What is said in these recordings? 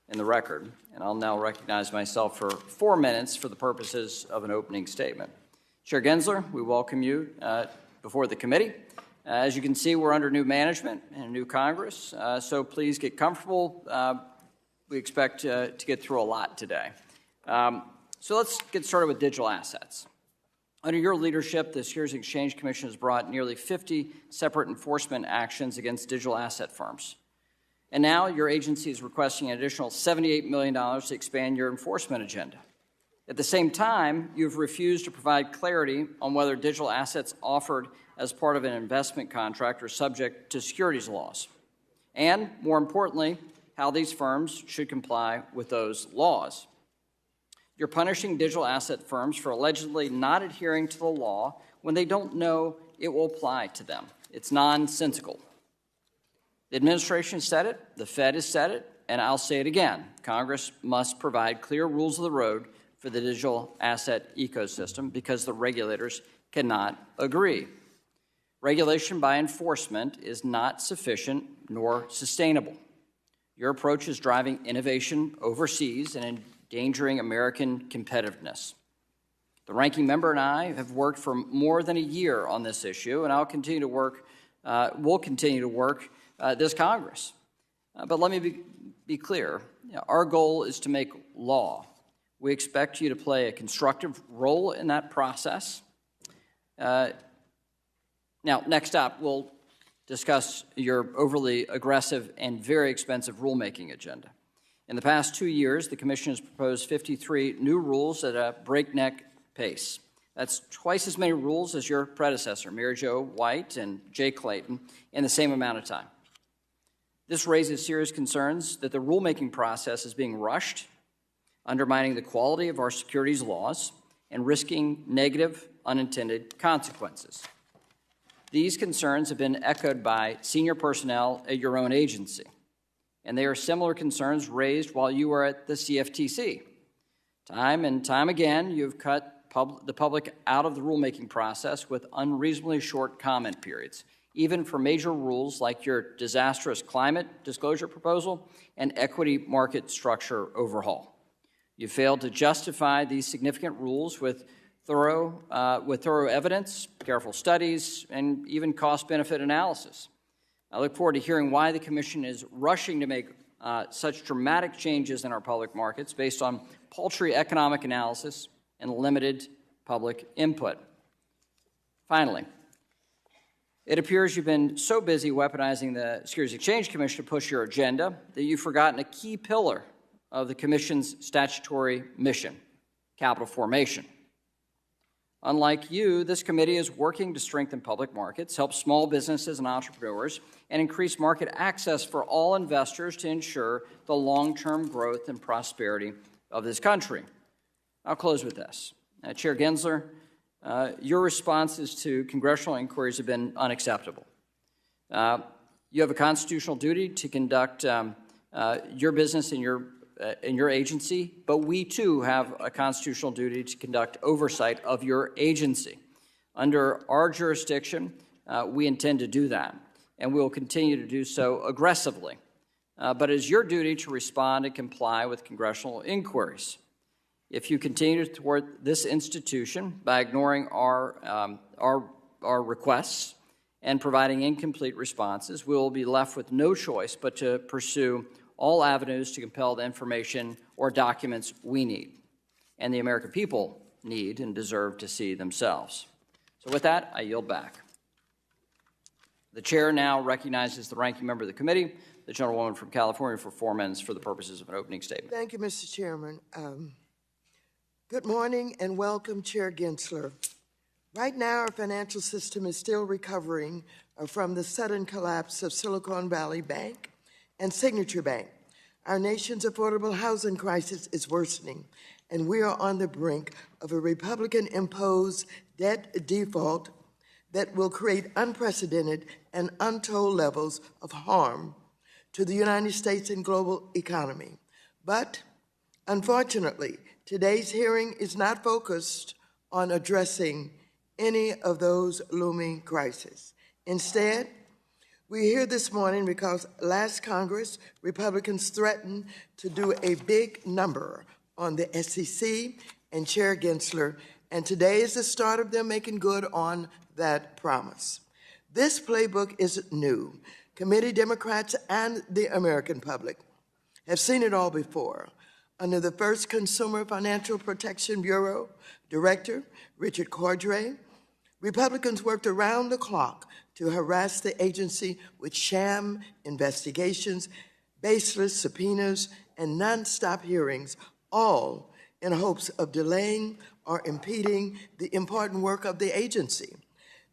in the record. And I'll now recognize myself for 4 minutes for the purposes of an opening statement. Chair Gensler, we welcome you before the committee. As you can see, we're under new management and a new Congress, so please get comfortable. We expect to get through a lot today. So let's get started with digital assets. Under your leadership, the Securities and Exchange Commission has brought nearly 50 separate enforcement actions against digital asset firms. And now your agency is requesting an additional $78 million to expand your enforcement agenda. At the same time, you've refused to provide clarity on whether digital assets offered as part of an investment contract are subject to securities laws. And, more importantly, how these firms should comply with those laws. You're punishing digital asset firms for allegedly not adhering to the law when they don't know it will apply to them. It's nonsensical. The administration said it, the Fed has said it, and I'll say it again. Congress must provide clear rules of the road for the digital asset ecosystem because the regulators cannot agree. Regulation by enforcement is not sufficient nor sustainable. Your approach is driving innovation overseas and endangering American competitiveness. The ranking member and I have worked for more than a year on this issue, and we'll continue to work this Congress. But let me be clear. Our goal is to make law. We expect you to play a constructive role in that process. Now, next up, we'll discuss your overly aggressive and very expensive rulemaking agenda. In the past 2 years, the Commission has proposed 53 new rules at a breakneck pace. That's twice as many rules as your predecessor, Mary Jo White and Jay Clayton, in the same amount of time. This raises serious concerns that the rulemaking process is being rushed, undermining the quality of our securities laws, and risking negative unintended consequences. These concerns have been echoed by senior personnel at your own agency, and they are similar concerns raised while you were at the CFTC. Time and time again, you've cut the public out of the rulemaking process with unreasonably short comment periods, even for major rules like your disastrous climate disclosure proposal and equity market structure overhaul. You failed to justify these significant rules with thorough evidence, careful studies, and even cost-benefit analysis. I look forward to hearing why the Commission is rushing to make such dramatic changes in our public markets based on paltry economic analysis and limited public input. Finally, it appears you've been so busy weaponizing the Securities and Exchange Commission to push your agenda that you've forgotten a key pillar of the Commission's statutory mission, capital formation. Unlike you, this committee is working to strengthen public markets, help small businesses and entrepreneurs, and increase market access for all investors to ensure the long-term growth and prosperity of this country. I'll close with this. Chair Gensler, your responses to congressional inquiries have been unacceptable. You have a constitutional duty to conduct your business in your agency, but we too have a constitutional duty to conduct oversight of your agency. Under our jurisdiction, we intend to do that, and we will continue to do so aggressively. But it is your duty to respond and comply with congressional inquiries. If you continue to thwart this institution by ignoring our requests and providing incomplete responses, we will be left with no choice but to pursue all avenues to compel the information or documents we need and the American people need and deserve to see themselves. So with that, I yield back. The chair now recognizes the ranking member of the committee, the gentlewoman from California, for 4 minutes for the purposes of an opening statement. Thank you, Mr. Chairman. Good morning and welcome, Chair Gensler. Right now, our financial system is still recovering from the sudden collapse of Silicon Valley Bank and Signature Bank. Our nation's affordable housing crisis is worsening, and we are on the brink of a Republican-imposed debt default that will create unprecedented and untold levels of harm to the United States and global economy. But, unfortunately, today's hearing is not focused on addressing any of those looming crises. Instead, We're here this morning because last Congress, Republicans threatened to do a big number on the SEC and Chair Gensler, and today is the start of them making good on that promise. This playbook isn't new. Committee Democrats and the American public have seen it all before. Under the first Consumer Financial Protection Bureau Director, Richard Cordray, Republicans worked around the clock to harass the agency with sham investigations, baseless subpoenas, and nonstop hearings, all in hopes of delaying or impeding the important work of the agency.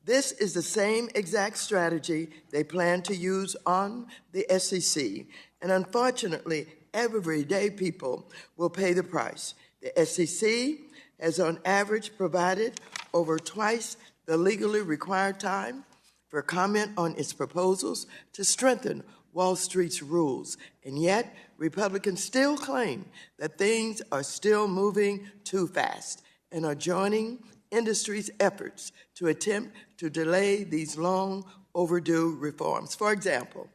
This is the same exact strategy they plan to use on the SEC, and unfortunately, everyday people will pay the price. The SEC has on average provided over twice the legally required time for comment on its proposals to strengthen Wall Street's rules, and yet Republicans still claim that things are still moving too fast and are joining industry's efforts to attempt to delay these long overdue reforms. For example,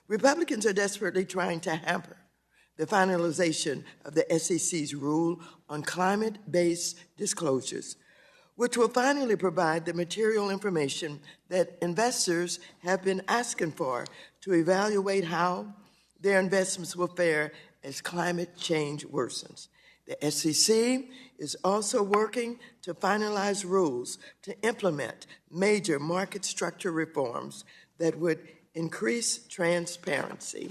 Republicans are desperately trying to hamper the finalization of the SEC's rule on climate-based disclosures, which will finally provide the material information that investors have been asking for to evaluate how their investments will fare as climate change worsens. The SEC is also working to finalize rules to implement major market structure reforms that would increase transparency,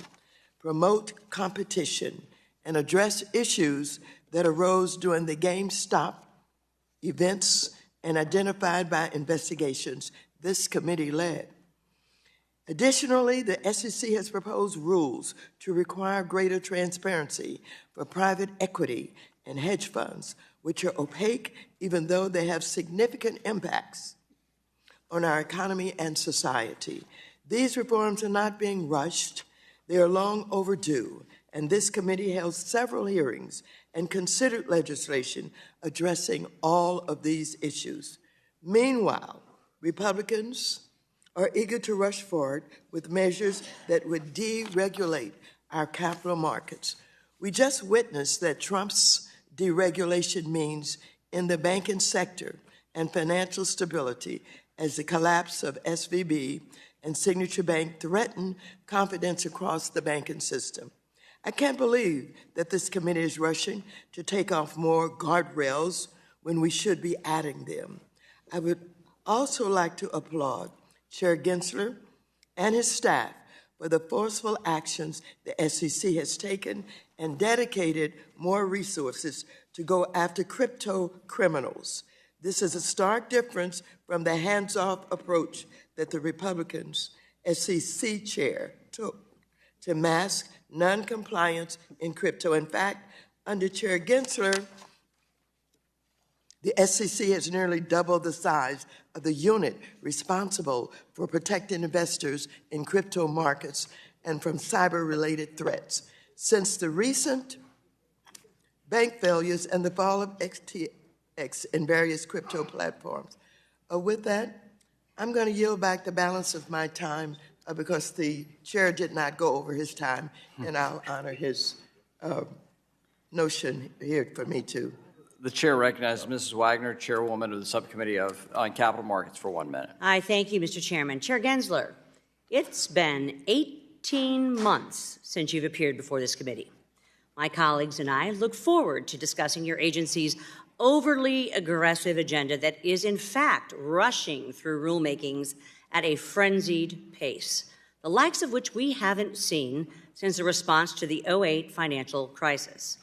promote competition, and address issues that arose during the GameStop events and identified by investigations this committee led. Additionally, the SEC has proposed rules to require greater transparency for private equity and hedge funds, which are opaque even though they have significant impacts on our economy and society. These reforms are not being rushed. They are long overdue, and this committee held several hearings and considered legislation addressing all of these issues. Meanwhile, Republicans are eager to rush forward with measures that would deregulate our capital markets. We just witnessed that Trump's deregulation means in the banking sector and financial stability as the collapse of SVB and Signature Bank threaten confidence across the banking system. I can't believe that this committee is rushing to take off more guardrails when we should be adding them. I would also like to applaud Chair Gensler and his staff for the forceful actions the SEC has taken and dedicated more resources to go after crypto criminals. This is a stark difference from the hands-off approach that the Republicans' SEC chair took to mask non-compliance in crypto. In fact, under Chair Gensler, the SEC has nearly doubled the size of the unit responsible for protecting investors in crypto markets and from cyber-related threats. Since the recent bank failures and the fall of XTX and various crypto platforms. With that, I'm going to yield back the balance of my time because the chair did not go over his time, and I'll honor his notion here for me to. The chair recognizes Mrs. Wagner, chairwoman of the Subcommittee on Capital Markets, for 1 minute. I thank you, Mr. Chairman. Chair Gensler, it's been 18 months since you've appeared before this committee. My colleagues and I look forward to discussing your agency's overly aggressive agenda that is, in fact, rushing through rulemakings at a frenzied pace, the likes of which we haven't seen since the response to the 2008 financial crisis.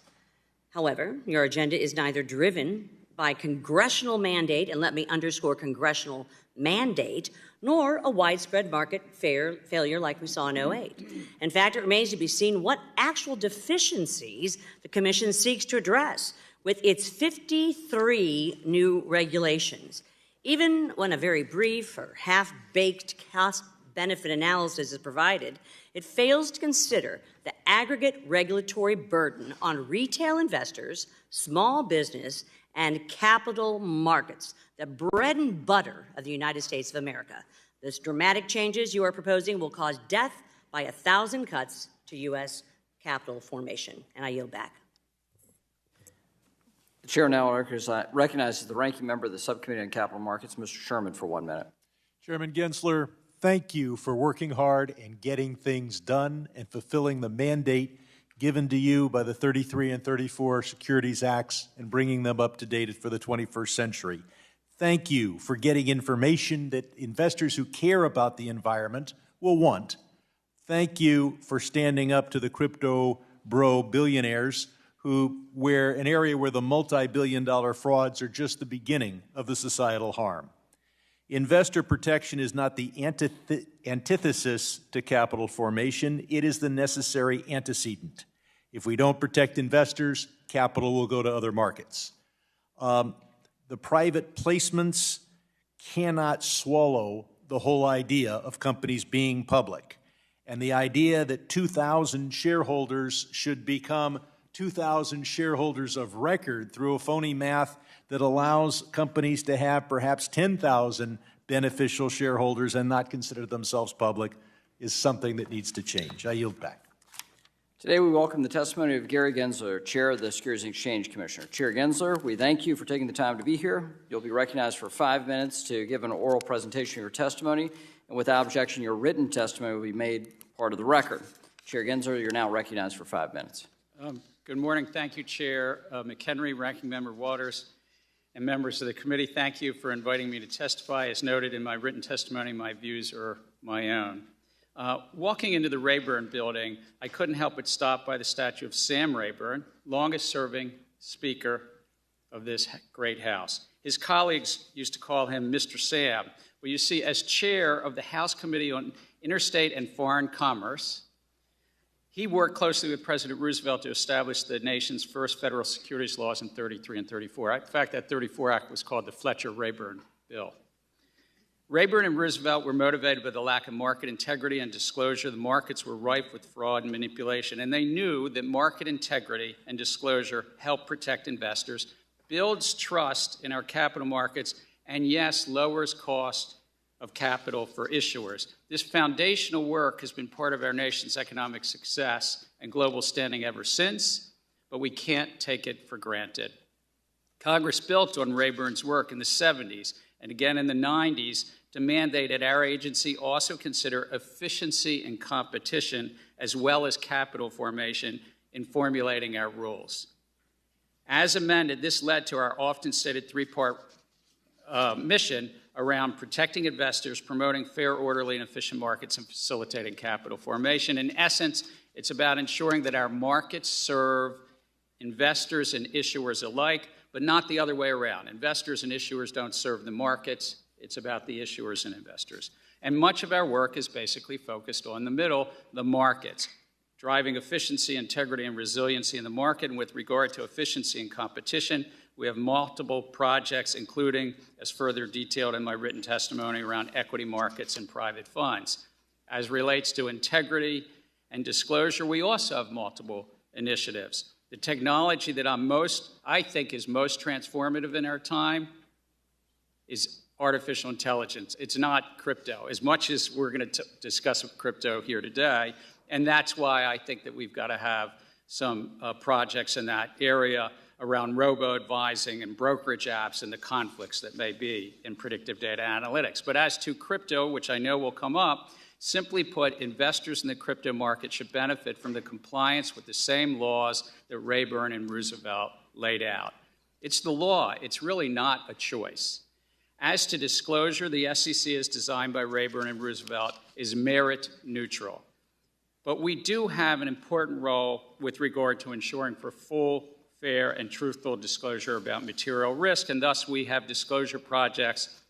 However, your agenda is neither driven by congressional mandate, and let me underscore congressional mandate, nor a widespread market failure like we saw in 2008. In fact, it remains to be seen what actual deficiencies the Commission seeks to address with its 53 new regulations. Even when a very brief or half-baked cost-benefit analysis is provided, it fails to consider the aggregate regulatory burden on retail investors, small business, and capital markets, the bread and butter of the United States of America. Those dramatic changes you are proposing will cause death by 1,000 cuts to U.S. capital formation. And I yield back. The chair now recognizes the ranking member of the Subcommittee on Capital Markets, Mr. Sherman, for 1 minute. Chairman Gensler, thank you for working hard and getting things done and fulfilling the mandate given to you by the 33 and 34 Securities Acts and bringing them up to date for the 21st century. Thank you for getting information that investors who care about the environment will want. Thank you for standing up to the crypto bro billionaires where an area where the multi-billion-dollar frauds are just the beginning of the societal harm. Investor protection is not the antithesis to capital formation. It is the necessary antecedent. If we don't protect investors, capital will go to other markets. The private placements cannot swallow the whole idea of companies being public. And the idea that 2,000 shareholders should become 2,000 shareholders of record through a phony math that allows companies to have perhaps 10,000 beneficial shareholders and not consider themselves public is something that needs to change. I yield back. Today we welcome the testimony of Gary Gensler, Chair of the Securities and Exchange Commission. Chair Gensler, we thank you for taking the time to be here. You'll be recognized for 5 minutes to give an oral presentation of your testimony, and without objection, your written testimony will be made part of the record. Chair Gensler, you're now recognized for 5 minutes. Good morning. Thank you, Chair McHenry, Ranking Member Waters, and members of the committee. Thank you for inviting me to testify. As noted in my written testimony, my views are my own. Walking into the Rayburn building, I couldn't help but stop by the statue of Sam Rayburn, longest-serving Speaker of this great House. His colleagues used to call him Mr. Sam. Well, you see, as chair of the House Committee on Interstate and Foreign Commerce, he worked closely with President Roosevelt to establish the nation's first federal securities laws in 33 and 34. In fact, that 34 Act was called the Fletcher-Rayburn Bill. Rayburn and Roosevelt were motivated by the lack of market integrity and disclosure. The markets were rife with fraud and manipulation, and they knew that market integrity and disclosure help protect investors, builds trust in our capital markets, and yes, lowers cost of capital for issuers. This foundational work has been part of our nation's economic success and global standing ever since, but we can't take it for granted. Congress built on Rayburn's work in the 70s and again in the 90s to mandate that our agency also consider efficiency and competition as well as capital formation in formulating our rules. As amended, this led to our often stated three-part mission around protecting investors, promoting fair, orderly, and efficient markets, and facilitating capital formation. In essence, it's about ensuring that our markets serve investors and issuers alike, but not the other way around. Investors and issuers don't serve the markets. It's about the issuers and investors. And much of our work is basically focused on the middle, the markets, driving efficiency, integrity, and resiliency in the market. And with regard to efficiency and competition, we have multiple projects, including, as further detailed in my written testimony, around equity markets and private funds. As relates to integrity and disclosure, we also have multiple initiatives. The technology that I think is most transformative in our time is artificial intelligence. It's not crypto, as much as we're going to discuss crypto here today, and that's why I think that we've got to have some projects in that area around robo-advising and brokerage apps and the conflicts that may be in predictive data analytics. But as to crypto, which I know will come up, simply put, investors in the crypto market should benefit from the compliance with the same laws that Rayburn and Roosevelt laid out. It's the law. It's really not a choice. As to disclosure, the SEC, as designed by Rayburn and Roosevelt, is merit neutral. But we do have an important role with regard to ensuring for full, fair, and truthful disclosure about material risk, and thus we have disclosure projects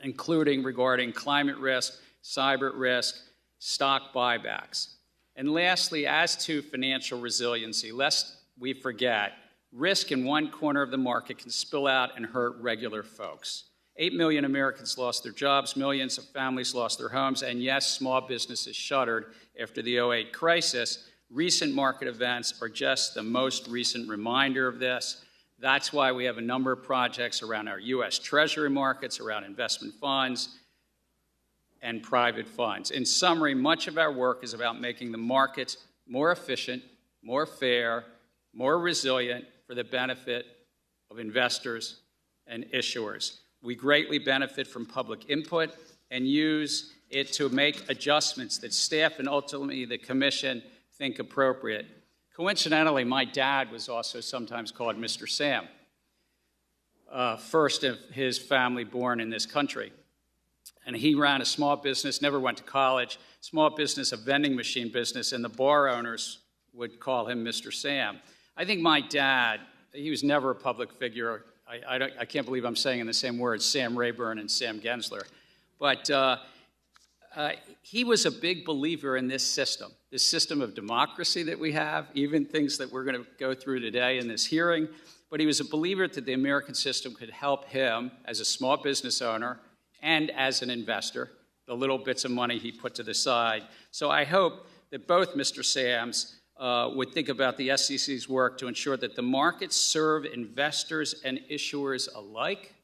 including regarding climate risk, cyber risk, stock buybacks. And lastly, as to financial resiliency, lest we forget, risk in one corner of the market can spill out and hurt regular folks. 8 million Americans lost their jobs, millions of families lost their homes, and yes, small businesses shuttered after the 2008 crisis. Recent market events are just the most recent reminder of this. That's why we have a number of projects around our U.S. Treasury markets, around investment funds, and private funds. In summary, much of our work is about making the markets more efficient, more fair, more resilient for the benefit of investors and issuers. We greatly benefit from public input and use it to make adjustments that staff and ultimately the Commission think appropriate. Coincidentally, my dad was also sometimes called Mr. Sam, first of his family born in this country. And he ran a small business, never went to college, small business, a vending machine business, and the bar owners would call him Mr. Sam. I think my dad, he was never a public figure. I can't believe I'm saying in the same words, Sam Rayburn and Sam Gensler. But he was a big believer in this system of democracy that we have, even things that we're going to go through today in this hearing. But he was a believer that the American system could help him as a small business owner and as an investor, the little bits of money he put to the side. So I hope that both Mr. Sams would think about the SEC's work to ensure that the markets serve investors and issuers alike,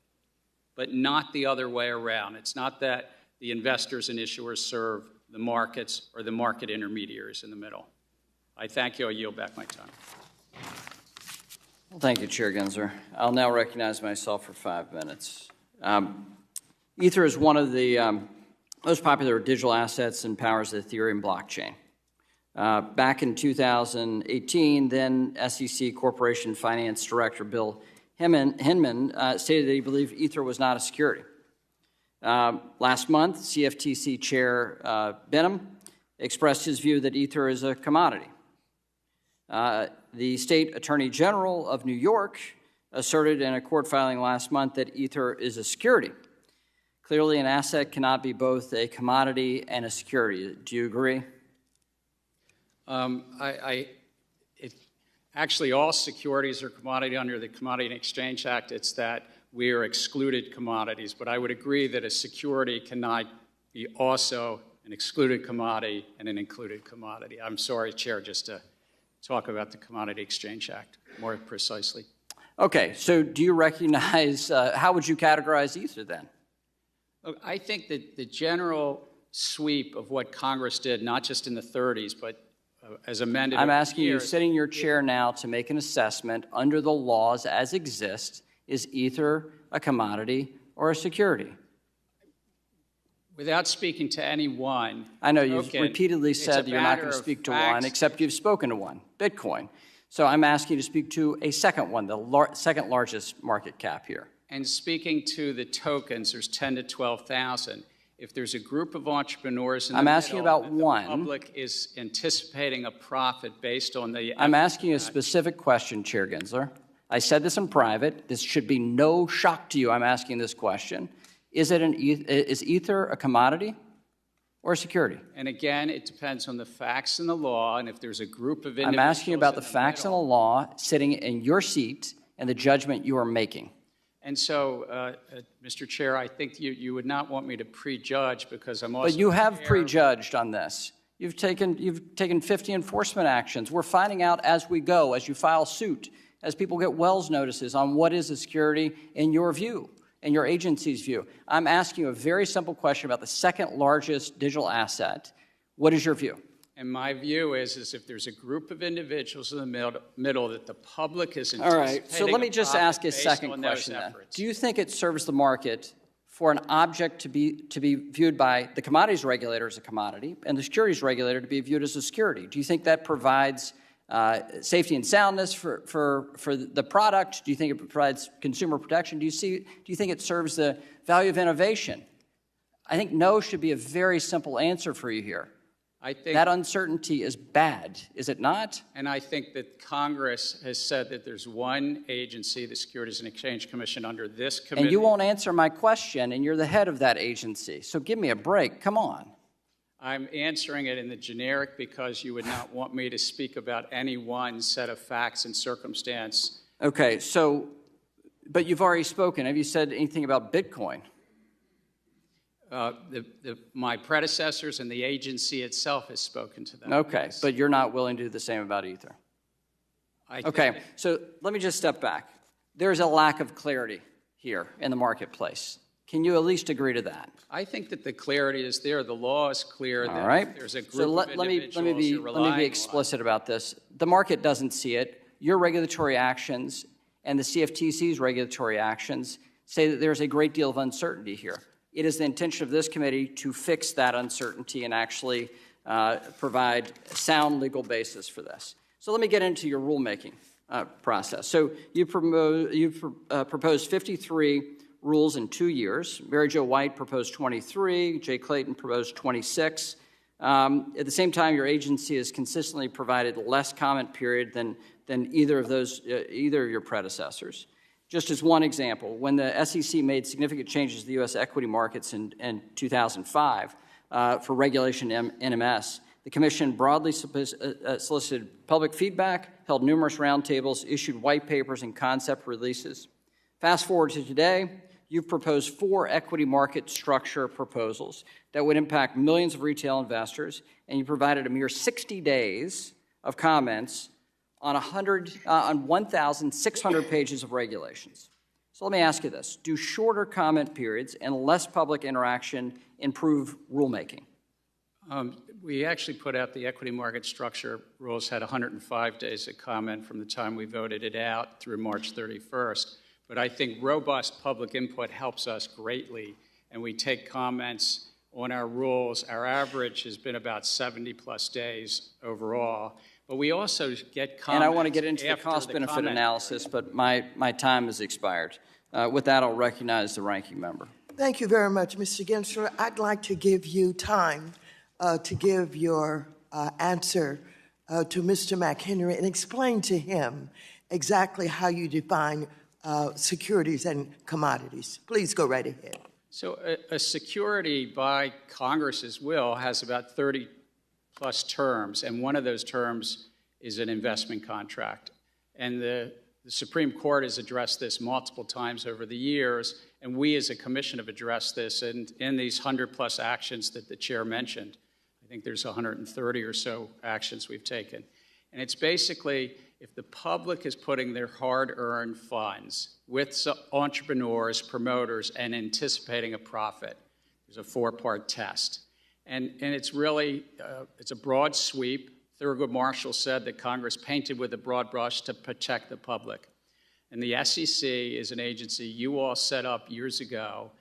but not the other way around. It's not that the investors and issuers serve the markets or the market intermediaries in the middle. I thank you. I yield back my time. Well, thank you, Chair Gensler. I'll now recognize myself for 5 minutes. Ether is one of the most popular digital assets and powers the Ethereum blockchain. Back in 2018, then SEC Corporation Finance Director Bill Hinman stated that he believed Ether was not a security. Last month, CFTC Chair Benham expressed his view that Ether is a commodity. The State Attorney General of New York asserted in a court filing last month that Ether is a security. Clearly, an asset cannot be both a commodity and a security. Do you agree? Actually, all securities are commodity under the Commodity and Exchange Act. It's that we are excluded commodities. But I would agree that a security cannot be also an excluded commodity and an included commodity. I'm sorry, Chair, just to talk about the Commodity Exchange Act more precisely. Okay, so do you recognize, how would you categorize Ether then? Look, I think that the general sweep of what Congress did, not just in the 30s, but as amended I'm asking you, years, sitting in your chair now, to make an assessment under the laws as exist. Is Ether a commodity or a security? Without speaking to any one. I know you've repeatedly said that you're not going to speak to one, except you've spoken to one, Bitcoin. So I'm asking you to speak to a second one, the second largest market cap here. And speaking to the tokens, there's 10 to 12,000. If there's a group of entrepreneurs in the middle, asking about one. The public is anticipating a profit based on the... I'm asking you a specific question, Chair Gensler. I said this in private. This should be no shock to you. I'm asking this question. Is Ether a commodity or a security? And again, it depends on the facts and the law, and if there's a group of individuals... I'm asking you about the facts and the law sitting in your seat and the judgment you are making. And so, Mr. Chair, I think you would not want me to prejudge because I'm also... But you have prejudged on this. You've taken 50 enforcement actions. We're finding out as we go, as you file suit, as people get Wells notices on what is a security in your view, in your agency's view. I'm asking you a very simple question about the second largest digital asset. What is your view? And my view is if there's a group of individuals in the middle that the public is anticipating... All right, so let me just ask a second question then. Do you think it serves the market for an object to be viewed by the commodities regulator as a commodity and the securities regulator to be viewed as a security? Do you think that provides safety and soundness for the product? Do you think it provides consumer protection? Do you think it serves the value of innovation? I think no should be a very simple answer for you here. I think that uncertainty is bad, is it not? And I think that Congress has said that there's one agency, the Securities and Exchange Commission, under this committee. And you won't answer my question, and you're the head of that agency. So give me a break. Come on. I'm answering it in the generic because you would not want me to speak about any one set of facts and circumstance. Okay, so, but you've already spoken. Have you said anything about Bitcoin? My predecessors and the agency itself has spoken to that. Okay, but you're not willing to do the same about Ether. Okay, so let me just step back. There's a lack of clarity here in the marketplace. Can you at least agree to that? I think that the clarity is there. The law is clear. All that right. There's a group So of individuals let me be explicit about this. The market doesn't see it. Your regulatory actions and the CFTC's regulatory actions say that there's a great deal of uncertainty here. It is the intention of this committee to fix that uncertainty and actually provide a sound legal basis for this. So let me get into your rulemaking process. So you've proposed 53 rules in 2 years. Mary Jo White proposed 23. Jay Clayton proposed 26. At the same time, your agency has consistently provided less comment period than either of your predecessors. Just as one example, when the SEC made significant changes to the U.S. equity markets in 2005 for regulation NMS, the Commission broadly solicited public feedback, held numerous roundtables, issued white papers and concept releases. Fast forward to today, you've proposed 4 equity market structure proposals that would impact millions of retail investors, and you provided a mere 60 days of comments on 1,600 pages of regulations. So let me ask you this. Do shorter comment periods and less public interaction improve rulemaking? We actually put out the equity market structure rules, had 105 days of comment from the time we voted it out through March 31st. But I think robust public input helps us greatly, and we take comments on our rules. Our average has been about 70-plus days overall. But we also get comments. And I want to get into the cost-benefit analysis, but my time has expired. With that, I'll recognize the ranking member. Thank you very much, Mr. Gensler. I'd like to give you time to give your answer to Mr. McHenry and explain to him exactly how you define securities and commodities. Please go right ahead. So a security by Congress's will has about 30-plus terms, and one of those terms is an investment contract. And the Supreme Court has addressed this multiple times over the years, and we as a commission have addressed this in these 100-plus actions that the chair mentioned. I think there's 130 or so actions we've taken. And it's basically, if the public is putting their hard-earned funds with entrepreneurs, promoters, and anticipating a profit, there's a 4-part test. And it's really, it's a broad sweep. Thurgood Marshall said that Congress painted with a broad brush to protect the public. And the SEC is an agency you all set up years ago,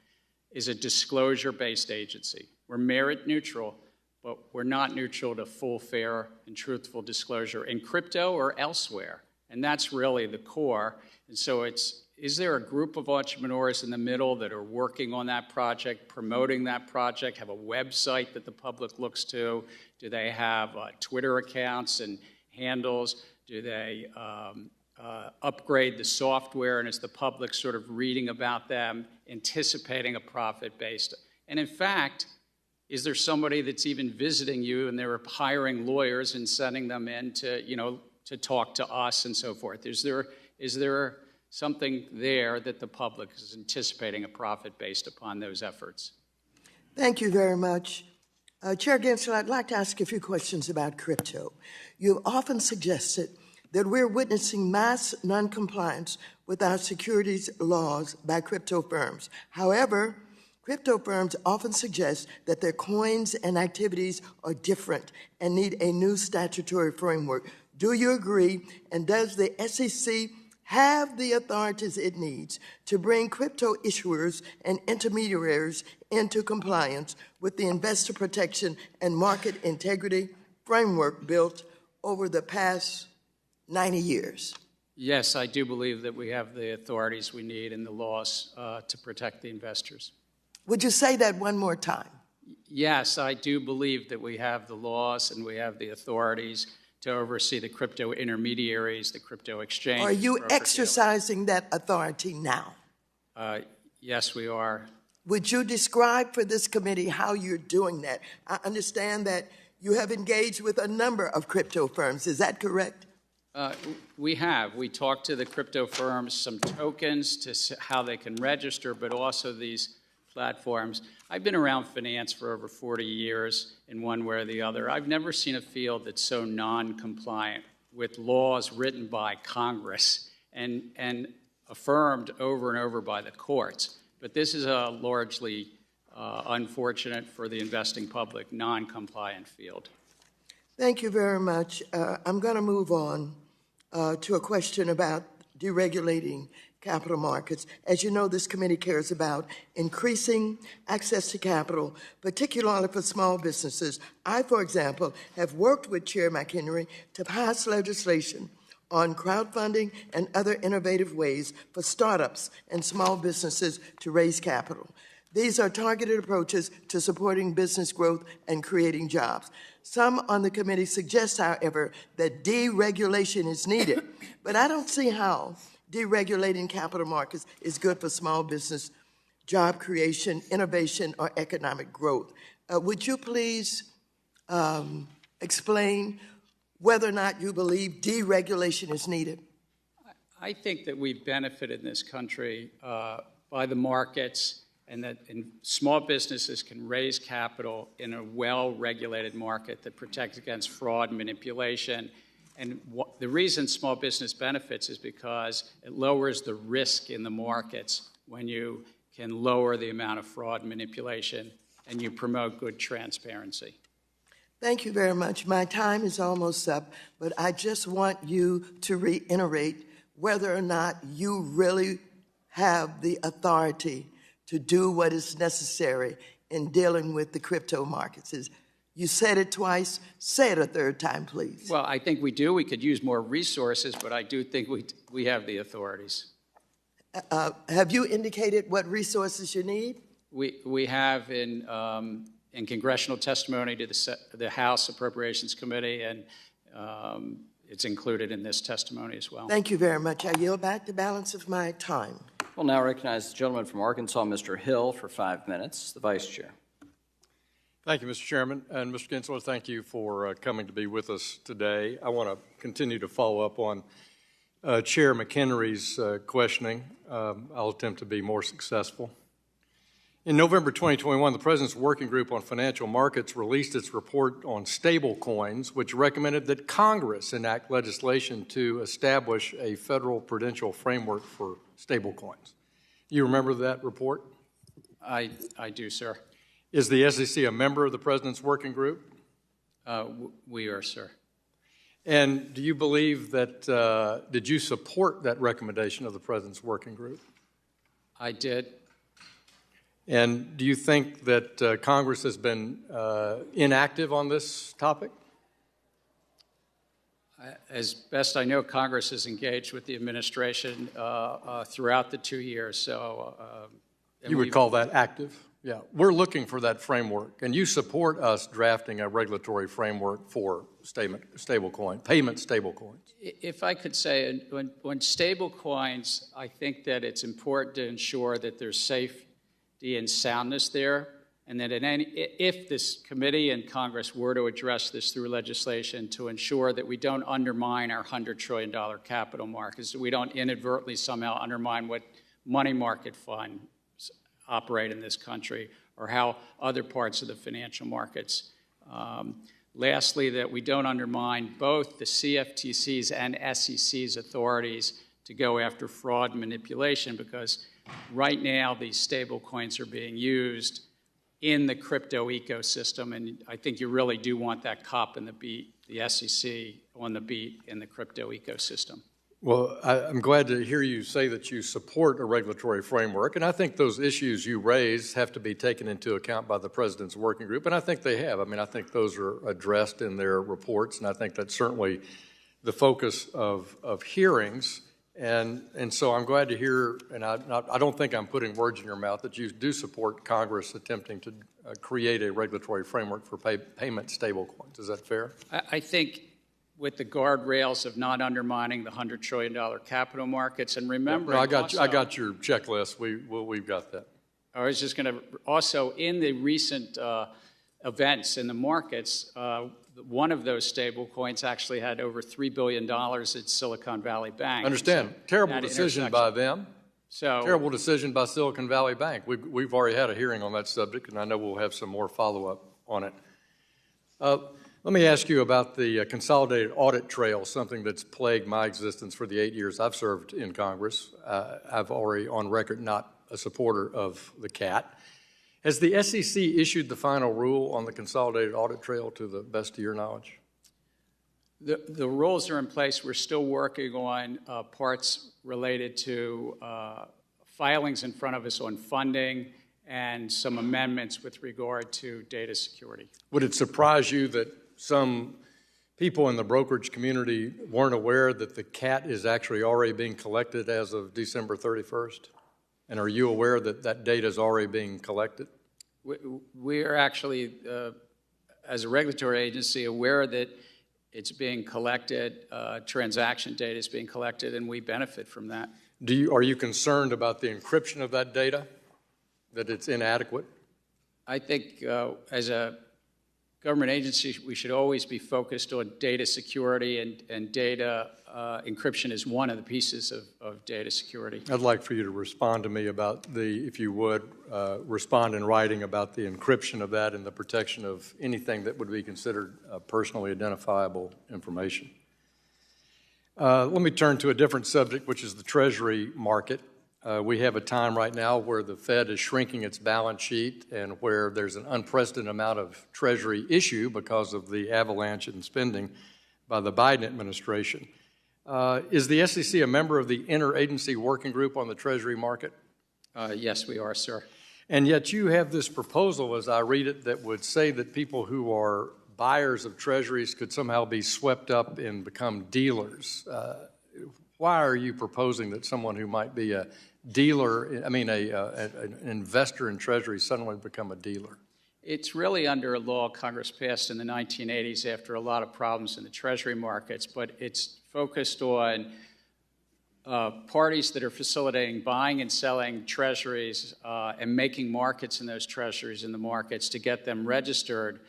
is a disclosure-based agency. We're merit neutral, but we're not neutral to full, fair, and truthful disclosure in crypto or elsewhere. And that's really the core. And so is there a group of entrepreneurs in the middle that are working on that project, promoting that project, have a website that the public looks to? Do they have Twitter accounts and handles? Do they upgrade the software, and is the public sort of reading about them, anticipating a profit based? And in fact, is there somebody that's even visiting you and they're hiring lawyers and sending them in to, to talk to us and so forth? Is there something there that the public is anticipating a profit based upon those efforts? Thank you very much. Chair Gensler, I'd like to ask a few questions about crypto. You've often suggested that we're witnessing mass noncompliance with our securities laws by crypto firms. However, crypto firms often suggest that their coins and activities are different and need a new statutory framework. Do you agree? And does the SEC have the authorities it needs to bring crypto issuers and intermediaries into compliance with the investor protection and market integrity framework built over the past 90 years? Yes, I do believe that we have the authorities we need and the laws to protect the investors. Would you say that one more time? Yes, I do believe that we have the laws and we have the authorities to oversee the crypto intermediaries, the crypto exchange. Are you exercising that authority now? Yes, we are. Would you describe for this committee how you're doing that? I understand that you have engaged with a number of crypto firms. Is that correct? We have. We talked to the crypto firms, some tokens to how they can register, but also these platforms. I've been around finance for over 40 years in one way or the other. I've never seen a field that's so non-compliant with laws written by Congress and affirmed over and over by the courts. But this is a largely unfortunate for the investing public, non-compliant field. Thank you very much. I'm going to move on to a question about deregulating capital markets. As you know, this committee cares about increasing access to capital, particularly for small businesses. I, for example, have worked with Chair McHenry to pass legislation on crowdfunding and other innovative ways for startups and small businesses to raise capital. These are targeted approaches to supporting business growth and creating jobs. Some on the committee suggest, however, that deregulation is needed, but I don't see how deregulating capital markets is good for small business, job creation, innovation, or economic growth. Would you please explain whether or not you believe deregulation is needed? I think that we've benefited in this country by the markets, and that small businesses can raise capital in a well-regulated market that protects against fraud and manipulation. And the reason small business benefits is because it lowers the risk in the markets when you can lower the amount of fraud and manipulation, and you promote good transparency. Thank you very much. My time is almost up, but I just want you to reiterate whether or not you really have the authority to do what is necessary in dealing with the crypto markets. You said it twice. Say it a third time, please. Well, I think we do. We could use more resources, but I do think we have the authorities. Have you indicated what resources you need? We have in congressional testimony to the House Appropriations Committee, and it's included in this testimony as well. Thank you very much. I yield back the balance of my time. We'll now recognize the gentleman from Arkansas, Mr. Hill, for 5 minutes, the Vice Chair. Thank you, Mr. Chairman. And Mr. Gensler, thank you for coming to be with us today. I want to continue to follow up on Chair McHenry's questioning. I'll attempt to be more successful. In November 2021, the President's Working Group on Financial Markets released its report on stablecoins, which recommended that Congress enact legislation to establish a federal prudential framework for stablecoins. You remember that report? I do, sir. Is the SEC a member of the President's Working Group? We are, sir. And do you believe that, did you support that recommendation of the President's Working Group? I did. And do you think that Congress has been inactive on this topic? As best I know, Congress is engaged with the administration throughout the 2 years. So you would call that active? Yeah. We're looking for that framework, and you support us drafting a regulatory framework for payment stablecoins. If I could say, when stablecoins, I think that it's important to ensure that there's safety and soundness there, and that if this committee and Congress were to address this through legislation to ensure that we don't undermine our $100 trillion capital markets, that we don't inadvertently somehow undermine what money market funds operate in this country or how other parts of the financial markets. Lastly, that we don't undermine both the CFTC's and SEC's authorities to go after fraud and manipulation, because right now these stable coins are being used in the crypto ecosystem, and I think you really do want that cop in the beat, the SEC on the beat in the crypto ecosystem. Well, I'm glad to hear you say that you support a regulatory framework, and I think those issues you raise have to be taken into account by the President's Working Group, and I think they have. I mean, I think those are addressed in their reports, and I think that's certainly the focus of hearings, and so I'm glad to hear, and I don't think I'm putting words in your mouth, that you do support Congress attempting to create a regulatory framework for payment stablecoins. Is that fair? I think with the guardrails of not undermining the $100 trillion capital markets, and remember, I got your checklist. We've got that. I was just going to also, in the recent events in the markets, one of those stable coins actually had over $3 billion at Silicon Valley Bank. Understand? So terrible decision by them. So terrible decision by Silicon Valley Bank. We've already had a hearing on that subject, and I know we'll have some more follow-up on it. Let me ask you about the Consolidated Audit Trail, something that's plagued my existence for the 8 years I've served in Congress. I've already on record not a supporter of the CAT. Has the SEC issued the final rule on the consolidated audit trail to the best of your knowledge? The rules are in place. We're still working on parts related to filings in front of us on funding and some amendments with regard to data security. Would it surprise you that some people in the brokerage community weren't aware that the CAT is actually already being collected as of December 31st? And are you aware that that data is already being collected? We are actually, as a regulatory agency, aware that it's being collected, transaction data is being collected, and we benefit from that. Are you concerned about the encryption of that data, that it's inadequate? I think as a government agency, we should always be focused on data security, and data encryption is one of the pieces of data security. I'd like for you to respond to me about if you would, respond in writing about the encryption of that and the protection of anything that would be considered personally identifiable information. Let me turn to a different subject, which is the Treasury market. We have a time right now where the Fed is shrinking its balance sheet and where there's an unprecedented amount of Treasury issue because of the avalanche in spending by the Biden administration. Is the SEC a member of the Interagency Working Group on the Treasury market? Yes, we are, sir. And yet you have this proposal, as I read it, that would say that people who are buyers of Treasuries could somehow be swept up and become dealers. Why are you proposing that someone who might be a dealer, an investor in Treasuries suddenly become a dealer? It's really under a law Congress passed in the 1980s after a lot of problems in the Treasury markets, but it's focused on parties that are facilitating buying and selling Treasuries and making markets in those Treasuries in the markets to get them registered,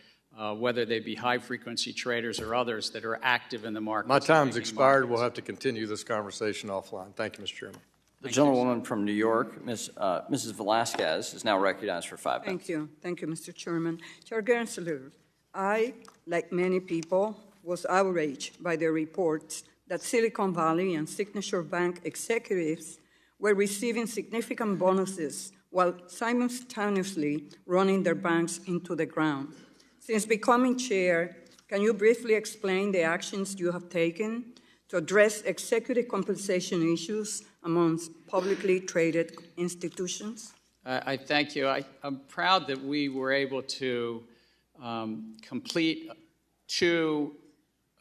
whether they be high-frequency traders or others that are active in the market. My time's expired. We'll have to continue this conversation offline. Thank you, Mr. Chairman. The gentlewoman from New York, Mrs. Velasquez, is now recognized for 5 minutes. Thank you. Thank you, Mr. Chairman. Chair Gensler, I, like many people, was outraged by the reports that Silicon Valley and Signature Bank executives were receiving significant bonuses while simultaneously running their banks into the ground. Since becoming chair, can you briefly explain the actions you have taken to address executive compensation issues amongst publicly traded institutions? I thank you. I'm proud that we were able to complete 2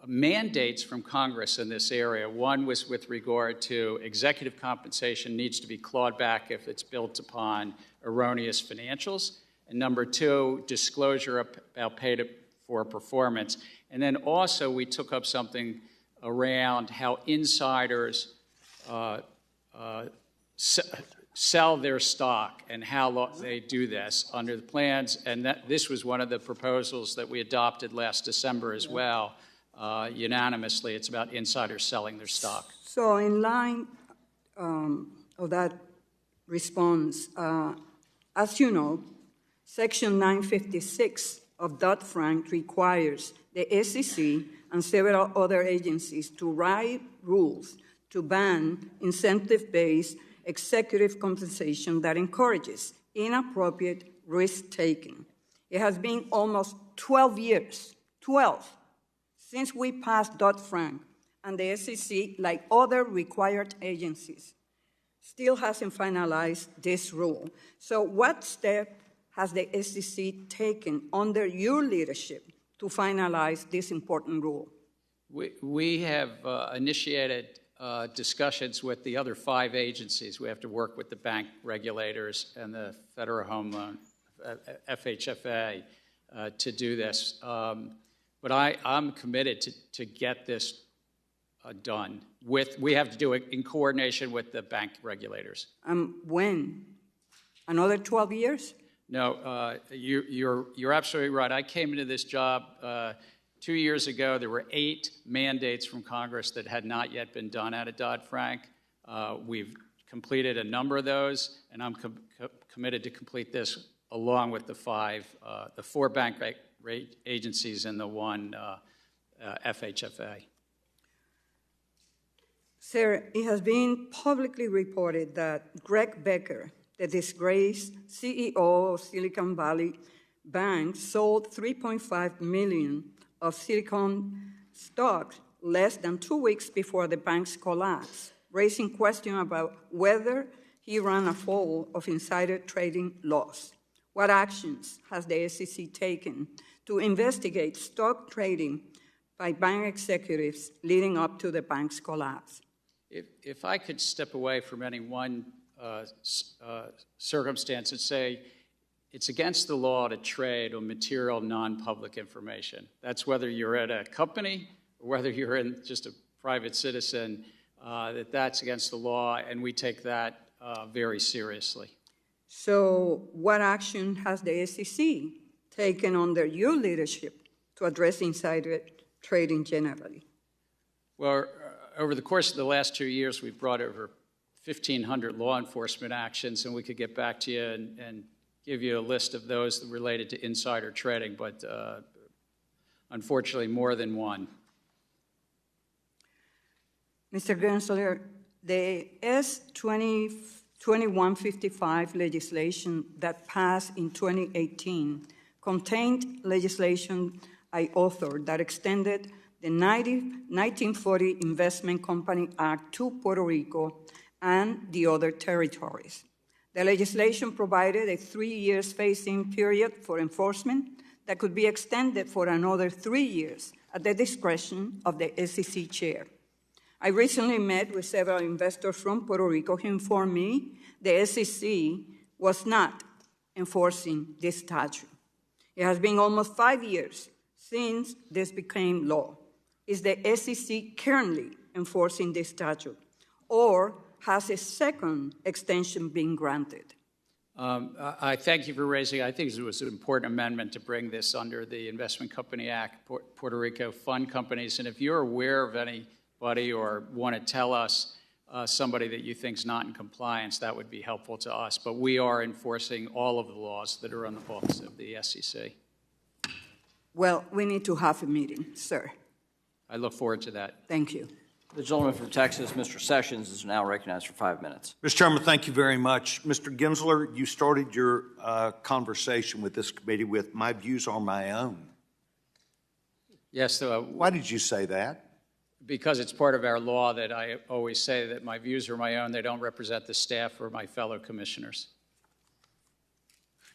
mandates from Congress in this area. One was with regard to executive compensation needs to be clawed back if it's built upon erroneous financials. And number 2, disclosure about pay-for performance. And then also we took up something around how insiders sell their stock and how they do this under the plans. And this was one of the proposals that we adopted last December as well, unanimously. It's about insiders selling their stock. So in line of that response, as you know, Section 956 of Dodd-Frank requires the SEC and several other agencies to write rules to ban incentive-based executive compensation that encourages inappropriate risk-taking. It has been almost 12 years, since we passed Dodd-Frank, and the SEC, like other required agencies, still hasn't finalized this rule. So what step has the SEC taken under your leadership to finalize this important rule? We have initiated discussions with the other 5 agencies. We have to work with the bank regulators and the Federal Home Loan, FHFA, to do this. But I'm committed to get this done. We have to do it in coordination with the bank regulators. When? Another 12 years? No, you're absolutely right. I came into this job 2 years ago. There were 8 mandates from Congress that had not yet been done out of Dodd-Frank. We've completed a number of those, and I'm committed to complete this along with the 4 bank rate agencies and the 1 FHFA. Sir, it has been publicly reported that Greg Becker, the disgraced CEO of Silicon Valley Bank sold 3.5 million of Silicon stock less than 2 weeks before the bank's collapse, raising questions about whether he ran afoul of insider trading laws. What actions has the SEC taken to investigate stock trading by bank executives leading up to the bank's collapse? If I could step away from any one circumstance and say it's against the law to trade on material non-public information. That's whether you're at a company or whether you're in just a private citizen, that's against the law, and we take that very seriously. So what action has the SEC taken under your leadership to address insider trading generally? Well, over the course of the last 2 years, we've brought over 1,500 law enforcement actions, and we could get back to you and give you a list of those related to insider trading, but unfortunately more than one. Mr. Gensler, the S-2155 legislation that passed in 2018 contained legislation I authored that extended the 1940 Investment Company Act to Puerto Rico and the other territories. The legislation provided a 3-year phasing period for enforcement that could be extended for another 3 years at the discretion of the SEC chair. I recently met with several investors from Puerto Rico who informed me the SEC was not enforcing this statute. It has been almost 5 years since this became law. Is the SEC currently enforcing this statute, or has a second extension been granted? I thank you for raising. I think it was an important amendment to bring this under the Investment Company Act, Puerto Rico fund companies. And if you're aware of anybody or want to tell us somebody that you think is not in compliance, that would be helpful to us. But we are enforcing all of the laws that are on the books of the SEC. Well, we need to have a meeting, sir. I look forward to that. Thank you. The gentleman from Texas, Mr. Sessions, is now recognized for 5 minutes. Mr. Chairman, thank you very much. Mr. Gensler, you started your conversation with this committee with "my views are my own." Yes. Why did you say that? Because it's part of our law that I always say that my views are my own. They don't represent the staff or my fellow commissioners.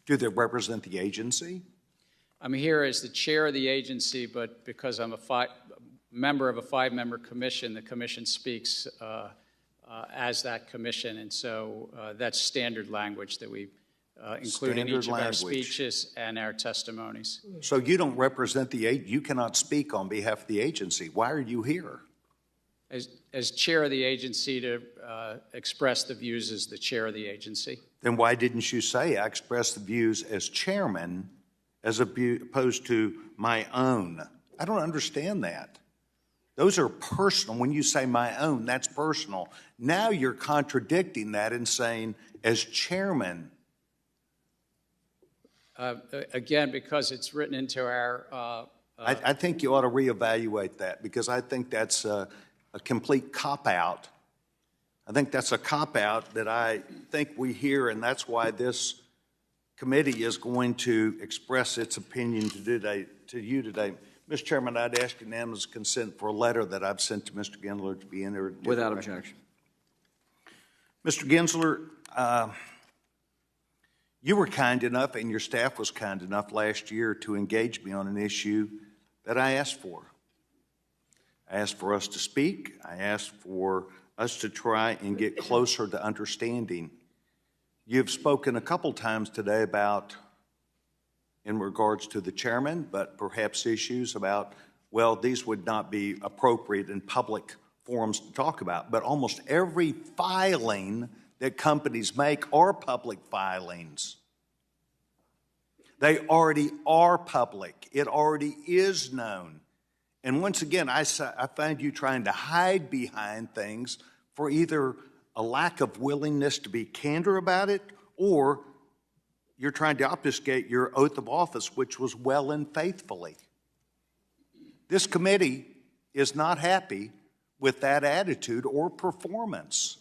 Do they represent the agency? I'm here as the chair of the agency, but because I'm a member of a 5-member commission, the commission speaks as that commission, and so that's standard language that we include in each of our speeches and our testimonies. So you don't represent you cannot speak on behalf of the agency. Why are you here? As chair of the agency to express the views as the chair of the agency. Then why didn't you say I express the views as chairman as opposed to my own? I don't understand that. Those are personal. When you say my own, that's personal. Now you're contradicting that and saying as chairman. Again, because it's written into our... I think you ought to reevaluate that, because I think that's a complete cop-out. I think that's a cop-out that I think we hear, and that's why this committee is going to express its opinion to you today. Mr. Chairman, I'd ask unanimous consent for a letter that I've sent to Mr. Gensler to be entered. Without objection. Mr. Gensler, you were kind enough, and your staff was kind enough last year to engage me on an issue that I asked for. I asked for us to speak. I asked for us to try and get closer to understanding. You've spoken a couple times today about, in regards to the chairman, but perhaps issues about, well, these would not be appropriate in public forums to talk about. But almost every filing that companies make are public filings. They already are public. It already is known. And once again, I find you trying to hide behind things for either a lack of willingness to be candor about it, or you're trying to obfuscate your oath of office, which was well and faithfully. This committee is not happy with that attitude or performance.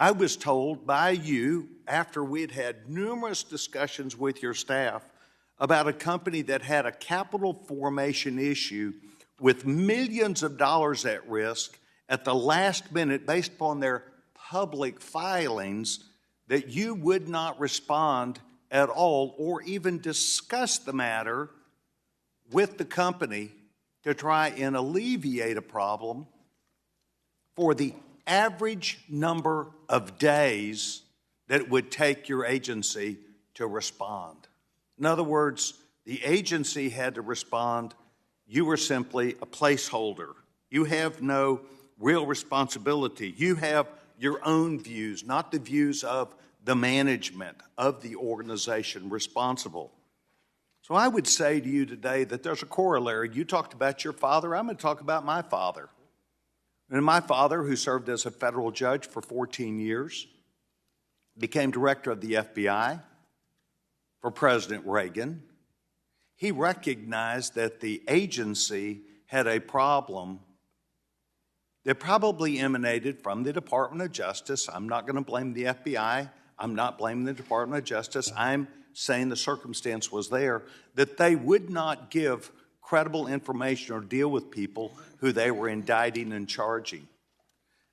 I was told by you, after we'd had numerous discussions with your staff, about a company that had a capital formation issue with millions of dollars at risk at the last minute based upon their public filings, that you would not respond at all or even discuss the matter with the company to try and alleviate a problem for the average number of days that it would take your agency to respond. In other words, the agency had to respond. You were simply a placeholder. You have no real responsibility. You have your own views, not the views of the management of the organization responsible. So I would say to you today that there's a corollary. You talked about your father. I'm going to talk about my father. And my father, who served as a federal judge for 14 years, became director of the FBI for President Reagan. He recognized that the agency had a problem that probably emanated from the Department of Justice. I'm not going to blame the FBI. I'm not blaming the Department of Justice. I'm saying the circumstance was there, that they would not give credible information or deal with people who they were indicting and charging.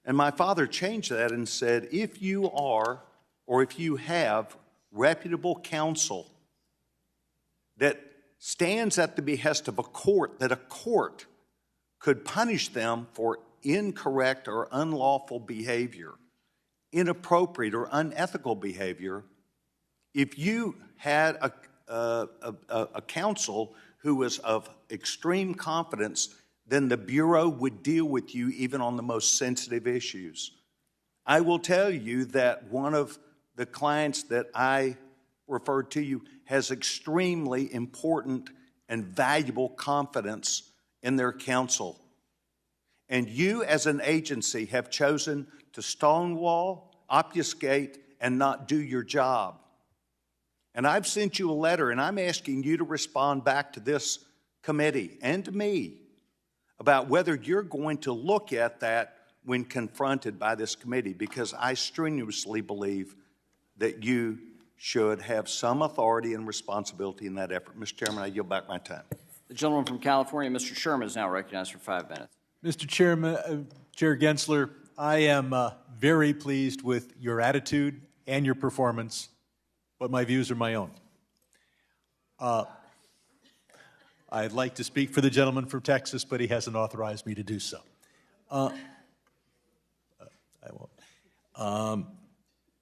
And my father changed that and said, if you are, or if you have reputable counsel that stands at the behest of a court, that a court could punish them for incorrect or unlawful behavior, inappropriate or unethical behavior, if you had a counsel who was of extreme confidence, then the Bureau would deal with you even on the most sensitive issues. I will tell you that one of the clients that I referred to you has extremely important and valuable confidence in their counsel. And you as an agency have chosen to stonewall, obfuscate, and not do your job. And I've sent you a letter, and I'm asking you to respond back to this committee and to me about whether you're going to look at that when confronted by this committee, because I strenuously believe that you should have some authority and responsibility in that effort. Mr. Chairman, I yield back my time. The gentleman from California, Mr. Sherman, is now recognized for 5 minutes. Mr. Chairman, Chair Gensler, I am very pleased with your attitude and your performance, but my views are my own. I'd like to speak for the gentleman from Texas, but he hasn't authorized me to do so. I won't.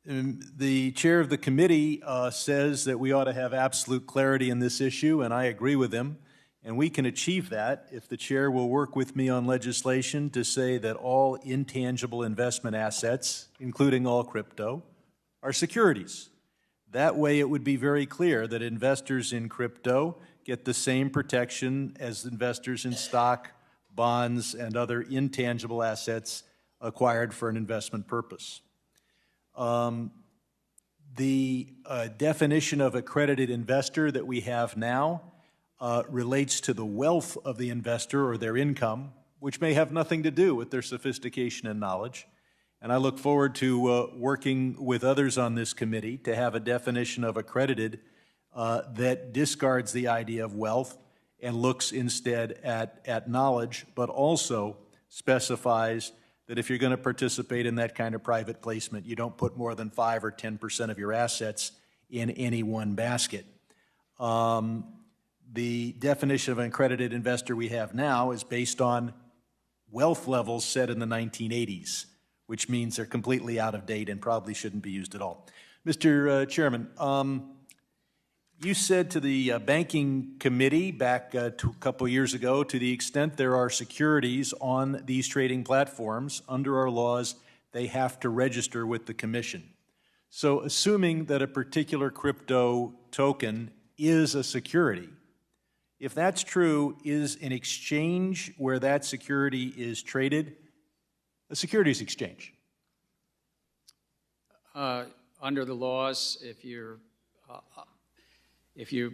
The chair of the committee says that we ought to have absolute clarity in this issue, and I agree with him. And we can achieve that if the chair will work with me on legislation to say that all intangible investment assets, including all crypto, are securities. That way it would be very clear that investors in crypto get the same protection as investors in stock, bonds, and other intangible assets acquired for an investment purpose. The definition of accredited investor that we have now relates to the wealth of the investor or their income, which may have nothing to do with their sophistication and knowledge. And I look forward to working with others on this committee to have a definition of accredited that discards the idea of wealth and looks instead at knowledge, but also specifies that if you're going to participate in that kind of private placement, you don't put more than 5 or 10% of your assets in any one basket. The definition of an accredited investor we have now is based on wealth levels set in the 1980s, which means they're completely out of date and probably shouldn't be used at all. Mr. Chairman, you said to the Banking Committee back a couple years ago, to the extent there are securities on these trading platforms, under our laws, they have to register with the Commission. So assuming that a particular crypto token is a security, if that's true, is an exchange where that security is traded a securities exchange? Under the laws, if you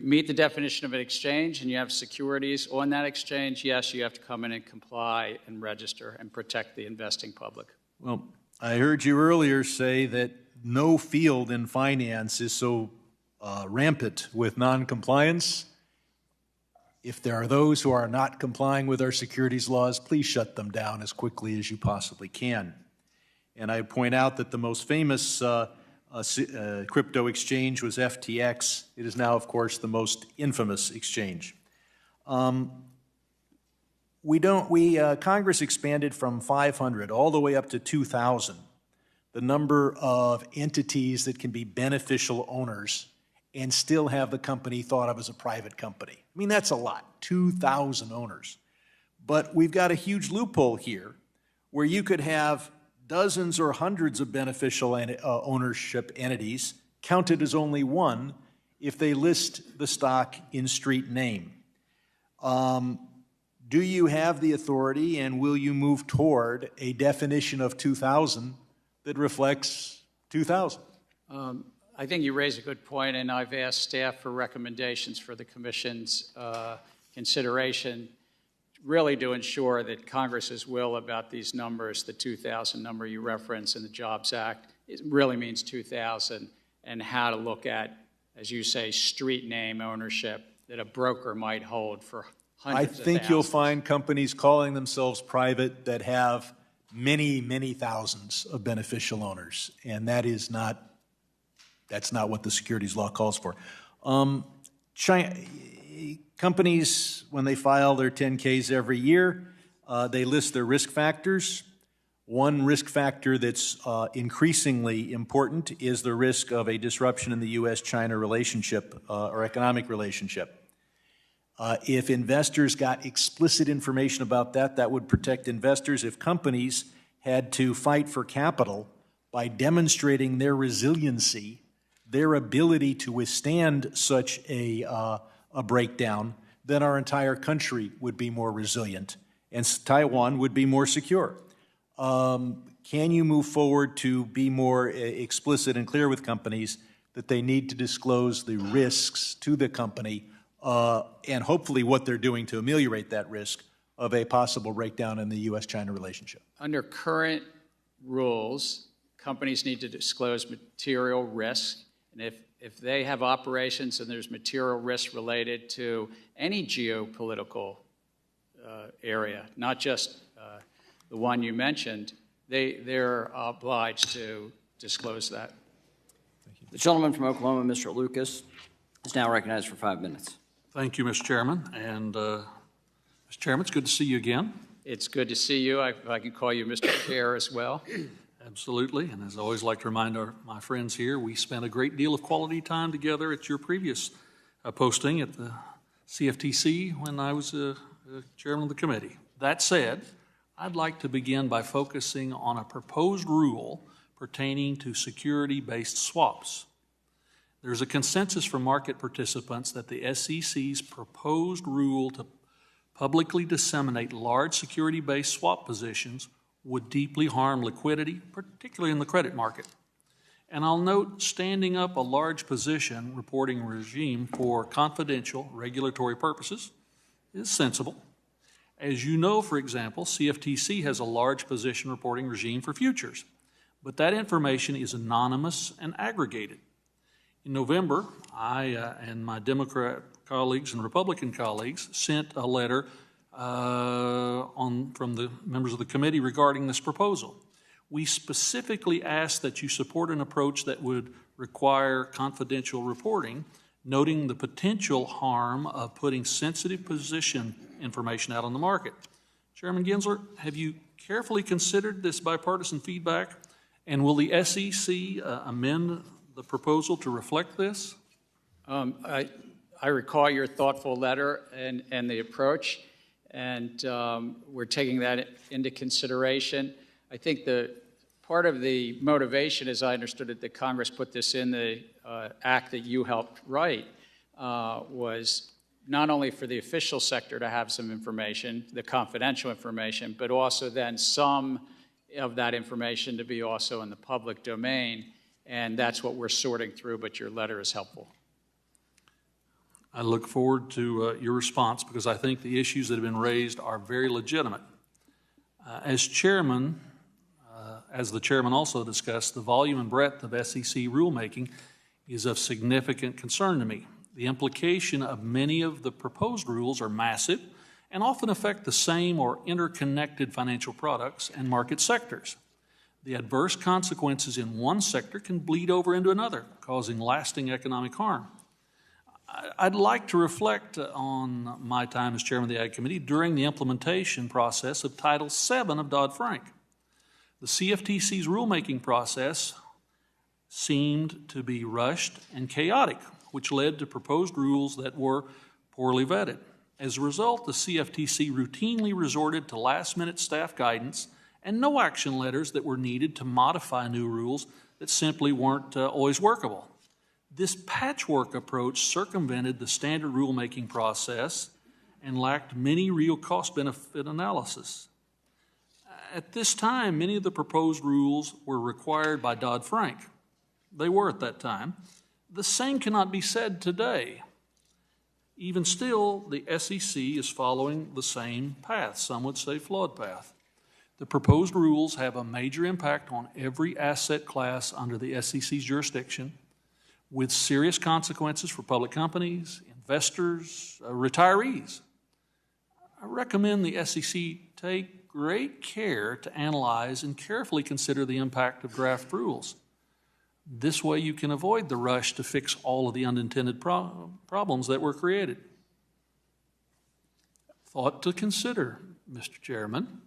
meet the definition of an exchange and you have securities on that exchange, yes, you have to come in and comply and register and protect the investing public. Well, I heard you earlier say that no field in finance is so rampant with noncompliance. If there are those who are not complying with our securities laws, please shut them down as quickly as you possibly can. And I point out that the most famous crypto exchange was FTX. It is now, of course, the most infamous exchange. Congress expanded from 500 all the way up to 2,000 the number of entities that can be beneficial owners and still have the company thought of as a private company. I mean, that's a lot, 2,000 owners. But we've got a huge loophole here where you could have dozens or hundreds of beneficial ownership entities counted as only one if they list the stock in street name. Do you have the authority, and will you move toward a definition of 2,000 that reflects 2,000? I think you raise a good point, and I've asked staff for recommendations for the Commission's consideration, really to ensure that Congress's will about these numbers, the 2,000 number you reference in the Jobs Act, it really means 2,000, and how to look at, as you say, street name ownership that a broker might hold for hundreds of thousands. I think you'll find companies calling themselves private that have many, many thousands of beneficial owners, and that's not what the securities law calls for. Companies, when they file their 10Ks every year, they list their risk factors. One risk factor that's increasingly important is the risk of a disruption in the U.S.-China relationship or economic relationship. If investors got explicit information about that, that would protect investors. If companies had to fight for capital by demonstrating their resiliency, their ability to withstand such a breakdown, then our entire country would be more resilient and Taiwan would be more secure. Can you move forward to be more explicit and clear with companies that they need to disclose the risks to the company and hopefully what they're doing to ameliorate that risk of a possible breakdown in the U.S.-China relationship? Under current rules, companies need to disclose material risk, and if they have operations and there's material risk related to any geopolitical area, not just the one you mentioned, they're obliged to disclose that. Thank you. The gentleman from Oklahoma, Mr. Lucas, is now recognized for 5 minutes. Thank you, Mr. Chairman. And Mr. Chairman, it's good to see you again. It's good to see you. If I can call you Mr. Chair as well. Absolutely. And as I always like to remind my friends here, we spent a great deal of quality time together at your previous posting at the CFTC when I was chairman of the committee. That said, I'd like to begin by focusing on a proposed rule pertaining to security-based swaps. There's a consensus from market participants that the SEC's proposed rule to publicly disseminate large security-based swap positions would deeply harm liquidity, particularly in the credit market. And I'll note standing up a large position reporting regime for confidential regulatory purposes is sensible. As you know, for example, CFTC has a large position reporting regime for futures, but that information is anonymous and aggregated. In November, I and my Democrat colleagues and Republican colleagues sent a letter from the members of the committee regarding this proposal. We specifically asked that you support an approach that would require confidential reporting, noting the potential harm of putting sensitive position information out on the market. Chairman Gensler, have you carefully considered this bipartisan feedback, and will the SEC amend the proposal to reflect this? I recall your thoughtful letter and the approach, and we're taking that into consideration. I think the part of the motivation, as I understood it, that Congress put this in the act that you helped write was not only for the official sector to have some information, the confidential information, but also then some of that information to be also in the public domain. And that's what we're sorting through, but your letter is helpful. I look forward to your response because I think the issues that have been raised are very legitimate. As chairman, As the chairman also discussed, the volume and breadth of SEC rulemaking is of significant concern to me. The implication of many of the proposed rules are massive and often affect the same or interconnected financial products and market sectors. The adverse consequences in one sector can bleed over into another, causing lasting economic harm. I'd like to reflect on my time as chairman of the Ag Committee during the implementation process of Title VII of Dodd-Frank. The CFTC's rulemaking process seemed to be rushed and chaotic, which led to proposed rules that were poorly vetted. As a result, the CFTC routinely resorted to last-minute staff guidance and no action letters that were needed to modify new rules that simply weren't always workable. This patchwork approach circumvented the standard rulemaking process and lacked many real cost-benefit analysis. At this time, many of the proposed rules were required by Dodd-Frank. They were at that time. The same cannot be said today. Even still, the SEC is following the same path, some would say flawed path. The proposed rules have a major impact on every asset class under the SEC's jurisdiction, with serious consequences for public companies, investors, retirees. I recommend the SEC take great care to analyze and carefully consider the impact of draft rules. This way you can avoid the rush to fix all of the unintended problems that were created. Thought to consider, Mr. Chairman,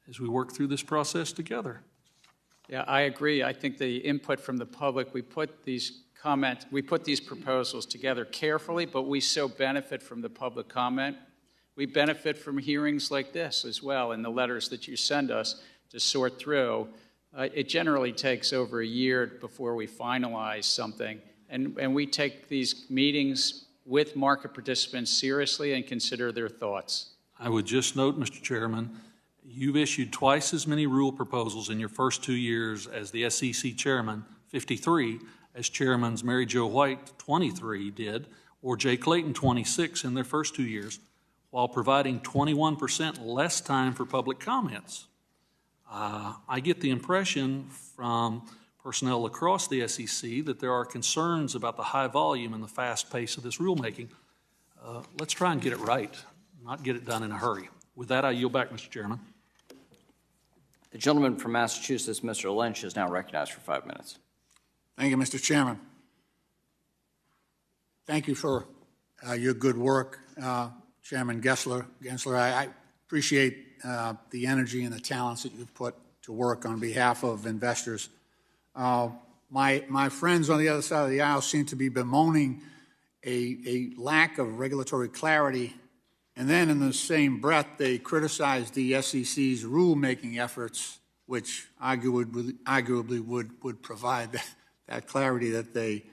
as we work through this process together. Yeah, I agree. I think the input from the public, we put these proposals together carefully, but we so benefit from the public comment. We benefit from hearings like this as well, and the letters that you send us to sort through. It generally takes over a year before we finalize something, and we take these meetings with market participants seriously and consider their thoughts. I would just note, Mr. Chairman, you've issued twice as many rule proposals in your first 2 years as the SEC chairman, 53, as chairmans Mary Jo White, 23, did, or Jay Clayton, 26, in their first 2 years, while providing 21% less time for public comments. I get the impression from personnel across the SEC that there are concerns about the high volume and the fast pace of this rulemaking. Let's try and get it right, not get it done in a hurry. With that, I yield back, Mr. Chairman. The gentleman from Massachusetts, Mr. Lynch, is now recognized for 5 minutes. Thank you, Mr. Chairman. Thank you for your good work, Chairman Gensler. I appreciate the energy and the talents that you've put to work on behalf of investors. My friends on the other side of the aisle seem to be bemoaning a lack of regulatory clarity, and then in the same breath they criticize the SEC's rulemaking efforts, which arguably would provide that clarity that they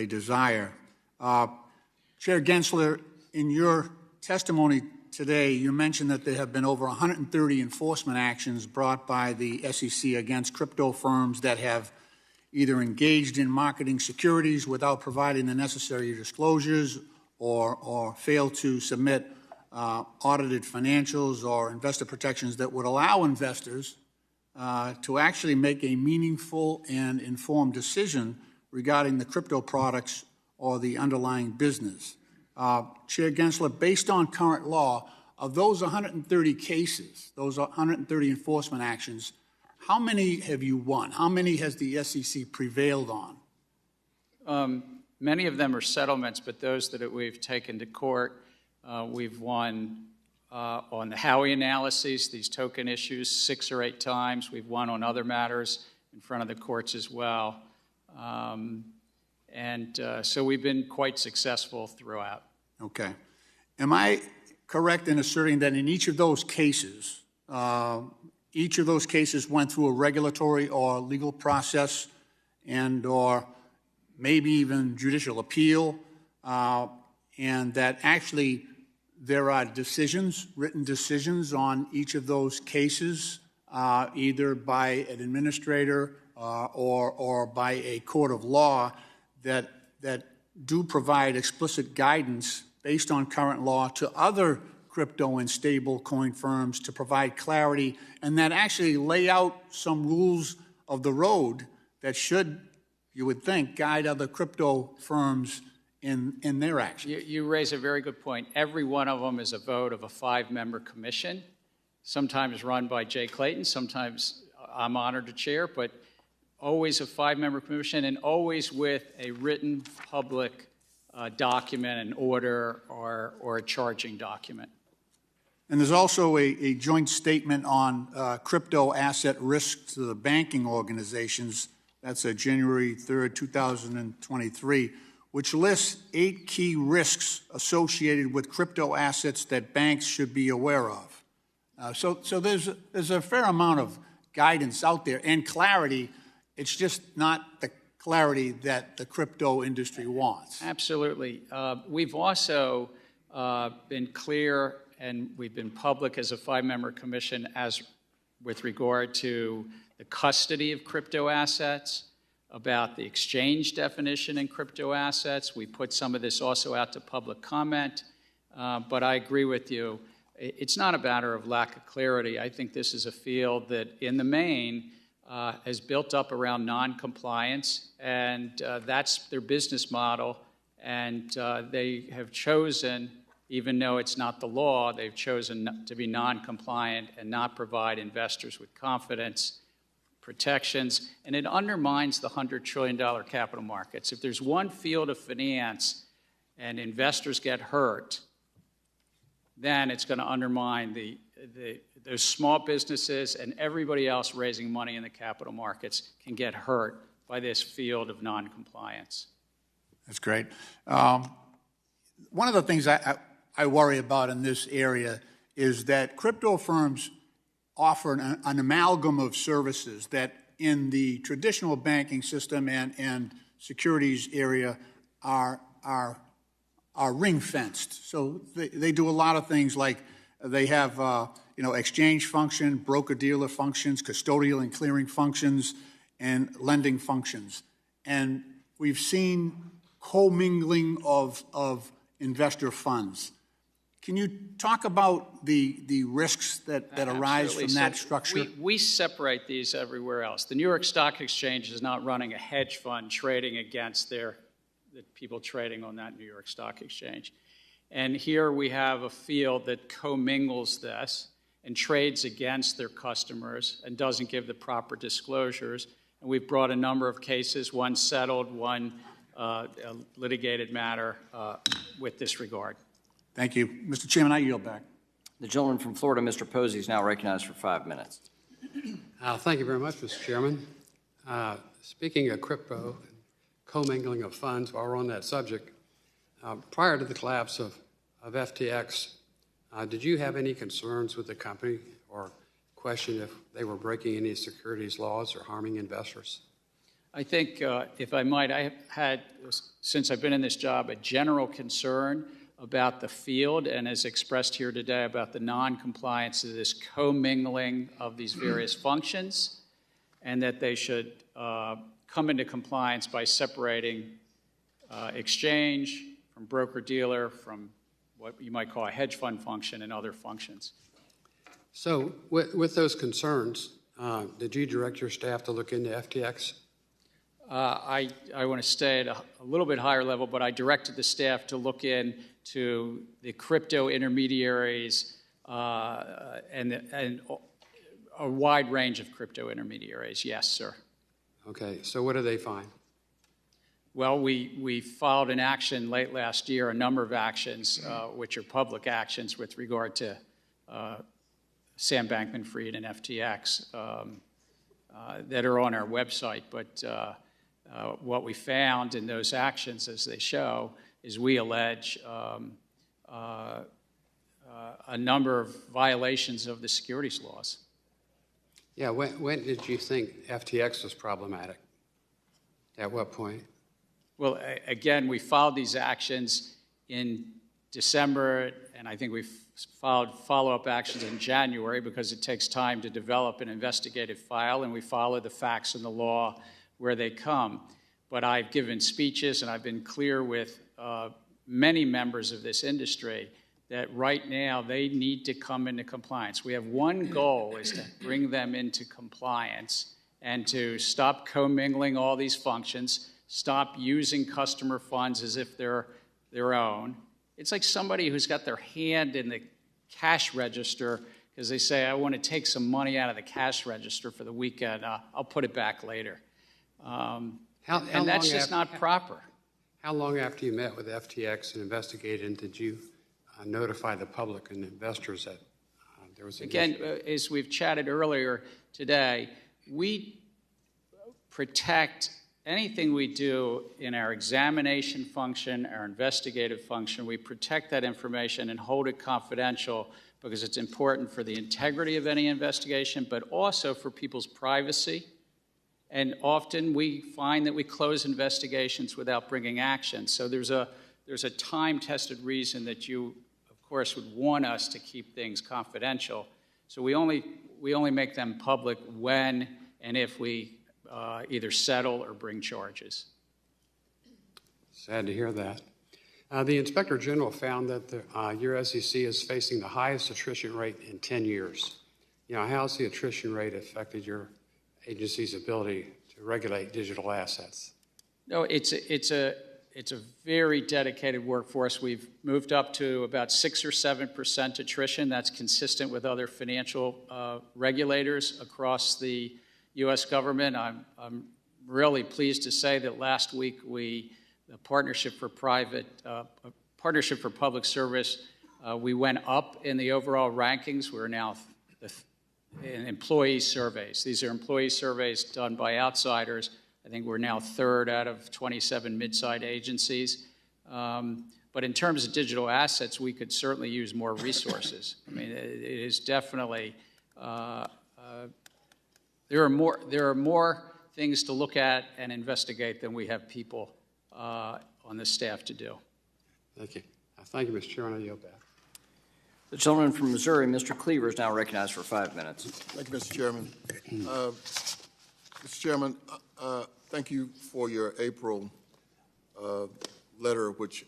desire. Chair Gensler, in your testimony today, you mentioned that there have been over 130 enforcement actions brought by the SEC against crypto firms that have either engaged in marketing securities without providing the necessary disclosures or failed to submit audited financials or investor protections that would allow investors to actually make a meaningful and informed decision regarding the crypto products or the underlying business. Chair Gensler, based on current law, of those 130 cases, those 130 enforcement actions, how many have you won? How many has the SEC prevailed on? Many of them are settlements, but those that we've taken to court, we've won on the Howey analyses, these token issues, 6 or 8 times. We've won on other matters in front of the courts as well. So we've been quite successful throughout. Okay. Am I correct in asserting that in each of those cases went through a regulatory or legal process and or maybe even judicial appeal, and that actually there are decisions, written decisions on each of those cases, either by an administrator or by a court of law that do provide explicit guidance based on current law to other crypto and stable coin firms to provide clarity and that actually lay out some rules of the road that should, you would think, guide other crypto firms in their actions. You raise a very good point. Every one of them is a vote of a 5-member commission, sometimes run by Jay Clayton, sometimes I'm honored to chair, but always a 5-member commission and always with a written public document, an order, or a charging document. And there's also a joint statement on crypto asset risks to the banking organizations. That's January 3rd, 2023, which lists 8 key risks associated with crypto assets that banks should be aware of. So there's a fair amount of guidance out there and clarity. It's just not the clarity that the crypto industry wants. Absolutely. We've also been clear and we've been public as a 5-member commission as with regard to the custody of crypto assets, about the exchange definition in crypto assets. We put some of this also out to public comment, but I agree with you. It's not a matter of lack of clarity. I think this is a field that, in the main, has built up around non-compliance, and that's their business model, and they have chosen, even though it's not the law, they've chosen to be non-compliant and not provide investors with confidence, protections, and it undermines the $100 trillion capital markets. If there's one field of finance and investors get hurt, then it's going to undermine those small businesses and everybody else raising money in the capital markets can get hurt by this field of non-compliance. That's great. One of the things I worry about in this area is that crypto firms offer an amalgam of services that in the traditional banking system and securities area are ring-fenced. So they do a lot of things like they have exchange function, broker-dealer functions, custodial and clearing functions, and lending functions. And we've seen commingling of investor funds. Can you talk about the risks that arise from that structure? We separate these everywhere else. The New York Stock Exchange is not running a hedge fund trading against the people trading on that New York Stock Exchange. And here we have a field that commingles this and trades against their customers and doesn't give the proper disclosures. And we've brought a number of cases, one settled, one a litigated matter with this regard. Thank you. Mr. Chairman, I yield back. The gentleman from Florida, Mr. Posey, is now recognized for 5 minutes. Thank you very much, Mr. Chairman. Speaking of crypto, commingling of funds, while we're on that subject, prior to the collapse of FTX, did you have any concerns with the company or question if they were breaking any securities laws or harming investors? I think, if I might, I have had, since I've been in this job, a general concern about the field and as expressed here today about the non-compliance of this commingling of these various functions, and that they should come into compliance by separating exchange from broker-dealer, from what you might call a hedge fund function and other functions. So with those concerns, did you direct your staff to look into FTX? I want to stay at a little bit higher level, but I directed the staff to look into the crypto intermediaries and a wide range of crypto intermediaries. Yes, sir. Okay, so what did they find? Well, we filed an action late last year, a number of actions, which are public actions with regard to Sam Bankman-Fried and FTX that are on our website. But what we found in those actions, as they show, is we allege a number of violations of the securities laws. Yeah, when did you think FTX was problematic? At what point? Well, again, we filed these actions in December, and I think we've filed follow-up actions in January because it takes time to develop an investigative file, and we follow the facts and the law where they come. But I've given speeches, and I've been clear with many members of this industry that right now they need to come into compliance. We have one goal, is to bring them into compliance and to stop commingling all these functions, stop using customer funds as if they're their own. It's like somebody who's got their hand in the cash register because they say, I want to take some money out of the cash register for the weekend. I'll put it back later. And that's just not proper. How long after you met with FTX and investigated, did you notify the public and investors that there was an issue? As we've chatted earlier today, we protect anything we do in our examination function, our investigative function. We protect that information and hold it confidential because it's important for the integrity of any investigation, but also for people's privacy. And often we find that we close investigations without bringing action. So there's a time-tested reason that you, of course, would want us to keep things confidential. So we only make them public when and if we either settle or bring charges. Sad to hear that. The Inspector General found that your SEC is facing the highest attrition rate in 10 years. How has the attrition rate affected your agency's ability to regulate digital assets? No, it's a very dedicated workforce. We've moved up to about 6 or 7% attrition. That's consistent with other financial regulators across the U.S. government. I'm really pleased to say that last week the Partnership for Public Service, we went up in the overall rankings. We're now in employee surveys. These are employee surveys done by outsiders. I think we're now 3rd out of 27 mid-sized agencies. But in terms of digital assets, we could certainly use more resources. I mean, it is definitely there are more things to look at and investigate than we have people on the staff to do. Thank you. Thank you, Mr. Chairman. I yield back. The gentleman from Missouri, Mr. Cleaver, is now recognized for 5 minutes. Thank you, Mr. Chairman. Mr. Chairman, thank you for your April letter, which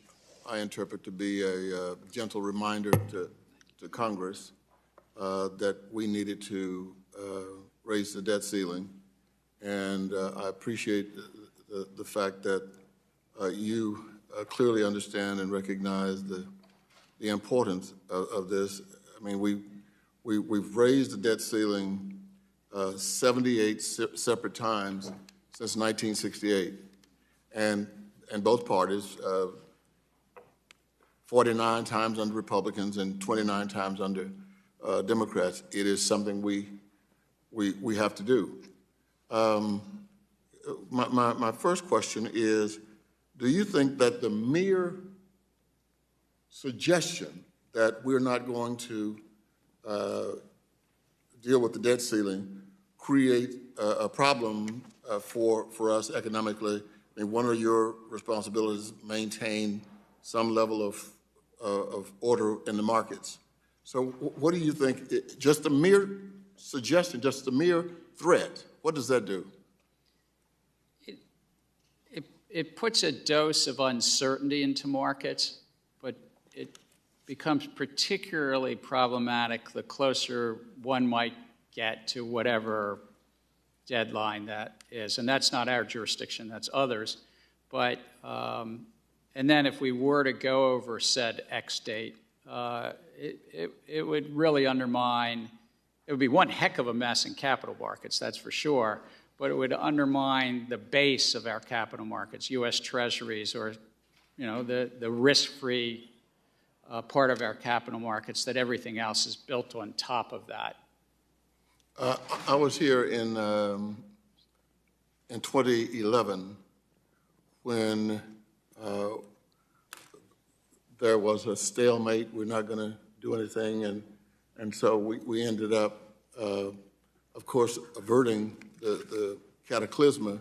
I interpret to be a gentle reminder to Congress that we needed to raise the debt ceiling. And I appreciate the fact that you clearly understand and recognize the importance of this. I mean, we've raised the debt ceiling 78 separate times since 1968, and both parties, 49 times under Republicans and 29 times under Democrats. It is something we have to do. My first question is, do you think that the mere suggestion that we're not going to deal with the debt ceiling create a problem for us economically? I mean, one of your responsibilities is maintain some level of order in the markets. So what do you think? Just a mere suggestion, just a mere threat, what does that do? It puts a dose of uncertainty into markets, but it becomes particularly problematic the closer one might get to whatever deadline that is. And that's not our jurisdiction, that's others. But, and then if we were to go over said X date, it would really undermine, it would be one heck of a mess in capital markets, that's for sure, but it would undermine the base of our capital markets, U.S. Treasuries, or the risk-free part of our capital markets, that everything else is built on top of that. I was here in 2011 when there was a stalemate. We're not going to do anything, and so we ended up, of course, averting the cataclysm,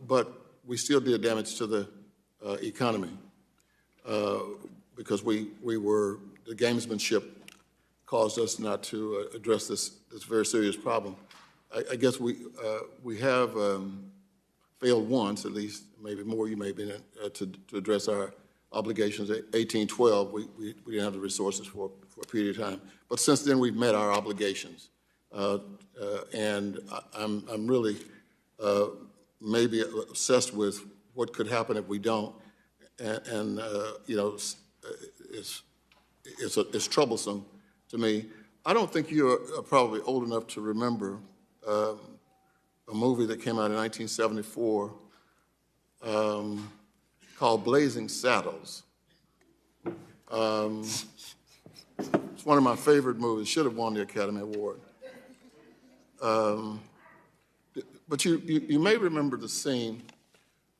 but we still did damage to the economy because the gamesmanship caused us not to address this very serious problem. I guess we have failed once, at least, maybe more. You may be to address our obligations. 1812, we didn't have the resources for a period of time. But since then, we've met our obligations. And I'm really maybe obsessed with what could happen if we don't. And you know, it's troublesome to me. I don't think you're probably old enough to remember a movie that came out in 1974 called Blazing Saddles. It's one of my favorite movies. Should have won the Academy Award. But you may remember the scene.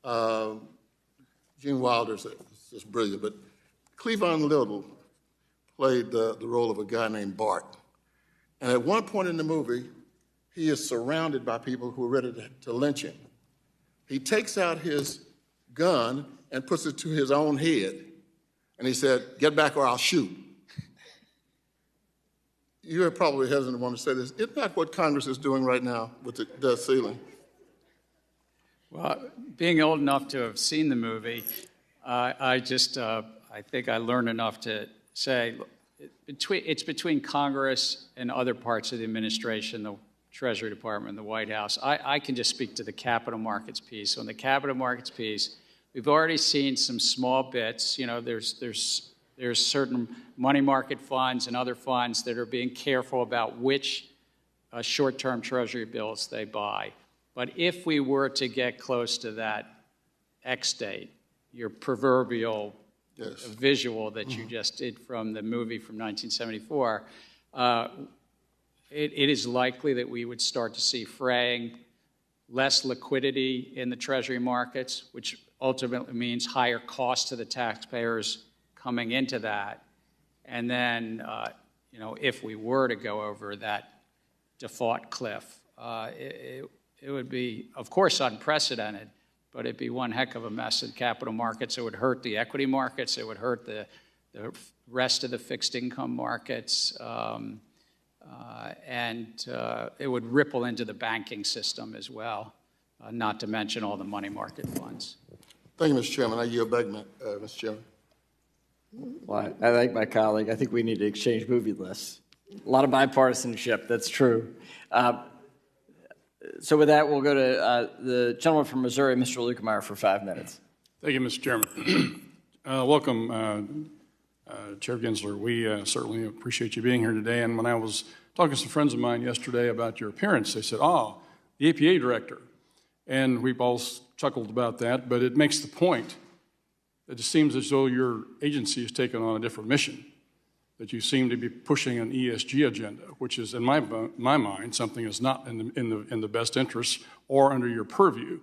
Gene Wilder's just brilliant, but Cleavon Little played the role of a guy named Bart. And at one point in the movie, he is surrounded by people who are ready to lynch him. He takes out his gun and puts it to his own head. And he said, "Get back or I'll shoot." You're probably hesitant to want to say this. Isn't that what Congress is doing right now with the debt ceiling? Well, being old enough to have seen the movie, I think I learned enough to say it's between Congress and other parts of the administration, the Treasury Department, the White House. I can just speak to the capital markets piece. On the capital markets piece, we've already seen some small bits. You know, there's certain money market funds and other funds that are being careful about which short-term Treasury bills they buy. But if we were to get close to that X date, your proverbial visual that you just did from the movie from 1974, it is likely that we would start to see fraying, less liquidity in the Treasury markets, which ultimately means higher costs to the taxpayers coming into that. And then, you know, if we were to go over that default cliff, it would be, of course, unprecedented, but it'd be one heck of a mess in capital markets. It would hurt the equity markets. It would hurt the rest of the fixed income markets. And it would ripple into the banking system as well, not to mention all the money market funds. Thank you, Mr. Chairman. I yield back, Mr. Chairman. Well, I like my colleague. I think we need to exchange movie lists. A lot of bipartisanship, that's true. So with that, we'll go to the gentleman from Missouri, Mr. Lukemeyer, for 5 minutes. Thank you, Mr. Chairman. Welcome, Chair Gensler. We certainly appreciate you being here today. And when I was talking to some friends of mine yesterday about your appearance, they said, the APA director. And we both chuckled about that, but it makes the point that it seems as though your agency has taken on a different mission, that you seem to be pushing an ESG agenda, which is, in my mind, something that's not in the best interest or under your purview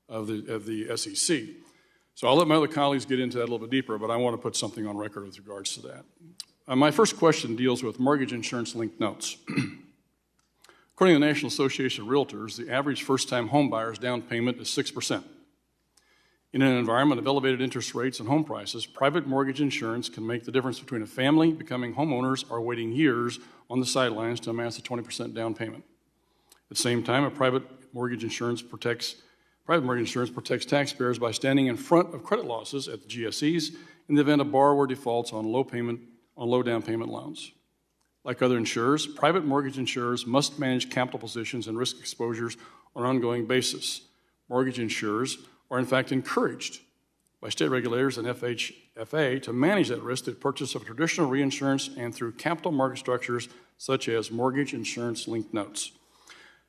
of the SEC. So I'll let my other colleagues get into that a little bit deeper, but I want to put something on record with regards to that. My first question deals with mortgage insurance-linked notes. According to the National Association of Realtors, the average first-time home buyer's down payment is 6%. In an environment of elevated interest rates and home prices, private mortgage insurance can make the difference between a family becoming homeowners or waiting years on the sidelines to amass a 20% down payment. At the same time, private mortgage insurance protects taxpayers by standing in front of credit losses at the GSEs in the event a borrower defaults on low down payment loans. Like other insurers, private mortgage insurers must manage capital positions and risk exposures on an ongoing basis. Mortgage insurers are in fact encouraged by state regulators and FHFA to manage that risk through purchase of traditional reinsurance and through capital market structures such as mortgage insurance-linked notes.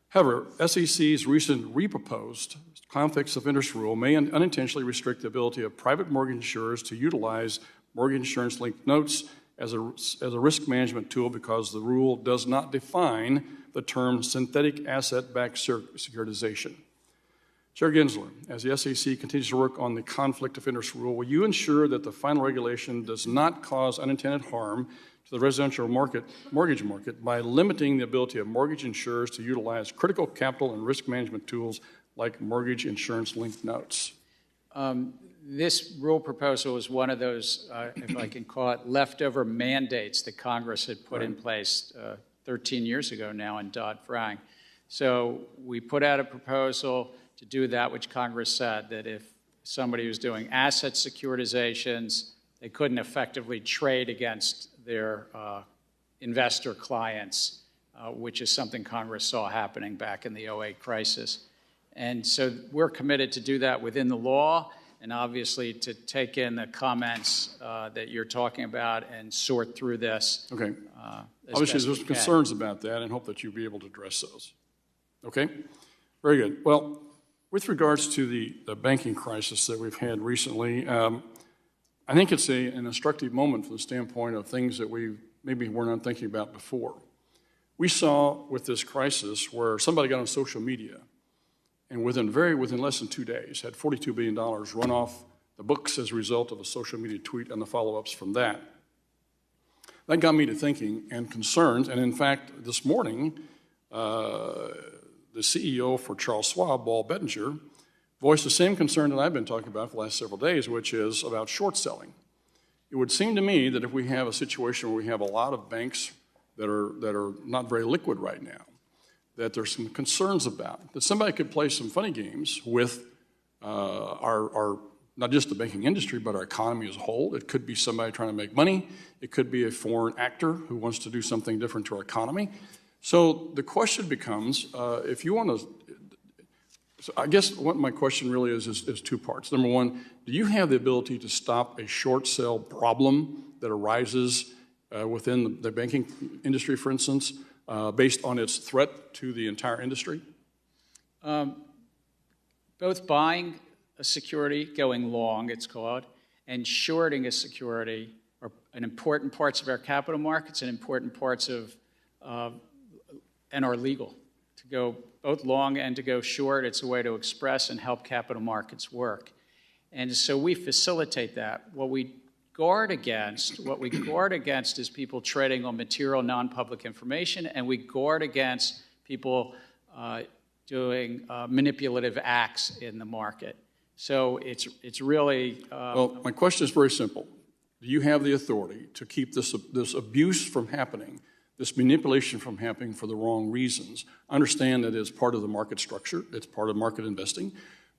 However, SEC's recent reproposed conflicts of interest rule may unintentionally restrict the ability of private mortgage insurers to utilize mortgage insurance-linked notes as a risk management tool because the rule does not define the term synthetic asset-backed securitization. Chair Gensler, as the SEC continues to work on the conflict of interest rule, will you ensure that the final regulation does not cause unintended harm to the residential mortgage market by limiting the ability of mortgage insurers to utilize critical capital and risk management tools like mortgage insurance-linked notes? This rule proposal is one of those, if I can call it, leftover mandates that Congress had put in place 13 years ago now in Dodd-Frank. So we put out a proposal to do that which Congress said, that if somebody who's doing asset securitizations. They couldn't effectively trade against their investor clients, which is something Congress saw happening back in the 2008 crisis. And so we're committed to do that within the law, and obviously to take in the comments that you're talking about and sort through this. Okay. Obviously, there's concerns about that, and hope that you'll be able to address those. Okay? Very good. Well, with regards to the banking crisis that we've had recently, I think it's an instructive moment from the standpoint of things that we maybe were not thinking about before. We saw with this crisis where somebody got on social media and within less than 2 days had $42 billion run off the books as a result of a social media tweet and the follow-ups from that. That got me to thinking and concerned, and in fact, this morning, the CEO for Charles Schwab, Paul Bettinger, voiced the same concern that I've been talking about for the last several days, which is about short selling. It would seem to me that if we have a situation where we have a lot of banks that are not very liquid right now, that there's some concerns about, that somebody could play some funny games with our not just the banking industry, but our economy as a whole. It could be somebody trying to make money. It could be a foreign actor who wants to do something different to our economy. So the question becomes, if you want to, so I guess what my question really is two parts. Number one, do you have the ability to stop a short sale problem that arises within the banking industry, for instance, based on its threat to the entire industry? Both buying a security, going long, it's called, and shorting a security are important parts of our capital markets and important parts of and are legal. To go both long and to go short, it's a way to express and help capital markets work. And so we facilitate that. What we guard against is people trading on material non-public information, and we guard against people doing manipulative acts in the market. So it's really... well, my question is very simple. Do you have the authority to keep this abuse from happening, this manipulation from happening for the wrong reasons? Understand that it's part of the market structure, it's part of market investing,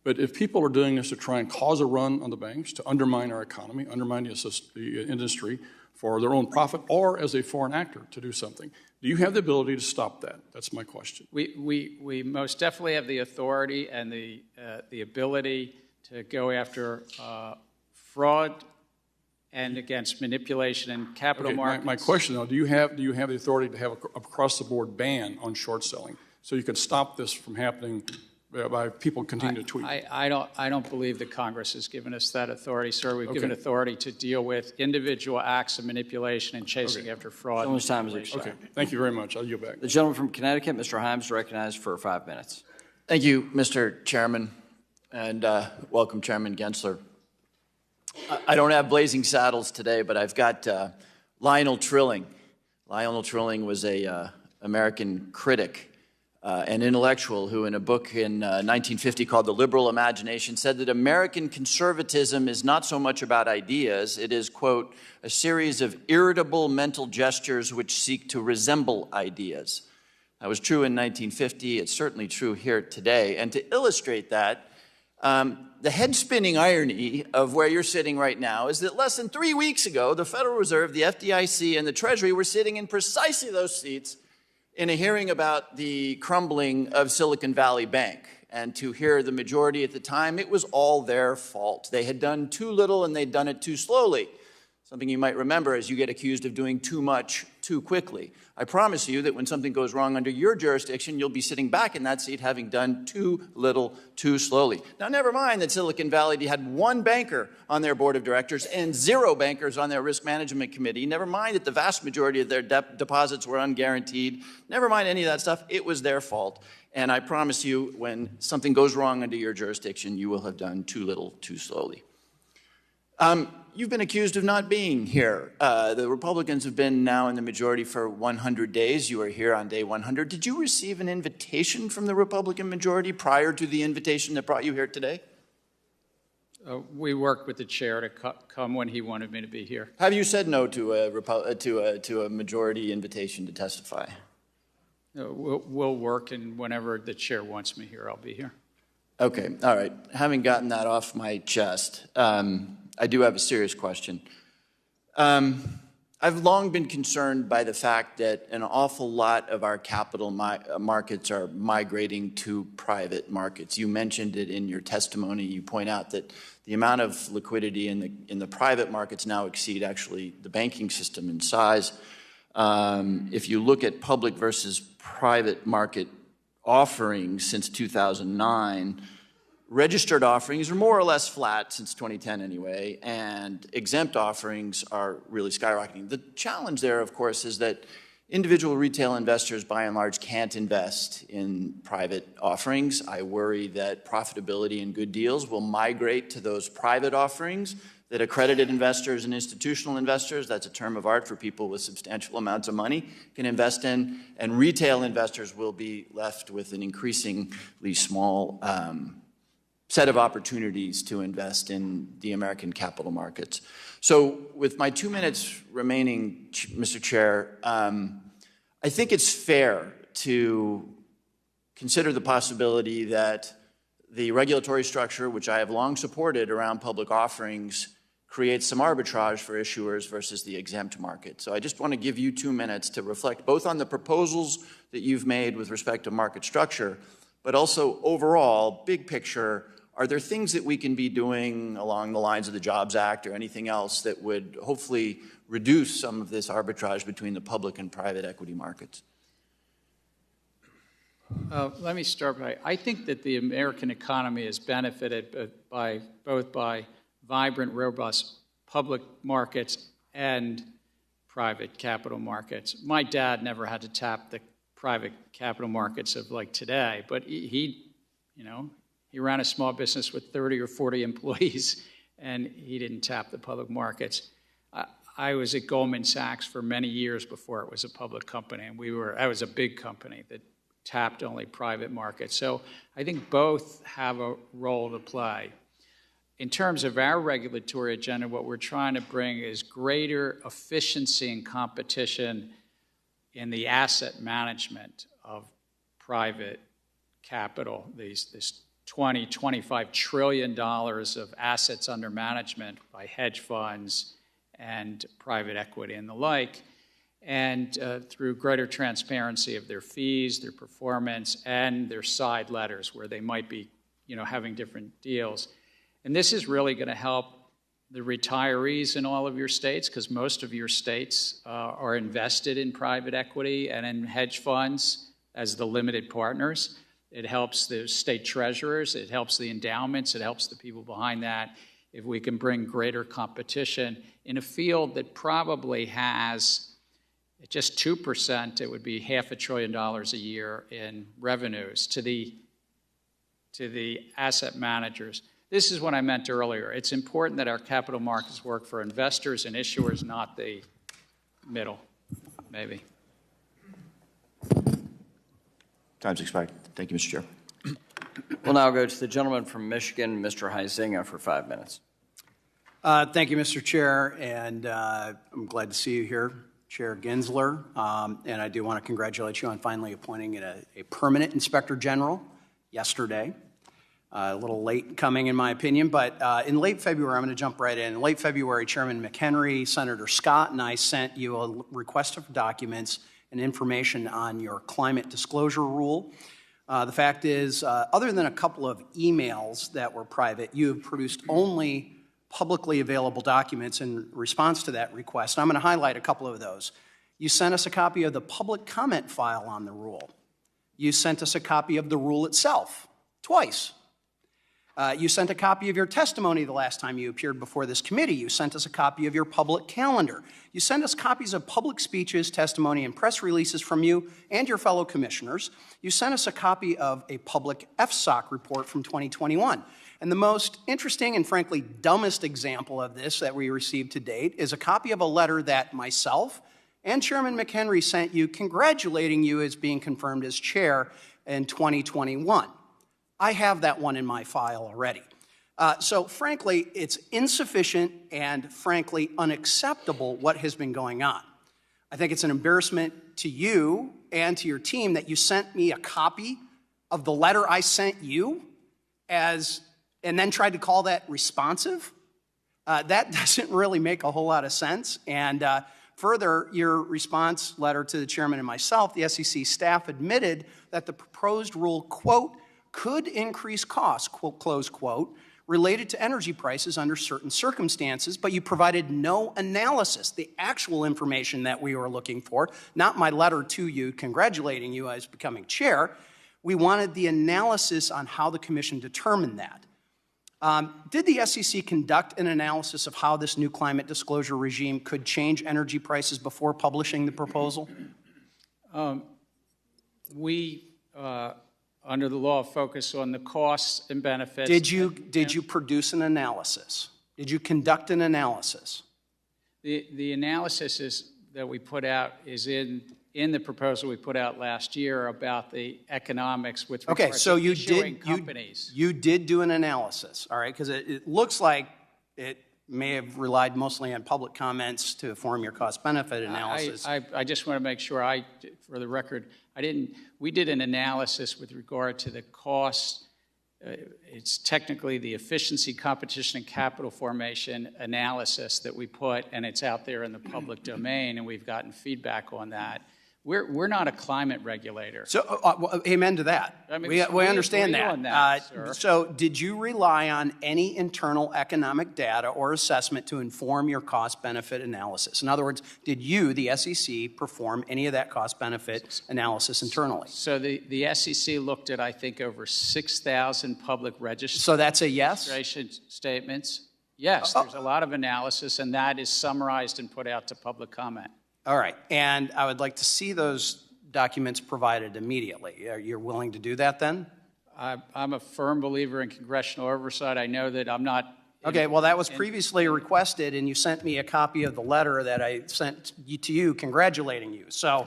but if people are doing this to try and cause a run on the banks, to undermine our economy, undermine the industry for their own profit, or as a foreign actor to do something, do you have the ability to stop that? That's my question. We most definitely have the authority and the ability to go after fraud and against manipulation in capital markets. My question, though, do you have the authority to have an across-the-board ban on short selling so you can stop this from happening by people continuing to tweet? I don't believe that Congress has given us that authority, sir. We've given authority to deal with individual acts of manipulation and chasing after fraud. Gentleman's time is expired. Okay, thank you very much. I'll yield back. The gentleman from Connecticut, Mr. Himes, recognized for 5 minutes. Thank you, Mr. Chairman, and welcome, Chairman Gensler. I don't have blazing saddles today, but I've got Lionel Trilling. Lionel Trilling was a American critic, an intellectual who in a book in 1950 called The Liberal Imagination said that American conservatism is not so much about ideas, it is, quote, a series of irritable mental gestures which seek to resemble ideas. That was true in 1950, it's certainly true here today. And to illustrate that, the head-spinning irony of where you're sitting right now is that less than 3 weeks ago, the Federal Reserve, the FDIC, and the Treasury were sitting in precisely those seats in a hearing about the crumbling of Silicon Valley Bank. And to hear the majority at the time, it was all their fault. They had done too little and they'd done it too slowly. Something you might remember as you get accused of doing too much too quickly. I promise you that when something goes wrong under your jurisdiction, you'll be sitting back in that seat having done too little too slowly. Now, never mind that Silicon Valley had 1 banker on their board of directors and 0 bankers on their risk management committee. Never mind that the vast majority of their deposits were unguaranteed. Never mind any of that stuff. It was their fault. And I promise you, when something goes wrong under your jurisdiction, you will have done too little too slowly. You've been accused of not being here. The Republicans have been now in the majority for 100 days. You are here on day 100. Did you receive an invitation from the Republican majority prior to the invitation that brought you here today? We worked with the chair to come when he wanted me to be here. Have you said no to a majority invitation to testify? We'll work, and whenever the chair wants me here, I'll be here. Okay, all right. Having gotten that off my chest, I do have a serious question. I've long been concerned by the fact that an awful lot of our capital markets are migrating to private markets. You mentioned it in your testimony. You point out that the amount of liquidity in the private markets now exceed actually the banking system in size. If you look at public versus private market offerings since 2009, registered offerings are more or less flat since 2010 anyway, and exempt offerings are really skyrocketing. The challenge there, of course, is that individual retail investors, by and large, can't invest in private offerings. I worry that profitability and good deals will migrate to those private offerings that accredited investors and institutional investors, that's a term of art for people with substantial amounts of money, can invest in, and retail investors will be left with an increasingly small set of opportunities to invest in the American capital markets. So with my 2 minutes remaining, Mr. Chair, I think it's fair to consider the possibility that the regulatory structure, which I have long supported around public offerings, creates some arbitrage for issuers versus the exempt market. So I just want to give you 2 minutes to reflect both on the proposals that you've made with respect to market structure, but also overall, big picture, are there things that we can be doing along the lines of the Jobs Act or anything else that would hopefully reduce some of this arbitrage between the public and private equity markets? Let me start by, I think that the American economy is benefited both by vibrant, robust public markets and private capital markets. My dad never had to tap the private capital markets of like today, but he ran a small business with 30 or 40 employees, and he didn't tap the public markets. I was at Goldman Sachs for many years before it was a public company, and I was a big company that tapped only private markets. So I think both have a role to play. In terms of our regulatory agenda, what we're trying to bring is greater efficiency and competition in the asset management of private capital, this $20, $25 trillion of assets under management by hedge funds and private equity and the like, and through greater transparency of their fees, their performance, and their side letters where they might be having different deals. And this is really going to help the retirees in all of your states, because most of your states are invested in private equity and in hedge funds as the limited partners. It helps the state treasurers, it helps the endowments, it helps the people behind that if we can bring greater competition in a field that probably has, at just 2%, it would be $500 billion a year in revenues to the asset managers. This is what I meant earlier. It's important that our capital markets work for investors and issuers, not the middle, maybe. Time's expired. Thank you, Mr. Chair. We'll now go to the gentleman from Michigan, Mr. Huizinga, for 5 minutes. Thank you, Mr. Chair, and I'm glad to see you here, Chair Gensler. And I do want to congratulate you on finally appointing a permanent Inspector General yesterday. A little late coming, in my opinion, but in late February, I'm going to jump right in. In late February, Chairman McHenry, Senator Scott, and I sent you a request of documents and information on your climate disclosure rule. The fact is, other than a couple of emails that were private, you have produced only publicly available documents in response to that request. I'm going to highlight a couple of those. You sent us a copy of the public comment file on the rule. You sent us a copy of the rule itself, twice. You sent a copy of your testimony the last time you appeared before this committee. You sent us a copy of your public calendar. You sent us copies of public speeches, testimony, and press releases from you and your fellow commissioners. You sent us a copy of a public FSOC report from 2021. And the most interesting and frankly dumbest example of this that we received to date is a copy of a letter that myself and Chairman McHenry sent you congratulating you as being confirmed as chair in 2021. I have that one in my file already. So frankly, it's insufficient and frankly unacceptable what has been going on. I think it's an embarrassment to you and to your team that you sent me a copy of the letter I sent you and then tried to call that responsive? That doesn't really make a whole lot of sense. And further, your response letter to the chairman and myself, the SEC staff admitted that the proposed rule, quote, could increase costs, quote, close quote, related to energy prices under certain circumstances, but you provided no analysis, the actual information that we were looking for, not my letter to you congratulating you as becoming chair. We wanted the analysis on how the commission determined that. Did the SEC conduct an analysis of how this new climate disclosure regime could change energy prices before publishing the proposal? We, under the law, focus on the costs and benefits. Did you produce an analysis? Did you conduct an analysis? The analysis that we put out is in the proposal we put out last year about the economics with regard to issuing companies. You did do an analysis, all right, because it looks like it may have relied mostly on public comments to form your cost-benefit analysis. I just want to make sure, for the record, we did an analysis with regard to the cost. It's technically the efficiency, competition, and capital formation analysis that we put, and it's out there in the public domain, and we've gotten feedback on that. We're not a climate regulator. So, well, amen to that. I mean, we understand that. So did you rely on any internal economic data or assessment to inform your cost-benefit analysis? In other words, did you, the SEC, perform any of that cost-benefit analysis internally? So the SEC looked at, I think, over 6,000 public registration So that's a yes? Statements. Yes, there's a lot of analysis, and that is summarized and put out to public comment. All right, and I would like to see those documents provided immediately. You're willing to do that then? I'm a firm believer in congressional oversight. I know that I'm not... Okay, well, that was previously requested, and you sent me a copy of the letter that I sent to you congratulating you. So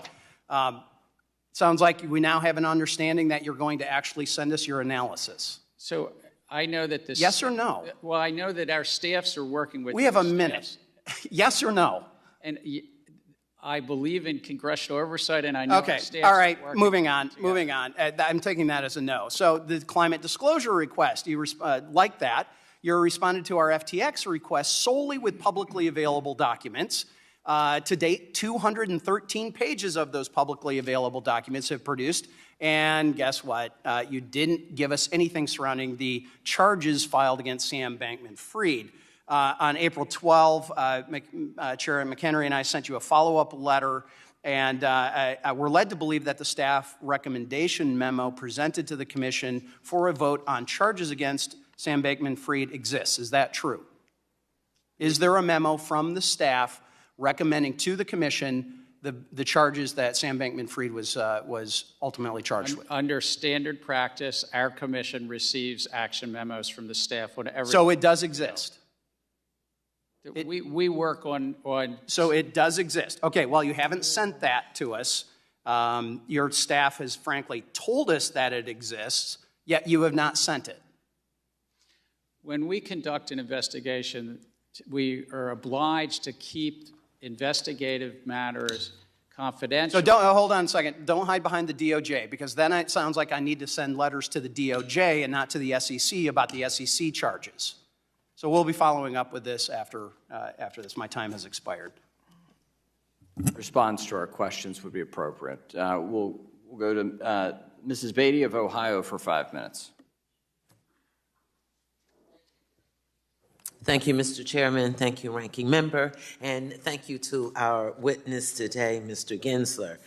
sounds like we now have an understanding that you're going to actually send us your analysis. So I know that this... Yes or no? Well, I know that our staffs are working with... We have a minute. Yes or no? And I believe in congressional oversight, and I know okay. staff. All right, moving on. I'm taking that as a no. So the climate disclosure request, you like that. You responded to our FTX request solely with publicly available documents. To date, 213 pages of those publicly available documents have produced. And guess what? You didn't give us anything surrounding the charges filed against Sam Bankman-Fried. On April 12, Chair McHenry and I sent you a follow-up letter, and we're led to believe that the staff recommendation memo presented to the Commission for a vote on charges against Sam Bankman-Fried exists. Is that true? Is there a memo from the staff recommending to the Commission the charges that Sam Bankman-Fried was ultimately charged with? Under standard practice, our Commission receives action memos from the staff on every... So it does exist? We work on... So it does exist. Okay, well, you haven't sent that to us. Your staff has frankly told us that it exists, yet you have not sent it. When we conduct an investigation, we are obliged to keep investigative matters confidential. So hold on a second. Don't hide behind the DOJ, because then it sounds like I need to send letters to the DOJ and not to the SEC about the SEC charges. So we'll be following up with this after this. My time has expired. Response to our questions would be appropriate. We'll go to Mrs. Beatty of Ohio for 5 minutes. Thank you, Mr. Chairman. Thank you, Ranking Member. And thank you to our witness today, Mr. Gensler.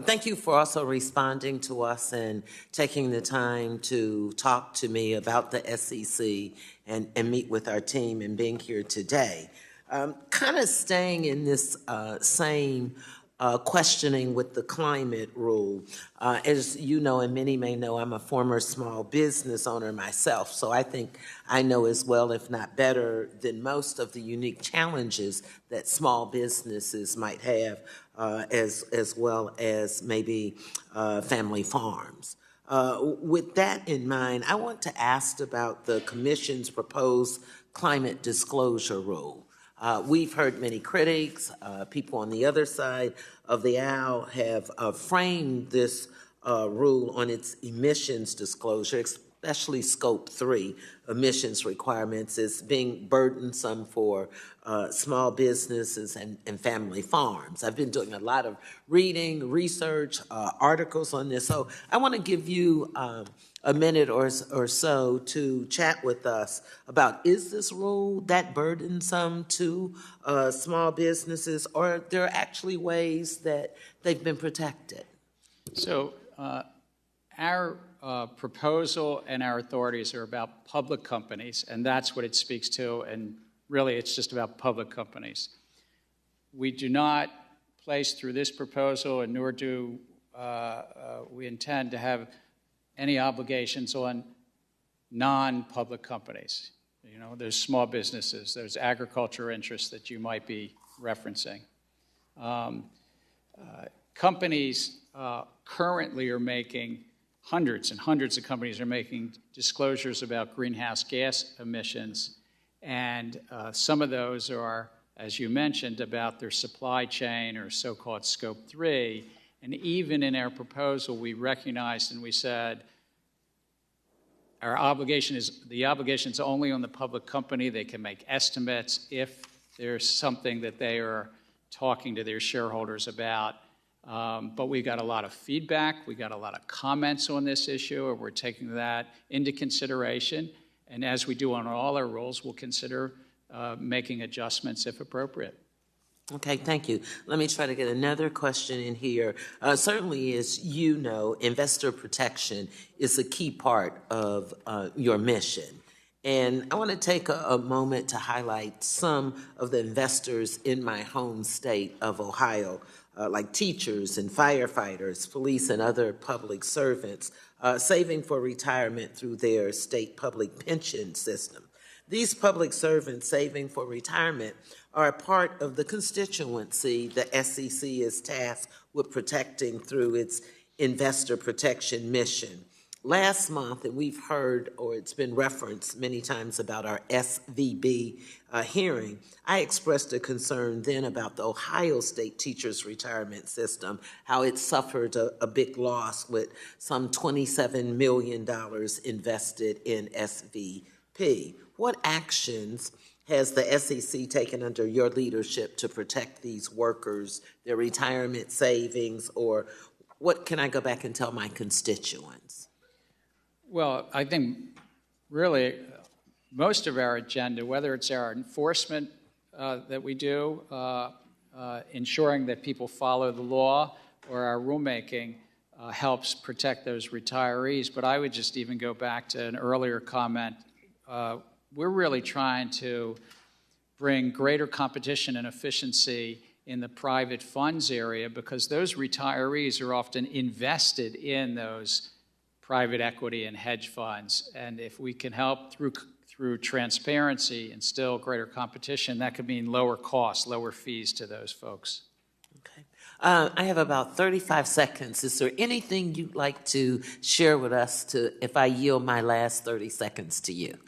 Thank you for also responding to us and taking the time to talk to me about the SEC and meet with our team and being here today. Kind of staying in this same questioning with the climate rule. As you know, and many may know, I'm a former small business owner myself, so I think I know as well, if not better, than most of the unique challenges that small businesses might have, as well as maybe family farms. With that in mind, I want to ask about the Commission's proposed climate disclosure rule. We've heard many critics, people on the other side of the aisle have framed this rule on its emissions disclosure, especially Scope 3 emissions requirements, is being burdensome for small businesses and family farms. I've been doing a lot of reading, research, articles on this. So I want to give you a minute or so to chat with us about, is this rule that burdensome to small businesses, or are there actually ways that they've been protected? So our proposal and our authorities are about public companies, and that's what it speaks to, and really it's just about public companies. We do not place through this proposal, and nor do we intend to have any obligations on non-public companies. You know, there's small businesses, there's agriculture interests that you might be referencing. Companies currently are making, hundreds and hundreds of companies are making disclosures about greenhouse gas emissions, and some of those are, as you mentioned, about their supply chain or so-called Scope 3. And even in our proposal, we recognized and we said, the obligation is only on the public company. They can make estimates if there's something that they are talking to their shareholders about. But we got a lot of feedback. We got a lot of comments on this issue, and we're taking that into consideration. And as we do on all our rules, we'll consider making adjustments if appropriate. Okay, thank you. Let me try to get another question in here. Certainly, as you know, investor protection is a key part of your mission. And I want to take a moment to highlight some of the investors in my home state of Ohio, like teachers and firefighters, police and other public servants, saving for retirement through their state public pension system. These public servants saving for retirement are a part of the constituency the SEC is tasked with protecting through its investor protection mission. Last month, and we've heard, or it's been referenced many times about our SVB hearing, I expressed a concern then about the Ohio State Teachers Retirement System, how it suffered a big loss with some $27 million invested in SVP. What actions has the SEC taken under your leadership to protect these workers, their retirement savings, or what can I go back and tell my constituents? Well, I think really most of our agenda, whether it's our enforcement that we do, ensuring that people follow the law, or our rulemaking, helps protect those retirees. But I would just even go back to an earlier comment. We're really trying to bring greater competition and efficiency in the private funds area, because those retirees are often invested in those private equity and hedge funds. And if we can help through transparency instill greater competition, that could mean lower costs, lower fees to those folks. Okay. I have about 35 seconds. Is there anything you'd like to share with us if I yield my last 30 seconds to you?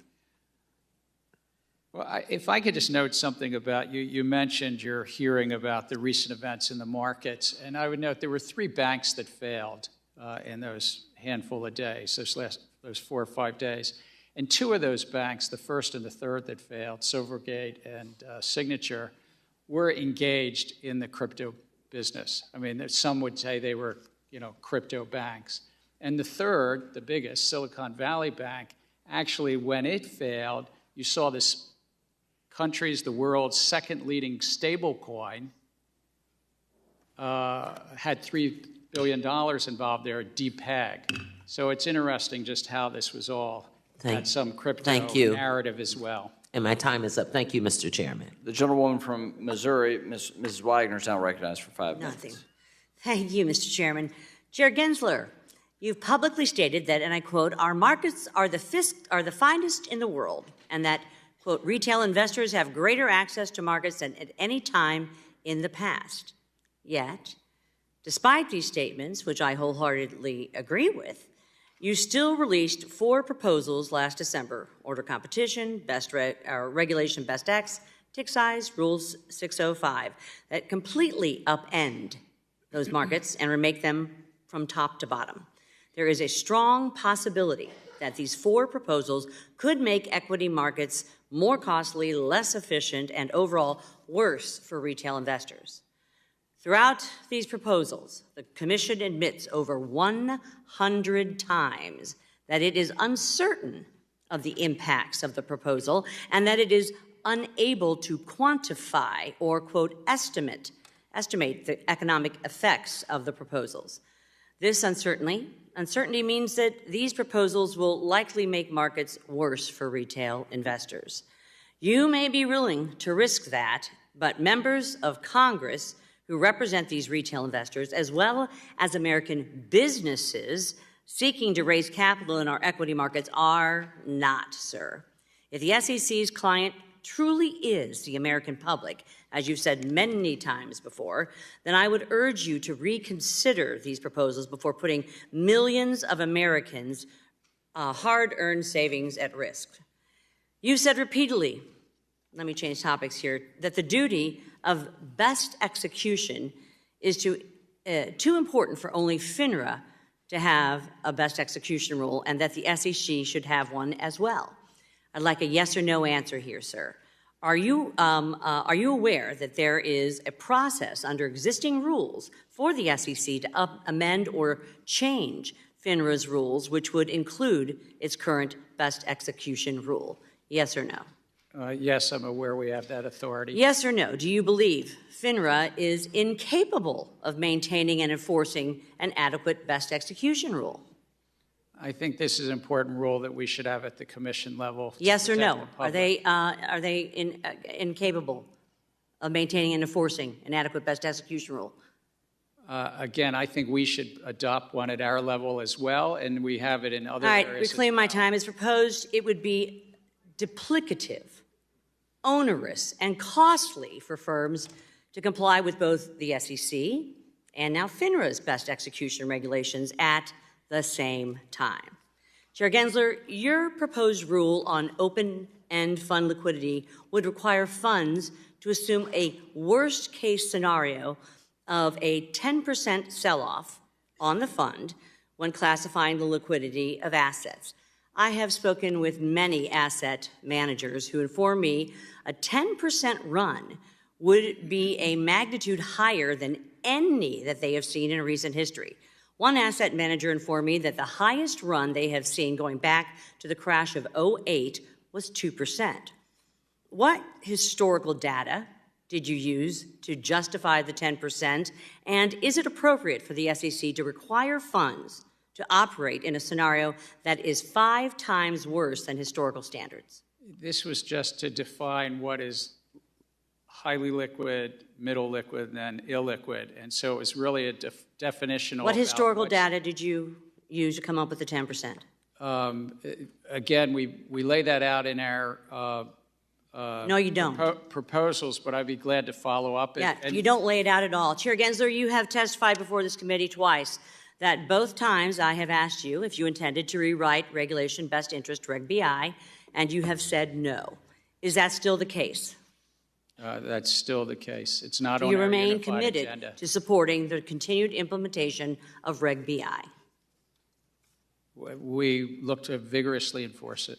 Well, if I could just note something about you mentioned your hearing about the recent events in the markets, and I would note there were 3 banks that failed in those handful of days, those 4 or 5 days. And 2 of those banks, the first and the third that failed, Silvergate and Signature, were engaged in the crypto business. I mean, some would say they were, crypto banks. And the third, the biggest, Silicon Valley Bank, actually, when it failed, you saw this country's, the world's second leading stablecoin, had $3 billion involved there, DPEG. So it's interesting just how this was all had some crypto narrative as well. And my time is up. Thank you, Mr. Chairman. The gentlewoman from Missouri, Mrs. Wagner, is now recognized for 5 minutes. Nothing. Thank you, Mr. Chairman. Chair Gensler, you've publicly stated that, and I quote, our markets are the finest in the world, and that, quote, retail investors have greater access to markets than at any time in the past. Yet, despite these statements, which I wholeheartedly agree with, you still released 4 proposals last December: order competition, regulation best X, tick size, rules 605, that completely upend those markets and remake them from top to bottom. There is a strong possibility that these four proposals could make equity markets more costly, less efficient, and overall worse for retail investors. Throughout these proposals, the Commission admits over 100 times that it is uncertain of the impacts of the proposal and that it is unable to quantify or, quote, estimate the economic effects of the proposals. This uncertainty means that these proposals will likely make markets worse for retail investors. You may be willing to risk that, but members of Congress who represent these retail investors, as well as American businesses seeking to raise capital in our equity markets, are not, sir. If the SEC's client truly is the American public, as you've said many times before, then I would urge you to reconsider these proposals before putting millions of Americans' hard-earned savings at risk. You've said repeatedly, let me change topics here, that the duty of best execution is too important for only FINRA to have a best execution rule, and that the SEC should have one as well. I'd like a yes or no answer here, sir. Are you aware that there is a process under existing rules for the SEC to amend or change FINRA's rules, which would include its current best execution rule? Yes or no? Yes, I'm aware we have that authority. Yes or no? Do you believe FINRA is incapable of maintaining and enforcing an adequate best execution rule? I think this is an important rule that we should have at the Commission level. Yes or no? Are they incapable of maintaining and enforcing an adequate best execution rule? Again, I think we should adopt one at our level as well, and we have it in other areas. All right, reclaim my time. As proposed, it would be duplicative, onerous, and costly for firms to comply with both the SEC and now FINRA's best execution regulations at the same time. Chair Gensler, your proposed rule on open-end fund liquidity would require funds to assume a worst-case scenario of a 10% sell-off on the fund when classifying the liquidity of assets. I have spoken with many asset managers who inform me a 10% run would be a magnitude higher than any that they have seen in recent history. One asset manager informed me that the highest run they have seen going back to the crash of 2008 was 2%. What historical data did you use to justify the 10%? And is it appropriate for the SEC to require funds to operate in a scenario that is 5 times worse than historical standards? This was just to define what is highly liquid, middle liquid, and illiquid. And so it was really a definitional. What historical data did you use to come up with the 10%? Again, we lay that out in our no, you don't. Proposals, but I'd be glad to follow up. You don't lay it out at all. Chair Gensler, you have testified before this committee twice that both times I have asked you if you intended to rewrite Regulation Best Interest Reg BI, and you have said no. Is that still the case? That's still the case. It's not on our unified agenda. agenda. Do you remain committed to supporting the continued implementation of Reg BI? We look to vigorously enforce it.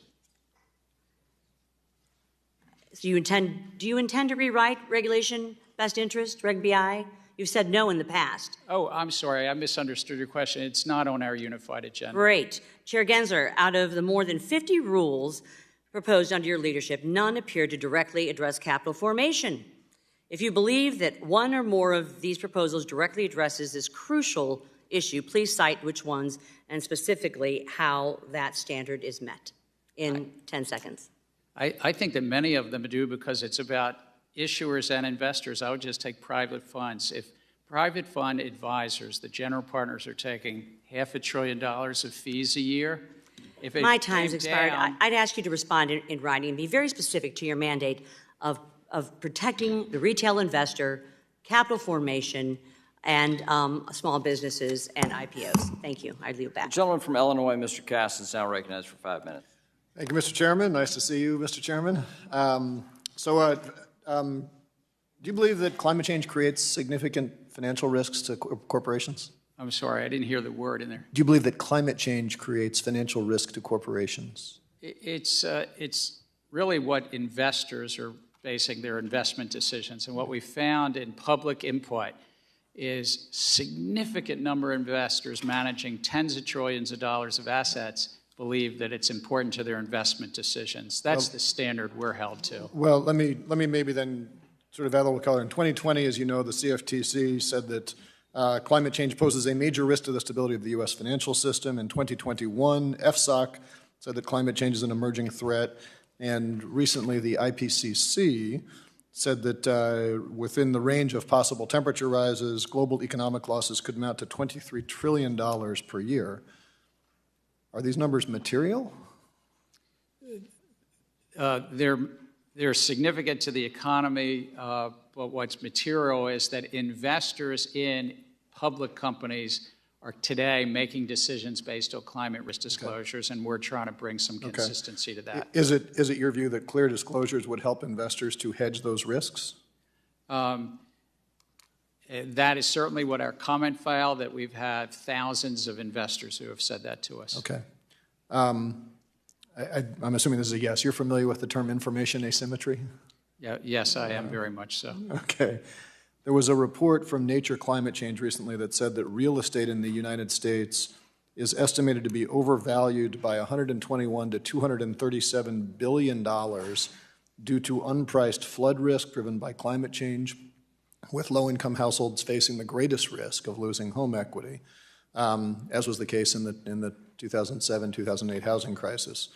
So do you intend to rewrite Regulation Best Interest Reg BI? You've said no in the past. Oh, I'm sorry. I misunderstood your question. It's not on our unified agenda. Great. Chair Gensler, out of the more than 50 rules proposed under your leadership, none appear to directly address capital formation. If you believe that one or more of these proposals directly addresses this crucial issue, please cite which ones and specifically how that standard is met in 10 seconds. I think that many of them do because it's about issuers and investors. I would just take private funds. If private fund advisors, the general partners, are taking $500 billion of fees a year, if it My time's expired. Down, I'd ask you to respond in writing and be very specific to your mandate of protecting the retail investor, capital formation, and small businesses and IPOs. Thank you. I leave it back. The gentleman from Illinois, Mr. Cass, is now recognized for 5 minutes. Thank you, Mr. Chairman. Nice to see you, Mr. Chairman. Do you believe that climate change creates significant financial risks to corporations? I'm sorry, I didn't hear the word in there. Do you believe that climate change creates financial risk to corporations? It's really what investors are basing their investment decisions. And what we found in public input is significant number of investors managing tens of trillions of dollars of assets believe that it's important to their investment decisions. That's the standard we're held to. Well, let me maybe then sort of add a little color. In 2020, as you know, the CFTC said that climate change poses a major risk to the stability of the U.S. financial system. In 2021, FSOC said that climate change is an emerging threat. And recently, the IPCC said that within the range of possible temperature rises, global economic losses could amount to $23 trillion per year. Are these numbers material? They're significant to the economy, but what's material is that investors in public companies are today making decisions based on climate risk disclosures, and we're trying to bring some consistency to that. Is it your view that clear disclosures would help investors to hedge those risks? That is certainly what our comment file, that we've had thousands of investors who have said that to us. Okay. I'm assuming this is a yes. You're familiar with the term information asymmetry? Yeah, yes, I am very much so. Okay. There was a report from Nature Climate Change recently that said that real estate in the United States is estimated to be overvalued by $121 to $237 billion due to unpriced flood risk driven by climate change, with low-income households facing the greatest risk of losing home equity, as was the case in the 2007-2008 housing crisis.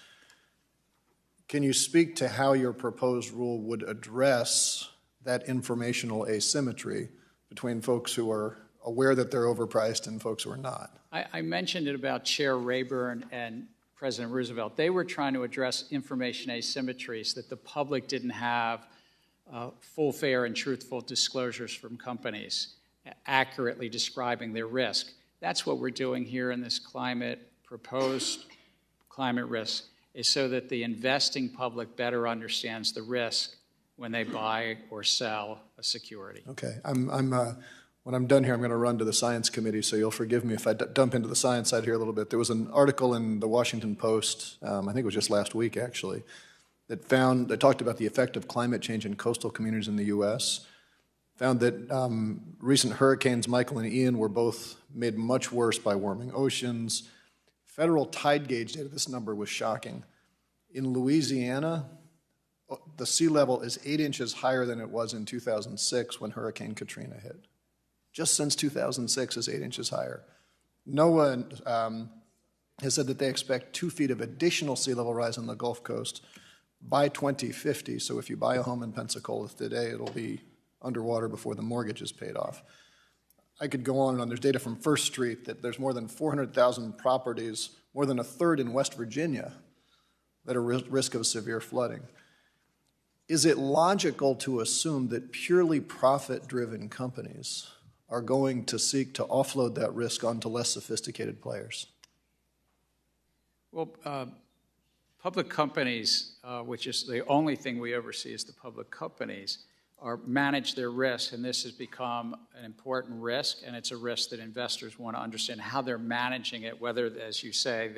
Can you speak to how your proposed rule would address that informational asymmetry between folks who are aware that they're overpriced and folks who are not? I mentioned it about Chair Rayburn and President Roosevelt. They were trying to address information asymmetries, that the public didn't have full, fair, and truthful disclosures from companies accurately describing their risk. That's what we're doing here in this proposed climate risk, is so that the investing public better understands the risk when they buy or sell a security. Okay. When I'm done here, I'm going to run to the Science Committee, so you'll forgive me if I dump into the science side here a little bit. There was an article in the Washington Post, I think it was just last week actually, that talked about the effect of climate change in coastal communities in the U.S., found that recent hurricanes Michael and Ian were both made much worse by warming oceans. Federal tide gauge data, this number was shocking. In Louisiana, the sea level is 8 inches higher than it was in 2006 when Hurricane Katrina hit. Just since 2006 is 8 inches higher. NOAA has said that they expect 2 feet of additional sea level rise on the Gulf Coast by 2050. So if you buy a home in Pensacola today, it'll be underwater before the mortgage is paid off. I could go on and on. There's data from First Street that there's more than 400,000 properties, more than a third in West Virginia, that are at risk of severe flooding. Is it logical to assume that purely profit-driven companies are going to seek to offload that risk onto less sophisticated players? Well, public companies, which is the only thing we oversee is the public companies, manage their risk, and this has become an important risk, and it's a risk that investors want to understand how they're managing it, whether, as you say,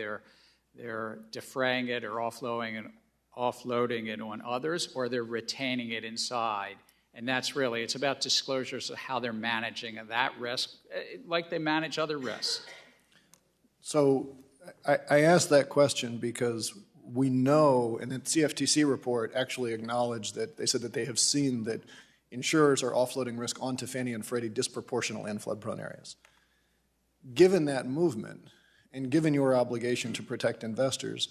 they're defraying it or offloading it on others, or they're retaining it inside. And that's really, it's about disclosures of how they're managing that risk, like they manage other risks. So I asked that question because we know, and the CFTC report actually acknowledged that they said that they have seen that insurers are offloading risk onto Fannie and Freddie disproportionately in flood-prone areas. Given that movement, and given your obligation to protect investors,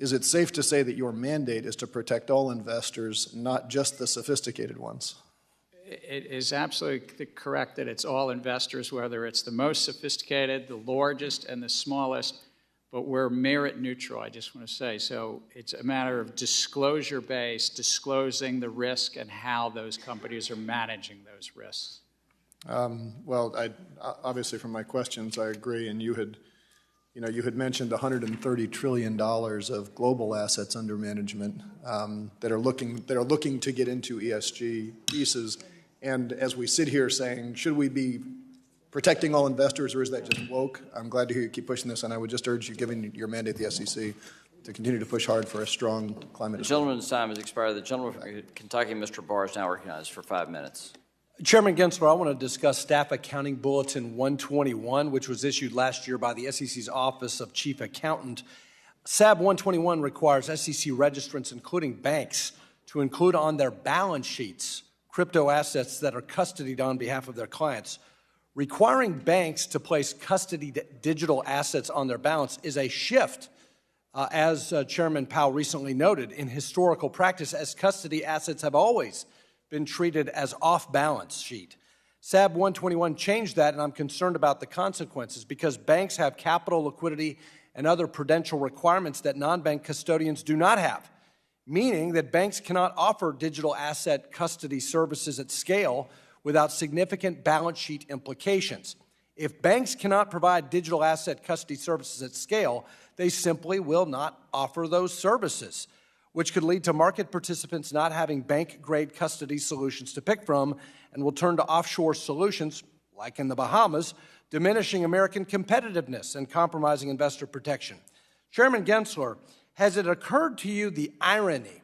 is it safe to say that your mandate is to protect all investors, not just the sophisticated ones? It is absolutely correct that it's all investors, whether it's the most sophisticated, the largest, and the smallest, but we're merit neutral, I just want to say. So it's a matter of disclosure-based, disclosing the risk and how those companies are managing those risks. Well, obviously from my questions, I agree, and you had mentioned $130 trillion of global assets under management that are looking to get into ESG pieces. And as we sit here saying, should we be protecting all investors, or is that just woke? I'm glad to hear you keep pushing this, and I would just urge you, given your mandate at the SEC, to continue to push hard for a strong climate. The gentleman's time has expired. The gentleman from Kentucky, Mr. Barr, is now recognized for 5 minutes. Chairman Gensler, I want to discuss Staff Accounting Bulletin 121, which was issued last year by the SEC's Office of Chief Accountant. SAB 121 requires SEC registrants, including banks, to include on their balance sheets crypto assets that are custodied on behalf of their clients. Requiring banks to place custodied digital assets on their balance is a shift, as Chairman Powell recently noted, in historical practice, as custody assets have always been treated as off-balance sheet. SAB 121 changed that, and I'm concerned about the consequences because banks have capital, liquidity, and other prudential requirements that non-bank custodians do not have, meaning that banks cannot offer digital asset custody services at scale without significant balance sheet implications. If banks cannot provide digital asset custody services at scale, they simply will not offer those services, which could lead to market participants not having bank-grade custody solutions to pick from and will turn to offshore solutions, like in the Bahamas, diminishing American competitiveness and compromising investor protection. Chairman Gensler, has it occurred to you the irony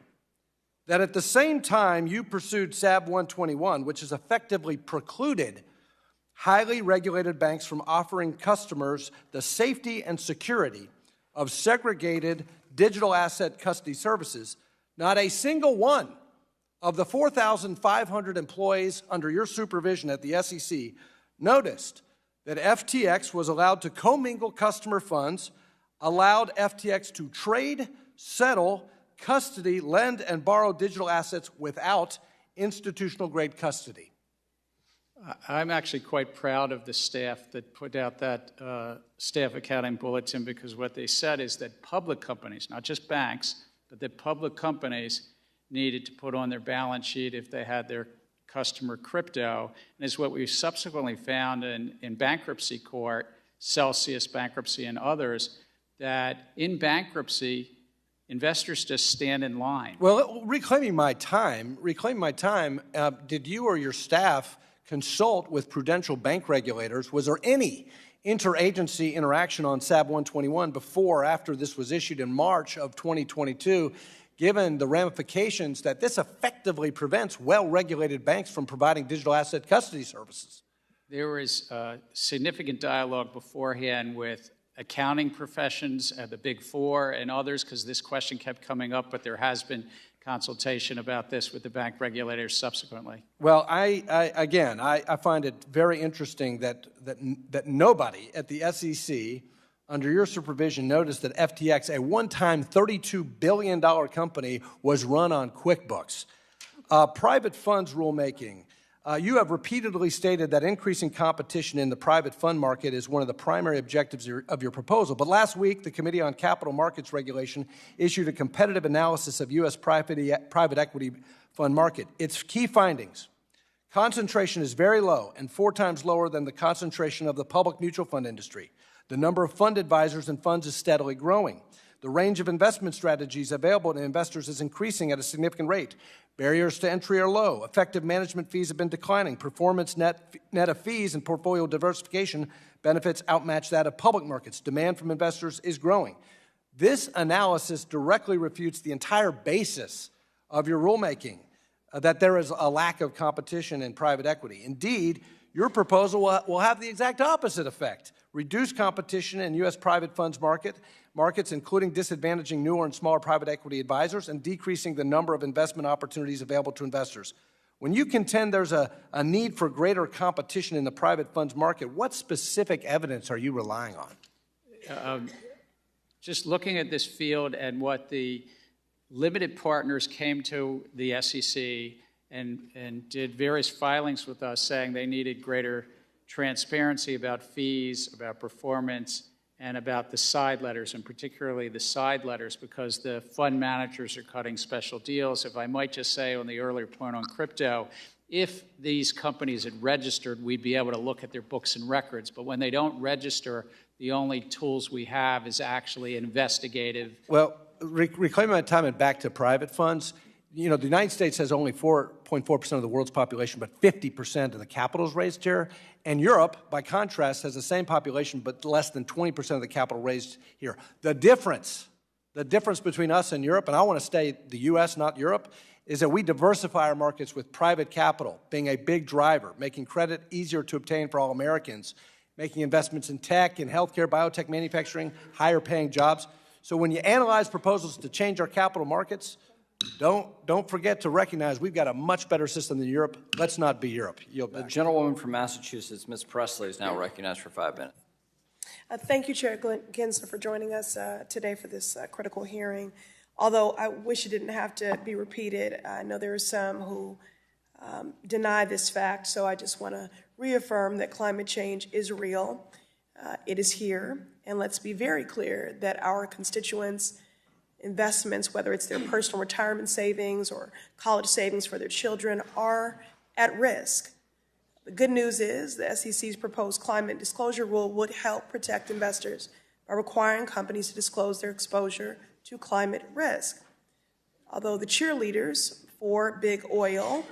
that at the same time you pursued SAB 121, which has effectively precluded highly regulated banks from offering customers the safety and security of segregated digital asset custody services, not a single one of the 4,500 employees under your supervision at the SEC noticed that FTX was allowed to commingle customer funds, allowed FTX to trade, settle, custody, lend, and borrow digital assets without institutional-grade custody? I'm actually quite proud of the staff that put out that staff accounting bulletin, because what they said is that public companies, not just banks, but that public companies needed to put on their balance sheet if they had their customer crypto. And it's what we subsequently found in bankruptcy court, Celsius bankruptcy and others, that in bankruptcy, investors just stand in line. Well, reclaiming my time, did you or your staff consult with prudential bank regulators? Was there any interagency interaction on SAB 121 before or after this was issued in March of 2022, given the ramifications that this effectively prevents well-regulated banks from providing digital asset custody services? There was significant dialogue beforehand with accounting professions at the Big Four and others, because this question kept coming up, but there has been consultation about this with the bank regulators subsequently. Well, I find it very interesting that nobody at the SEC, under your supervision, noticed that FTX, a one-time $32 billion company, was run on QuickBooks. Private funds rulemaking. You have repeatedly stated that increasing competition in the private fund market is one of the primary objectives of your proposal. But last week, the Committee on Capital Markets Regulation issued a competitive analysis of U.S. private equity fund market. Its key findings: concentration is very low and 4 times lower than the concentration of the public mutual fund industry. The number of fund advisors and funds is steadily growing. The range of investment strategies available to investors is increasing at a significant rate. Barriers to entry are low. Effective management fees have been declining. Performance net of fees and portfolio diversification benefits outmatch that of public markets. Demand from investors is growing. This analysis directly refutes the entire basis of your rulemaking, that there is a lack of competition in private equity. Indeed, your proposal will have the exact opposite effect: reduce competition in U.S. private funds markets, including disadvantaging newer and smaller private equity advisors and decreasing the number of investment opportunities available to investors. When you contend there's a need for greater competition in the private funds market, what specific evidence are you relying on? Just looking at this field and what the limited partners came to the SEC and did various filings with us saying they needed greater transparency about fees, about performance, and about the side letters, and particularly the side letters, because the fund managers are cutting special deals. If I might just say on the earlier point on crypto, if these companies had registered, we'd be able to look at their books and records. But when they don't register, the only tools we have is actually investigative. Well, reclaiming my time and back to private funds, you know, the United States has only 4.4% of the world's population, but 50% of the capital is raised here. And Europe, by contrast, has the same population, but less than 20% of the capital raised here. The difference between us and Europe, and I want to stay the U.S., not Europe, is that we diversify our markets with private capital being a big driver, making credit easier to obtain for all Americans, making investments in tech, in healthcare, biotech, manufacturing, higher paying jobs. So when you analyze proposals to change our capital markets, don't forget to recognize we've got a much better system than Europe. Let's not be Europe. The gentlewoman from Massachusetts, Ms. Presley, is now recognized for 5 minutes. Thank you, Chair Gensler, for joining us today for this critical hearing. Although I wish it didn't have to be repeated, I know there are some who deny this fact, so I just want to reaffirm that climate change is real. It is here, and let's be very clear that our constituents' investments, whether it's their personal retirement savings or college savings for their children, are at risk. The good news is the SEC's proposed climate disclosure rule would help protect investors by requiring companies to disclose their exposure to climate risk. Although the cheerleaders for big oil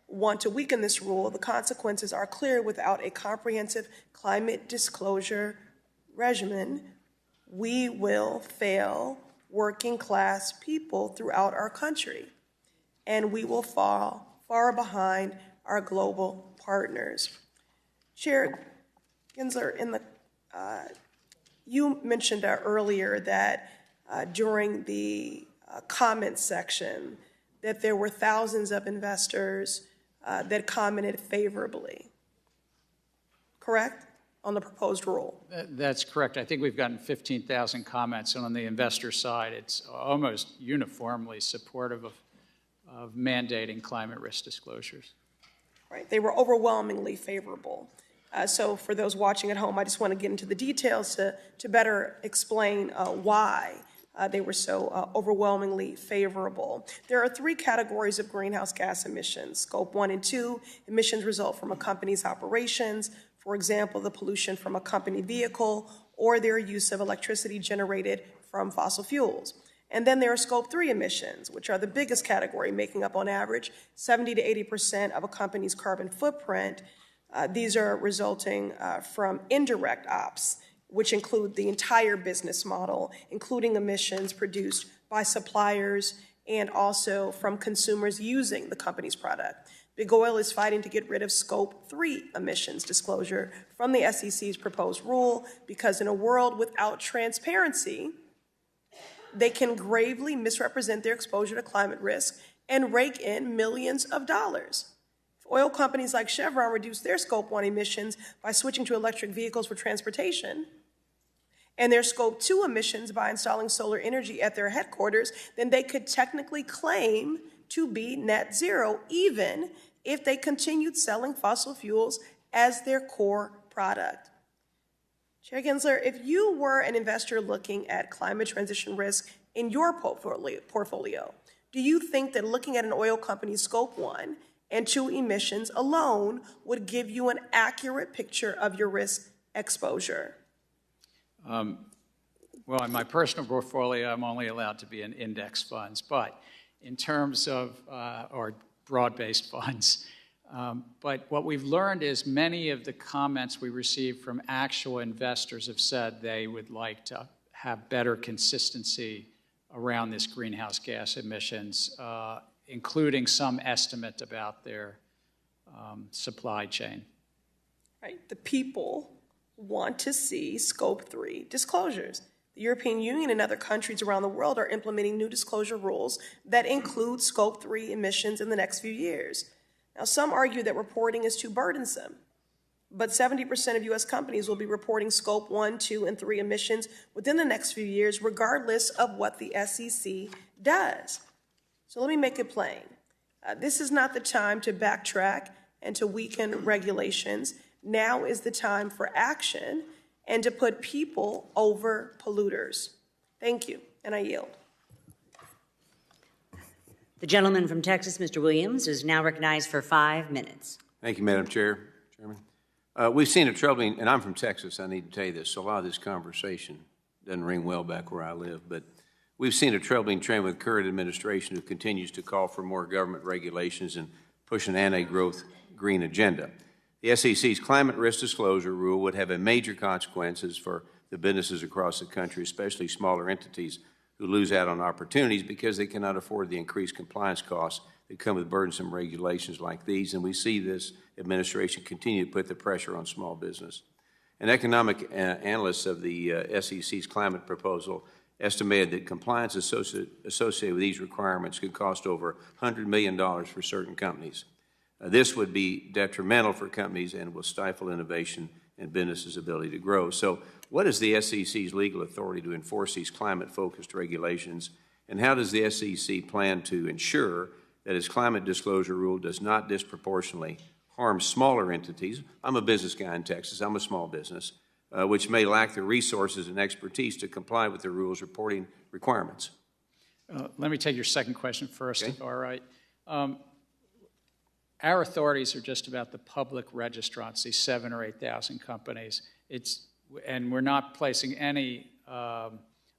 want to weaken this rule, the consequences are clear. Without a comprehensive climate disclosure regimen, we will fail working class people throughout our country, and we will fall far behind our global partners. Chair Gensler, you mentioned earlier that during the comment section that there were thousands of investors that commented favorably, correct, on the proposed rule? That's correct. I think we've gotten 15,000 comments, and on the investor side, it's almost uniformly supportive of mandating climate risk disclosures. Right. They were overwhelmingly favorable. So for those watching at home, I just want to get into the details to better explain why they were so overwhelmingly favorable. There are 3 categories of greenhouse gas emissions. Scope 1 and 2 emissions result from a company's operations, for example, the pollution from a company vehicle or their use of electricity generated from fossil fuels. And then there are Scope 3 emissions, which are the biggest category, making up on average 70 to 80% of a company's carbon footprint. These are resulting from indirect ops, which include the entire business model, including emissions produced by suppliers and also from consumers using the company's product. Big Oil is fighting to get rid of Scope 3 emissions disclosure from the SEC's proposed rule because in a world without transparency, they can gravely misrepresent their exposure to climate risk and rake in millions of dollars. If oil companies like Chevron reduce their Scope 1 emissions by switching to electric vehicles for transportation, and their Scope 2 emissions by installing solar energy at their headquarters, then they could technically claim to be net zero, even if they continued selling fossil fuels as their core product. Chair Gensler, if you were an investor looking at climate transition risk in your portfolio, do you think that looking at an oil company's Scope 1 and 2 emissions alone would give you an accurate picture of your risk exposure? Well, in my personal portfolio, I'm only allowed to be in index funds, but in terms of or broad-based funds. But what we've learned is many of the comments we received from actual investors have said they would like to have better consistency around this greenhouse gas emissions, including some estimate about their supply chain. Right. The people want to see Scope 3 disclosures. The European Union and other countries around the world are implementing new disclosure rules that include Scope 3 emissions in the next few years. Now, some argue that reporting is too burdensome, but 70% of U.S. companies will be reporting Scope 1, 2, and 3 emissions within the next few years, regardless of what the SEC does. So let me make it plain. This is not the time to backtrack and to weaken regulations. Now is the time for action and to put people over polluters. Thank you, and I yield. The gentleman from Texas, Mr. Williams, is now recognized for 5 minutes. Thank you, Madam Chairman. We've seen a troubling, and I'm from Texas, I need to tell you this, so a lot of this conversation doesn't ring well back where I live, but We've seen a troubling trend with current administration who continues to call for more government regulations and push an anti-growth green agenda. The SEC's climate risk disclosure rule would have major consequences for the businesses across the country, especially smaller entities who lose out on opportunities because they cannot afford the increased compliance costs that come with burdensome regulations like these. And we see this administration continue to put the pressure on small business. An economic analyst of the SEC's climate proposal estimated that compliance associated with these requirements could cost over $100 million for certain companies. This would be detrimental for companies and will stifle innovation and businesses' ability to grow. So what is the SEC's legal authority to enforce these climate-focused regulations, and how does the SEC plan to ensure that its climate disclosure rule does not disproportionately harm smaller entities? I'm a business guy in Texas. I'm a small business, which may lack the resources and expertise to comply with the rule's reporting requirements. Let me take your second question first, Okay. if all right. Our authorities are just about the public registrants, these 7,000 or 8,000 companies. And we're not placing any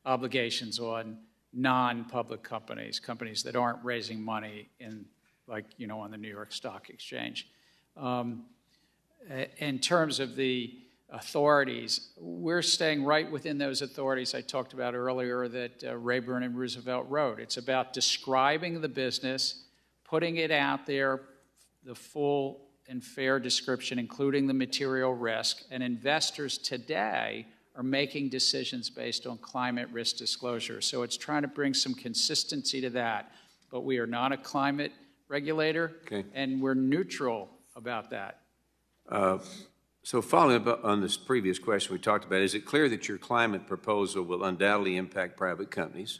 obligations on non-public companies, companies that aren't raising money in, like, on the New York Stock Exchange. In terms of the authorities, we're staying right within those authorities I talked about earlier that Rayburn and Roosevelt wrote. It's about describing the business, putting it out there, the full and fair description, including the material risk, and investors today are making decisions based on climate risk disclosure. So it's trying to bring some consistency to that. But we are not a climate regulator, and we're neutral about that. So following up on this previous question we talked about, is it clear that your climate proposal will undoubtedly impact private companies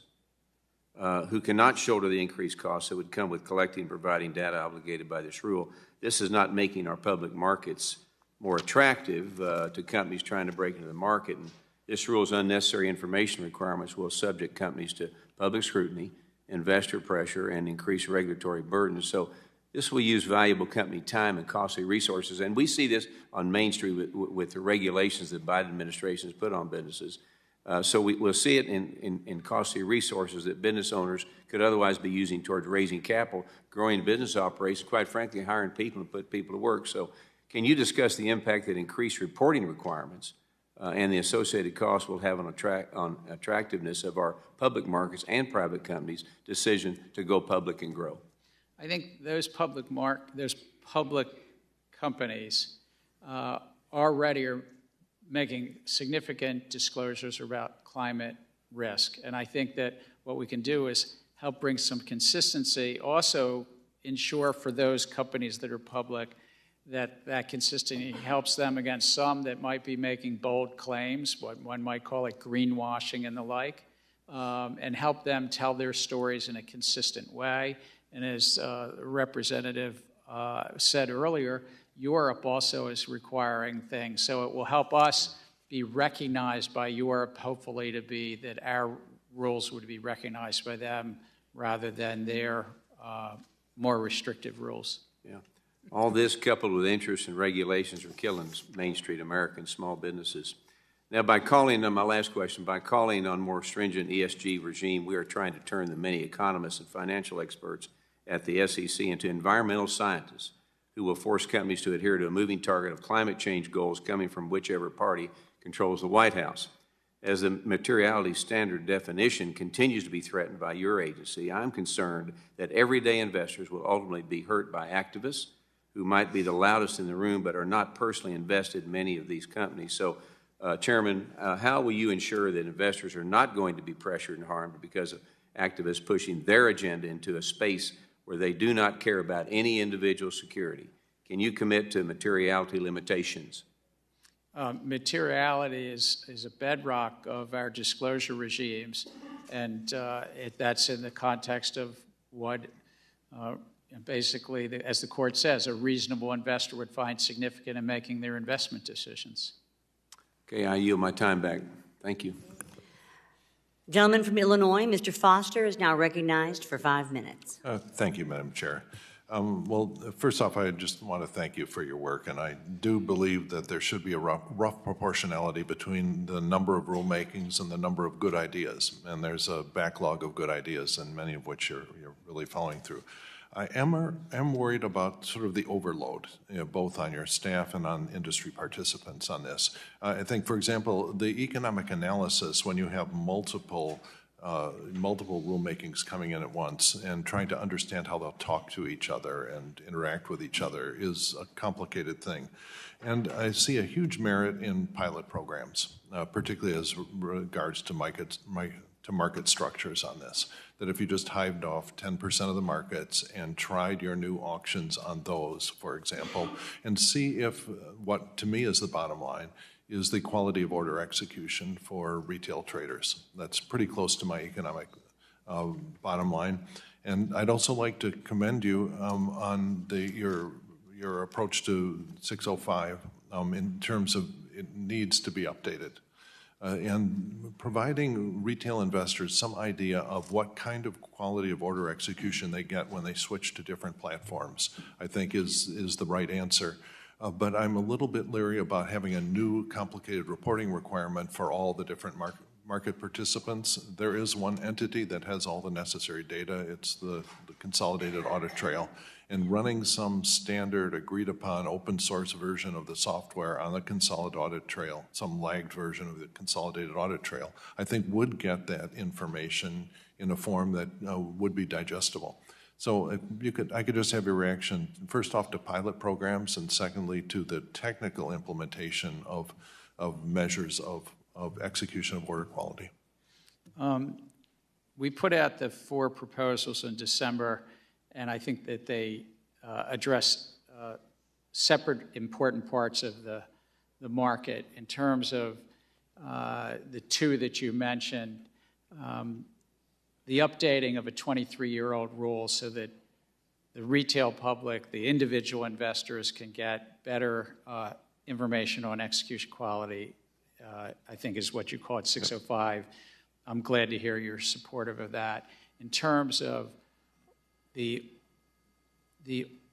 who cannot shoulder the increased costs that would come with collecting and providing data obligated by this rule? This is not making our public markets more attractive to companies trying to break into the market. And this rule's unnecessary information requirements will subject companies to public scrutiny, investor pressure, and increased regulatory burdens. So this will use valuable company time and costly resources. And we see this on Main Street with the regulations that Biden administration has put on businesses. So we'll see it in costly resources that business owners could otherwise be using towards raising capital, growing business operations, quite frankly, hiring people and put people to work. So can you discuss the impact that increased reporting requirements and the associated costs will have on attractiveness of our public markets and private companies' decision to go public and grow? I think those public companies already are making significant disclosures about climate risk. And I think that what we can do is help bring some consistency, also ensure for those companies that are public that consistency helps them against some that might be making bold claims, what one might call it greenwashing and the like, and help them tell their stories in a consistent way. And as the representative said earlier, Europe also is requiring things. So it will help us be recognized by Europe, hopefully to be that our rules would be recognized by them rather than their more restrictive rules. Yeah. All this coupled with interest and regulations are killing Main Street American small businesses. Now, by calling on my last question, by calling on more stringent ESG regime, we are trying to turn the many economists and financial experts at the SEC into environmental scientists who will force companies to adhere to a moving target of climate change goals coming from whichever party controls the White House. As the materiality standard definition continues to be threatened by your agency, I'm concerned that everyday investors will ultimately be hurt by activists who might be the loudest in the room but are not personally invested in many of these companies. So, Chairman, how will you ensure that investors are not going to be pressured and harmed because of activists pushing their agenda into a space where they do not care about any individual security? Can you commit to materiality limitations? Materiality is a bedrock of our disclosure regimes, and that's in the context of what basically, as the court says, a reasonable investor would find significant in making their investment decisions. Okay, I yield my time back. Thank you. Gentleman from Illinois, Mr. Foster, is now recognized for 5 minutes. Thank you, Madam Chair. Well, first off, I just want to thank you for your work, and I do believe that there should be a rough proportionality between the number of rulemakings and the number of good ideas, and there's a backlog of good ideas, and many of which you're really following through. I am worried about sort of the overload, both on your staff and on industry participants on this. I think, for example, the economic analysis, when you have multiple rulemakings coming in at once and trying to understand how they'll talk to each other and interact with each other is a complicated thing. And I see a huge merit in pilot programs, particularly as regards to market structures on this, that if you just hived off 10% of the markets and tried your new auctions on those, for example, and see if what to me is the bottom line is the quality of order execution for retail traders. That's pretty close to my economic bottom line. And I'd also like to commend you on your approach to 605 in terms of it needs to be updated. And providing retail investors some idea of what kind of quality of order execution they get when they switch to different platforms, I think is the right answer. But I'm a little bit leery about having a new complicated reporting requirement for all the different market participants. There is one entity that has all the necessary data. It's the Consolidated Audit Trail. And running some standard agreed upon open source version of the software on the Consolidated Audit Trail, some lagged version of the Consolidated Audit Trail, I think would get that information in a form that would be digestible. So I could just have your reaction, first off, to pilot programs, and secondly, to the technical implementation of measures of execution of order quality. We put out the 4 proposals in December, and I think that they address separate important parts of the market. In terms of the 2 that you mentioned, the updating of a 23-year-old rule so that the retail public, the individual investors can get better information on execution quality, I think is what you call it, 605. I'm glad to hear you're supportive of that. In terms of the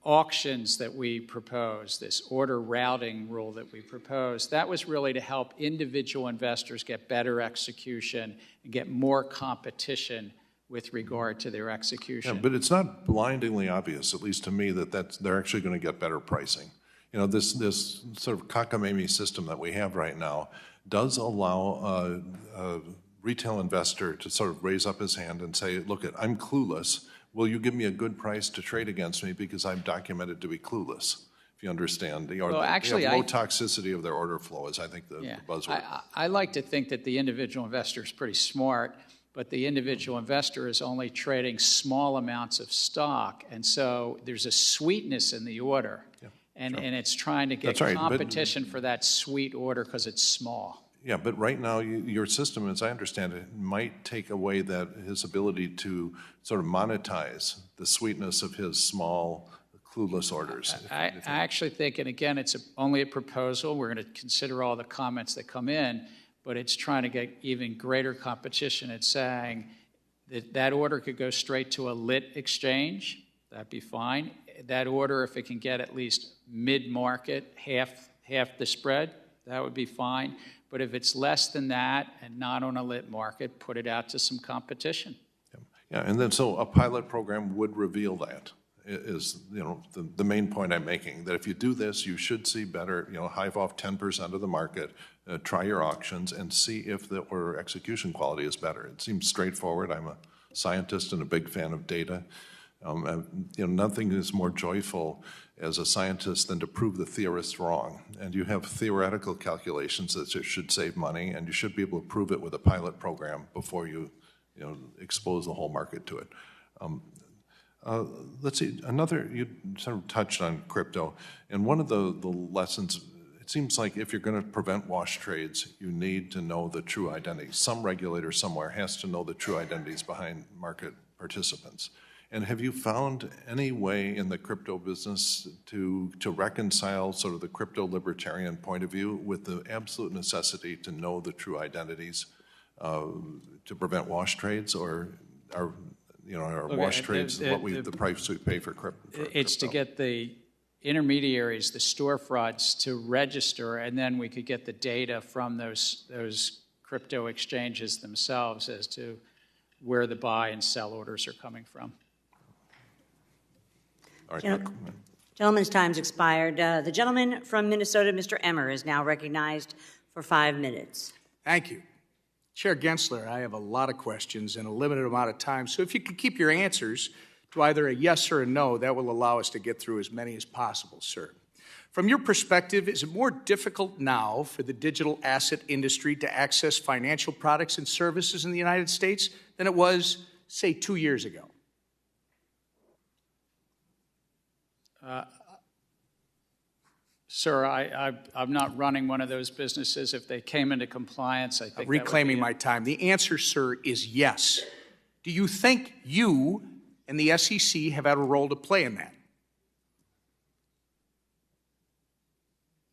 auctions that we proposed, this order routing rule that we proposed, that was really to help individual investors get better execution and get more competition with regard to their execution. Yeah, but it's not blindingly obvious, at least to me, that they're actually going to get better pricing. You know, this sort of cockamamie system that we have right now does allow a retail investor to sort of raise up his hand and say, look, I'm clueless. Will you give me a good price to trade against me because I'm documented to be clueless? If you understand, the low toxicity of their order flow is, I think, the buzzword. I like to think that the individual investor is pretty smart, but the individual investor is only trading small amounts of stock, and so there's a sweetness in the order, and it's trying to get competition for that sweet order because it's small. Yeah, but right now, your system, as I understand it, might take away his ability to sort of monetize the sweetness of his small, clueless orders. I actually think, and again, it's only a proposal. We're going to consider all the comments that come in, but it's trying to get even greater competition. It's saying that order could go straight to a lit exchange. That'd be fine. That order, if it can get at least mid-market, half the spread, that would be fine. But if it's less than that and not on a lit market, put it out to some competition. Yeah, and then so a pilot program would reveal that, is the main point I'm making, that if you do this, you should see better, hive off 10% of the market, try your auctions, and see if the order execution quality is better. It seems straightforward. I'm a scientist and a big fan of data. Nothing is more joyful as a scientist than to prove the theorists wrong. And you have theoretical calculations that should save money, and you should be able to prove it with a pilot program before you expose the whole market to it. Let's see, you sort of touched on crypto, and one of the lessons, it seems like if you're going to prevent wash trades, you need to know the true identity. Some regulator somewhere has to know the true identities behind market participants. And have you found any way in the crypto business to reconcile sort of the crypto libertarian point of view with the absolute necessity to know the true identities to prevent wash trades, or our Look, wash trades, the price we pay for crypto. It's to get the intermediaries, the storefronts, to register, and then we could get the data from those crypto exchanges themselves as to where the buy and sell orders are coming from. All right. Gentleman's time's expired. The gentleman from Minnesota, Mr. Emmer, is now recognized for 5 minutes. Thank you. Chair Gensler, I have a lot of questions in a limited amount of time, so if you could keep your answers to either a yes or a no, that will allow us to get through as many as possible, sir. From your perspective, is it more difficult now for the digital asset industry to access financial products and services in the United States than it was, say, 2 years ago? Sir, I'm not running one of those businesses. If they came into compliance, I think reclaiming my time. The answer, sir, is yes. Do you think you and the SEC have had a role to play in that?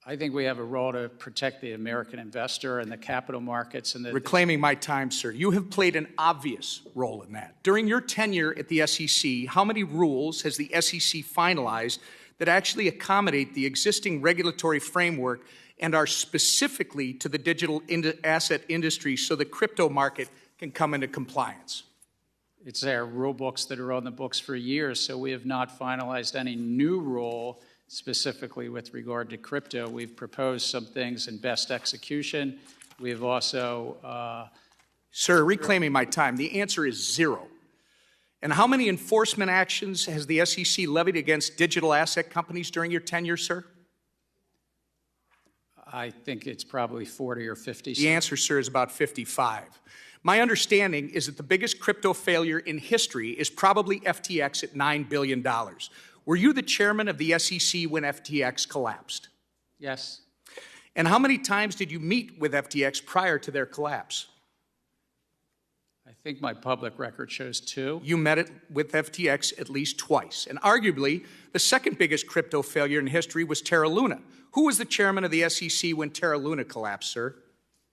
I think we have a role to protect the American investor and the capital markets. And reclaiming my time, sir. You have played an obvious role in that. During your tenure at the SEC, how many rules has the SEC finalized that actually accommodate the existing regulatory framework and are specifically to the digital asset industry so the crypto market can come into compliance? It's their rule books that are on the books for years, so we have not finalized any new rule specifically with regard to crypto. We've proposed some things in best execution. We have also... Sir, reclaiming my time, the answer is 0. And how many enforcement actions has the SEC levied against digital asset companies during your tenure, sir? I think it's probably 40 or 50. The answer, sir, is about 55. My understanding is that the biggest crypto failure in history is probably FTX at $9 billion. Were you the chairman of the SEC when FTX collapsed? Yes. And how many times did you meet with FTX prior to their collapse? I think my public record shows 2. You met with FTX at least twice. And arguably, the second biggest crypto failure in history was Terra Luna. Who was the chairman of the SEC when Terra Luna collapsed, sir?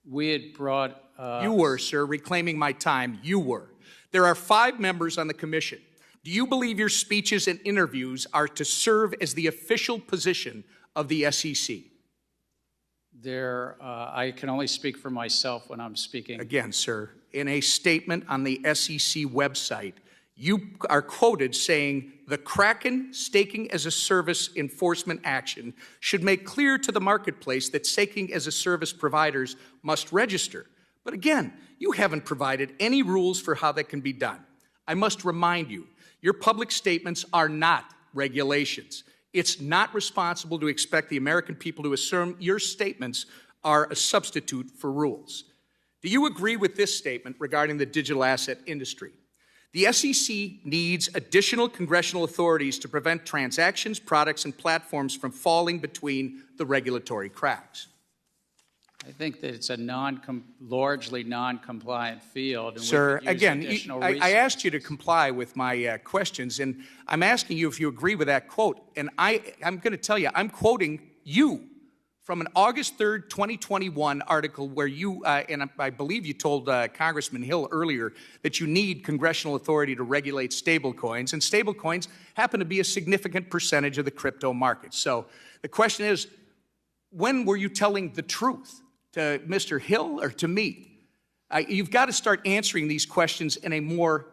We had brought... You were, sir. Reclaiming my time, you were. There are 5 members on the commission. Do you believe your speeches and interviews are to serve as the official position of the SEC? I can only speak for myself when I'm speaking. Again, sir, in a statement on the SEC website, you are quoted saying, the Kraken staking as a service enforcement action should make clear to the marketplace that staking as a service providers must register. But again, you haven't provided any rules for how that can be done. I must remind you, your public statements are not regulations. It's not responsible to expect the American people to assume your statements are a substitute for rules. Do you agree with this statement regarding the digital asset industry? The SEC needs additional congressional authorities to prevent transactions, products, and platforms from falling between the regulatory cracks. I think that it's a largely non-compliant field. And sir, we could use again, I asked you to comply with my questions, and I'm asking you if you agree with that quote. And I'm going to tell you, I'm quoting you from an August 3rd, 2021 article where you, and I believe you told Congressman Hill earlier that you need congressional authority to regulate stablecoins, and stablecoins happen to be a significant percentage of the crypto market. So the question is, when were you telling the truth? To Mr. Hill or to me? You've got to start answering these questions in a more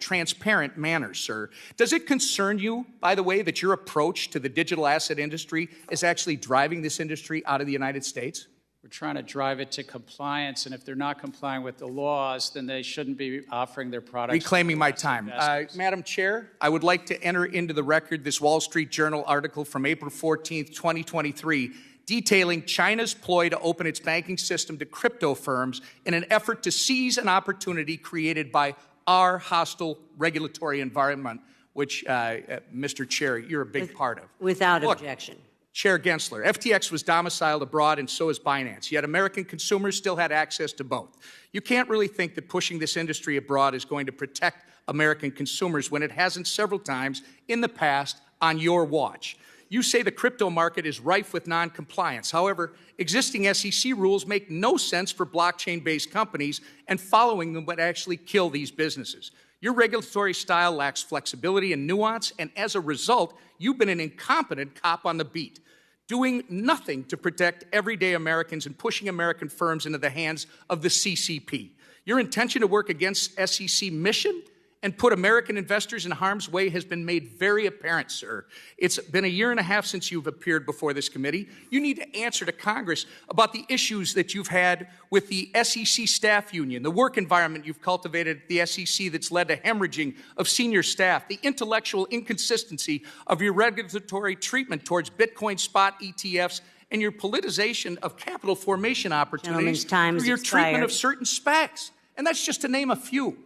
transparent manner, sir. Does it concern you, by the way, that your approach to the digital asset industry is actually driving this industry out of the United States? We're trying to drive it to compliance, and if they're not complying with the laws, then they shouldn't be offering their products. Reclaiming my time. Madam Chair, I would like to enter into the record this Wall Street Journal article from April 14th, 2023, detailing China's ploy to open its banking system to crypto firms in an effort to seize an opportunity created by our hostile regulatory environment, which, Mr. Chair, you're a big part of. Without objection. Chair Gensler, FTX was domiciled abroad and so is Binance, yet American consumers still had access to both. You can't really think that pushing this industry abroad is going to protect American consumers when it hasn't several times in the past on your watch. You say the crypto market is rife with non-compliance. However, existing SEC rules make no sense for blockchain-based companies, and following them would actually kill these businesses. Your regulatory style lacks flexibility and nuance, and as a result, you've been an incompetent cop on the beat, doing nothing to protect everyday Americans and pushing American firms into the hands of the CCP. Your intention to work against SEC mission and put American investors in harm's way has been made very apparent, sir. It's been a year and a half since you've appeared before this committee. You need to answer to Congress about the issues that you've had with the SEC staff union, the work environment you've cultivated at the SEC that's led to hemorrhaging of senior staff, the intellectual inconsistency of your regulatory treatment towards Bitcoin spot ETFs, and your politicization of capital formation opportunities through your treatment of certain SPACs. And that's just to name a few.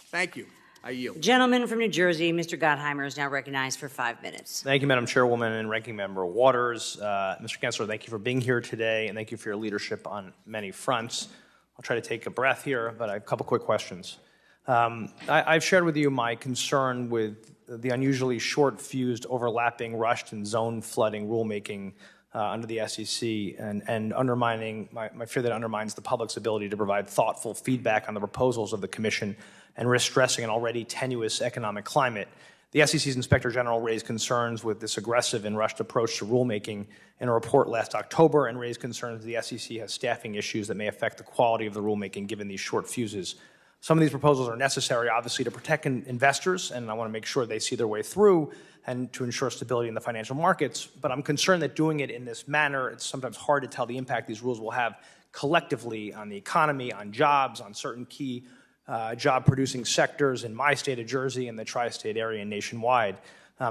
Thank you. I yield. Gentleman from New Jersey, Mr. Gottheimer, is now recognized for 5 minutes. Thank you, Madam Chairwoman and Ranking Member Waters. Mr. Gensler, thank you for being here today, and thank you for your leadership on many fronts. I'll try to take a breath here, but I have a couple quick questions. I've shared with you my concern with the unusually short-fused, overlapping, rushed, and zone flooding rulemaking under the SEC, and undermining my fear that it undermines the public's ability to provide thoughtful feedback on the proposals of the Commission and risk stressing an already tenuous economic climate. The SEC's Inspector General raised concerns with this aggressive and rushed approach to rulemaking in a report last October, and raised concerns the SEC has staffing issues that may affect the quality of the rulemaking given these short fuses. Some of these proposals are necessary, obviously, to protect investors, and I want to make sure they see their way through and to ensure stability in the financial markets. But I'm concerned that doing it in this manner, it's sometimes hard to tell the impact these rules will have collectively on the economy, on jobs, on certain key job-producing sectors in my state of Jersey and the tri-state area and nationwide.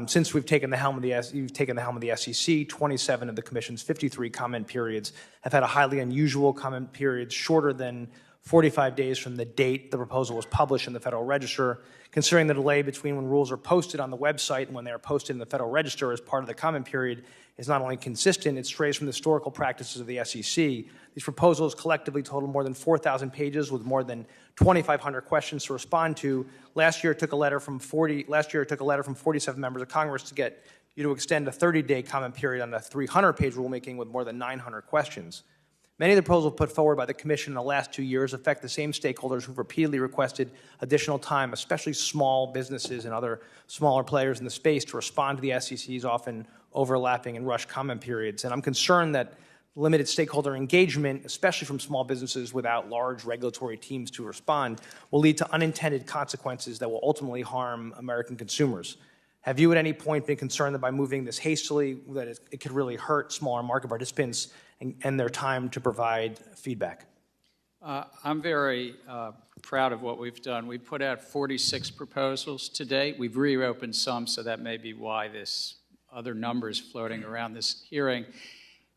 Since you've taken the helm of the SEC, 27 of the Commission's 53 comment periods have had a highly unusual comment periods, shorter than 45 days from the date the proposal was published in the Federal Register. Considering the delay between when rules are posted on the website and when they are posted in the Federal Register as part of the comment period is not only consistent, it strays from the historical practices of the SEC. These proposals collectively total more than 4,000 pages with more than 2,500 questions to respond to. Last year, it took a letter from 47 members of Congress to get you to extend a 30-day comment period on a 300-page rulemaking with more than 900 questions. Many of the proposals put forward by the Commission in the last 2 years affect the same stakeholders who've repeatedly requested additional time, especially small businesses and other smaller players in the space, to respond to the SEC's often overlapping and rushed comment periods. And I'm concerned that limited stakeholder engagement, especially from small businesses without large regulatory teams to respond, will lead to unintended consequences that will ultimately harm American consumers. Have you at any point been concerned that by moving this hastily, that it could really hurt smaller market participants and their time to provide feedback? I'm very proud of what we've done. We put out 46 proposals to date. We've reopened some, so that may be why this other numbers floating around this hearing.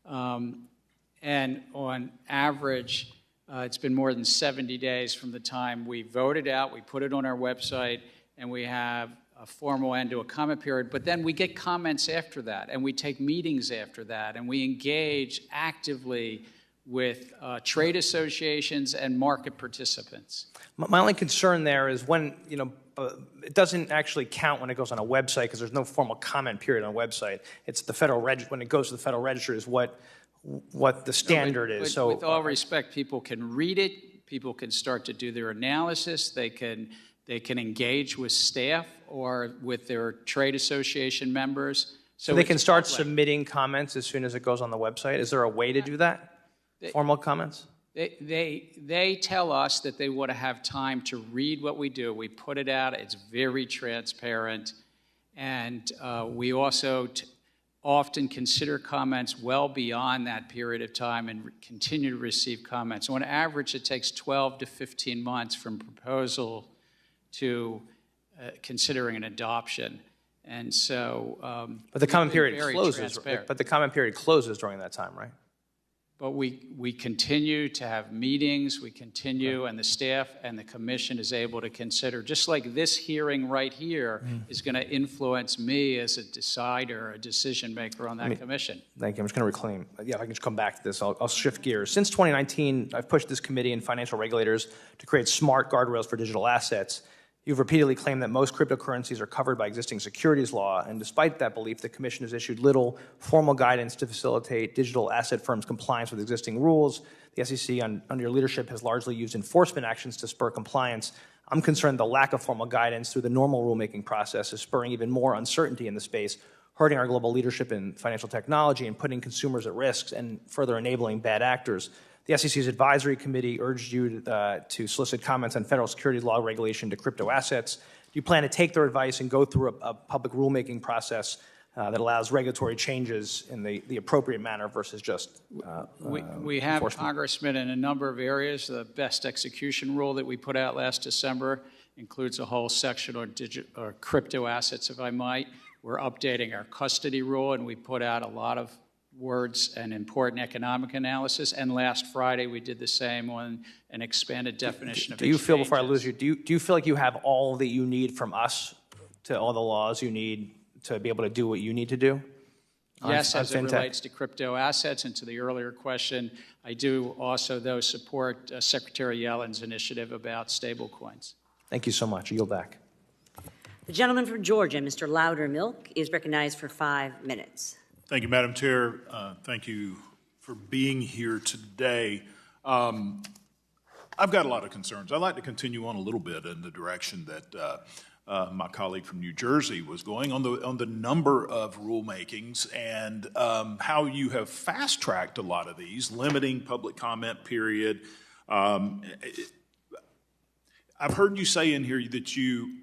And on average, it's been more than 70 days from the time we voted out, we put it on our website, and we have a formal end to a comment period. But then we get comments after that, and we take meetings after that, and we engage actively with trade associations and market participants. My only concern there is when, it doesn't actually count when it goes on a website because there's no formal comment period on a website. It's the Federal Register. When it goes to the Federal Register is what the standard is. So, with all respect, people can read it. People can start to do their analysis. They can engage with staff or with their trade association members. So they can start submitting comments as soon as it goes on the website? Is there a way to do that? Formal comments? They tell us that they want to have time to read what we do. We put it out. It's very transparent. And we also often consider comments well beyond that period of time and continue to receive comments. So on average, it takes 12 to 15 months from proposal to considering an adoption. And so, but the comment period closes. But the comment period closes during that time, right? But we continue to have meetings. We continue, and the staff and the commission is able to consider. Just like this hearing right here is going to influence me as a decider, a decision maker on that commission. Thank you. I'm just going to reclaim. Yeah, if I can just come back to this, I'll shift gears. Since 2019, I've pushed this committee and financial regulators to create smart guardrails for digital assets. You've repeatedly claimed that most cryptocurrencies are covered by existing securities law, and despite that belief, the Commission has issued little formal guidance to facilitate digital asset firms' compliance with existing rules. The SEC, under your leadership, has largely used enforcement actions to spur compliance. I'm concerned the lack of formal guidance through the normal rulemaking process is spurring even more uncertainty in the space, hurting our global leadership in financial technology and putting consumers at risk and further enabling bad actors. The SEC's advisory committee urged you to solicit comments on federal securities law regulation to crypto assets. Do you plan to take their advice and go through a public rulemaking process that allows regulatory changes in the appropriate manner versus just we have, Congressman, in a number of areas. The best execution rule that we put out last December includes a whole section on or crypto assets, if I might. We're updating our custody rule, and we put out a lot of words and important economic analysis. And last Friday, we did the same on an expanded definition of Do you feel, before I lose you, do you feel like you have all that you need from us to all the laws you need to be able to do what you need to do? Yes, as it relates to crypto assets. And to the earlier question, I do also, though, support Secretary Yellen's initiative about stablecoins. Thank you so much. I yield back. The gentleman from Georgia, Mr. Loudermilk, is recognized for 5 minutes. Thank you, Madam Chair. Thank you for being here today. I've got a lot of concerns. I'd like to continue on a little bit in the direction that my colleague from New Jersey was going on the number of rulemakings and how you have fast-tracked a lot of these, limiting public comment period. I've heard you say in here that you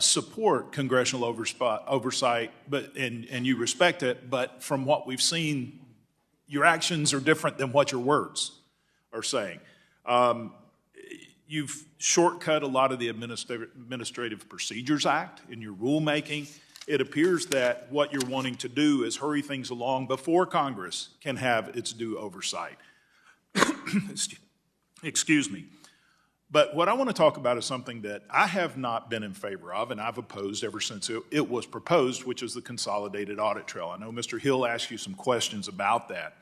support congressional oversight, and you respect it, but from what we've seen, your actions are different than what your words are saying. You've shortcut a lot of the Administrative Procedures Act in your rulemaking. It appears that what you're wanting to do is hurry things along before Congress can have its due oversight. Excuse me. But what I want to talk about is something that I have not been in favor of, and I've opposed ever since it was proposed, which is the Consolidated Audit Trail. I know Mr. Hill asked you some questions about that.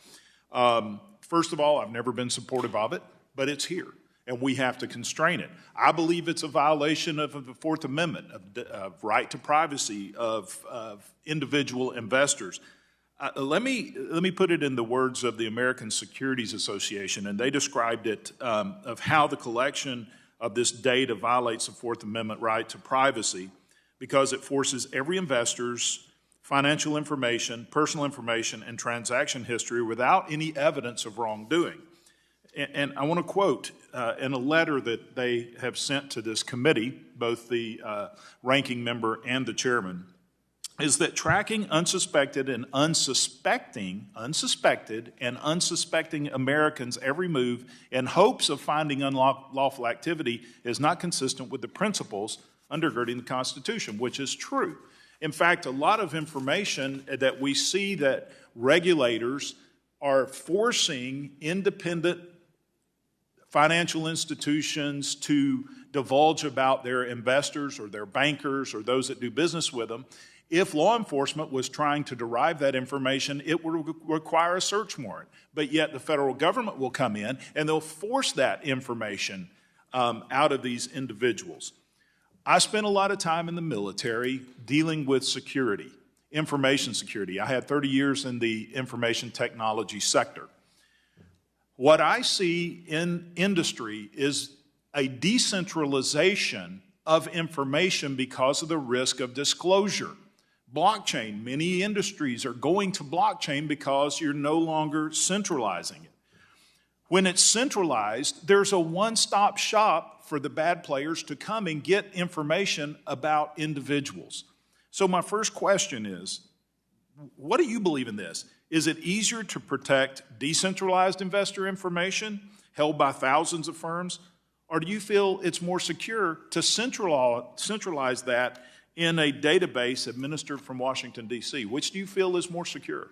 First of all, I've never been supportive of it, but it's here, and we have to constrain it. I believe it's a violation of the Fourth Amendment, of right to privacy of individual investors. Let me put it in the words of the American Securities Association, and they described it of how the collection of this data violates the Fourth Amendment right to privacy because it forces every investor's financial information, personal information, and transaction history without any evidence of wrongdoing. And I want to quote in a letter that they have sent to this committee, both the ranking member and the chairman, is that tracking unsuspected and unsuspecting Americans' every move in hopes of finding unlawful activity is not consistent with the principles undergirding the Constitution, which is true. In fact, a lot of information that we see that regulators are forcing independent financial institutions to divulge about their investors or their bankers or those that do business with them. If law enforcement was trying to derive that information, it would require a search warrant. But yet the federal government will come in and they'll force that information out of these individuals. I spent a lot of time in the military dealing with security, information security. I had 30 years in the information technology sector. What I see in industry is a decentralization of information because of the risk of disclosure. Blockchain, many industries are going to blockchain because you're no longer centralizing it. When it's centralized, there's a one-stop shop for the bad players to come and get information about individuals. So my first question is, what do you believe in this? Is it easier to protect decentralized investor information held by thousands of firms, or do you feel it's more secure to centralize that in a database administered from Washington, D.C.? Which do you feel is more secure?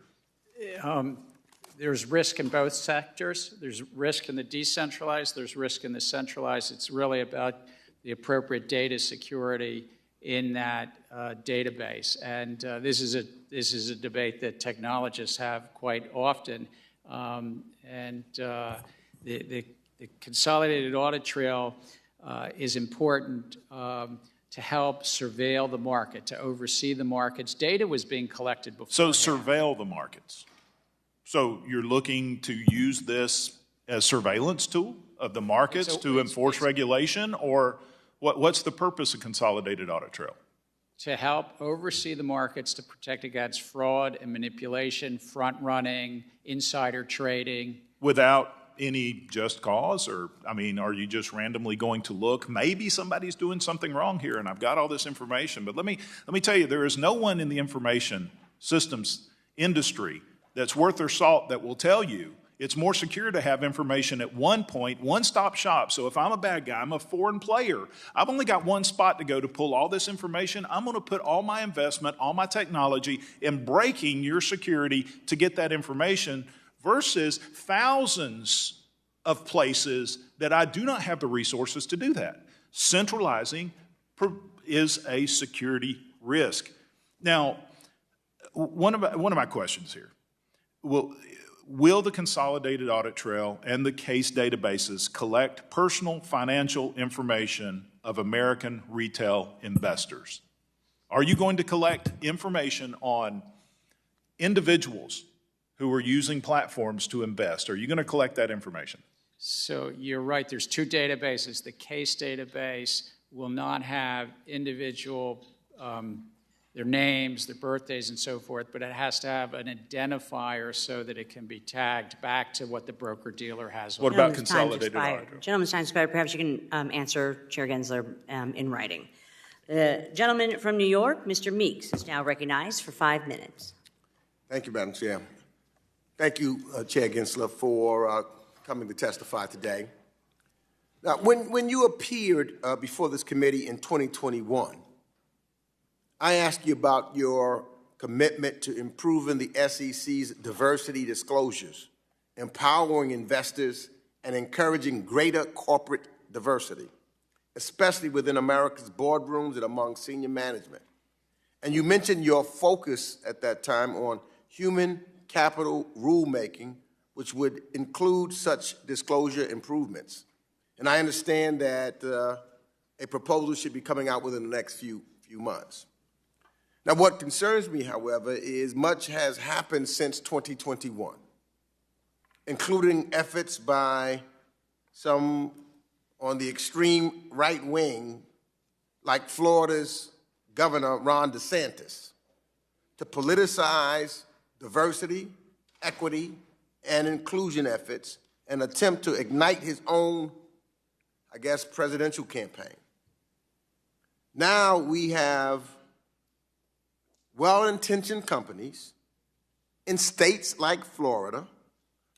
There's risk in both sectors. There's risk in the decentralized. There's risk in the centralized. It's really about the appropriate data security in that database. And this is a debate that technologists have quite often. The Consolidated Audit Trail is important to help surveil the market, to oversee the markets. Data was being collected before. So surveil the markets. So you're looking to use this as surveillance tool of the markets to enforce regulation, or What's the purpose of Consolidated Audit Trail? To help oversee the markets to protect against fraud and manipulation, front-running, insider trading. Without Any just cause? Or, I mean, are you just randomly going to look? Maybe somebody's doing something wrong here and I've got all this information. But let me tell you, there is no one in the information systems industry that's worth their salt that will tell you it's more secure to have information at one point, one-stop shop. So if I'm a bad guy, I'm a foreign player, I've only got one spot to go to pull all this information. I'm going to put all my investment, all my technology in breaking your security to get that information, versus thousands of places that I do not have the resources to do that. Centralizing is a security risk. Now, one of my questions here, will the Consolidated Audit Trail and the case databases collect personal financial information of American retail investors? Are you going to collect information on individuals who are using platforms to invest? Are you going to collect that information? So you're right, there's two databases. The case database will not have individual, their names, their birthdays, and so forth, but it has to have an identifier so that it can be tagged back to what the broker-dealer has. What about Consolidated Audit? Gentleman's time's expired. Perhaps you can answer Chair Gensler in writing. The gentleman from New York, Mr. Meeks, is now recognized for 5 minutes. Thank you, Madam Chair. Thank you, Chair Gensler, for coming to testify today. Now, when you appeared before this committee in 2021, I asked you about your commitment to improving the SEC's diversity disclosures, empowering investors, and encouraging greater corporate diversity, especially within America's boardrooms and among senior management. And you mentioned your focus at that time on human capital rulemaking, which would include such disclosure improvements. And I understand that a proposal should be coming out within the next few months. Now, what concerns me, however, is much has happened since 2021, including efforts by some on the extreme right wing, like Florida's Governor Ron DeSantis, to politicize diversity, equity, and inclusion efforts and attempt to ignite his own, I guess, presidential campaign. Now we have well-intentioned companies in states like Florida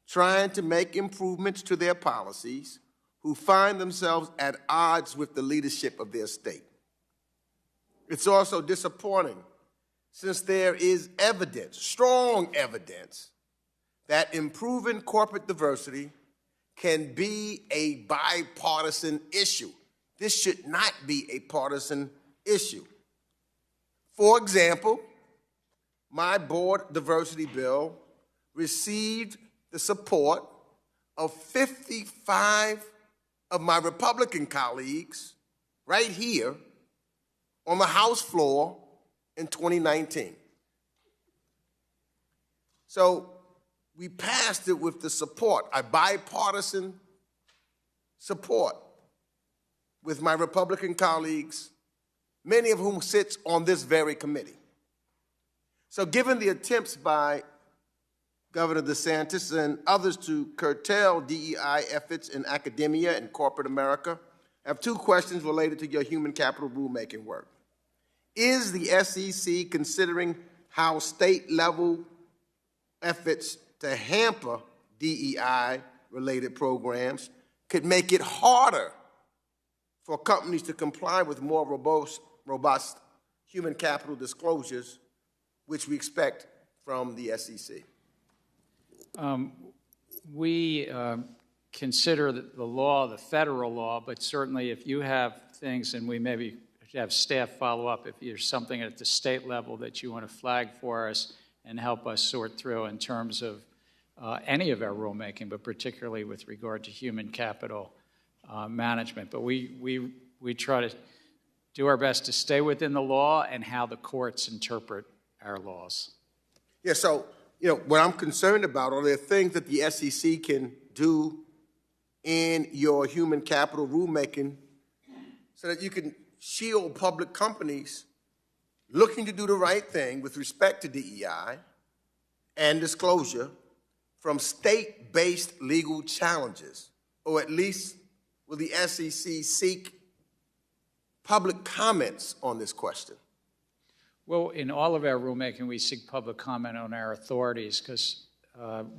trying to make improvements to their policies who find themselves at odds with the leadership of their state. It's also disappointing since there is evidence, strong evidence, that improving corporate diversity can be a bipartisan issue. This should not be a partisan issue. For example, my board diversity bill received the support of 55 of my Republican colleagues right here on the House floor in 2019. So we passed it with the support, a bipartisan support with my Republican colleagues, many of whom sits on this very committee. So given the attempts by Governor DeSantis and others to curtail DEI efforts in academia and corporate America, I have two questions related to your human capital rulemaking work. Is the SEC considering how state-level efforts to hamper DEI-related programs could make it harder for companies to comply with more robust human capital disclosures, which we expect from the SEC? We consider the law, the federal law, but certainly if you have things, and we maybe have staff follow up, if there's something at the state level that you want to flag for us and help us sort through in terms of any of our rulemaking, but particularly with regard to human capital management. But we try to do our best to stay within the law and how the courts interpret our laws. Yeah, so, what I'm concerned about are there things that the SEC can do in your human capital rulemaking so that you can shield public companies looking to do the right thing with respect to DEI and disclosure from state-based legal challenges? Or at least will the SEC seek public comments on this question? Well, in all of our rulemaking, we seek public comment on our authorities because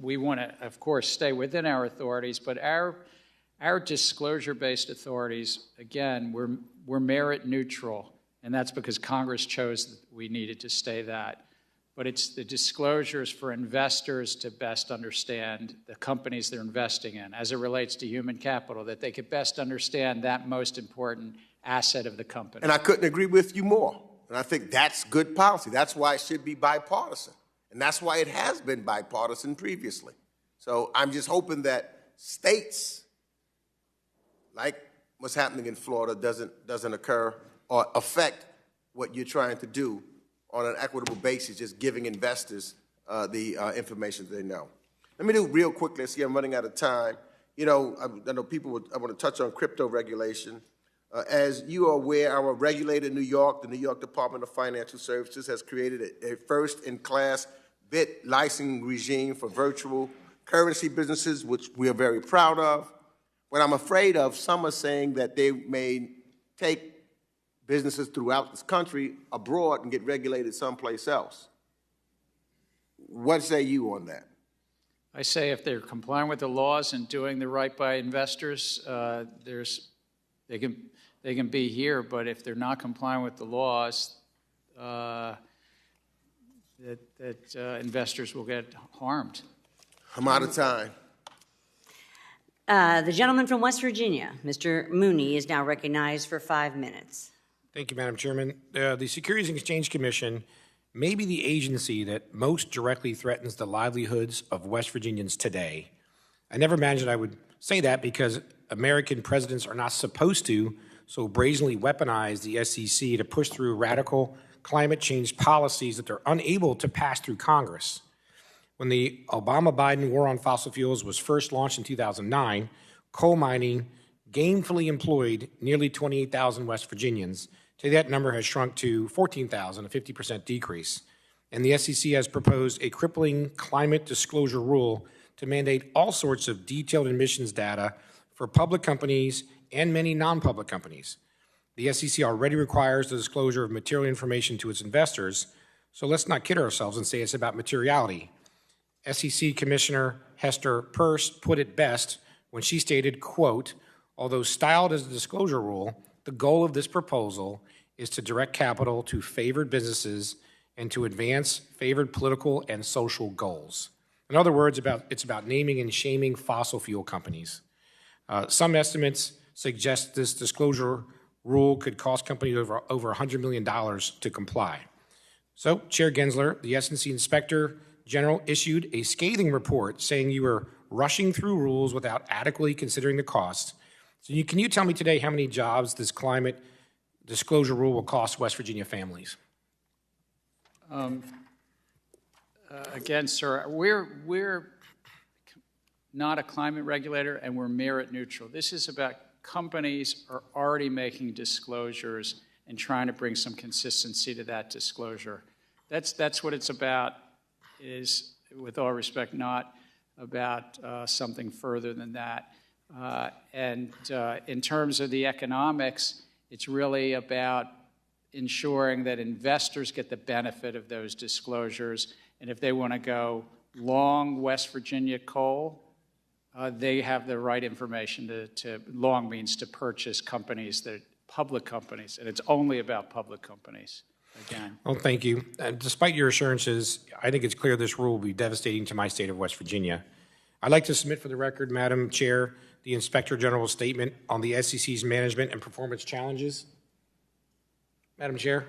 we want to, of course, stay within our authorities, but our disclosure-based authorities, again, we're merit neutral, and that's because Congress chose that we needed to stay that. But it's the disclosures for investors to best understand the companies they're investing in as it relates to human capital, that they could best understand that most important asset of the company. And I couldn't agree with you more. And I think that's good policy. That's why it should be bipartisan. And that's why it has been bipartisan previously. So I'm just hoping that states, like what's happening in Florida, doesn't occur or affect what you're trying to do on an equitable basis, just giving investors the information they know. Let me do real quickly. See, I'm running out of time. You know, I know I want to touch on crypto regulation. As you are aware, our regulator in New York, the New York Department of Financial Services, has created a first-in-class bit licensing regime for virtual currency businesses, which we are very proud of. What I'm afraid of, some are saying that they may take businesses throughout this country abroad and get regulated someplace else. What say you on that? I say if they're complying with the laws and doing the right by investors, they can be here, but if they're not complying with the laws, investors will get harmed. I'm out of time. The gentleman from West Virginia, Mr. Mooney, is now recognized for 5 minutes. Thank you, Madam Chairman. The Securities and Exchange Commission may be the agency that most directly threatens the livelihoods of West Virginians today. I never imagined I would say that because American presidents are not supposed to so brazenly weaponize the SEC to push through radical climate change policies that they're unable to pass through Congress. When the Obama-Biden war on fossil fuels was first launched in 2009, coal mining gainfully employed nearly 28,000 West Virginians. Today that number has shrunk to 14,000, a 50% decrease. And the SEC has proposed a crippling climate disclosure rule to mandate all sorts of detailed emissions data for public companies and many non-public companies. The SEC already requires the disclosure of material information to its investors, so let's not kid ourselves and say it's about materiality. SEC Commissioner Hester Peirce put it best when she stated, quote, although styled as a disclosure rule, the goal of this proposal is to direct capital to favored businesses and to advance favored political and social goals. In other words, it's about naming and shaming fossil fuel companies. Some estimates suggest this disclosure rule could cost companies over $100 million to comply. So, Chair Gensler, the SEC Inspector General issued a scathing report saying you were rushing through rules without adequately considering the costs. So can you tell me today how many jobs this climate disclosure rule will cost West Virginia families? Again, sir, we're not a climate regulator and we're merit neutral. This is about companies are already making disclosures and trying to bring some consistency to that disclosure. That's what it's about, is, with all respect, not about something further than that. In terms of the economics, it's really about ensuring that investors get the benefit of those disclosures. And if they want to go long West Virginia coal, they have the right information to long means to purchase companies that public companies, and it's only about public companies. Again. Well, thank you. Despite your assurances, I think it's clear this rule will be devastating to my state of West Virginia. I'd like to submit for the record, Madam Chair, the Inspector General's statement on the SEC's management and performance challenges. Madam Chair,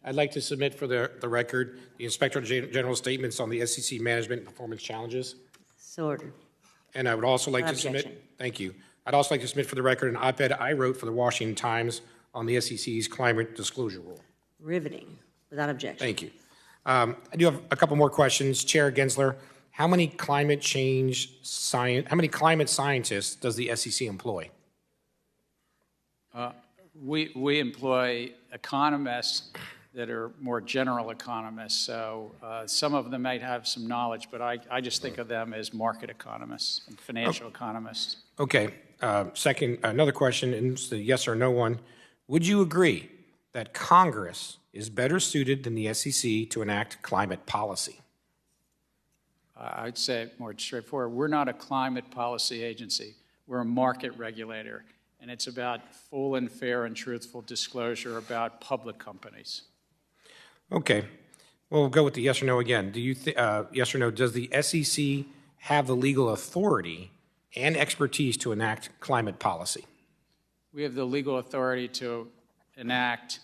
I'd like to submit for the record the Inspector General's statements on the SEC management and performance challenges. So ordered. And I would also like to submit, thank you. I'd also like to submit for the record an op-ed I wrote for the Washington Times on the SEC's climate disclosure rule. Riveting, without objection. Thank you. I do have a couple more questions. Chair Gensler, how many climate scientists does the SEC employ? We employ economists that are more general economists, so some of them might have some knowledge, but I just think of them as market economists and financial economists. Okay. Second, another question, and it's a yes or no one. Would you agree that Congress is better suited than the SEC to enact climate policy? I'd say it more straightforward. We're not a climate policy agency. We're a market regulator, and it's about full and fair and truthful disclosure about public companies. Okay. Well, we'll go with the yes or no again. Do you yes or no, does the SEC have the legal authority and expertise to enact climate policy? We have the legal authority to enact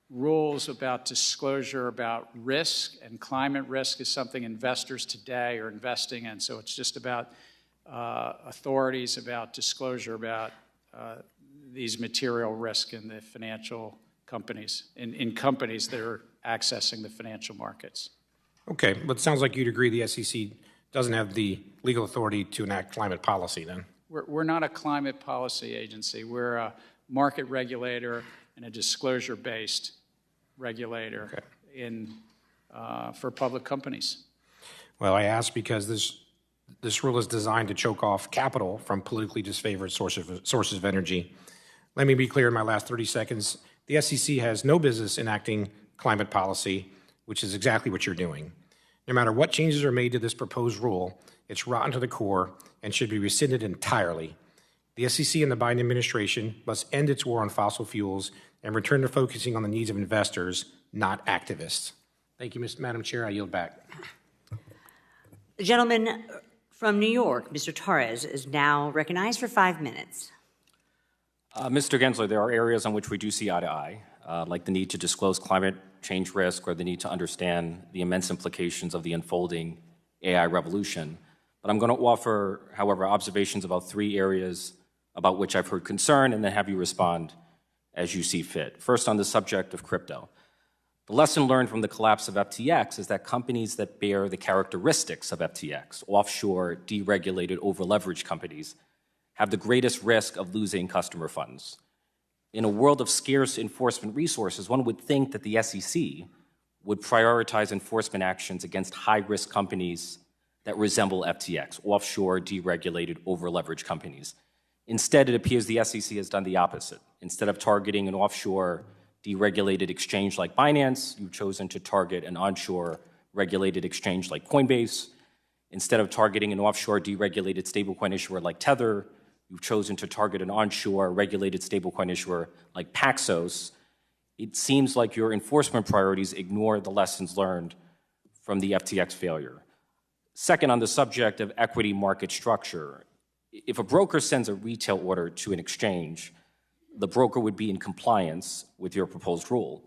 rules about disclosure about risk, and climate risk is something investors today are investing in. So it's just about authorities about disclosure about these material risk in the financial companies, in companies that are accessing the financial markets. Okay, but it sounds like you'd agree the SEC doesn't have the legal authority to enact climate policy then. We're not a climate policy agency. We're a market regulator and a disclosure-based regulator for public companies. Well, I ask because this rule is designed to choke off capital from politically disfavored sources of energy. Let me be clear in my last 30 seconds. The SEC has no business enacting climate policy, which is exactly what you're doing. No matter what changes are made to this proposed rule, it's rotten to the core and should be rescinded entirely. The SEC and the Biden administration must end its war on fossil fuels and return to focusing on the needs of investors, not activists. Thank you, Madam Chair. I yield back. The gentleman from New York, Mr. Torres, is now recognized for 5 minutes. Mr. Gensler, there are areas on which we do see eye to eye, like the need to disclose climate change risk or the need to understand the immense implications of the unfolding AI revolution. But I'm going to offer, however, observations about 3 areas about which I've heard concern and then have you respond as you see fit. First, on the subject of crypto. The lesson learned from the collapse of FTX is that companies that bear the characteristics of FTX, offshore, deregulated, over-leveraged companies, have the greatest risk of losing customer funds. In a world of scarce enforcement resources, one would think that the SEC would prioritize enforcement actions against high-risk companies that resemble FTX, offshore, deregulated, over-leveraged companies. Instead, it appears the SEC has done the opposite. Instead of targeting an offshore, deregulated exchange like Binance, you've chosen to target an onshore, regulated exchange like Coinbase. Instead of targeting an offshore, deregulated stablecoin issuer like Tether, you've chosen to target an onshore, regulated stablecoin issuer like Paxos. It seems like your enforcement priorities ignore the lessons learned from the FTX failure. Second, on the subject of equity market structure, if a broker sends a retail order to an exchange, the broker would be in compliance with your proposed rule.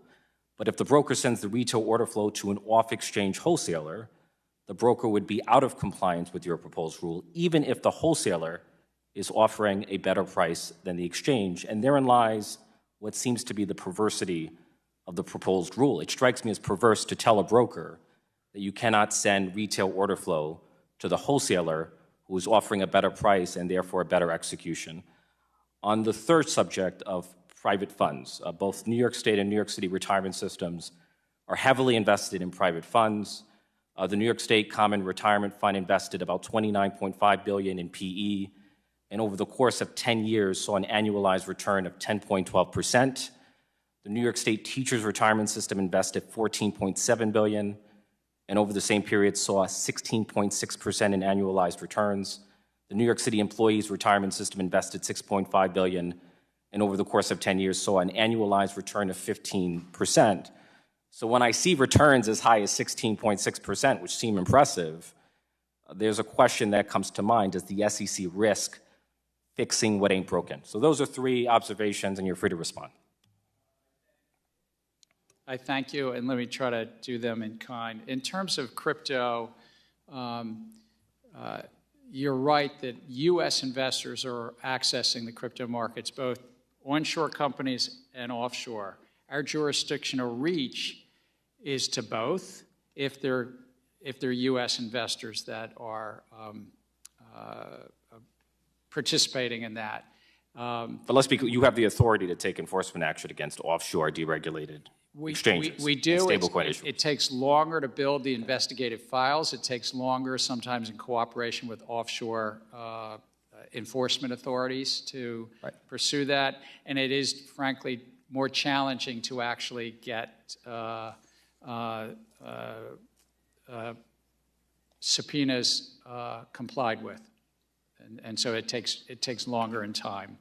But if the broker sends the retail order flow to an off-exchange wholesaler, the broker would be out of compliance with your proposed rule, even if the wholesaler is offering a better price than the exchange. And therein lies what seems to be the perversity of the proposed rule. It strikes me as perverse to tell a broker that you cannot send retail order flow to the wholesaler who is offering a better price and therefore a better execution. On the third subject of private funds, both New York State and New York City retirement systems are heavily invested in private funds. The New York State Common Retirement Fund invested about $29.5 billion in PE, and over the course of 10 years saw an annualized return of 10.12%. The New York State Teachers Retirement System invested $14.7 billion, and over the same period saw 16.6% in annualized returns. The New York City Employees Retirement System invested $6.5 billion, and over the course of 10 years saw an annualized return of 15%. So when I see returns as high as 16.6%, which seem impressive, there's a question that comes to mind: does the SEC risk fixing what ain't broken? So those are 3 observations, and you're free to respond. I thank you, and let me try to do them in kind. In terms of crypto, you're right that U.S. investors are accessing the crypto markets, both onshore companies and offshore. Our jurisdictional reach is to both if they're U.S. investors that are participating in that. But let's be clear, you have the authority to take enforcement action against offshore deregulated exchanges. We do. And stablecoin issuers. It takes longer to build the investigative files. It takes longer, sometimes in cooperation with offshore enforcement authorities to pursue that. And it is, frankly, more challenging to actually get subpoenas complied with. And so it takes longer in time.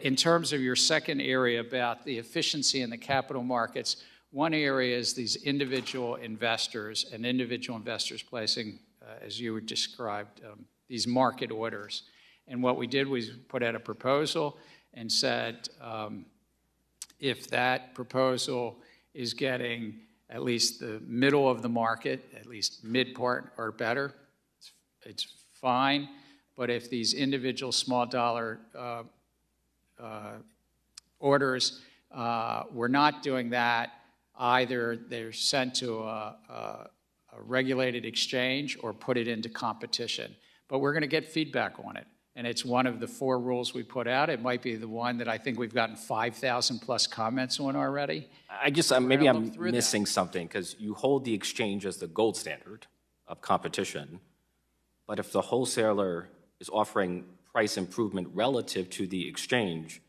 In terms of your second area about the efficiency in the capital markets, one area is these individual investors and individual investors placing, as you described, these market orders. And what we did was put out a proposal and said, if that proposal is getting at least the middle of the market, at least mid part or better, it's fine. But if these individual small dollar orders were not doing that, either they're sent to a regulated exchange or put it into competition. But we're going to get feedback on it. And it's one of the 4 rules we put out. It might be the one that I think we've gotten 5,000 plus comments on already. I just, maybe I'm missing something, because you hold the exchange as the gold standard of competition. But if the wholesaler is offering price improvement relative to the exchange,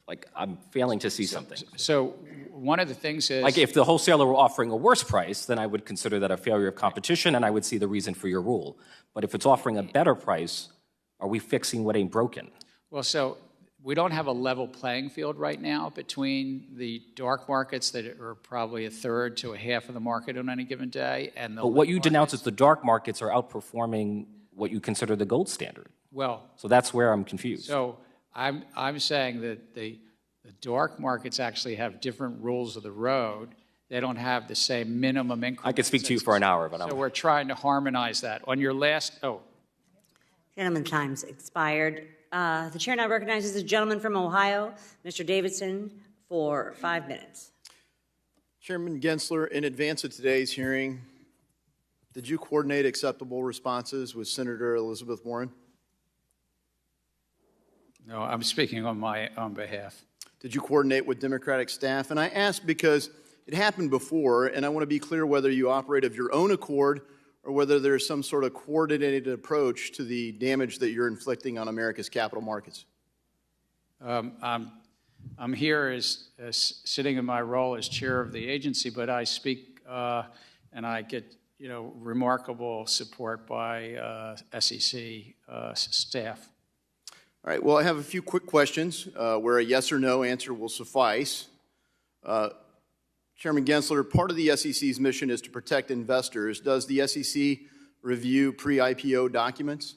like, I'm failing to see something. So one of the things is... Like, if the wholesaler were offering a worse price, then I would consider that a failure of competition, and I would see the reason for your rule. But if it's offering a better price, are we fixing what ain't broken? Well, so we don't have a level playing field right now between the dark markets that are probably a third to a half of the market on any given day and the... But what you denounce as the dark markets are outperforming what you consider the gold standard. Well... So that's where I'm confused. So I'm saying that the dark markets actually have different rules of the road. They don't have the same minimum increment. I could speak to you for an hour, but so we're trying to harmonize that. On your last... Gentleman's time's expired. The chair now recognizes the gentleman from Ohio, Mr. Davidson, for 5 minutes. Chairman Gensler, in advance of today's hearing, did you coordinate acceptable responses with Senator Elizabeth Warren? No, I'm speaking on my own behalf. Did you coordinate with Democratic staff? And I ask because it happened before, and I want to be clear whether you operate of your own accord or whether there's some sort of coordinated approach to the damage that you're inflicting on America's capital markets. I'm here as sitting in my role as chair of the agency, but I speak and I get remarkable support by SEC staff. All right, well, I have a few quick questions where a yes or no answer will suffice. Chairman Gensler, part of the SEC's mission is to protect investors. Does the SEC review pre-IPO documents?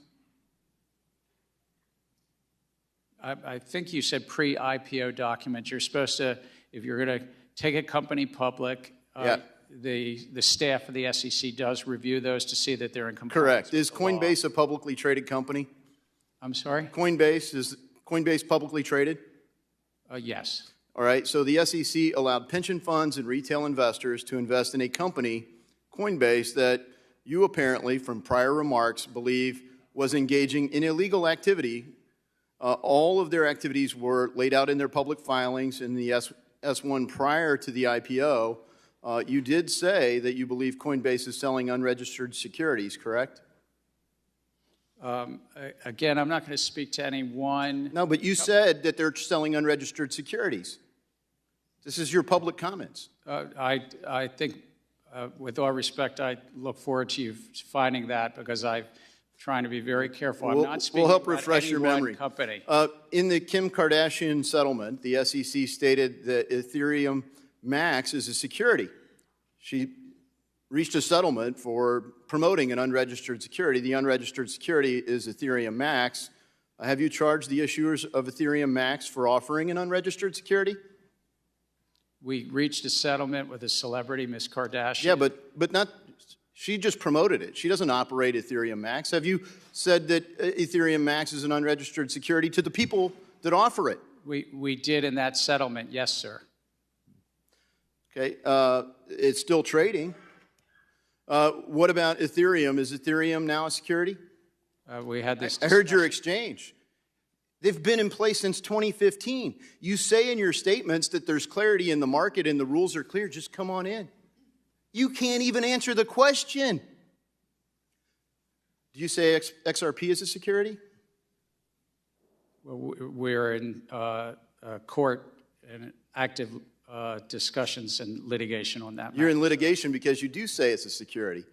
I think you said pre-IPO documents. You're supposed to, if you're going to take a company public, the staff of the SEC does review those to see that they're in compliance. Correct. Is Coinbase a publicly traded company? I'm sorry? Is Coinbase publicly traded? Yes. All right, so the SEC allowed pension funds and retail investors to invest in a company, Coinbase, that you apparently, from prior remarks, believe was engaging in illegal activity. All of their activities were laid out in their public filings in the S1 prior to the IPO. You did say that you believe Coinbase is selling unregistered securities, correct? Again, I'm not going to speak to any one. No, but you said that they're selling unregistered securities. This is your public comments. I think, with all respect, I look forward to you finding that because I'm trying to be very careful. I'm not speaking we'll help about refresh any your one memory. company. In the Kim Kardashian settlement, the SEC stated that Ethereum Max is a security. She reached a settlement for promoting an unregistered security. The unregistered security is Ethereum Max. Have you charged the issuers of Ethereum Max for offering an unregistered security? We reached a settlement with a celebrity, Ms. Kardashian. Yeah, but not. She just promoted it. She doesn't operate Ethereum Max. Have you said that Ethereum Max is an unregistered security to the people that offer it? We did in that settlement, yes, sir. Okay, it's still trading. What about Ethereum? Is Ethereum now a security? We had this. I heard your exchange. They've been in place since 2015. You say in your statements that there's clarity in the market and the rules are clear. Just come on in. You can't even answer the question. Do you say XRP is a security? Well, we're in court and active discussions and litigation on that matter. You're in litigation because you do say it's a security.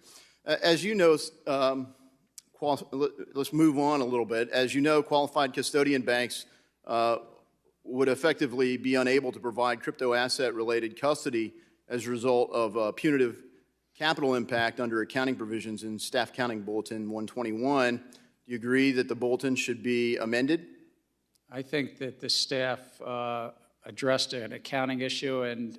As you know, let's move on a little bit. As you know, qualified custodian banks would effectively be unable to provide crypto asset-related custody as a result of punitive capital impact under accounting provisions in Staff Accounting Bulletin 121. Do you agree that the bulletin should be amended? I think that the staff addressed an accounting issue and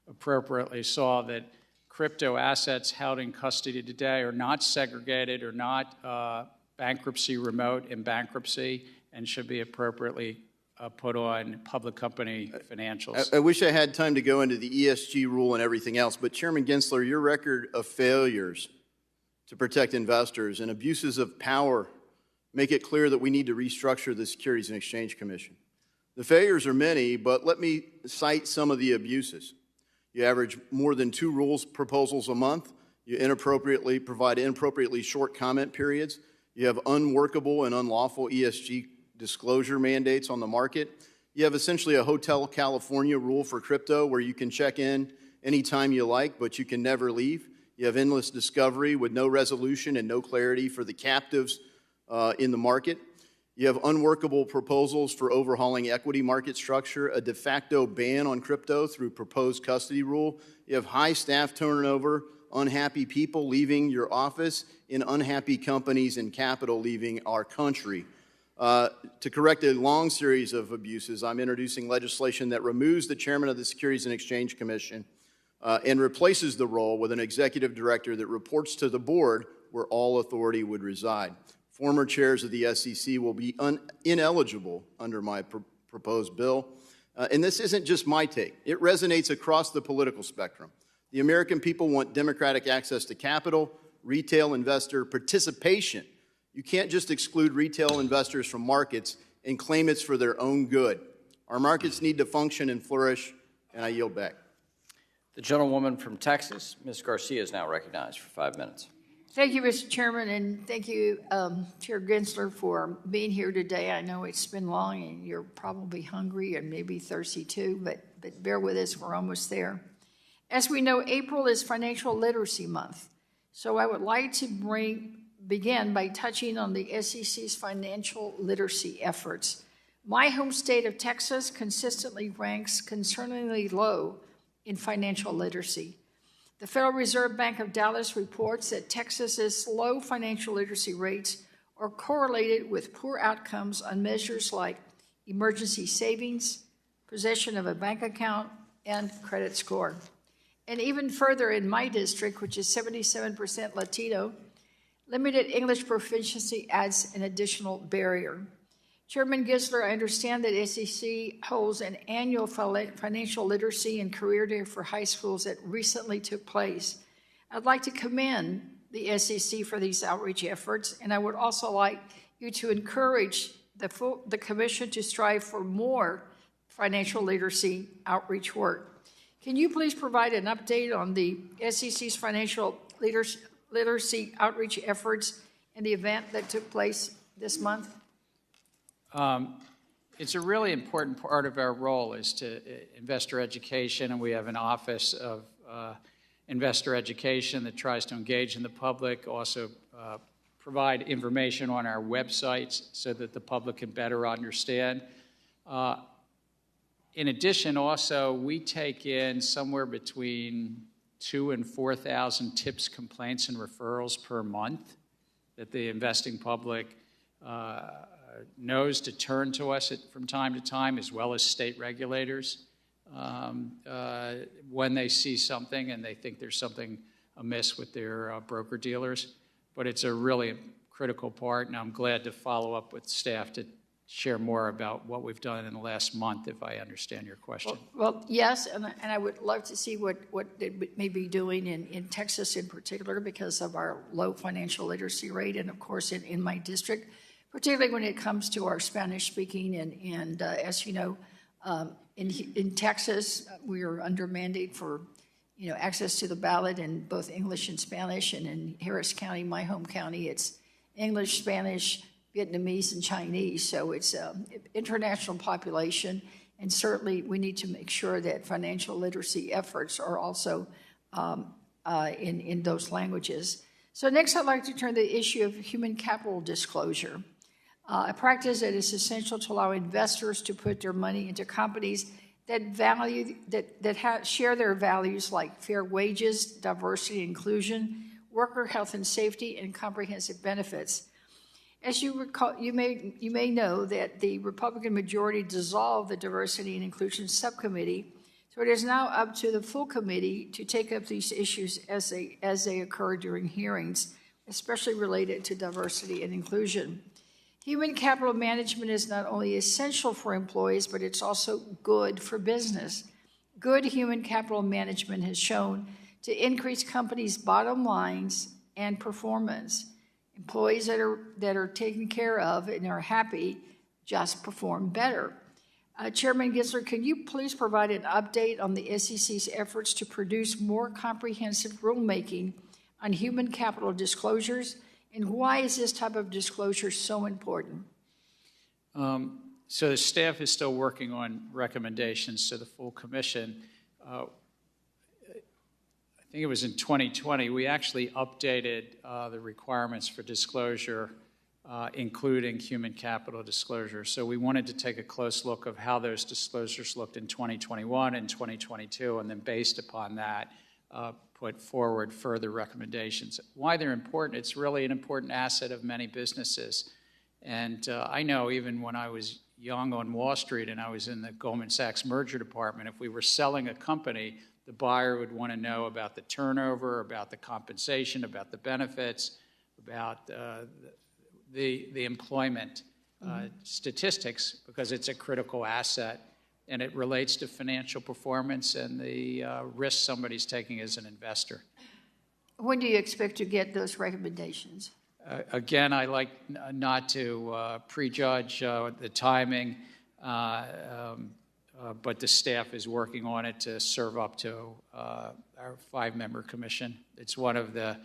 appropriately saw that crypto assets held in custody today are not segregated or not bankruptcy remote in bankruptcy and should be appropriately put on public company financials. I wish I had time to go into the ESG rule and everything else, but Chairman Gensler, your record of failures to protect investors and abuses of power make it clear that we need to restructure the Securities and Exchange Commission. The failures are many, but let me cite some of the abuses. You average more than 2 rules proposals a month. You provide inappropriately short comment periods. You have unworkable and unlawful ESG disclosure mandates on the market. You have essentially a Hotel California rule for crypto where you can check in anytime you like, but you can never leave. You have endless discovery with no resolution and no clarity for the captives in the market. You have unworkable proposals for overhauling equity market structure, a de facto ban on crypto through proposed custody rule. You have high staff turnover, unhappy people leaving your office, and unhappy companies and capital leaving our country. To correct a long series of abuses, I'm introducing legislation that removes the chairman of the Securities and Exchange Commission and replaces the role with an executive director that reports to the board where all authority would reside. Former chairs of the SEC will be ineligible under my proposed bill. And this isn't just my take. It resonates across the political spectrum. The American people want democratic access to capital, retail investor participation. You can't just exclude retail investors from markets and claim it's for their own good. Our markets need to function and flourish, and I yield back. The gentlewoman from Texas, Ms. Garcia, is now recognized for 5 minutes. Thank you, Mr. Chairman, and thank you, Chair Gensler, for being here today. I know it's been long, and you're probably hungry and maybe thirsty too, but bear with us, we're almost there. As we know, April is Financial Literacy Month, so I would like to begin by touching on the SEC's financial literacy efforts. My home state of Texas consistently ranks concerningly low in financial literacy. The Federal Reserve Bank of Dallas reports that Texas's low financial literacy rates are correlated with poor outcomes on measures like emergency savings, possession of a bank account, and credit score. And even further, in my district, which is 77% Latino, limited English proficiency adds an additional barrier. Chairman Gensler, I understand that SEC holds an annual financial literacy and career day for high schools that recently took place. I'd like to commend the SEC for these outreach efforts, and I would also like you to encourage the Commission to strive for more financial literacy outreach work. Can you please provide an update on the SEC's financial literacy outreach efforts and the event that took place this month? It's a really important part of our role is to investor education, and we have an office of investor education that tries to engage in the public, also provide information on our websites so that the public can better understand. In addition, also, we take in somewhere between 2,000 and 4,000 tips, complaints, and referrals per month that the investing public knows to turn to us from time to time, as well as state regulators, when they see something and they think there's something amiss with their broker-dealers. But it's a really critical part, and I'm glad to follow up with staff to share more about what we've done in the last month, if I understand your question. Well, yes, and I would love to see what it may be doing in Texas in particular because of our low financial literacy rate and, of course, in my district. particularly when it comes to our Spanish-speaking. And as you know, in Texas, we are under mandate for access to the ballot in both English and Spanish. And in Harris County, my home county, it's English, Spanish, Vietnamese, and Chinese. So it's an international population. And certainly we need to make sure that financial literacy efforts are also in those languages. So next I'd like to turn to the issue of human capital disclosure, a practice that is essential to allow investors to put their money into companies that share their values like fair wages, diversity, inclusion, worker health and safety, and comprehensive benefits. As you recall, you may know that the Republican majority dissolved the Diversity and Inclusion Subcommittee, so it is now up to the full committee to take up these issues as they occur during hearings, especially related to diversity and inclusion. Human capital management is not only essential for employees, but it's also good for business. Good human capital management has shown to increase companies' bottom lines and performance. Employees that are taken care of and are happy just perform better. Chairman Gensler, can you please provide an update on the SEC's efforts to produce more comprehensive rulemaking on human capital disclosures, and why is this type of disclosure so important? So the staff is still working on recommendations to the full commission. I think it was in 2020, we actually updated the requirements for disclosure, including human capital disclosure. So we wanted to take a close look of how those disclosures looked in 2021 and 2022, and then based upon that, put forward further recommendations. Why they're important, it's really an important asset of many businesses. And I know even when I was young on Wall Street and I was in the Goldman Sachs merger department, if we were selling a company, the buyer would want to know about the turnover, about the compensation, about the benefits, about the employment statistics, because it's a critical asset and it relates to financial performance and the risk somebody's taking as an investor. When do you expect to get those recommendations? Again, I like not to prejudge the timing, but the staff is working on it to serve up to our 5-member commission. It's one of the, I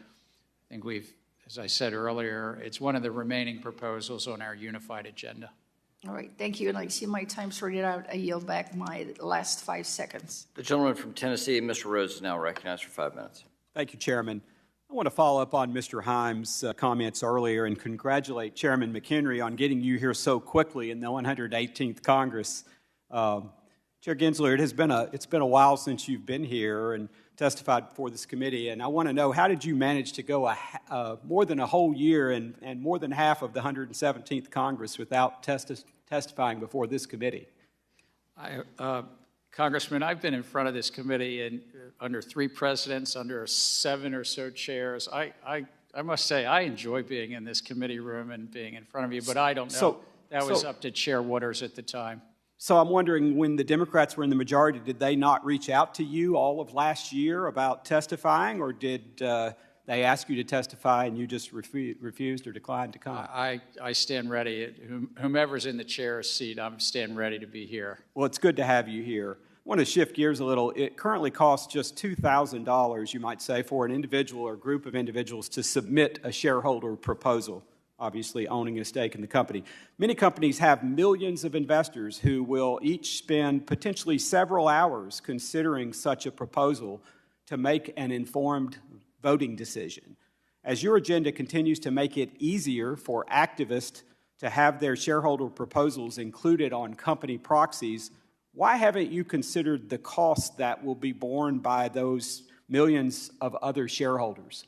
think as I said earlier, it's one of the remaining proposals on our unified agenda. All right, thank you. And I see my time's running out. I yield back my last 5 seconds. The gentleman from Tennessee, Mr. Rhodes, is now recognized for 5 minutes. Thank you, Chairman. I want to follow up on Mr. Himes' comments earlier and congratulate Chairman McHenry on getting you here so quickly in the 118th Congress. Chair Gensler, it's been a while since you've been here and testified before this committee, and I want to know, how did you manage to go more than a whole year and more than half of the 117th Congress without testifying before this committee? Congressman, I've been in front of this committee under 3 presidents, under 7 or so chairs. I must say, I enjoy being in this committee room and being in front of you, but I don't know. That was up to Chair Waters at the time. So I'm wondering, when the Democrats were in the majority, did they not reach out to you all of last year about testifying, or did they ask you to testify and you just refused or declined to come? I stand ready. Whomever's in the chair's seat, I'm standing ready to be here. Well, it's good to have you here. I want to shift gears a little. It currently costs just $2,000, you might say, for an individual or group of individuals to submit a shareholder proposal, obviously owning a stake in the company. Many companies have millions of investors who will each spend potentially several hours considering such a proposal to make an informed voting decision. As your agenda continues to make it easier for activists to have their shareholder proposals included on company proxies, why haven't you considered the cost that will be borne by those millions of other shareholders?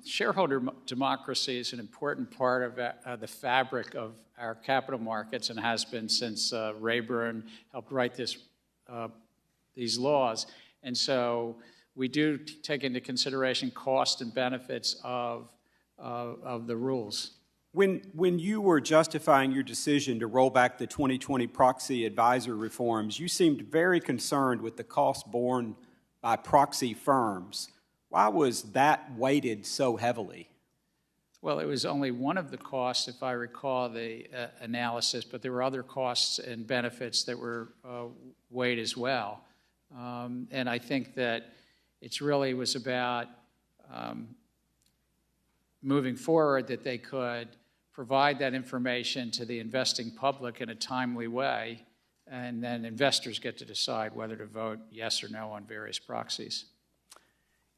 Shareholder democracy is an important part of the fabric of our capital markets and has been since Rayburn helped write these laws. And so we do take into consideration cost and benefits of the rules. When you were justifying your decision to roll back the 2020 proxy advisor reforms, you seemed very concerned with the cost borne by proxy firms. Why was that weighted so heavily? Well, it was only one of the costs, if I recall the analysis, but there were other costs and benefits that were weighed as well. And I think that it really was about moving forward that they could provide that information to the investing public in a timely way, and then investors get to decide whether to vote yes or no on various proxies.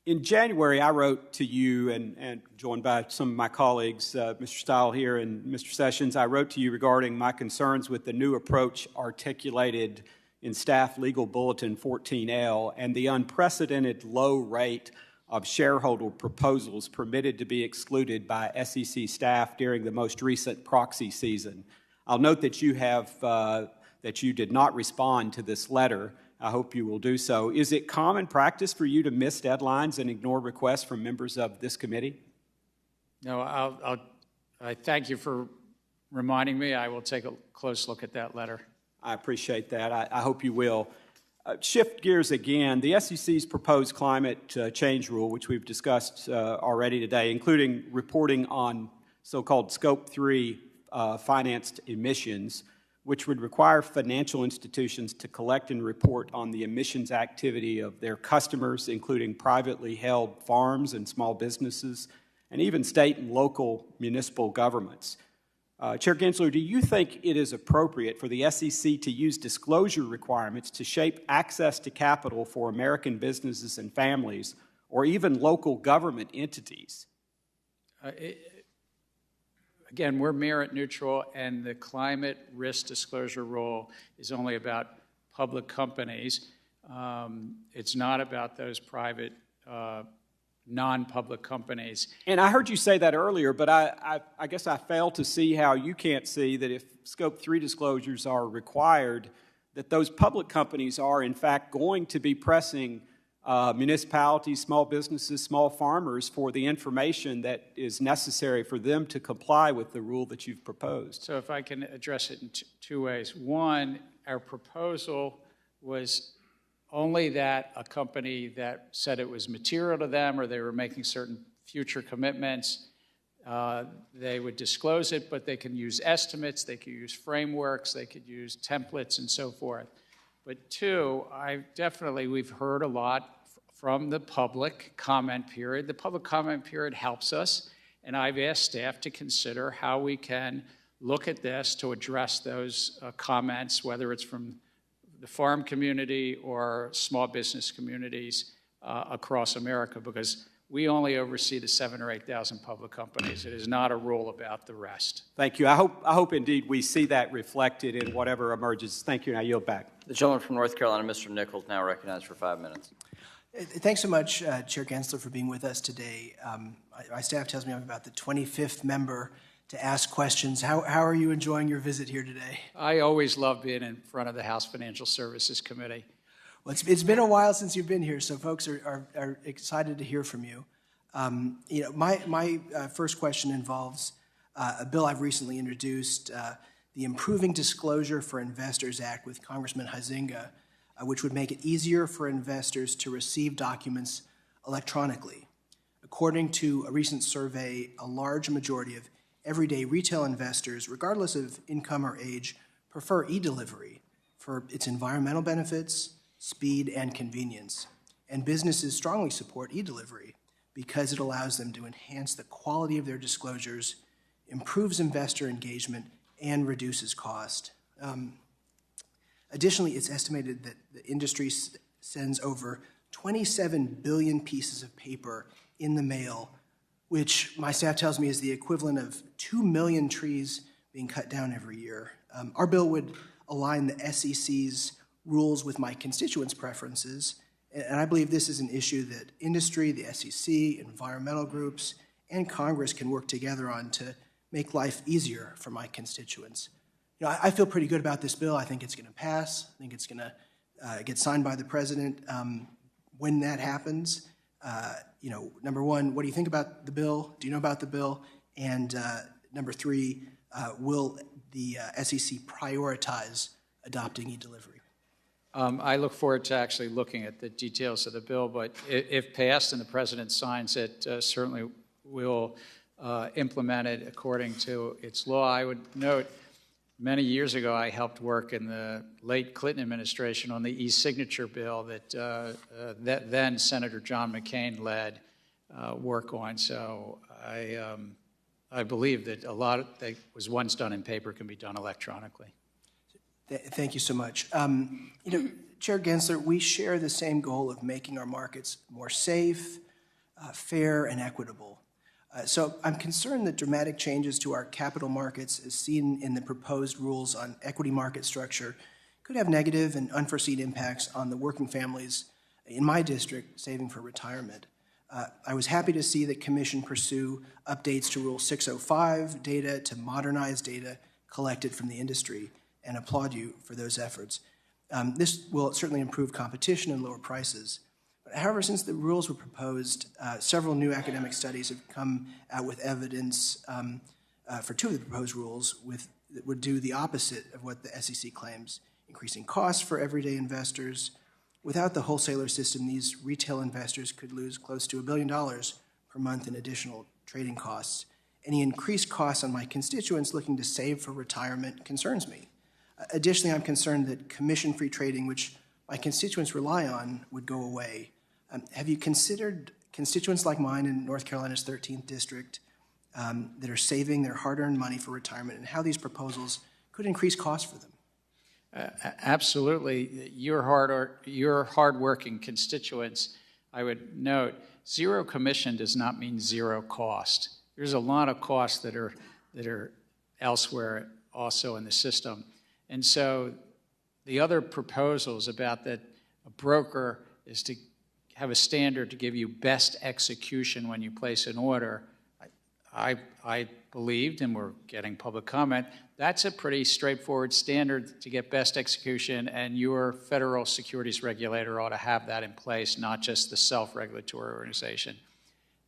In January, I wrote to you, and joined by some of my colleagues, Mr. Stile here and Mr. Sessions, I wrote to you regarding my concerns with the new approach articulated in Staff Legal Bulletin 14L and the unprecedented low rate of shareholder proposals permitted to be excluded by SEC staff during the most recent proxy season. I'll note that you did not respond to this letter. I hope you will do so. Is it common practice for you to miss deadlines and ignore requests from members of this committee? No, I thank you for reminding me. I will take a close look at that letter. I appreciate that. I hope you will. Shift gears again. The SEC's proposed climate change rule, which we've discussed already today, including reporting on so-called Scope 3 financed emissions, which would require financial institutions to collect and report on the emissions activity of their customers, including privately held farms and small businesses, and even state and local municipal governments. Chair Gensler, do you think it is appropriate for the SEC to use disclosure requirements to shape access to capital for American businesses and families, or even local government entities? Again, we're merit neutral, and the climate risk disclosure rule is only about public companies. It's not about those private, non-public companies. And I heard you say that earlier, but I guess I fail to see how you can't see that if Scope 3 disclosures are required, that those public companies are, in fact, going to be pressing municipalities, small businesses, small farmers for the information that is necessary for them to comply with the rule that you've proposed. So if I can address it in two ways. One, our proposal was only that a company that said it was material to them or they were making certain future commitments, they would disclose it, but they can use estimates, they could use frameworks, they could use templates and so forth. But two, we've heard a lot from the public comment period. The public comment period helps us, and I've asked staff to consider how we can look at this to address those comments, whether it's from the farm community or small business communities across America, because we only oversee the 7,000 or 8,000 public companies. It is not a rule about the rest. Thank you. I hope indeed we see that reflected in whatever emerges. Thank you, and I yield back. The gentleman from North Carolina, Mr. Nichols, now recognized for 5 minutes. Thanks so much, Chair Gensler, for being with us today. My staff tells me I'm about the 25th member to ask questions. How are you enjoying your visit here today? I always love being in front of the House Financial Services Committee. Well, it's been a while since you've been here, so folks are excited to hear from you. My first question involves a bill I've recently introduced, the Improving Disclosure for Investors Act with Congressman Huizenga, which would make it easier for investors to receive documents electronically. According to a recent survey, a large majority of everyday retail investors, regardless of income or age, prefer e-delivery for its environmental benefits, speed, and convenience. And businesses strongly support e-delivery because it allows them to enhance the quality of their disclosures, improves investor engagement, and reduces cost. Additionally, it's estimated that the industry sends over 27 billion pieces of paper in the mail, which my staff tells me is the equivalent of 2 million trees being cut down every year. Our bill would align the SEC's rules with my constituents' preferences, and I believe this is an issue that industry, the SEC, environmental groups, and Congress can work together on to make life easier for my constituents. I feel pretty good about this bill. I think it's going to pass. I think it's going to get signed by the president. When that happens, number one, what do you think about the bill? Do you know about the bill? And number three, will the SEC prioritize adopting e-delivery? I look forward to actually looking at the details of the bill, but if passed and the president signs it, certainly we'll implemented according to its law. I would note, many years ago, I helped work in the late Clinton administration on the e-signature bill that then Senator John McCain led work on. So I believe that a lot that was once done in paper can be done electronically. Thank you so much. Chair Gensler, we share the same goal of making our markets more safe, fair, and equitable. So I'm concerned that dramatic changes to our capital markets, as seen in the proposed rules on equity market structure, could have negative and unforeseen impacts on the working families in my district saving for retirement. I was happy to see the Commission pursue updates to Rule 605 data to modernize data collected from the industry, and applaud you for those efforts. This will certainly improve competition and lower prices. However, since the rules were proposed, several new academic studies have come out with evidence for two of the proposed rules that would do the opposite of what the SEC claims, increasing costs for everyday investors. Without the wholesaler system, these retail investors could lose close to $1 billion per month in additional trading costs. Any increased costs on my constituents looking to save for retirement concerns me. Additionally, I'm concerned that commission-free trading, which my constituents rely on, would go away. Have you considered constituents like mine in North Carolina's 13th district that are saving their hard-earned money for retirement, and how these proposals could increase costs for them? Absolutely. Your hard-working constituents, I would note, zero commission does not mean zero cost. There's a lot of costs that are elsewhere also in the system. And so the other proposals about that a broker is to have a standard to give you best execution when you place an order, I believed, and we're getting public comment, that's a pretty straightforward standard to get best execution, and your federal securities regulator ought to have that in place, not just the self-regulatory organization.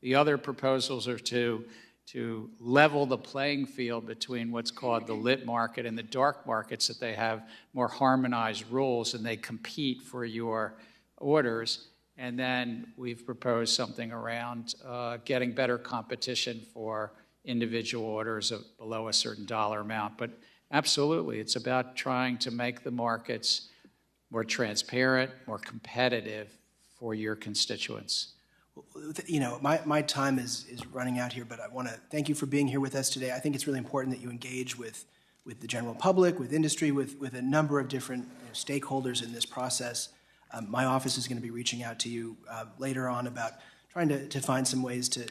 The other proposals are to level the playing field between what's called the lit market and the dark markets, that they have more harmonized rules and they compete for your orders. And then we've proposed something around getting better competition for individual orders of below a certain dollar amount. But absolutely, it's about trying to make the markets more transparent, more competitive for your constituents. You know, my time is running out here, but I want to thank you for being here with us today. I think it's really important that you engage with the general public, with industry, with a number of different stakeholders in this process. My office is going to be reaching out to you later on about trying to find some ways to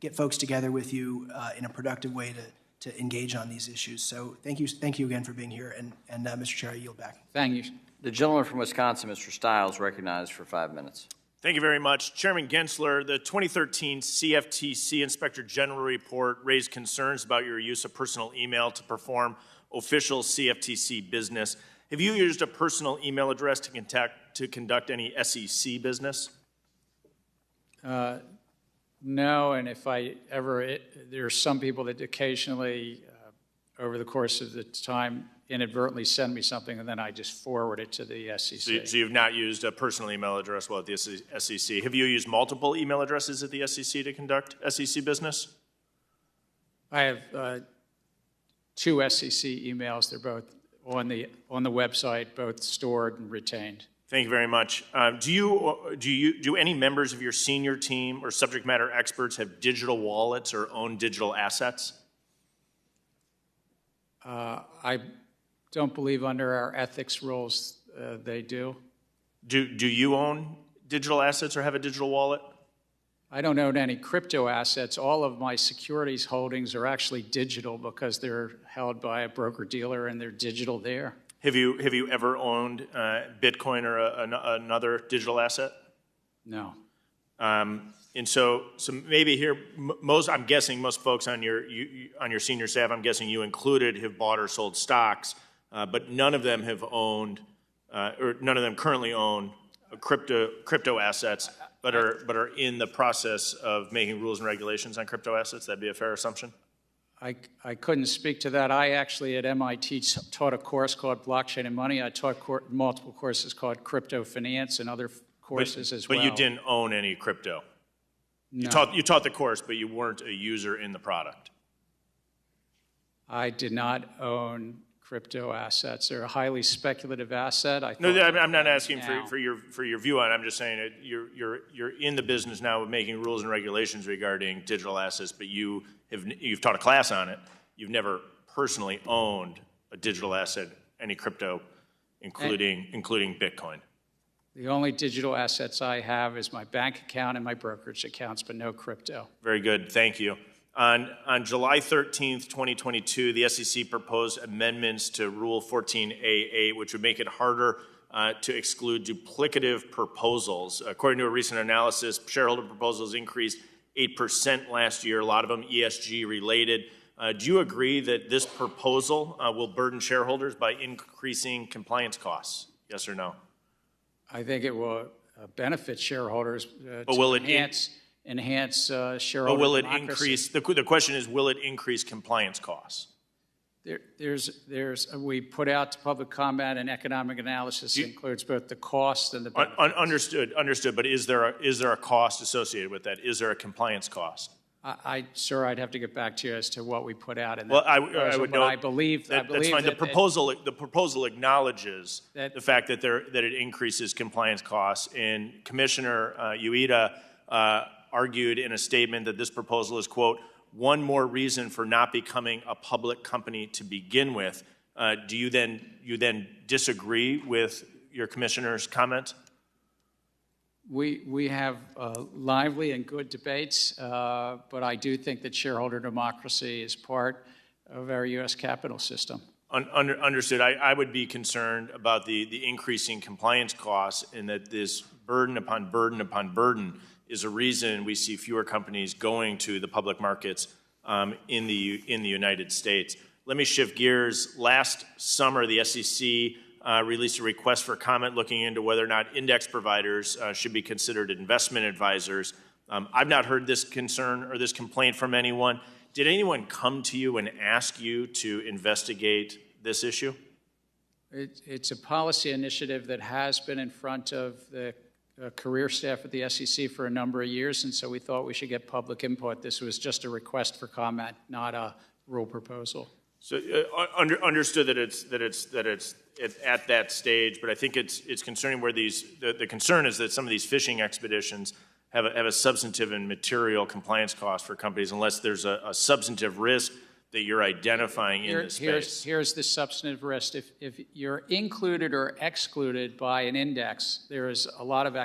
get folks together with you in a productive way to engage on these issues. So thank you again for being here, and Mr. Chair, I yield back. Thank you. The gentleman from Wisconsin, Mr. Stiles, recognized for 5 minutes. Thank you very much. Chairman Gensler, the 2013 CFTC Inspector General report raised concerns about your use of personal email to perform official CFTC business. Have you used a personal email address to conduct any SEC business? No, and if I ever, there are some people that occasionally, over the course of the time, inadvertently send me something, and then I just forward it to the SEC. So you've not used a personal email address while at the SEC. Have you used multiple email addresses at the SEC to conduct SEC business? I have 2 SEC emails. They're both on the website, both stored and retained. Thank you very much. Do any members of your senior team or subject matter experts have digital wallets or own digital assets? I don't believe under our ethics rules they do. Do you own digital assets or have a digital wallet? I don't own any crypto assets. All of my securities holdings are actually digital because they're held by a broker-dealer and they're digital there. Have you ever owned Bitcoin or another digital asset? No. And so maybe here, I'm guessing most folks on your senior staff, I'm guessing you included, have bought or sold stocks, but none of them have owned, or none of them currently own crypto assets, but are in the process of making rules and regulations on crypto assets. That'd be a fair assumption? I couldn't speak to that. I actually at MIT taught a course called Blockchain and Money. I taught multiple courses called Crypto Finance and other courses as well. But you didn't own any crypto? No. You taught the course, but you weren't a user in the product. I did not own crypto assets. They're a highly speculative asset. No, I'm not asking for your view on it. I'm just saying that you're in the business now of making rules and regulations regarding digital assets, but you've taught a class on it. You've never personally owned a digital asset, any crypto, including Bitcoin. The only digital assets I have is my bank account and my brokerage accounts, but no crypto. Very good. Thank you. On July 13th, 2022, the SEC proposed amendments to Rule 14a-8, which would make it harder to exclude duplicative proposals. According to a recent analysis, shareholder proposals increased 8% last year, a lot of them ESG related. Do you agree that this proposal will burden shareholders by increasing compliance costs? Yes or no? I think it will benefit shareholders but will enhance shareholder But will it democracy. increase, the question is, will it increase compliance costs? We put out to public comment an economic analysis that includes both the cost and the benefits. Understood, but is there a cost associated with that? Is there a compliance cost? Sir, I'd have to get back to you as to what we put out in that. Well, I would know. I believe that's fine. The proposal acknowledges the fact that it increases compliance costs, and Commissioner Ueda argued in a statement that this proposal is, quote, one more reason for not becoming a public company to begin with. Do you then disagree with your commissioner's comment? We have lively and good debates, but I do think that shareholder democracy is part of our U.S. capital system. Understood. I would be concerned about the increasing compliance costs, and that this burden upon burden upon burden is a reason we see fewer companies going to the public markets in the United States. Let me shift gears. Last summer, the SEC released a request for comment looking into whether or not index providers should be considered investment advisors. I've not heard this concern or this complaint from anyone. Did anyone come to you and ask you to investigate this issue? It's a policy initiative that has been in front of the career staff at the SEC for a number of years, and so we thought we should get public input. This was just a request for comment, not a rule proposal. So understood that it's at that stage, but I think it's concerning where the concern is that some of these fishing expeditions have a substantive and material compliance cost for companies unless there's a substantive risk that you're identifying in this space. Here's the substantive risk. If you're included or excluded by an index, there is a lot of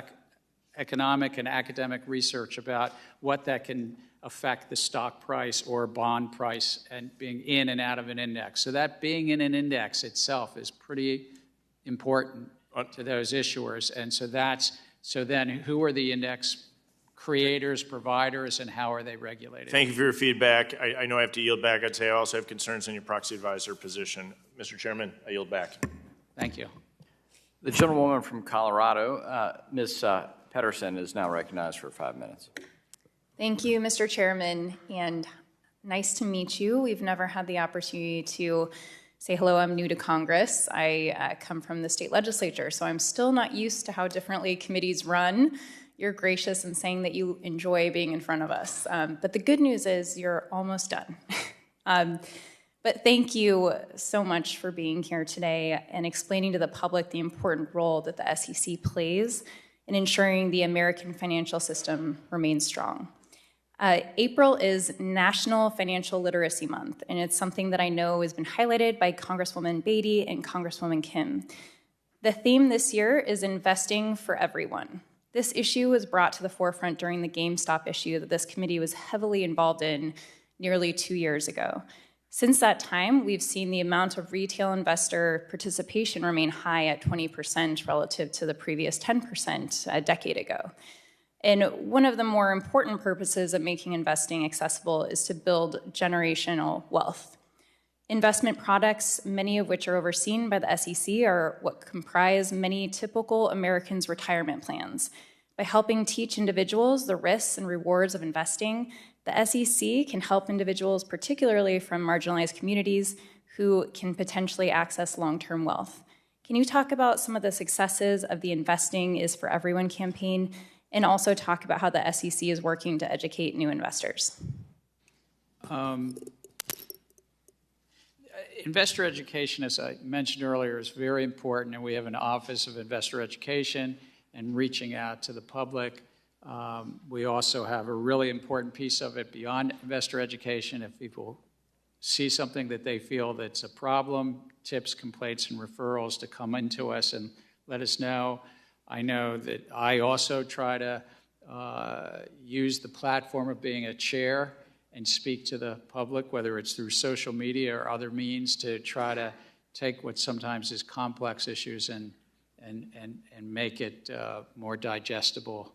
economic and academic research about what that can affect the stock price or bond price and being in and out of an index. So that being in an index itself is pretty important to those issuers. And so then who are the index creators, providers, and how are they regulated? Thank you for your feedback. I know I have to yield back. I'd say I also have concerns on your proxy advisor position. Mr. Chairman, I yield back. Thank you. The gentlewoman from Colorado, Ms. Pedersen, is now recognized for 5 minutes. Thank you, Mr. Chairman, and nice to meet you. We've never had the opportunity to say hello. I'm new to Congress. I come from the state legislature, so I'm still not used to how differently committees run. You're gracious in saying that you enjoy being in front of us. But the good news is you're almost done. But thank you so much for being here today and explaining to the public the important role that the SEC plays in ensuring the American financial system remains strong. April is National Financial Literacy Month, and it's something that I know has been highlighted by Congresswoman Beatty and Congresswoman Kim. The theme this year is investing for everyone. This issue was brought to the forefront during the GameStop issue that this committee was heavily involved in nearly 2 years ago. Since that time, we've seen the amount of retail investor participation remain high at 20% relative to the previous 10% a decade ago. And one of the more important purposes of making investing accessible is to build generational wealth. Investment products, many of which are overseen by the SEC, are what comprise many typical Americans' retirement plans. By helping teach individuals the risks and rewards of investing, the SEC can help individuals, particularly from marginalized communities, who can potentially access long-term wealth. Can you talk about some of the successes of the Investing is for Everyone campaign And also talk about how the SEC is working to educate new investors. Investor education, as I mentioned earlier, is very important, and we have an Office of Investor Education and reaching out to the public. We also have a really important piece of it beyond investor education. If people see something that they feel that's a problem, tips, complaints, and referrals to come into us and let us know. I know that I also try to use the platform of being a chair and speak to the public, whether it's through social media or other means, to try to take what sometimes is complex issues and make it more digestible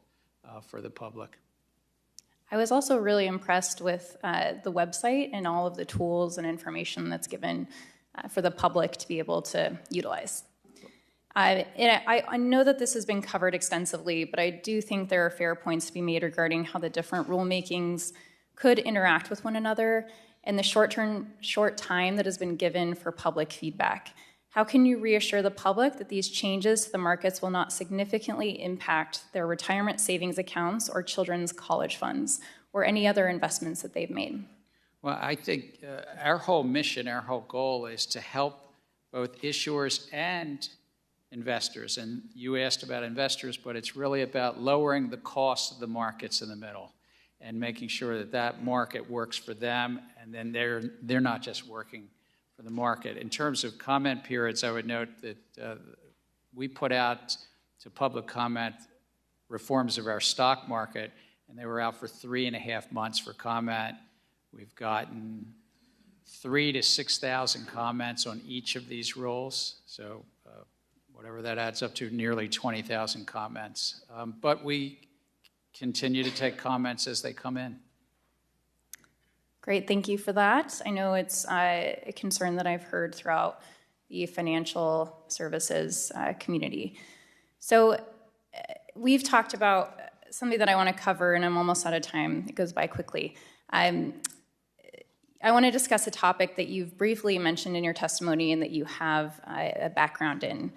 for the public. I was also really impressed with the website and all of the tools and information that's given for the public to be able to utilize. I know that this has been covered extensively, but I do think there are fair points to be made regarding how the different rulemakings could interact with one another and the short time that has been given for public feedback. How can you reassure the public that these changes to the markets will not significantly impact their retirement savings accounts or children's college funds or any other investments that they've made? Well, I think our whole mission, our whole goal is to help both issuers and investors. And you asked about investors, but it's really about lowering the cost of the markets in the middle and making sure that that market works for them, and then they're not just working for the market. In terms of comment periods, I would note that we put out to public comment reforms of our stock market, and they were out for 3.5 months for comment. We've gotten 3,000 to 6,000 comments on each of these rules, so whatever that adds up to, nearly 20,000 comments. But we continue to take comments as they come in. Great, thank you for that. I know it's a concern that I've heard throughout the financial services community. So we've talked about something that I want to cover, and I'm almost out of time. It goes by quickly. I want to discuss a topic that you've briefly mentioned in your testimony and that you have a background in.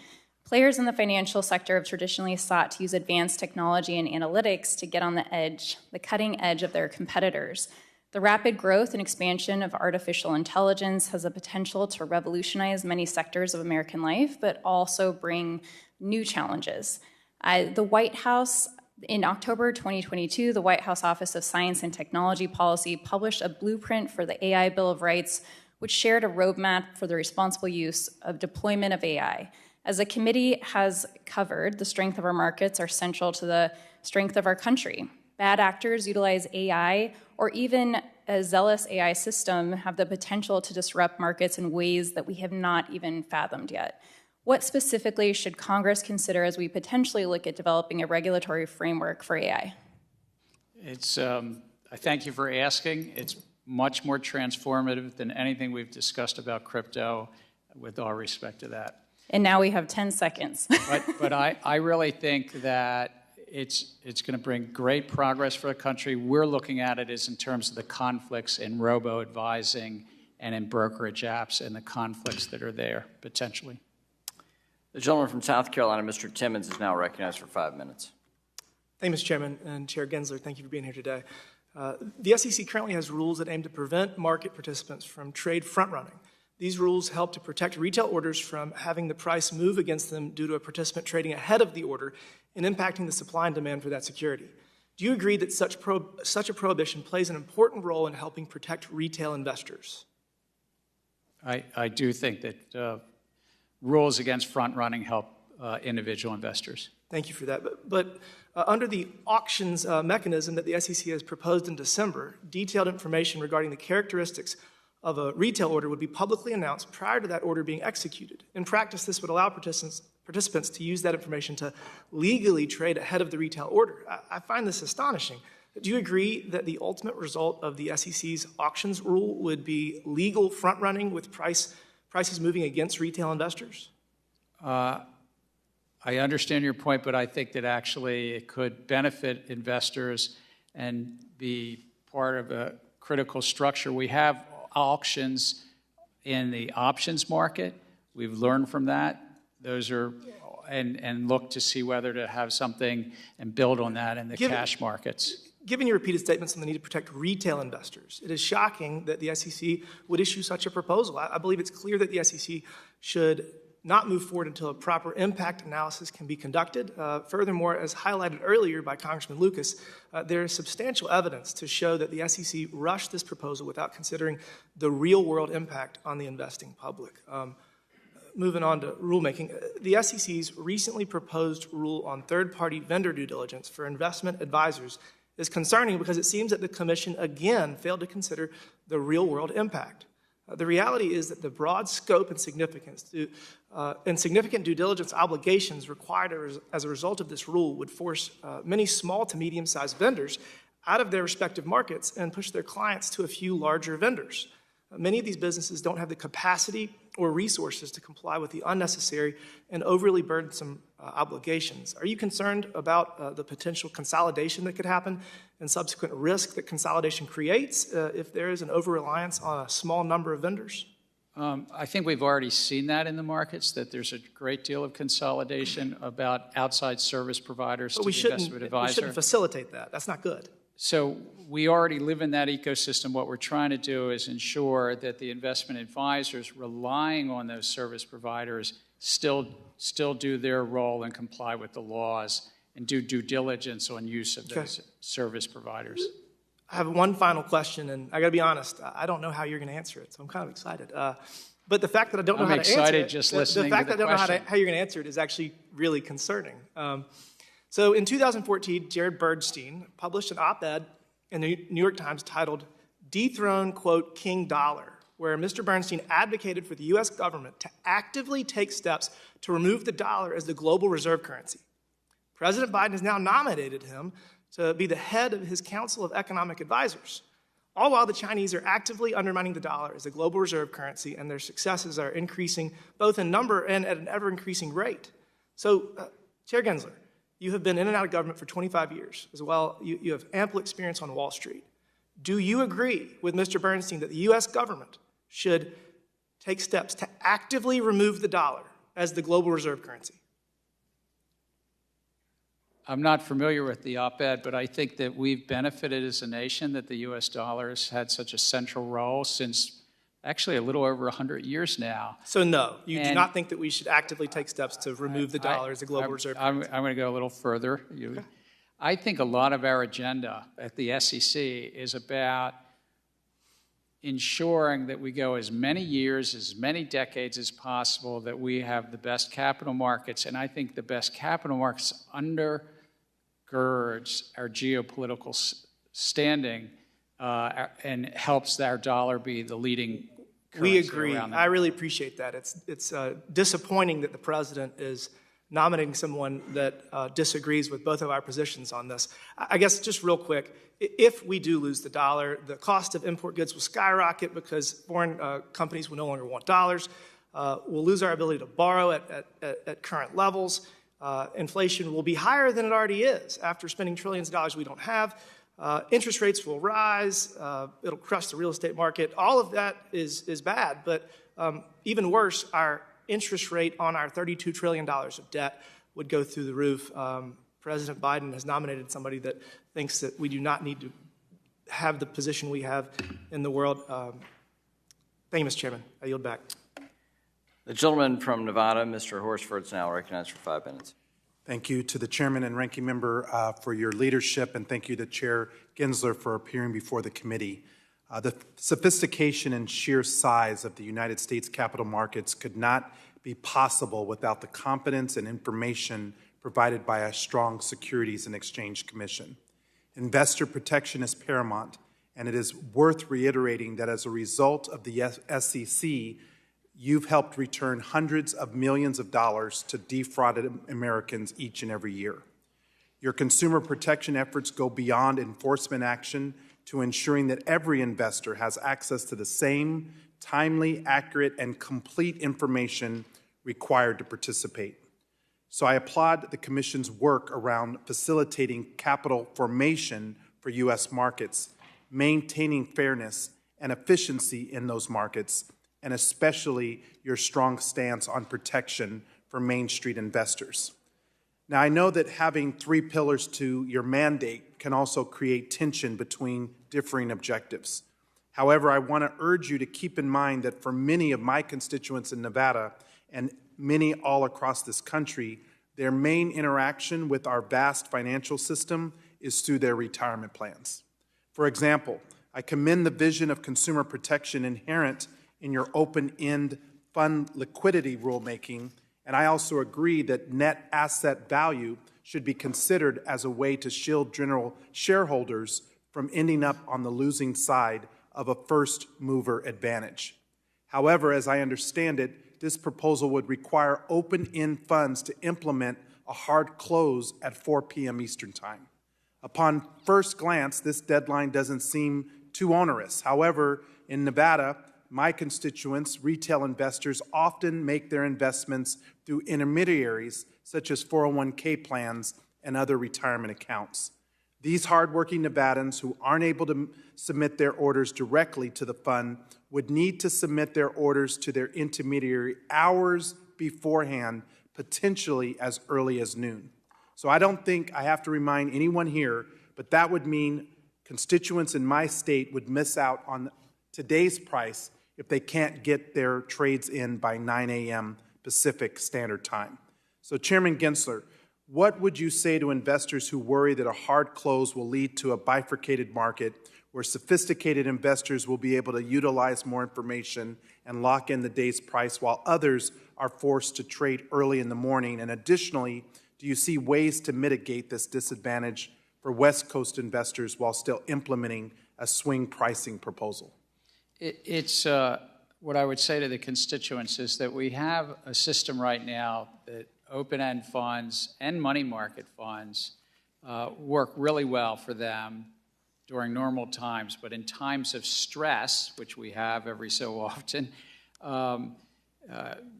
Players in the financial sector have traditionally sought to use advanced technology and analytics to get on the edge, the cutting edge of their competitors. The rapid growth and expansion of artificial intelligence has the potential to revolutionize many sectors of American life, but also bring new challenges. The White House, in October 2022, the White House Office of Science and Technology Policy published a blueprint for the AI Bill of Rights, which shared a roadmap for the responsible use of deployment of AI. As the committee has covered, the strength of our markets are central to the strength of our country. Bad actors utilize AI, or even a zealous AI system, have the potential to disrupt markets in ways that we have not even fathomed yet. What specifically should Congress consider as we potentially look at developing a regulatory framework for AI? I thank you for asking. It's much more transformative than anything we've discussed about crypto, with all respect to that. And now we have 10 seconds. but I really think that it's going to bring great progress for the country. We're looking at it as in terms of the conflicts in robo-advising and in brokerage apps and the conflicts that are there, potentially. The gentleman from South Carolina, Mr. Timmons, is now recognized for 5 minutes. Thank you, Mr. Chairman, and Chair Gensler, thank you for being here today. The SEC currently has rules that aim to prevent market participants from trade front-running. These rules help to protect retail orders from having the price move against them due to a participant trading ahead of the order and impacting the supply and demand for that security. Do you agree that such a prohibition plays an important role in helping protect retail investors? I do think that rules against front-running help individual investors. Thank you for that. But under the auctions mechanism that the SEC has proposed in December, detailed information regarding the characteristics of a retail order would be publicly announced prior to that order being executed. In practice, this would allow participants to use that information to legally trade ahead of the retail order. I find this astonishing. Do you agree that the ultimate result of the SEC's auctions rule would be legal front-running with prices moving against retail investors? I understand your point, but I think that actually it could benefit investors and be part of a critical structure. We have auctions in the options market. We've learned from that. Those are and look to see whether to have something and build on that in the cash markets. Given your repeated statements on the need to protect retail investors, it is shocking that the SEC would issue such a proposal. I believe it's clear that the SEC should not move forward until a proper impact analysis can be conducted. Furthermore, as highlighted earlier by Congressman Lucas, there is substantial evidence to show that the SEC rushed this proposal without considering the real-world impact on the investing public. Moving on to rulemaking, the SEC's recently proposed rule on third-party vendor due diligence for investment advisors is concerning because it seems that the Commission again failed to consider the real-world impact. The reality is that the broad scope and significant due diligence obligations required as a result of this rule would force many small to medium-sized vendors out of their respective markets and push their clients to a few larger vendors. Many of these businesses don't have the capacity or resources to comply with the unnecessary and overly burdensome obligations. Are you concerned about the potential consolidation that could happen and subsequent risk that consolidation creates if there is an over-reliance on a small number of vendors? I think we've already seen that in the markets, that there's a great deal of consolidation about outside service providers to the investment advisor. We shouldn't facilitate that. That's not good. So we already live in that ecosystem. What we're trying to do is ensure that the investment advisors relying on those service providers still do their role and comply with the laws and do due diligence on use of those service providers. I have one final question, and I got to be honest, I don't know how you're going to answer it, so I'm kind of excited. But the fact that I don't know how to answer it, the fact that I don't know how you're going to answer it is actually really concerning. So in 2014, Jared Bernstein published an op-ed in the New York Times titled "Dethrone, quote, King Dollar," where Mr. Bernstein advocated for the U.S. government to actively take steps to remove the dollar as the global reserve currency. President Biden has now nominated him to be the head of his Council of Economic Advisors, all while the Chinese are actively undermining the dollar as the global reserve currency, and their successes are increasing both in number and at an ever-increasing rate. So, Chair Gensler, you have been in and out of government for 25 years. As well, you have ample experience on Wall Street. Do you agree with Mr. Bernstein that the U.S. government should take steps to actively remove the dollar as the global reserve currency? I'm not familiar with the op-ed, but I think that we've benefited as a nation that the U.S. dollar has had such a central role since actually a little over 100 years now. So no, you do not think that we should actively take steps to remove the dollar as a global reserve currency? I'm going to go a little further. I think a lot of our agenda at the SEC is about ensuring that we go as many years, as many decades as possible, that we have the best capital markets. And I think the best capital markets undergirds our geopolitical standing and helps our dollar be the leading currency. We agree. I really appreciate that. It's disappointing that the president is nominating someone that disagrees with both of our positions on this. I guess just real quick, if we do lose the dollar, the cost of import goods will skyrocket because foreign companies will no longer want dollars. We'll lose our ability to borrow at current levels. Inflation will be higher than it already is after spending trillions of dollars we don't have. Interest rates will rise. It'll crush the real estate market. All of that is bad, but even worse, our interest rate on our $32 trillion of debt would go through the roof. President Biden has nominated somebody that thinks that we do not need to have the position we have in the world. Thank you, Mr. Chairman. I yield back. The gentleman from Nevada, Mr. Horsford, is now recognized for 5 minutes. Thank you to the chairman and ranking member for your leadership, and thank you to Chair Gensler for appearing before the committee. The sophistication and sheer size of the United States capital markets could not be possible without the competence and information provided by a strong Securities and Exchange Commission. Investor protection is paramount, and it is worth reiterating that as a result of the SEC, you've helped return hundreds of millions of dollars to defrauded Americans each and every year. Your consumer protection efforts go beyond enforcement action to ensuring that every investor has access to the same timely, accurate, and complete information required to participate. So I applaud the Commission's work around facilitating capital formation for U.S. markets, maintaining fairness and efficiency in those markets, and especially your strong stance on protection for Main Street investors. Now, I know that having 3 pillars to your mandate can also create tension between differing objectives. However, I want to urge you to keep in mind that for many of my constituents in Nevada and many all across this country, their main interaction with our vast financial system is through their retirement plans. For example, I commend the vision of consumer protection inherent in your open-end fund liquidity rulemaking, and I also agree that net asset value should be considered as a way to shield general shareholders from ending up on the losing side of a first-mover advantage. However, as I understand it, this proposal would require open-end funds to implement a hard close at 4 p.m. Eastern Time. Upon first glance, this deadline doesn't seem too onerous. However, in Nevada, my constituents, retail investors, often make their investments through intermediaries such as 401k plans and other retirement accounts. These hardworking Nevadans who aren't able to submit their orders directly to the fund would need to submit their orders to their intermediary hours beforehand, potentially as early as noon. So I don't think I have to remind anyone here, but that would mean constituents in my state would miss out on today's price if they can't get their trades in by 9 a.m. Pacific Standard Time. So Chairman Gensler, what would you say to investors who worry that a hard close will lead to a bifurcated market where sophisticated investors will be able to utilize more information and lock in the day's price while others are forced to trade early in the morning? And additionally, do you see ways to mitigate this disadvantage for West Coast investors while still implementing a swing pricing proposal? It's what I would say to the constituents is that we have a system right now that open-end funds and money market funds work really well for them during normal times, but in times of stress, which we have every so often,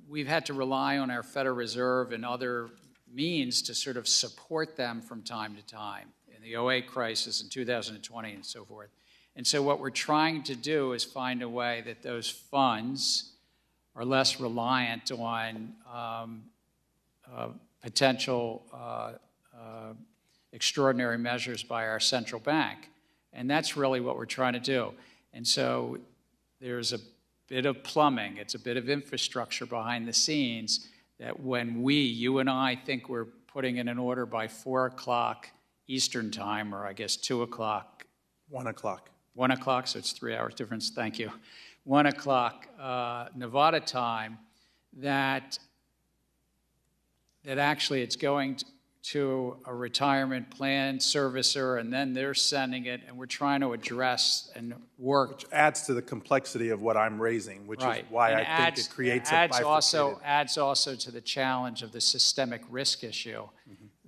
we've had to rely on our Federal Reserve and other means to sort of support them from time to time in the 2008 crisis in 2020 and so forth. And so what we're trying to do is find a way that those funds are less reliant on potential extraordinary measures by our central bank. And that's really what we're trying to do. And so there's a bit of plumbing, it's a bit of infrastructure behind the scenes that when you and I think we're putting in an order by 4 o'clock Eastern Time, or I guess 2 o'clock. 1 o'clock. 1 o'clock, so it's 3 hours difference, thank you. 1 o'clock Nevada time, that actually it's going to a retirement plan servicer, and then they're sending it, and we're trying to address and work. Which adds to the complexity of what I'm raising, which is why I think it creates a bifurcated. Adds also to the challenge of the systemic risk issue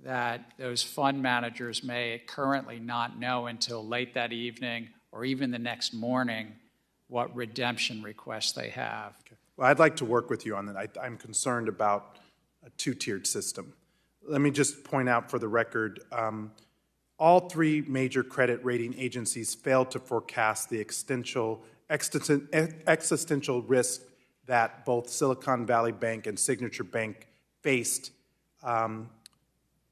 that those fund managers may currently not know until late that evening or even the next morning what redemption requests they have. Okay. Well, I'd like to work with you on that. I'm concerned about a two-tiered system. Let me just point out for the record, all 3 major credit rating agencies failed to forecast the existential risk that both Silicon Valley Bank and Signature Bank faced.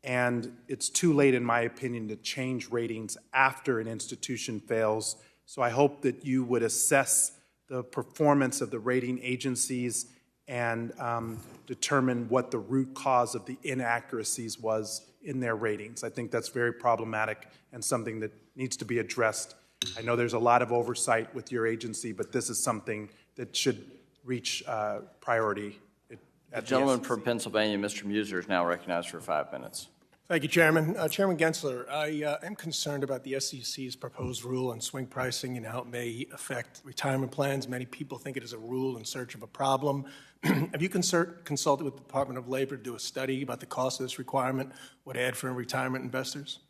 And it's too late, in my opinion, to change ratings after an institution fails. So I hope that you would assess the performance of the rating agencies and determine what the root cause of the inaccuracies was in their ratings. I think that's very problematic and something that needs to be addressed. I know there's a lot of oversight with your agency, but this is something that should reach priority. The gentleman from Pennsylvania, Mr. Muser, is now recognized for 5 minutes. Thank you, Chairman. Chairman Gensler, I am concerned about the SEC's proposed rule on swing pricing and how it may affect retirement plans. Many people think it is a rule in search of a problem. Have you consulted with the Department of Labor to do a study about the cost of this requirement, what it add for retirement investors?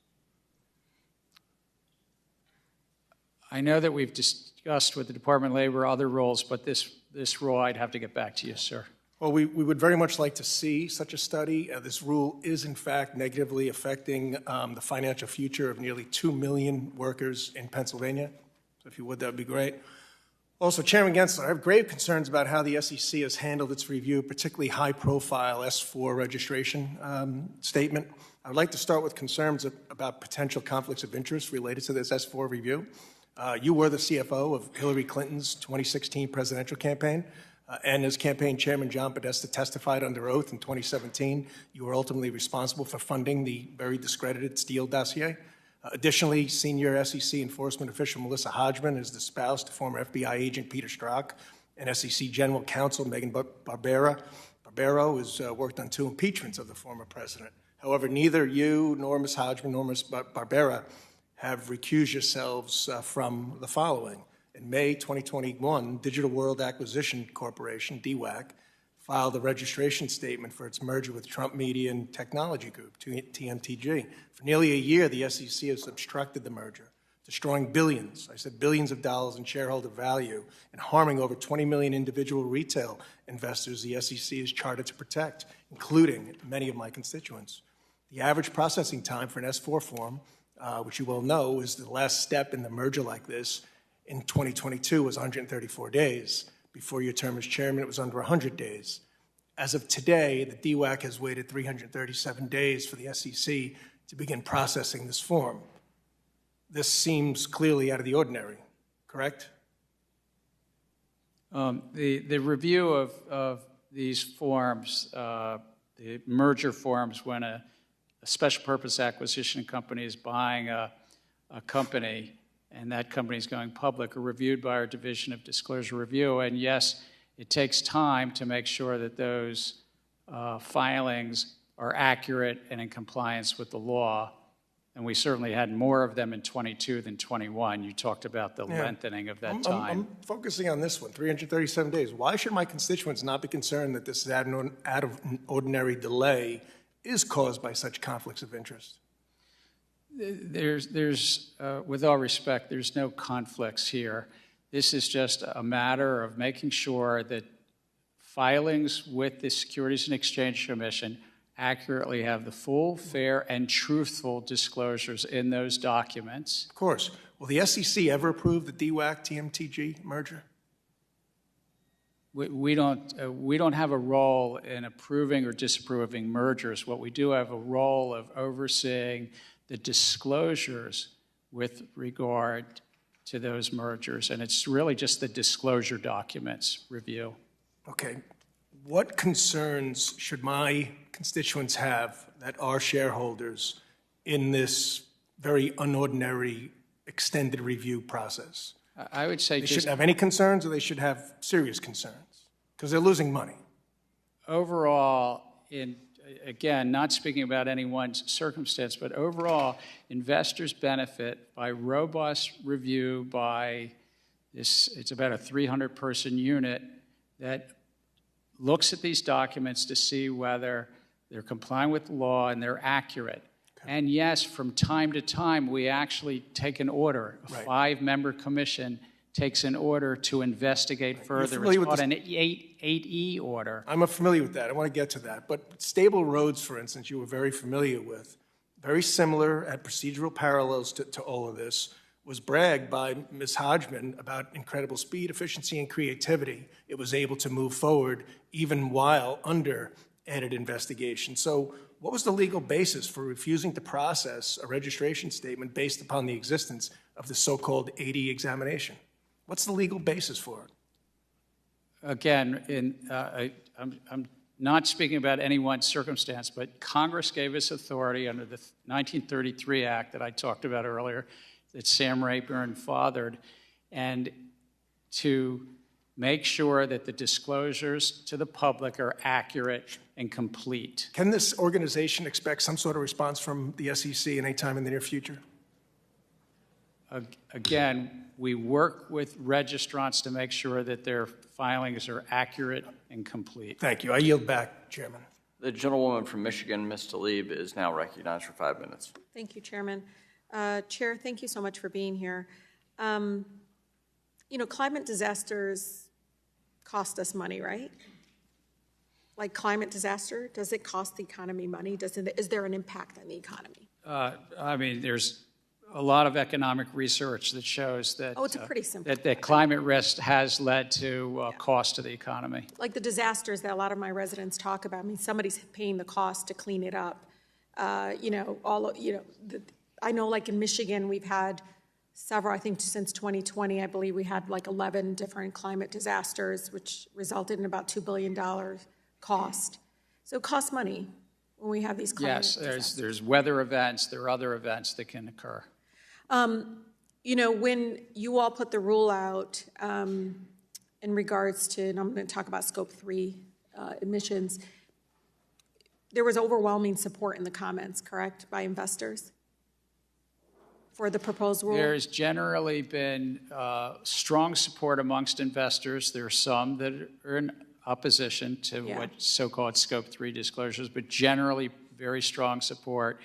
I know that we've discussed with the Department of Labor other rules, but this rule, I'd have to get back to you, sir. Well, we would very much like to see such a study. This rule is, in fact, negatively affecting the financial future of nearly 2 million workers in Pennsylvania. So if you would, that would be great. Also, Chairman Gensler, I have grave concerns about how the SEC has handled its review, particularly high-profile S-4 registration statement. I would like to start with concerns about potential conflicts of interest related to this S-4 review. You were the CFO of Hillary Clinton's 2016 presidential campaign, and as campaign chairman John Podesta testified under oath in 2017, you were ultimately responsible for funding the very discredited Steele dossier. Additionally, senior SEC enforcement official Melissa Hodgman is the spouse to former FBI agent Peter Strzok and SEC General Counsel Megan Barbero has worked on 2 impeachments of the former president. However, neither you nor Ms. Hodgman nor Ms. Barbera have recused yourselves from the following. In May 2021, Digital World Acquisition Corporation, DWAC, filed a registration statement for its merger with Trump Media and Technology Group, TMTG. For nearly a year, the SEC has obstructed the merger, destroying billions of dollars in shareholder value and harming over 20 million individual retail investors the SEC is chartered to protect, including many of my constituents. The average processing time for an S-4 form, which you well know is the last step in the merger like this, in 2022 was 134 days. Before your term as chairman, it was under 100 days. As of today, the DWAC has waited 337 days for the SEC to begin processing this form. This seems clearly out of the ordinary, correct? The review of these forms, the merger forms, when a special purpose acquisition company is buying a company and that company is going public, are reviewed by our Division of Disclosure Review. And yes, it takes time to make sure that those filings are accurate and in compliance with the law. And we certainly had more of them in 22 than 21. You talked about the lengthening of that time. I'm focusing on this one, 337 days. Why should my constituents not be concerned that this out of ordinary delay is caused by such conflicts of interest? There's with all respect, there's no conflicts here. This is just a matter of making sure that filings with the Securities and Exchange Commission accurately have the full, fair, and truthful disclosures in those documents. Of course. Will the SEC ever approve the DWAC-TMTG merger? We don't have a role in approving or disapproving mergers. What we do have a role of overseeing the disclosures with regard to those mergers, and it's really just the disclosure documents review. Okay. What concerns should my constituents have that are shareholders in this very unordinary extended review process? I would say they shouldn't have any concerns, or they should have serious concerns because they're losing money. Overall, again, not speaking about any one circumstance, but overall, investors benefit by robust review by this. It's about a 300-person unit that looks at these documents to see whether they're complying with the law and they're accurate. Okay. And yes, from time to time, we actually take an order. A 5-member commission takes an order to investigate further. It's called an 8E order. I'm familiar with that. I want to get to that. But Stable Roads, for instance, you were very familiar with, very similar at procedural parallels to all of this, was bragged by Ms. Hodgman about incredible speed, efficiency, and creativity. It was able to move forward even while under added investigation. So what was the legal basis for refusing to process a registration statement based upon the existence of the so-called 8E examination? What's the legal basis for it? Again, I'm not speaking about any one circumstance, but Congress gave us authority under the 1933 Act that I talked about earlier, that Sam Rayburn fathered, and to make sure that the disclosures to the public are accurate and complete. Can this organization expect some sort of response from the SEC any time in the near future? Again, we work with registrants to make sure that their filings are accurate and complete. Thank you. I yield back, Chairman. The gentlewoman from Michigan, Ms. Tlaib, is now recognized for 5 minutes. Thank you, Chairman. Chair, thank you so much for being here. Climate disasters cost us money, right? Like climate disaster, does it cost the economy money? Is there an impact on the economy? There's a lot of economic research that shows that Oh, it's a pretty simple. that climate risk has led to cost to the economy. Like the disasters that a lot of my residents talk about. I mean, somebody's paying the cost to clean it up. I know, like in Michigan, we've had several. I think since 2020, I believe we had like 11 different climate disasters, which resulted in about $2 billion cost. So it costs money when we have these climate disasters. There's weather events. There are other events that can occur. When you all put the rule out in regards to, and I'm going to talk about Scope 3 emissions, there was overwhelming support in the comments, correct, by investors for the proposed rule? There's generally been strong support amongst investors. There are some that are in opposition to what so-called Scope 3 disclosures, but generally very strong support,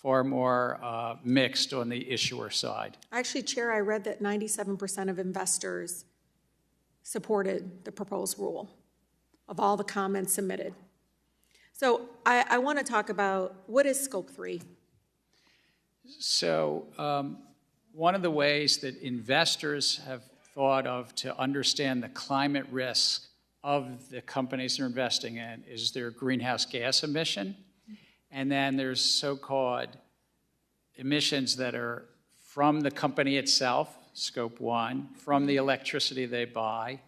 far more mixed on the issuer side. Actually, Chair, I read that 97% of investors supported the proposed rule of all the comments submitted. So I want to talk about what is Scope 3? So one of the ways that investors have thought of to understand the climate risk of the companies they're investing in is their greenhouse gas emission. And then there's so-called emissions that are from the company itself, Scope 1, from the electricity they buy.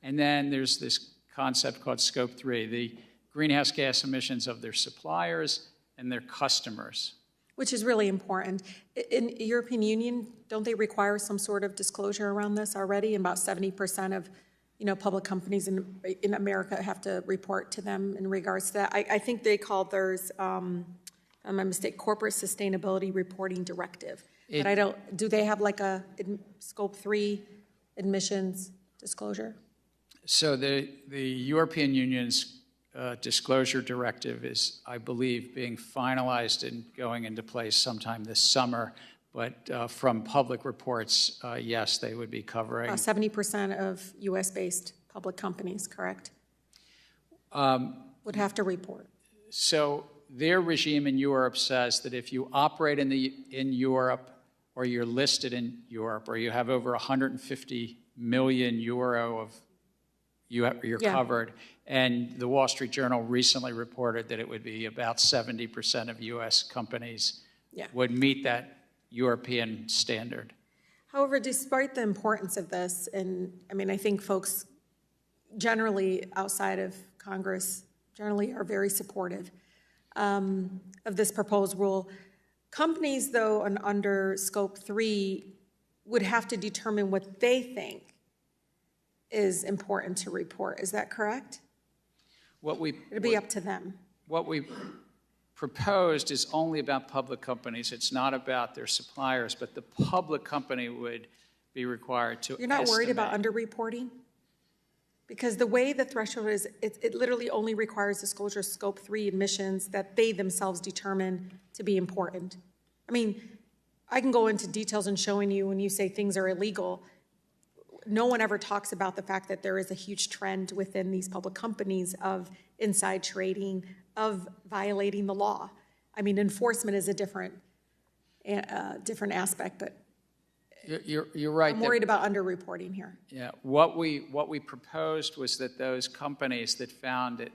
And then there's this concept called Scope 3, the greenhouse gas emissions of their suppliers and their customers. Which is really important. In European Union, don't they require some sort of disclosure around this already? And about 70% of public companies in America have to report to them in regards to that. I think they call theirs, if I'm not mistaken, Corporate Sustainability Reporting Directive. But do they have like a Scope 3 emissions disclosure? So the European Union's disclosure directive is, I believe, being finalized and going into place sometime this summer. But from public reports, yes, they would be covering. 70% of U.S.-based public companies, correct? Would have to report. So their regime in Europe says that if you operate in Europe, or you're listed in Europe, or you have over 150 million euro of you're covered. And the Wall Street Journal recently reported that it would be about 70% of U.S. companies would meet that European standard. However, despite the importance of this, and I mean, I think folks generally outside of Congress generally are very supportive of this proposed rule. Companies, though, under Scope 3 would have to determine what they think is important to report. Is that correct? It'd be up to them. What we proposed is only about public companies. It's not about their suppliers, but the public company would be required to You're not worried about underreporting? Because the way the threshold is, it literally only requires disclosure of Scope 3 emissions that they themselves determine to be important. I mean, I can go into details in showing you when you say things are illegal. No one ever talks about the fact that there is a huge trend within these public companies of inside trading, of violating the law. I mean, enforcement is a different aspect, but you're right. I'm worried about underreporting here. Yeah, what we proposed was that those companies that found that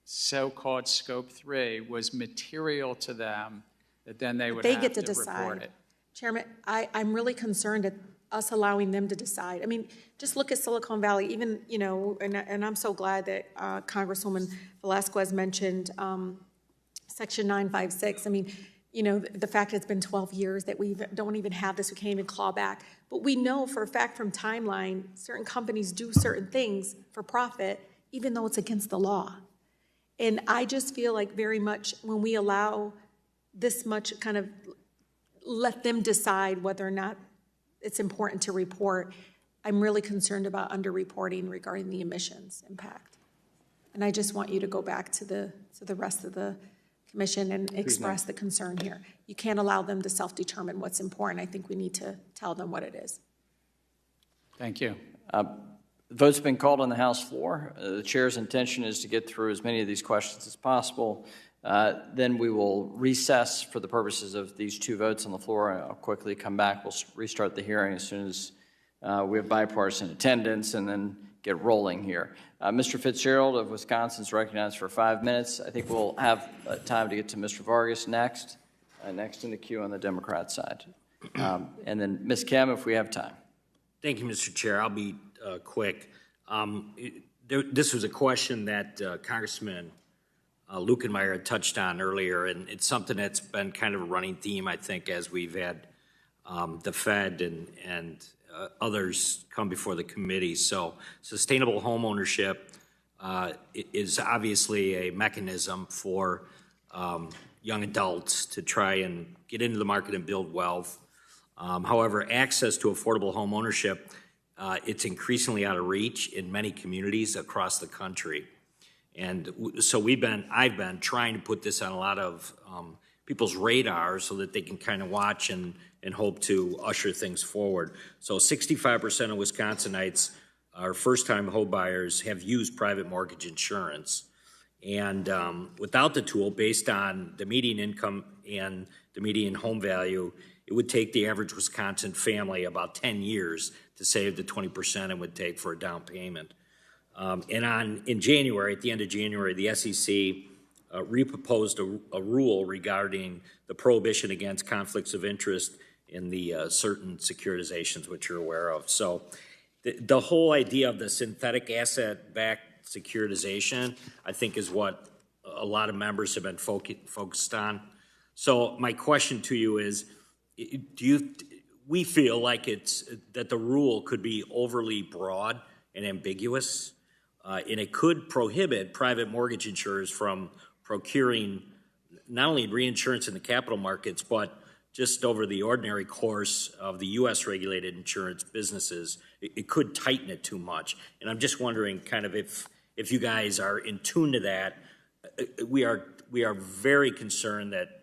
so-called Scope 3 was material to them, that then they would have to report it. Chairman, I'm really concerned at us allowing them to decide. I mean, just look at Silicon Valley, even, and I'm so glad that Congresswoman Velasquez mentioned Section 956. I mean, the fact that it's been 12 years that we don't even have this, we can't even claw back. But we know for a fact from timeline, certain companies do certain things for profit, even though it's against the law. And I just feel like very much when we allow this much kind of let them decide whether or not it's important to report, I'm really concerned about underreporting regarding the emissions impact. And I just want you to go back to the rest of the commission and express the concern here. You can't allow them to self-determine what's important. I think we need to tell them what it is. Thank you. The vote's been called on the House floor. The chair's intention is to get through as many of these questions as possible Then we will recess for the purposes of these two votes on the floor. I'll quickly come back. We'll restart the hearing as soon as we have bipartisan attendance and then get rolling here. Mr. Fitzgerald of Wisconsin is recognized for 5 minutes. I think we'll have time to get to Mr. Vargas next in the queue on the Democrat side. And then Ms. Kim, if we have time. Thank you, Mr. Chair. I'll be quick. This was a question that Congressman Lukenmeyer had touched on earlier, and it's something that's been kind of a running theme, I think, as we've had the Fed and others come before the committee. So sustainable home ownership is obviously a mechanism for young adults to try and get into the market and build wealth. However, access to affordable home ownership, it's increasingly out of reach in many communities across the country. And so I've been trying to put this on a lot of people's radars so that they can kind of watch and hope to usher things forward. So 65% of Wisconsinites, our first-time home buyers, have used private mortgage insurance. And without the tool, based on the median income and the median home value, it would take the average Wisconsin family about 10 years to save the 20% it would take for a down payment. In January, at the end of January, the SEC reproposed a rule regarding the prohibition against conflicts of interest in the certain securitizations, which you're aware of. So the whole idea of the synthetic asset-backed securitization, I think, is what a lot of members have been focused on. So my question to you is, we feel like that the rule could be overly broad and ambiguous, and it could prohibit private mortgage insurers from procuring not only reinsurance in the capital markets, but just over the ordinary course of the U.S. regulated insurance businesses. It could tighten it too much. And I'm just wondering kind of if you guys are in tune to that. We are very concerned that,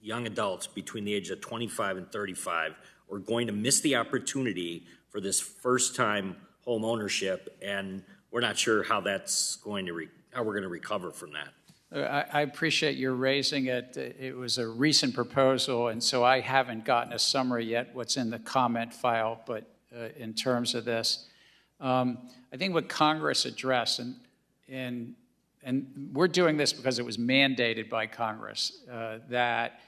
young adults between the age of 25 and 35 are going to miss the opportunity for this first-time home ownership, and we're not sure how we're going to recover from that. I appreciate your raising it. It was a recent proposal, and so I haven't gotten a summary yet what's in the comment file, but in terms of this, I think what Congress addressed, and we're doing this because it was mandated by Congress, that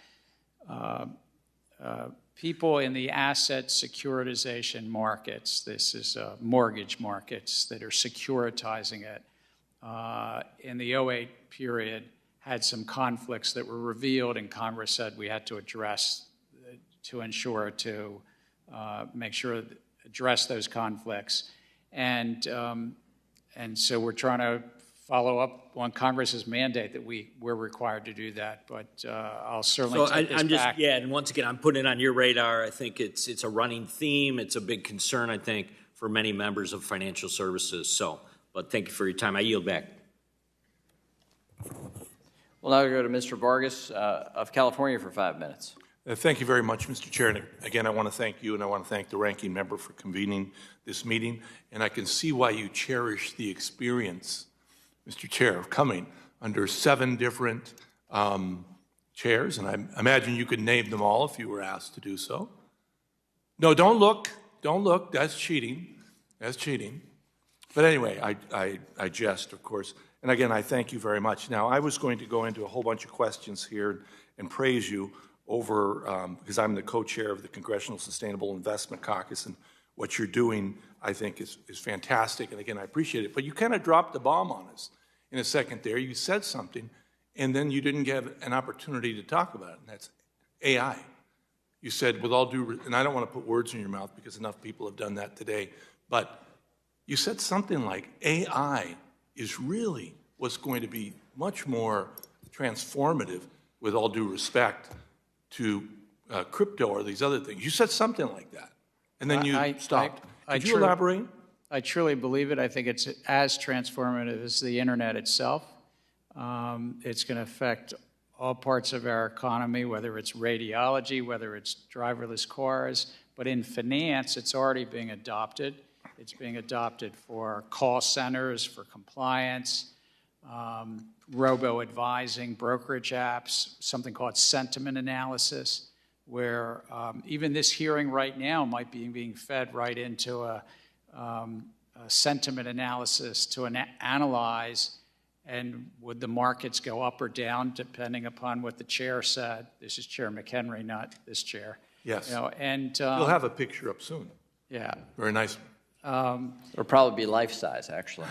people in the asset securitization markets, this is mortgage markets that are securitizing it, in the 2008 period had some conflicts that were revealed, and Congress said we had to address, to ensure to make sure address those conflicts. And so we're trying to follow up on Congress's mandate that we're required to do that, but I'll certainly take this back. Yeah, and once again, I'm putting it on your radar. I think it's a running theme. It's a big concern, I think, for many members of financial services. But thank you for your time. I yield back. We'll now go to Mr. Vargas of California for 5 minutes. Thank you very much, Mr. Chair. And again, I want to thank you and I want to thank the ranking member for convening this meeting. And I can see why you cherish the experience, Mr. Chair, of coming under 7 different chairs. And I imagine you could name them all if you were asked to do so. No, don't look. Don't look. That's cheating. That's cheating. But anyway, I jest, of course. And again, I thank you very much. Now, I was going to go into a whole bunch of questions here and praise you over, because I'm the co-chair of the Congressional Sustainable Investment Caucus, and what you're doing, I think, is fantastic. And again, I appreciate it. But you kind of dropped the bomb on us in a second there. You said something, and then you didn't get an opportunity to talk about it, and that's AI. You said, with all due, and I don't want to put words in your mouth because enough people have done that today, but you said something like AI is really what's going to be much more transformative, with all due respect, to crypto or these other things. You said something like that, and then you stopped. Could you elaborate? I truly believe it. I think it's as transformative as the internet itself. It's going to affect all parts of our economy, whether it's radiology, whether it's driverless cars. But in finance, it's already being adopted. It's being adopted for call centers, for compliance. robo-advising, brokerage apps, something called sentiment analysis, where even this hearing right now might be being fed right into a sentiment analysis to analyze, and would the markets go up or down depending upon what the chair said. This is Chair McHenry, not this chair. Yes. You know, and you'll have a picture up soon. Yeah. Very nice. It'll probably be life-size, actually.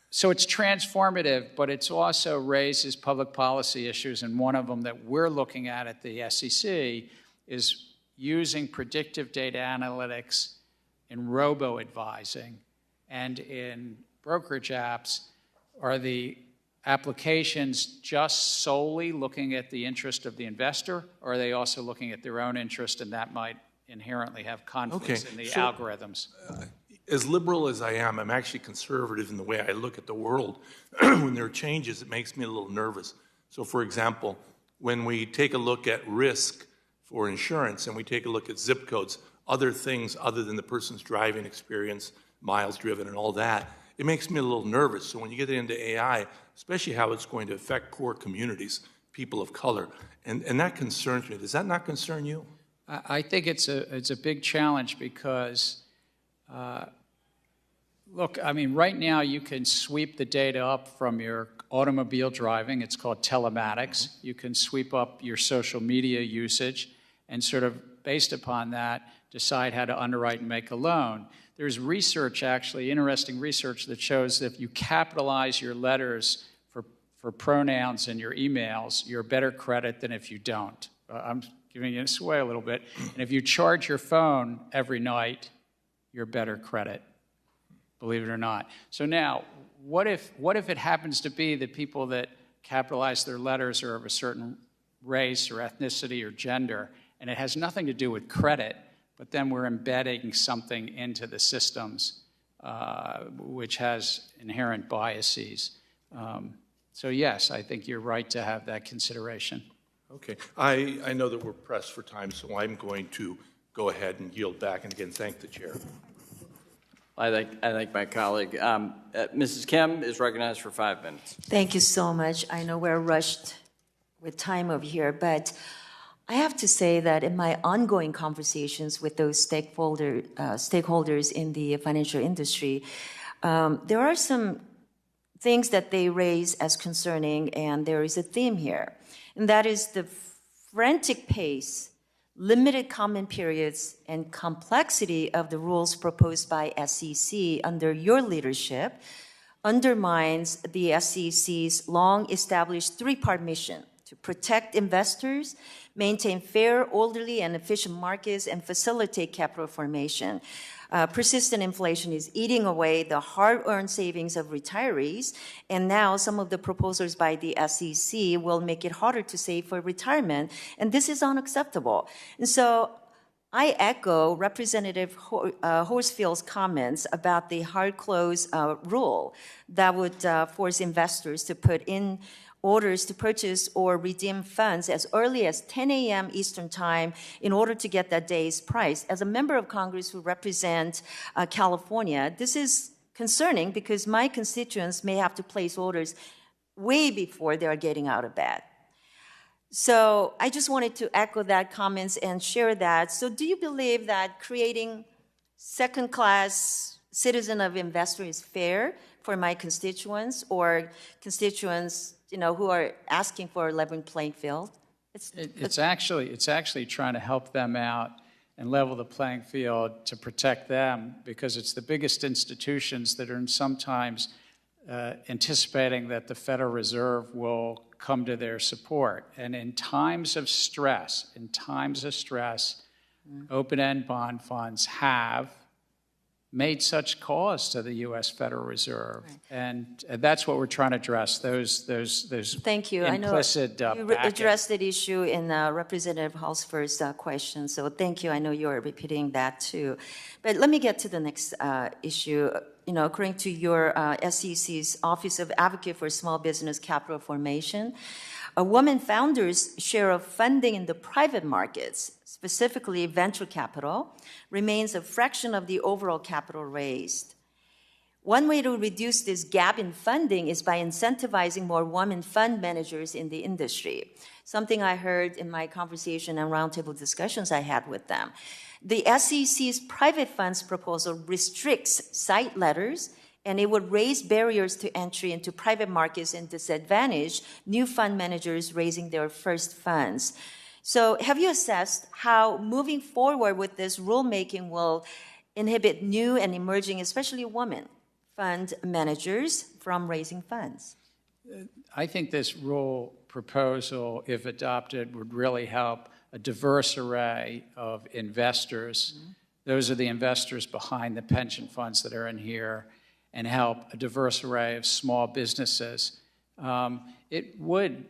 So it's transformative, but it's also raises public policy issues, and one of them that we're looking at the SEC is using predictive data analytics in robo-advising and in brokerage apps. Are the applications just solely looking at the interest of the investor, or are they also looking at their own interest, and that might inherently have conflicts in the algorithms? As liberal as I am, I'm actually conservative in the way I look at the world. When there are changes, it makes me a little nervous. So, for example, when we take a look at risk for insurance and we take a look at zip codes, other things other than the person's driving experience, miles driven and all that, it makes me a little nervous. So when you get into AI, especially how it's going to affect poor communities, people of color, and that concerns me. Does that not concern you? I think it's a big challenge because, look, I mean, right now you can sweep the data up from your automobile driving. It's called telematics. You can sweep up your social media usage and sort of, based upon that, decide how to underwrite and make a loan. There's research, actually, interesting research that shows that if you capitalize your letters for pronouns in your emails, you're better credit than if you don't. I'm giving you this away a little bit. And if you charge your phone every night, you're better credit, believe it or not. So now, what if it happens to be that people that capitalize their letters are of a certain race or ethnicity or gender, and it has nothing to do with credit, but then we're embedding something into the systems which has inherent biases. So yes, I think you're right to have that consideration. Okay. I know that we're pressed for time, so I'm going to go ahead and yield back, and again, thank the chair. I thank my colleague. Mrs. Kim is recognized for 5 minutes. Thank you so much. I know we're rushed with time over here, but I have to say that in my ongoing conversations with those stakeholders in the financial industry, there are some things that they raise as concerning, and there is a theme here, and that is the frantic pace, limited comment periods, and complexity of the rules proposed by SEC under your leadership undermines the SEC's long-established three-part mission to protect investors, maintain fair, orderly, and efficient markets, and facilitate capital formation. Persistent inflation is eating away the hard-earned savings of retirees, and now some of the proposals by the SEC will make it harder to save for retirement, and this is unacceptable. And so I echo Representative Horsfield's comments about the hard close rule that would force investors to put in orders to purchase or redeem funds as early as 10 a.m. Eastern Time in order to get that day's price. As a member of Congress who represent California, this is concerning because my constituents may have to place orders way before they are getting out of bed. So I just wanted to echo that comments and share that. So do you believe that creating second-class citizen of investor is fair for my constituents or constituents who are asking for a level playing field? It's actually trying to help them out and level the playing field to protect them, because it's the biggest institutions that are sometimes anticipating that the Federal Reserve will come to their support. And in times of stress, open-end bond funds have made such calls to the U.S. Federal Reserve, right. And that's what we're trying to address. Those Thank you. Implicit I know you addressed that issue in Representative Hall's first question. So thank you. I know you're repeating that too. But let me get to the next issue. According to your SEC's Office of Advocate for Small Business Capital Formation, a woman founder's share of funding in the private markets, specifically venture capital, remains a fraction of the overall capital raised. One way to reduce this gap in funding is by incentivizing more women fund managers in the industry, something I heard in my conversation and roundtable discussions I had with them. The SEC's private funds proposal restricts site letters, and it would raise barriers to entry into private markets and disadvantage new fund managers raising their first funds. So have you assessed how moving forward with this rulemaking will inhibit new and emerging, especially women, fund managers from raising funds? I think this rule proposal, if adopted, would really help a diverse array of investors. Mm-hmm. Those are the investors behind the pension funds that are in here, and help a diverse array of small businesses. It would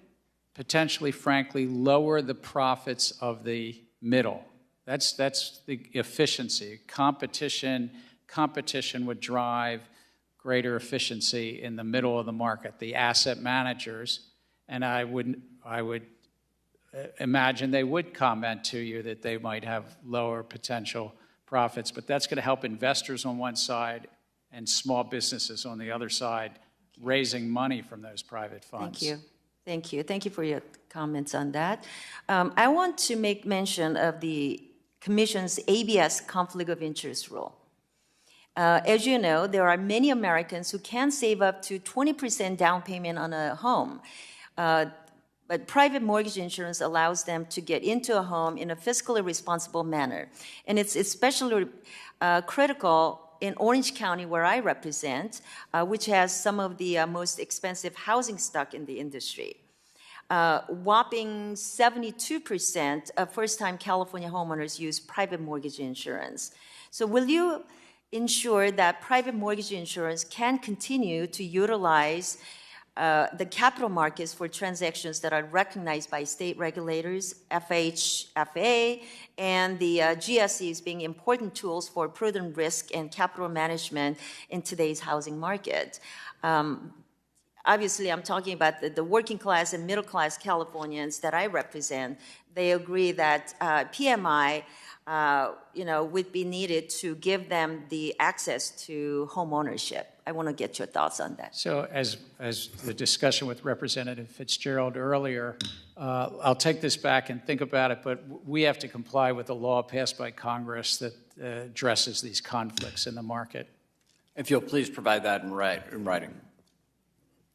potentially, frankly, lower the profits of the middle. That's the efficiency. Competition would drive greater efficiency in the middle of the market, the asset managers, and I would imagine they would comment to you that they might have lower potential profits, but that's going to help investors on one side and small businesses on the other side, raising money from those private funds. Thank you. Thank you. Thank you for your comments on that. I want to make mention of the Commission's ABS conflict of interest rule. As you know, there are many Americans who can save up to 20% down payment on a home. But private mortgage insurance allows them to get into a home in a fiscally responsible manner. And it's especially critical in Orange County, where I represent, which has some of the most expensive housing stock in the industry. Whopping 72% of first-time California homeowners use private mortgage insurance. So will you ensure that private mortgage insurance can continue to utilize the capital markets for transactions that are recognized by state regulators, FHFA, and the GSEs being important tools for prudent risk and capital management in today's housing market? Obviously, I'm talking about the working class and middle class Californians that I represent. They agree that PMI would be needed to give them the access to home ownership. I want to get your thoughts on that. So as the discussion with Representative Fitzgerald earlier, I'll take this back and think about it, but we have to comply with the law passed by Congress that addresses these conflicts in the market. If you'll please provide that in writing.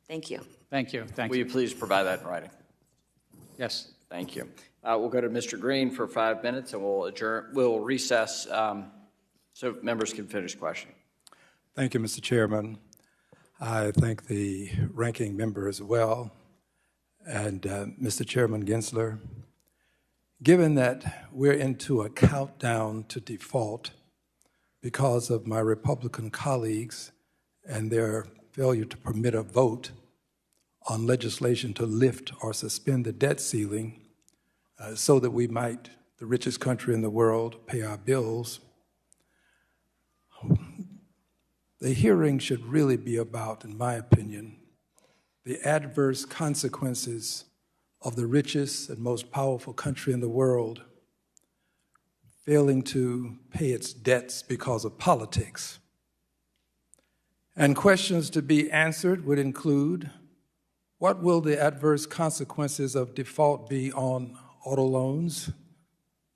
Thank you. Thank you. Will you please provide that in writing? Yes. Thank you. We'll go to Mr. Green for 5 minutes, and we'll adjourn. We'll recess so members can finish questioning. Thank you, Mr. Chairman. I thank the ranking member as well, and Mr. Chairman Gensler. Given that we're into a countdown to default because of my Republican colleagues and their failure to permit a vote on legislation to lift or suspend the debt ceiling so that we might, the richest country in the world, pay our bills, the hearing should really be about, in my opinion, the adverse consequences of the richest and most powerful country in the world failing to pay its debts because of politics. And questions to be answered would include, what will the adverse consequences of default be on auto loans,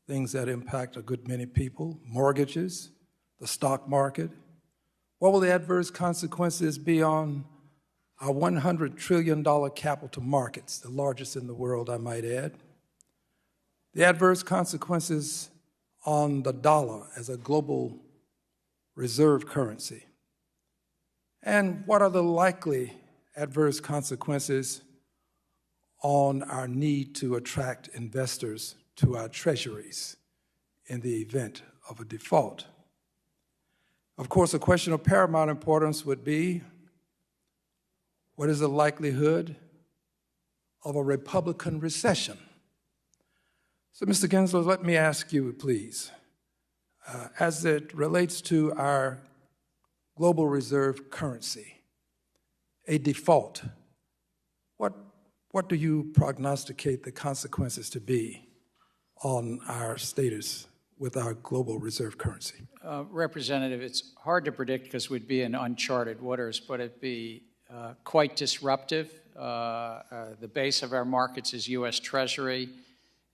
things that impact a good many people, mortgages, the stock market? What will the adverse consequences be on our $100 trillion capital markets, the largest in the world, I might add? The adverse consequences on the dollar as a global reserve currency. And what are the likely adverse consequences on our need to attract investors to our treasuries in the event of a default? Of course, a question of paramount importance would be, what is the likelihood of a Republican recession? So, Mr. Gensler, let me ask you, please, as it relates to our global reserve currency, a default, what do you prognosticate the consequences to be on our status with our global reserve currency? Representative, it's hard to predict because we'd be in uncharted waters, but it'd be quite disruptive. The base of our markets is U.S. Treasury,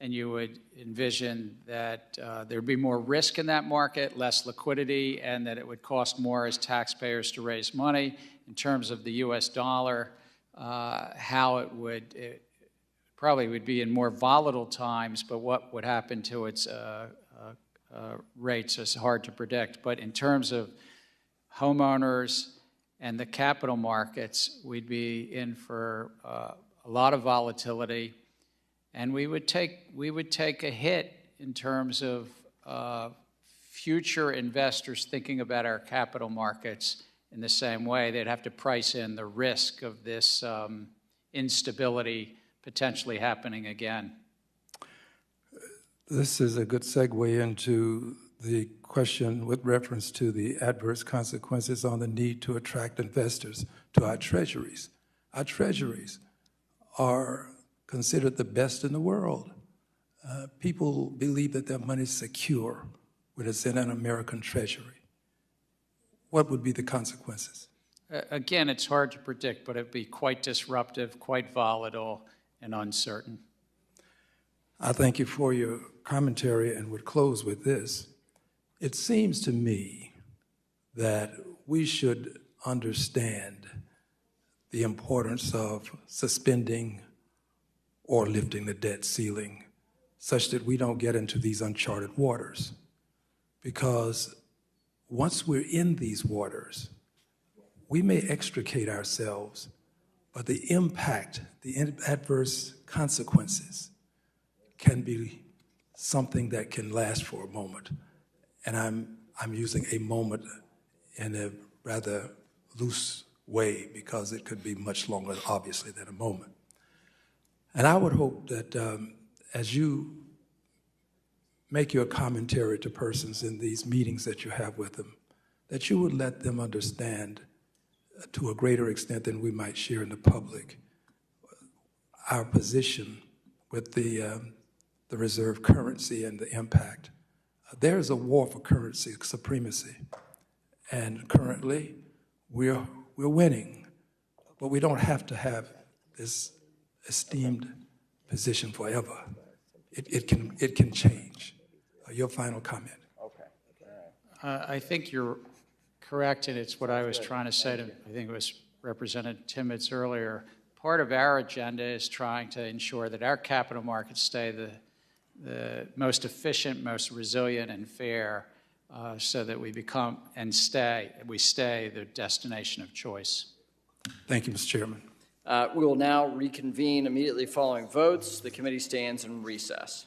and you would envision that there'd be more risk in that market, less liquidity, and that it would cost more as taxpayers to raise money. In terms of the U.S. dollar, how it probably would be in more volatile times, but what would happen to its rates is hard to predict. But in terms of homeowners and the capital markets, we'd be in for a lot of volatility, and we would take a hit in terms of future investors thinking about our capital markets in the same way. They'd have to price in the risk of this instability potentially happening again. This is a good segue into the question with reference to the adverse consequences on the need to attract investors to our treasuries. Our treasuries are considered the best in the world. People believe that their money is secure when it's in an American treasury. What would be the consequences? Again, it's hard to predict, but it'd be quite disruptive, quite volatile, and uncertain. I thank you for your commentary and would close with this. It seems to me that we should understand the importance of suspending or lifting the debt ceiling such that we don't get into these uncharted waters. Because once we're in these waters, we may extricate ourselves, but the impact, the adverse consequences can be something that can last for a moment. And I'm using a moment in a rather loose way because it could be much longer, obviously, than a moment. And I would hope that as you make your commentary to persons in these meetings that you have with them, that you would let them understand to a greater extent than we might share in the public our position with the reserve currency and the impact. There is a war for currency supremacy, and currently we're winning, but we don't have to have this esteemed position forever. It can change. Your final comment. I think you're correct, and it's what I was trying to say to, I think it was Representative Timmons earlier. Part of our agenda is trying to ensure that our capital markets stay the most efficient, most resilient, and fair, so that we become and stay the destination of choice. Thank you, Mr. Chairman. We will now reconvene immediately following votes. The committee stands in recess.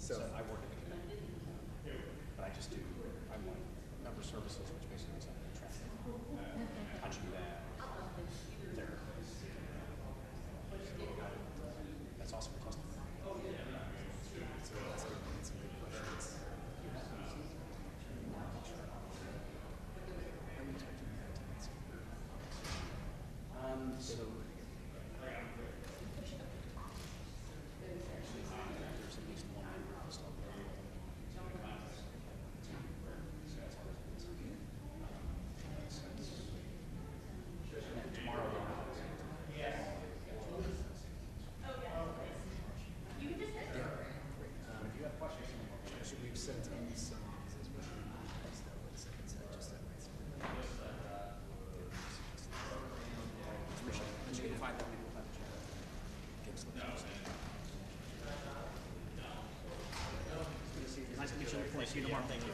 So I work at the committee, but I just do, I'm like member services, which basically means I'm traffic, punching bag, therapy. That's also for testimony. So that's good. Some good questions. So there's at least one member who's still tomorrow. If you have questions, should we send in some Nice to meet you. See you tomorrow. Thank you.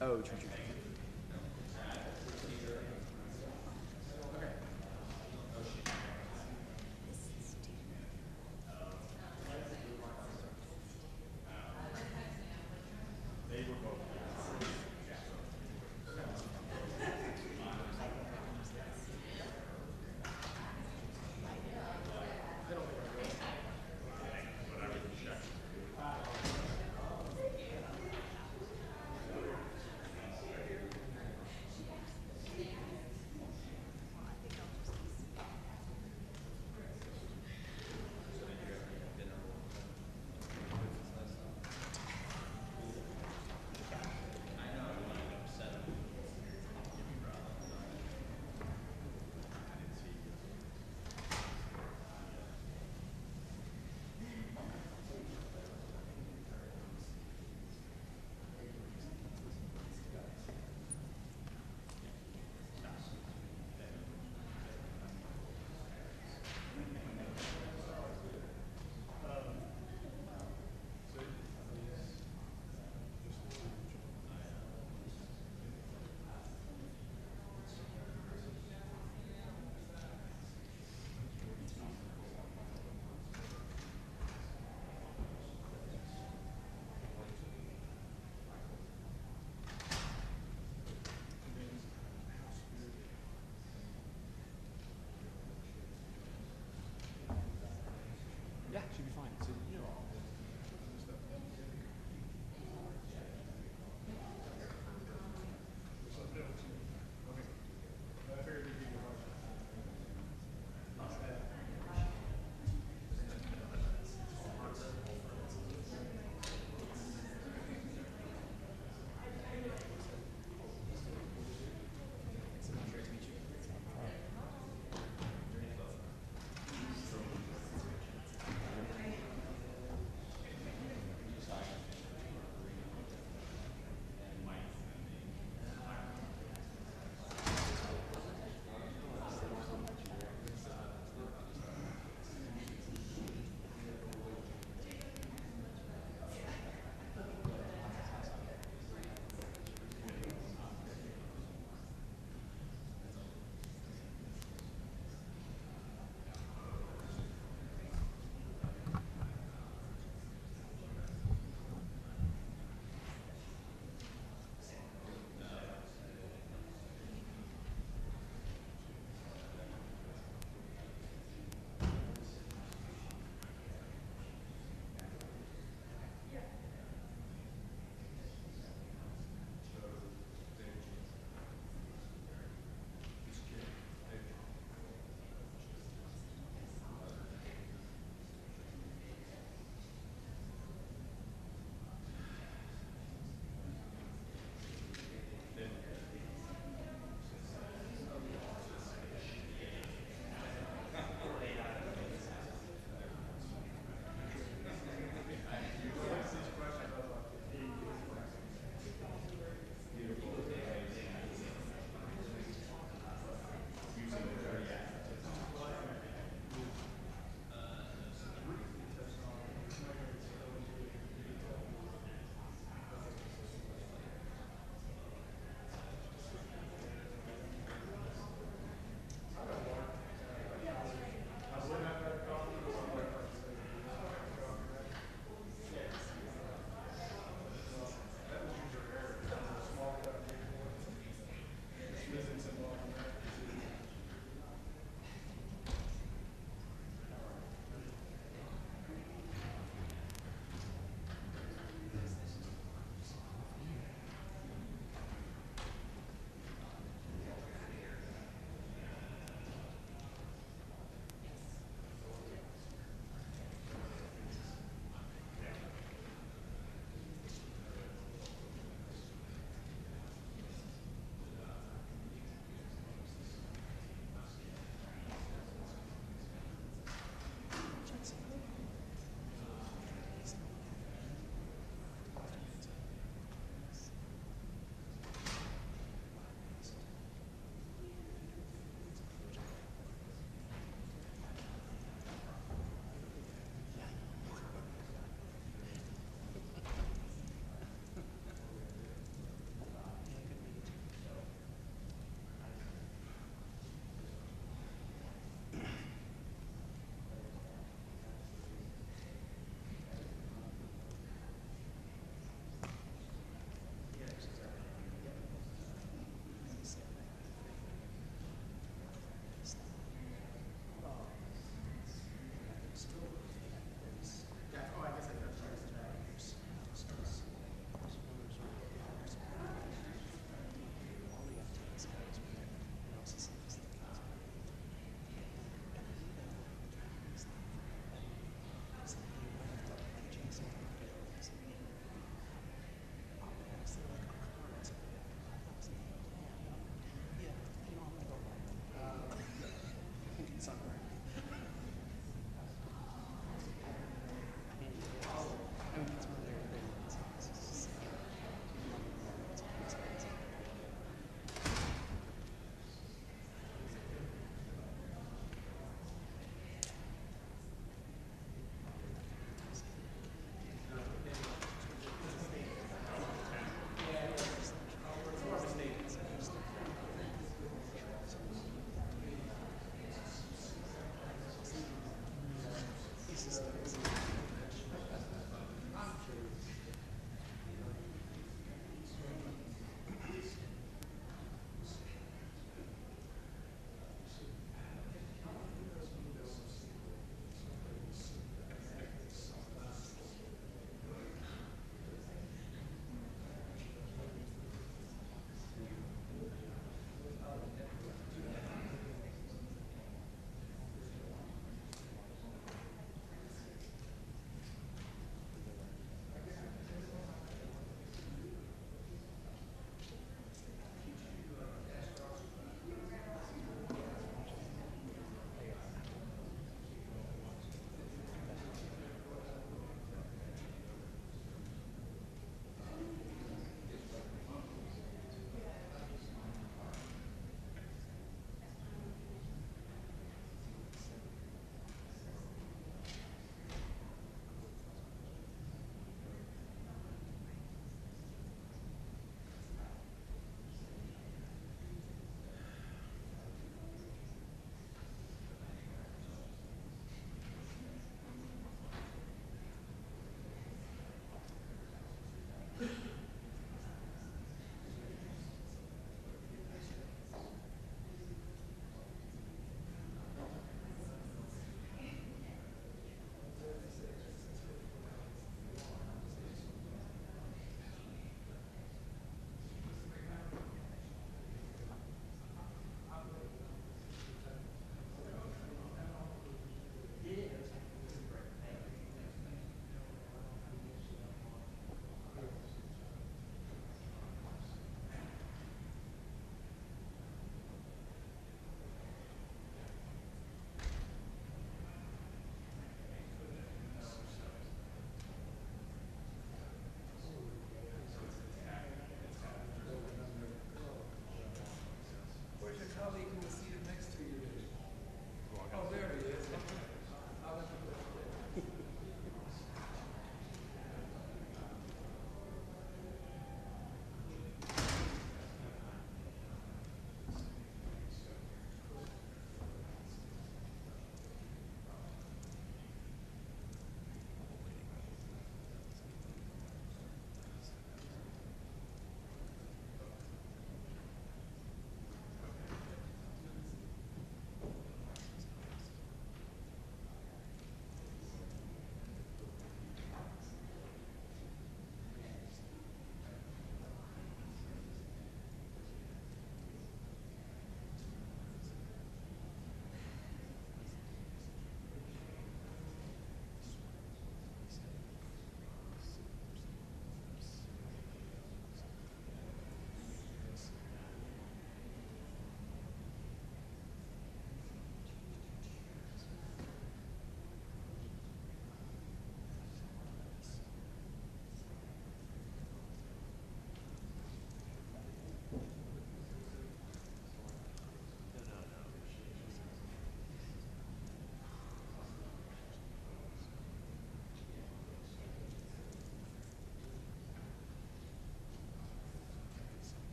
Oh, true. Yeah, should be fine. So,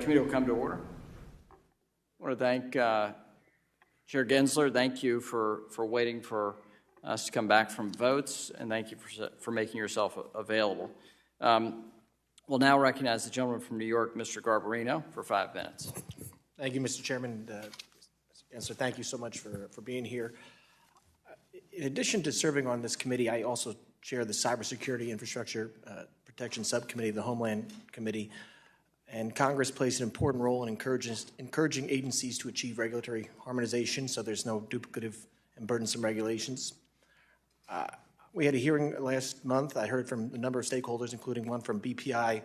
committee will come to order. I want to thank Chair Gensler. Thank you for waiting for us to come back from votes, and thank you for making yourself available. We'll now recognize the gentleman from New York, Mr. Garbarino, for 5 minutes. Thank you, Mr. Chairman. Mr. Gensler, thank you so much for being here. In addition to serving on this committee, I also chair the Cybersecurity Infrastructure Protection Subcommittee of the Homeland Committee, and Congress plays an important role in encouraging agencies to achieve regulatory harmonization so there's no duplicative and burdensome regulations. We had a hearing last month. I heard from a number of stakeholders, including one from BPI,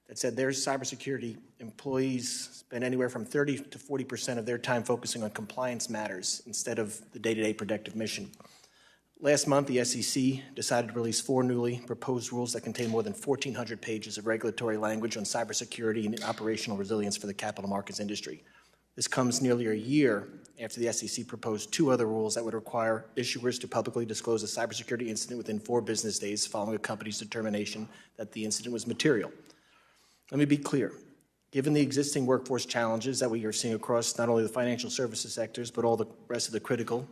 that said their cybersecurity employees spend anywhere from 30 to 40% of their time focusing on compliance matters instead of the day-to-day protective mission. Last month, the SEC decided to release 4 newly proposed rules that contain more than 1,400 pages of regulatory language on cybersecurity and operational resilience for the capital markets industry. This comes nearly a year after the SEC proposed 2 other rules that would require issuers to publicly disclose a cybersecurity incident within 4 business days following a company's determination that the incident was material. Let me be clear. Given the existing workforce challenges that we are seeing across not only the financial services sectors, but all the rest of the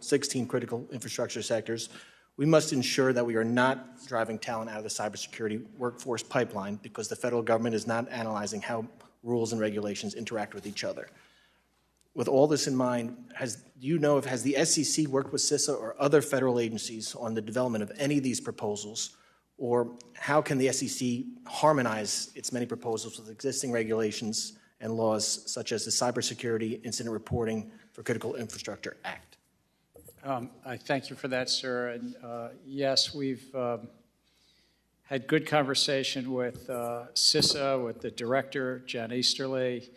16 critical infrastructure sectors, we must ensure that we are not driving talent out of the cybersecurity workforce pipeline because the federal government is not analyzing how rules and regulations interact with each other. With all this in mind, has the SEC worked with CISA or other federal agencies on the development of any of these proposals? Or how can the SEC harmonize its many proposals with existing regulations and laws such as the Cybersecurity Incident Reporting for Critical Infrastructure Act? I thank you for that, sir. And yes, we've had good conversation with CISA, with the director, Jen Easterly,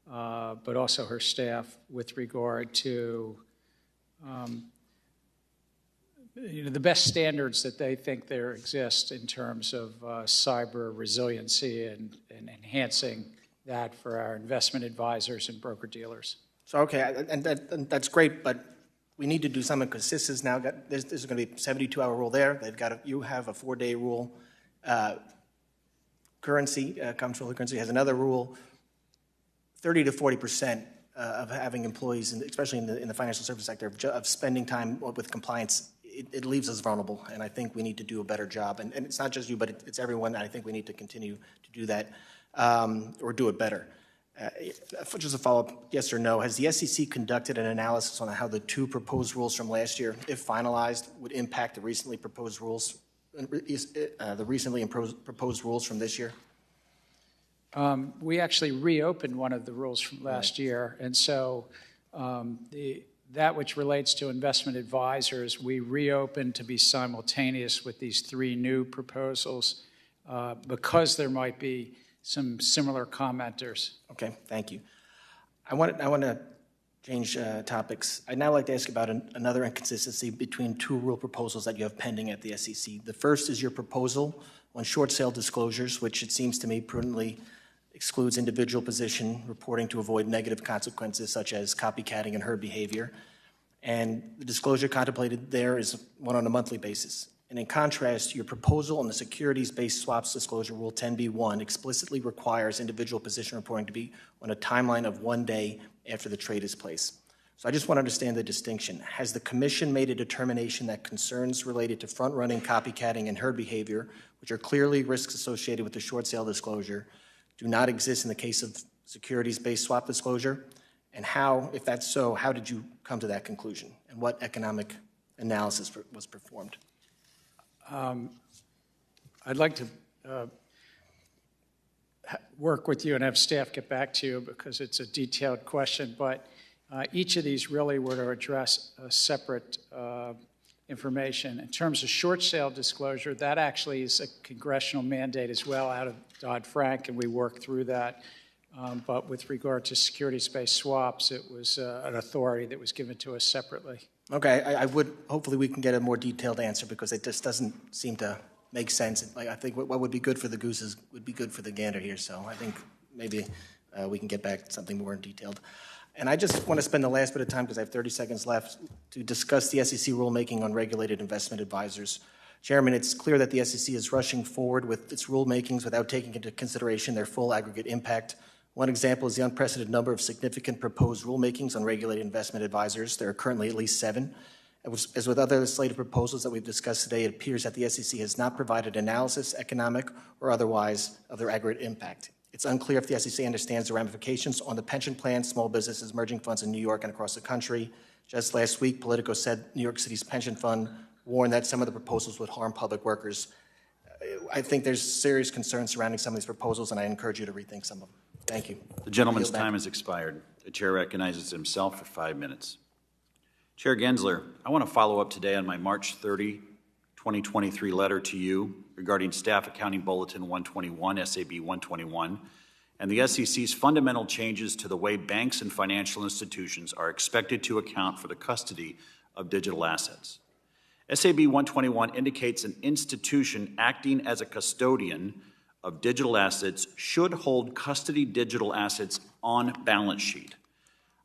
but also her staff with regard to the best standards that they think there exist in terms of cyber resiliency and enhancing that for our investment advisors and broker-dealers. So, okay, and that's great, but we need to do something because CISA's now got, there's going to be a 72-hour rule there. They've got you have a 4-day rule. Comptroller Currency has another rule. 30 to 40% of having employees, especially in the financial service sector, of spending time with compliance, it leaves us vulnerable, and I think we need to do a better job. And it's not just you, but it's everyone. I think we need to continue to do that or do it better. Just a follow-up, yes or no, has the SEC conducted an analysis on how the 2 proposed rules from last year, if finalized, would impact the recently proposed rules, proposed rules from this year? We actually reopened one of the rules from last year, and so that which relates to investment advisors, we reopened to be simultaneous with these 3 new proposals because there might be some similar commenters. Okay, thank you. I want to change topics. I'd now like to ask about another inconsistency between 2 rule proposals that you have pending at the SEC. The first is your proposal on short sale disclosures, which it seems to me prudently excludes individual position reporting to avoid negative consequences such as copycatting and herd behavior. And the disclosure contemplated there is one on a monthly basis. And in contrast, your proposal on the securities-based swaps disclosure, Rule 10b-1, explicitly requires individual position reporting to be on a timeline of 1 day after the trade is placed. So I just want to understand the distinction. Has the Commission made a determination that concerns related to front-running, copycatting, and herd behavior, which are clearly risks associated with the short sale disclosure, do not exist in the case of securities-based swap disclosure? And how, if that's so, how did you come to that conclusion? And what economic analysis was performed? I'd like to work with you and have staff get back to you because it's a detailed question, but each of these really were to address separate information. In terms of short sale disclosure, that actually is a congressional mandate as well out of Dodd-Frank, and we worked through that. But with regard to securities-based swaps, it was an authority that was given to us separately. Okay, I would, hopefully we can get a more detailed answer because it just doesn't seem to make sense. I think what would be good for the gooses would be good for the gander here, so I think maybe we can get back to something more detailed. And I just want to spend the last bit of time, because I have 30 seconds left, to discuss the SEC rulemaking on regulated investment advisors. Chairman, it's clear that the SEC is rushing forward with its rulemakings without taking into consideration their full aggregate impact One example is the unprecedented number of significant proposed rulemakings on regulated investment advisors. There are currently at least 7. As with other legislative proposals that we've discussed today, it appears that the SEC has not provided analysis, economic or otherwise, of their aggregate impact. It's unclear if the SEC understands the ramifications on the pension plans, small businesses, emerging funds in New York and across the country. Just last week, Politico said New York City's pension fund warned that some of the proposals would harm public workers. I think there's serious concerns surrounding some of these proposals, and I encourage you to rethink some of them. Thank you. The gentleman's time has expired. The chair recognizes himself for 5 minutes. Chair Gensler, I want to follow up today on my March 30, 2023 letter to you regarding Staff Accounting Bulletin 121, SAB 121, and the SEC's fundamental changes to the way banks and financial institutions are expected to account for the custody of digital assets. SAB 121 indicates an institution acting as a custodian of digital assets should hold custody digital assets on balance sheet.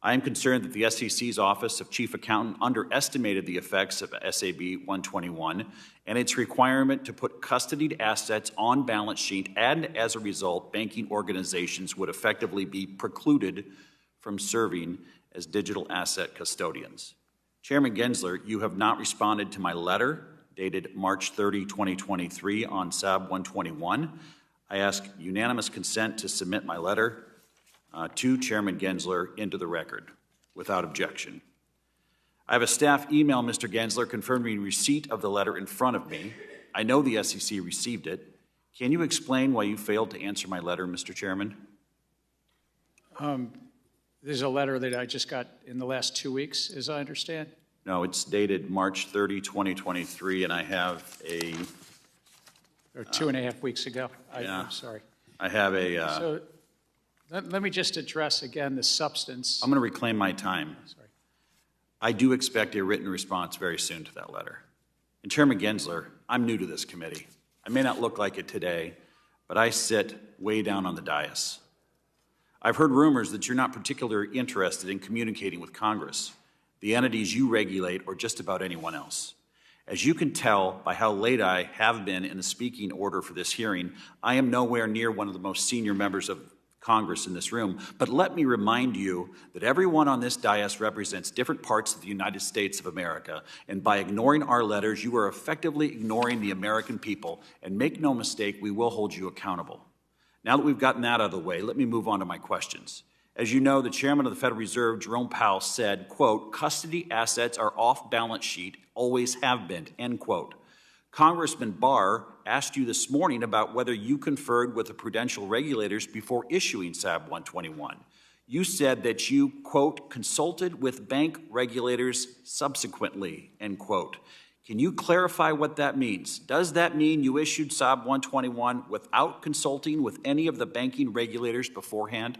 I am concerned that the SEC's Office of Chief Accountant underestimated the effects of SAB 121 and its requirement to put custodied assets on balance sheet, and as a result, banking organizations would effectively be precluded from serving as digital asset custodians. Chairman Gensler, you have not responded to my letter dated March 30, 2023 on SAB 121. I ask unanimous consent to submit my letter to Chairman Gensler into the record without objection. I have a staff email, Mr. Gensler, confirming receipt of the letter in front of me. I know the SEC received it. Can you explain why you failed to answer my letter, Mr. Chairman? There's a letter that I just got in the last 2 weeks, as I understand. No, it's dated March 30, 2023, and I have a... Or 2.5 weeks ago. I'm sorry. I have a... So let me just address again the substance. I'm going to reclaim my time. Sorry. I do expect a written response very soon to that letter. And Chairman Gensler, I'm new to this committee. I may not look like it today, but I sit way down on the dais. I've heard rumors that you're not particularly interested in communicating with Congress, the entities you regulate, or just about anyone else. As you can tell by how late I have been in the speaking order for this hearing, I am nowhere near one of the most senior members of Congress in this room, but let me remind you that everyone on this dais represents different parts of the United States of America, and by ignoring our letters, you are effectively ignoring the American people, and make no mistake, we will hold you accountable. Now that we've gotten that out of the way, let me move on to my questions. As you know, the chairman of the Federal Reserve, Jerome Powell, said, quote, custody assets are off balance sheet, always have been, end quote. Congressman Barr asked you this morning about whether you conferred with the prudential regulators before issuing SAB 121. You said that you, quote, consulted with bank regulators subsequently, end quote. Can you clarify what that means? Does that mean you issued SAB 121 without consulting with any of the banking regulators beforehand?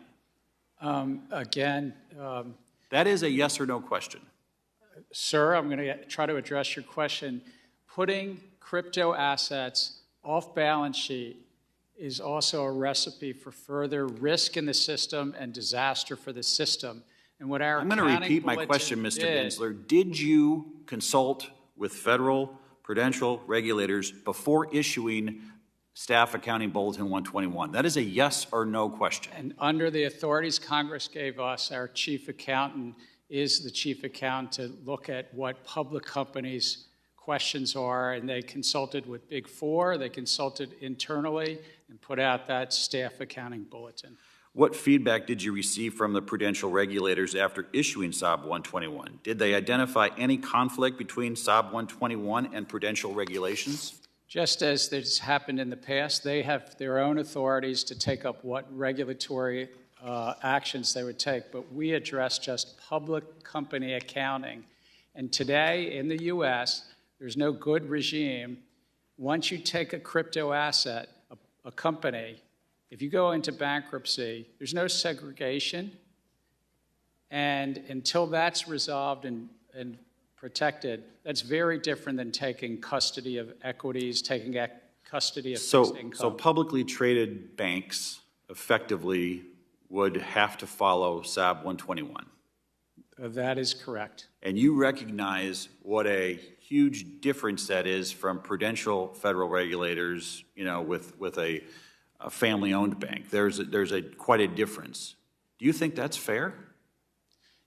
That is a yes or no question. Sir, I'm going to try to address your question. Putting crypto assets off balance sheet is also a recipe for further risk in the system and disaster for the system. And what our I'm going to repeat my question, Mr. Gensler. Did you consult with federal prudential regulators before issuing Staff Accounting Bulletin 121? That is a yes or no question. And under the authorities Congress gave us, our chief accountant is the chief accountant to look at what public companies' questions are, and they consulted with Big Four, they consulted internally, and put out that Staff Accounting Bulletin. What feedback did you receive from the prudential regulators after issuing SAB 121? Did they identify any conflict between SAB 121 and prudential regulations? Just as this happened in the past, they have their own authorities to take up what regulatory actions they would take, but we address just public company accounting. And today in the U.S., there's no good regime. Once you take a crypto asset, a company, if you go into bankruptcy, there's no segregation. And until that's resolved and protected, that's very different than taking custody of equities, taking custody of fixed income. So publicly traded banks effectively would have to follow SAB 121. That is correct. And you recognize what a huge difference that is from prudential federal regulators, you know, with a a family-owned bank. There's quite a difference. Do you think that's fair?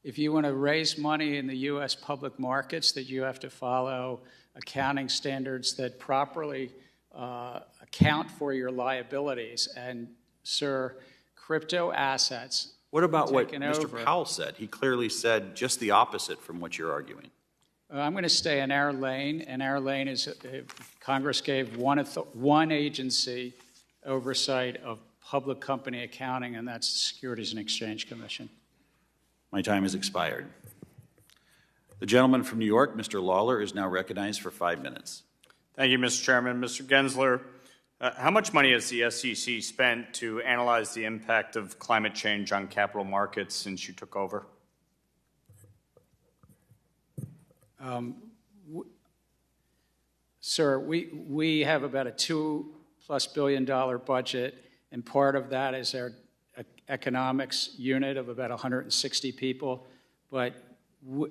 If you want to raise money in the U.S. public markets, that you have to follow accounting standards that properly account for your liabilities. And, sir, crypto assets. What about what Mr. Over. Powell said? He clearly said just the opposite from what you're arguing. I'm going to stay in our lane, and our lane is Congress gave one agency oversight of public company accounting, and that's the Securities and Exchange Commission. My time has expired. The gentleman from New York, Mr. Lawler, is now recognized for 5 minutes. Thank you, Mr. Chairman. Mr. Gensler, how much money has the SEC spent to analyze the impact of climate change on capital markets since you took over? Sir, we have about a $2+ billion budget, and part of that is our economics unit of about 160 people. But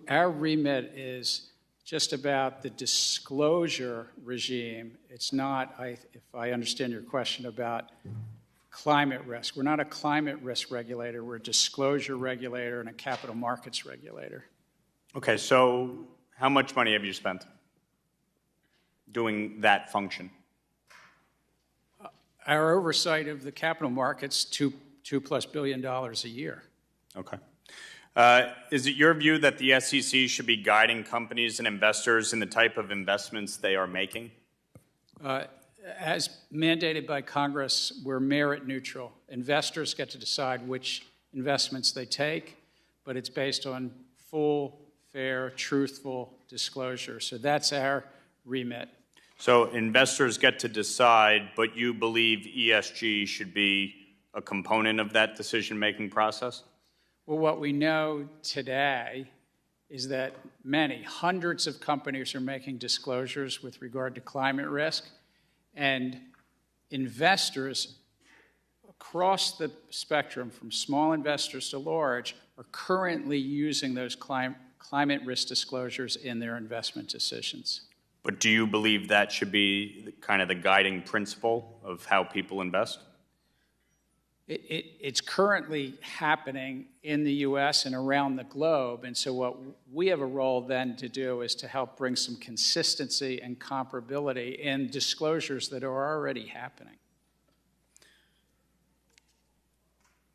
our remit is just about the disclosure regime. It's not, if I understand your question, about climate risk. We're not a climate risk regulator. We're a disclosure regulator and a capital markets regulator. Okay, so how much money have you spent doing that function? Our oversight of the capital markets, $2+ billion a year. Okay. Is it your view that the SEC should be guiding companies and investors in the type of investments they are making? As mandated by Congress, we're merit neutral. Investors get to decide which investments they take, but it's based on full, fair, truthful disclosure. So that's our remit. So investors get to decide, but you believe ESG should be a component of that decision-making process? Well, what we know today is that hundreds of companies are making disclosures with regard to climate risk, and investors across the spectrum, from small investors to large, are currently using those climate risk disclosures in their investment decisions. But do you believe that should be kind of the guiding principle of how people invest? It's currently happening in the U.S. and around the globe, and so what we have a role then to do is to help bring some consistency and comparability in disclosures that are already happening.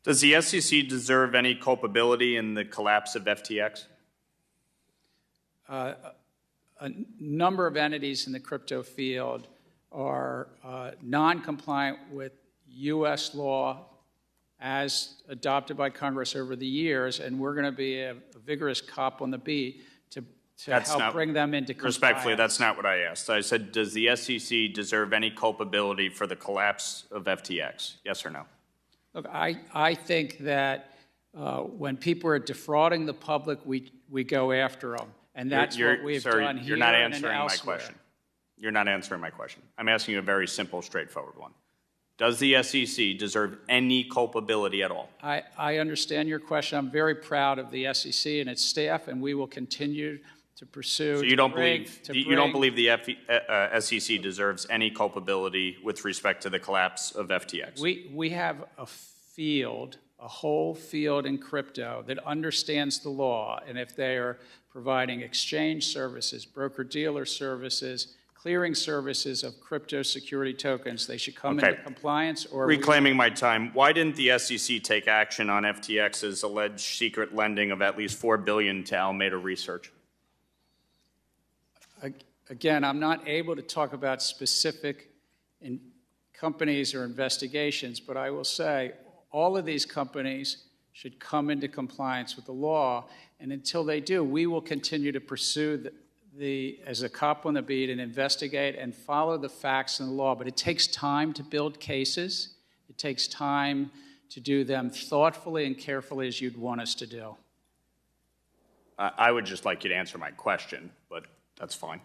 Does the SEC deserve any culpability in the collapse of FTX? A number of entities in the crypto field are non-compliant with U.S. law as adopted by Congress over the years, and we're going to be a vigorous cop on the beat to help bring them into compliance. Respectfully, that's not what I asked. I said, does the SEC deserve any culpability for the collapse of FTX? Yes or no? Look, I think that when people are defrauding the public, we go after them, and that's what we've done here You're not and answering my elsewhere. question. You're not answering my question. I'm asking you a very simple, straightforward one. Does the SEC deserve any culpability at all? I understand your question. I'm very proud of the SEC and its staff, and we will continue to pursue. So you don't believe the SEC deserves any culpability with respect to the collapse of FTX? We have a whole field in crypto that understands the law, and if they are providing exchange services, broker-dealer services, clearing services of crypto security tokens, they should come into compliance. Or reclaiming my time, why didn't the SEC take action on FTX's alleged secret lending of at least $4 billion to Alameda Research? Again, I'm not able to talk about specific companies or investigations, but I will say all of these companies should come into compliance with the law, and until they do, we will continue to pursue as a cop on the beat and investigate and follow the facts and the law. But it takes time to build cases. It takes time to do them thoughtfully and carefully as you'd want us to do. I would just like you to answer my question, but that's fine.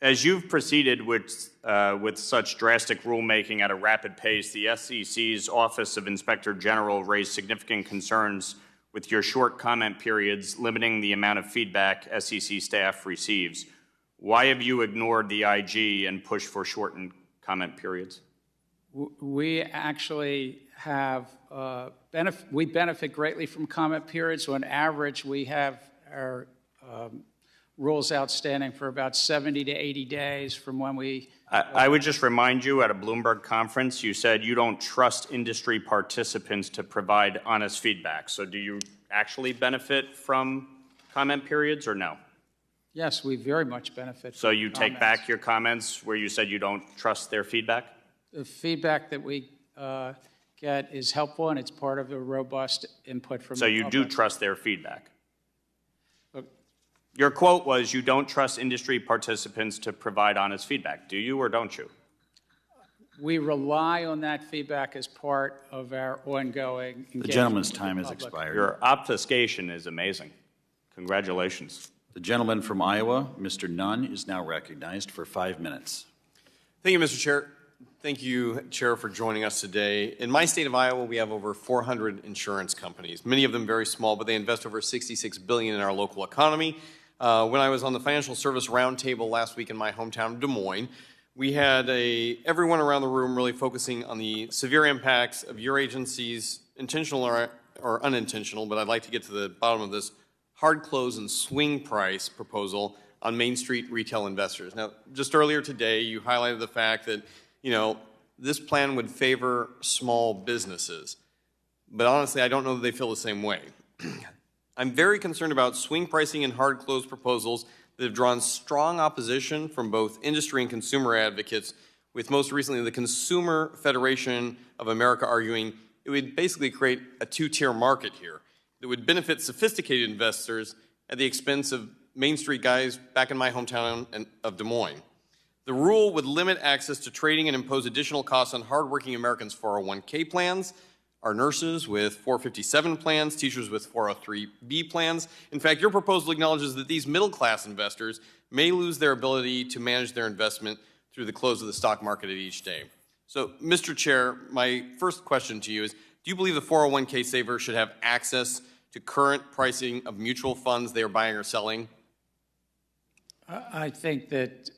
As you've proceeded with such drastic rulemaking at a rapid pace, the SEC's Office of Inspector General raised significant concerns with your short comment periods limiting the amount of feedback SEC staff receives. Why have you ignored the IG and pushed for shortened comment periods? We actually have we benefit greatly from comment periods. On average, we have our rules outstanding for about 70 to 80 days from when we... I would just remind you, at a Bloomberg conference, you said you don't trust industry participants to provide honest feedback. So do you actually benefit from comment periods or no? Yes, we very much benefit So from you comments. take back your comments where you said you don't trust their feedback? The feedback that we get is helpful, and it's part of a robust input from So the you public. do trust their feedback? Look, Your quote was, you don't trust industry participants to provide honest feedback. Do you or don't you? we rely on that feedback as part of our ongoing engagement. The gentleman's with time the has public. expired. Your obfuscation is amazing. Congratulations. The gentleman from Iowa, Mr. Nunn, is now recognized for 5 minutes. Thank you, Mr. Chair. Thank you, Chair, for joining us today. In my state of Iowa, we have over 400 insurance companies, many of them very small, but they invest over $66 billion in our local economy. When I was on the Financial Service Roundtable last week in my hometown of Des Moines, we had everyone around the room really focusing on the severe impacts of your agency's intentional or unintentional, but I'd like to get to the bottom of this, hard close and swing price proposal on Main Street retail investors. Now, just earlier today, you highlighted the fact that, this plan would favor small businesses. But honestly, I don't know that they feel the same way. I'm very concerned about swing pricing and hard close proposals that have drawn strong opposition from both industry and consumer advocates, with most recently the Consumer Federation of America arguing it would basically create a two-tier market here that would benefit sophisticated investors at the expense of Main Street guys back in my hometown of Des Moines. The rule would limit access to trading and impose additional costs on hardworking Americans' 401k plans, our nurses with 457 plans, teachers with 403b plans. In fact, your proposal acknowledges that these middle-class investors may lose their ability to manage their investment through the close of the stock market at each day. So, Mr. Chair, my first question to you is, do you believe the 401k saver should have access to current pricing of mutual funds they are buying or selling? I think that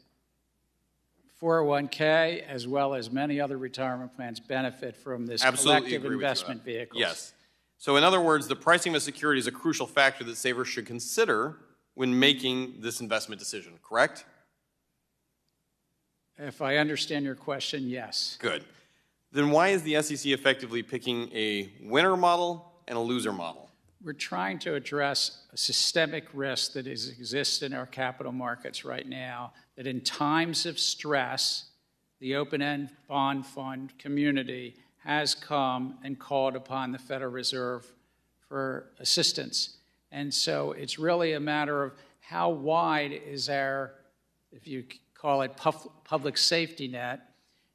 401k, as well as many other retirement plans, benefit from this collective investment vehicle. Yes. So in other words, the pricing of a security is a crucial factor that savers should consider when making this investment decision, correct? If I understand your question, yes. Good. Then why is the SEC effectively picking a winner model and a loser model? We're trying to address a systemic risk that exists in our capital markets right now, that in times of stress, the open-end bond fund community has come and called upon the Federal Reserve for assistance. And so it's really a matter of how wide is our, if you call it, public safety net.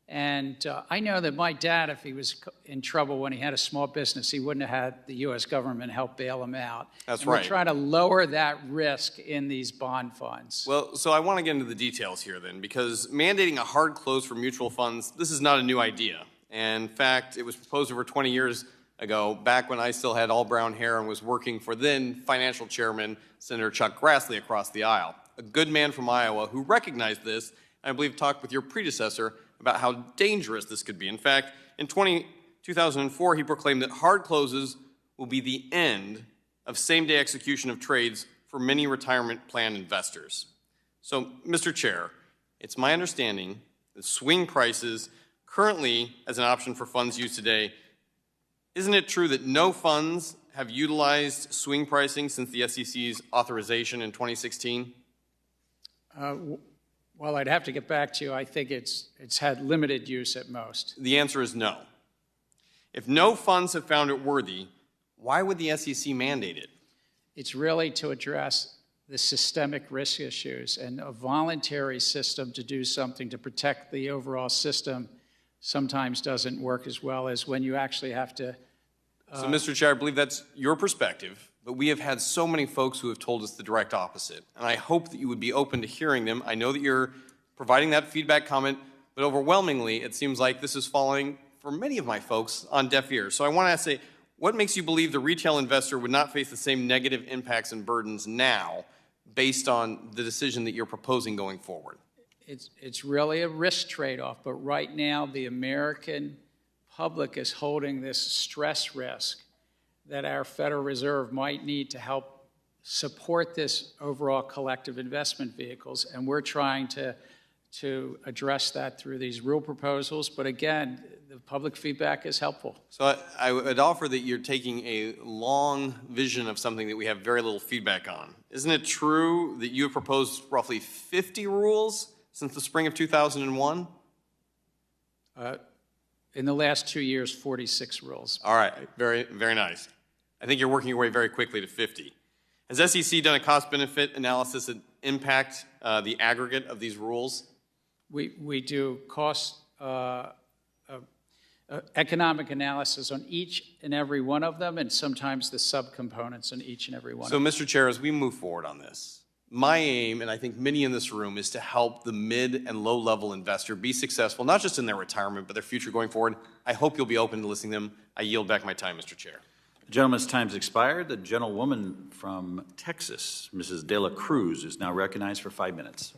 And I know that my dad, if he was in trouble when he had a small business, he wouldn't have had the U.S. government help bail him out. That's and right. We're trying to lower that risk in these bond funds. Well, so I want to get into the details here then, because mandating a hard close for mutual funds, this is not a new idea. And in fact, it was proposed over 20 years ago, back when I still had all brown hair and was working for then financial chairman, Senator Chuck Grassley, across the aisle. A good man from Iowa who recognized this, and I believe talked with your predecessor about how dangerous this could be. In fact, in 2004, he proclaimed that hard closes will be the end of same-day execution of trades for many retirement plan investors. So, Mr. Chair, it's my understanding that swing prices currently as an option for funds used today, isn't it true that no funds have utilized swing pricing since the SEC's authorization in 2016? Well, I'd have to get back to you. I think it's had limited use at most. The answer is no. If no funds have found it worthy, why would the SEC mandate it? It's really to address the systemic risk issues, and a voluntary system to do something to protect the overall system sometimes doesn't work as well as when you actually have to. So, Mr. Chair, I believe that's your perspective, but we have had so many folks who have told us the direct opposite, and I hope that you would be open to hearing them. I know that you're providing that feedback comment, but overwhelmingly, it seems like this is falling, for many of my folks, on deaf ears. So I want to say, what makes you believe the retail investor would not face the same negative impacts and burdens now based on the decision that you're proposing going forward? it's really a risk trade-off, but right now the American public is holding this stress risk that our Federal Reserve might need to help support this overall collective investment vehicles, and we're trying to address that through these rule proposals. But again, the public feedback is helpful. So I would offer that you're taking a long vision of something that we have very little feedback on. Isn't it true that you have proposed roughly 50 rules since the spring of 2001? In the last 2 years, 46 rules. All right, very, very nice. I think you're working your way very quickly to 50. Has SEC done a cost-benefit analysis that impact the aggregate of these rules? We do cost economic analysis on each and every one of them, and sometimes the subcomponents on each and every one So, of them. Mr. Chair, as we move forward on this, my aim, and I think many in this room, is to help the mid and low-level investor be successful, not just in their retirement, but their future going forward. I hope you'll be open to listening to them. I yield back my time, Mr. Chair. The gentleman's time's expired. The gentlewoman from Texas, Mrs. De La Cruz, is now recognized for 5 minutes.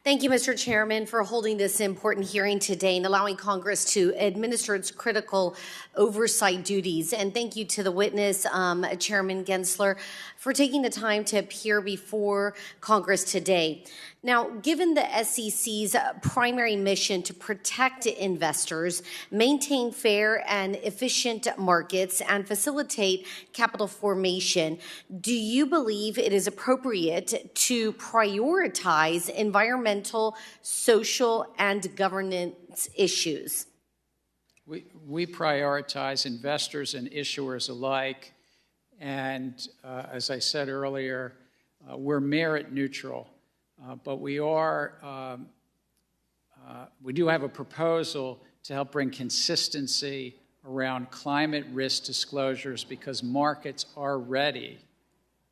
Thank you, Mr. Chairman, for holding this important hearing today and allowing Congress to administer its critical oversight duties. And thank you to the witness, Chairman Gensler, for taking the time to appear before Congress today. Now, given the SEC's primary mission to protect investors, maintain fair and efficient markets, and facilitate capital formation, do you believe it is appropriate to prioritize environmental, social, and governance issues? We prioritize investors and issuers alike, and as I said earlier, we're merit neutral. But we do have a proposal to help bring consistency around climate risk disclosures because markets already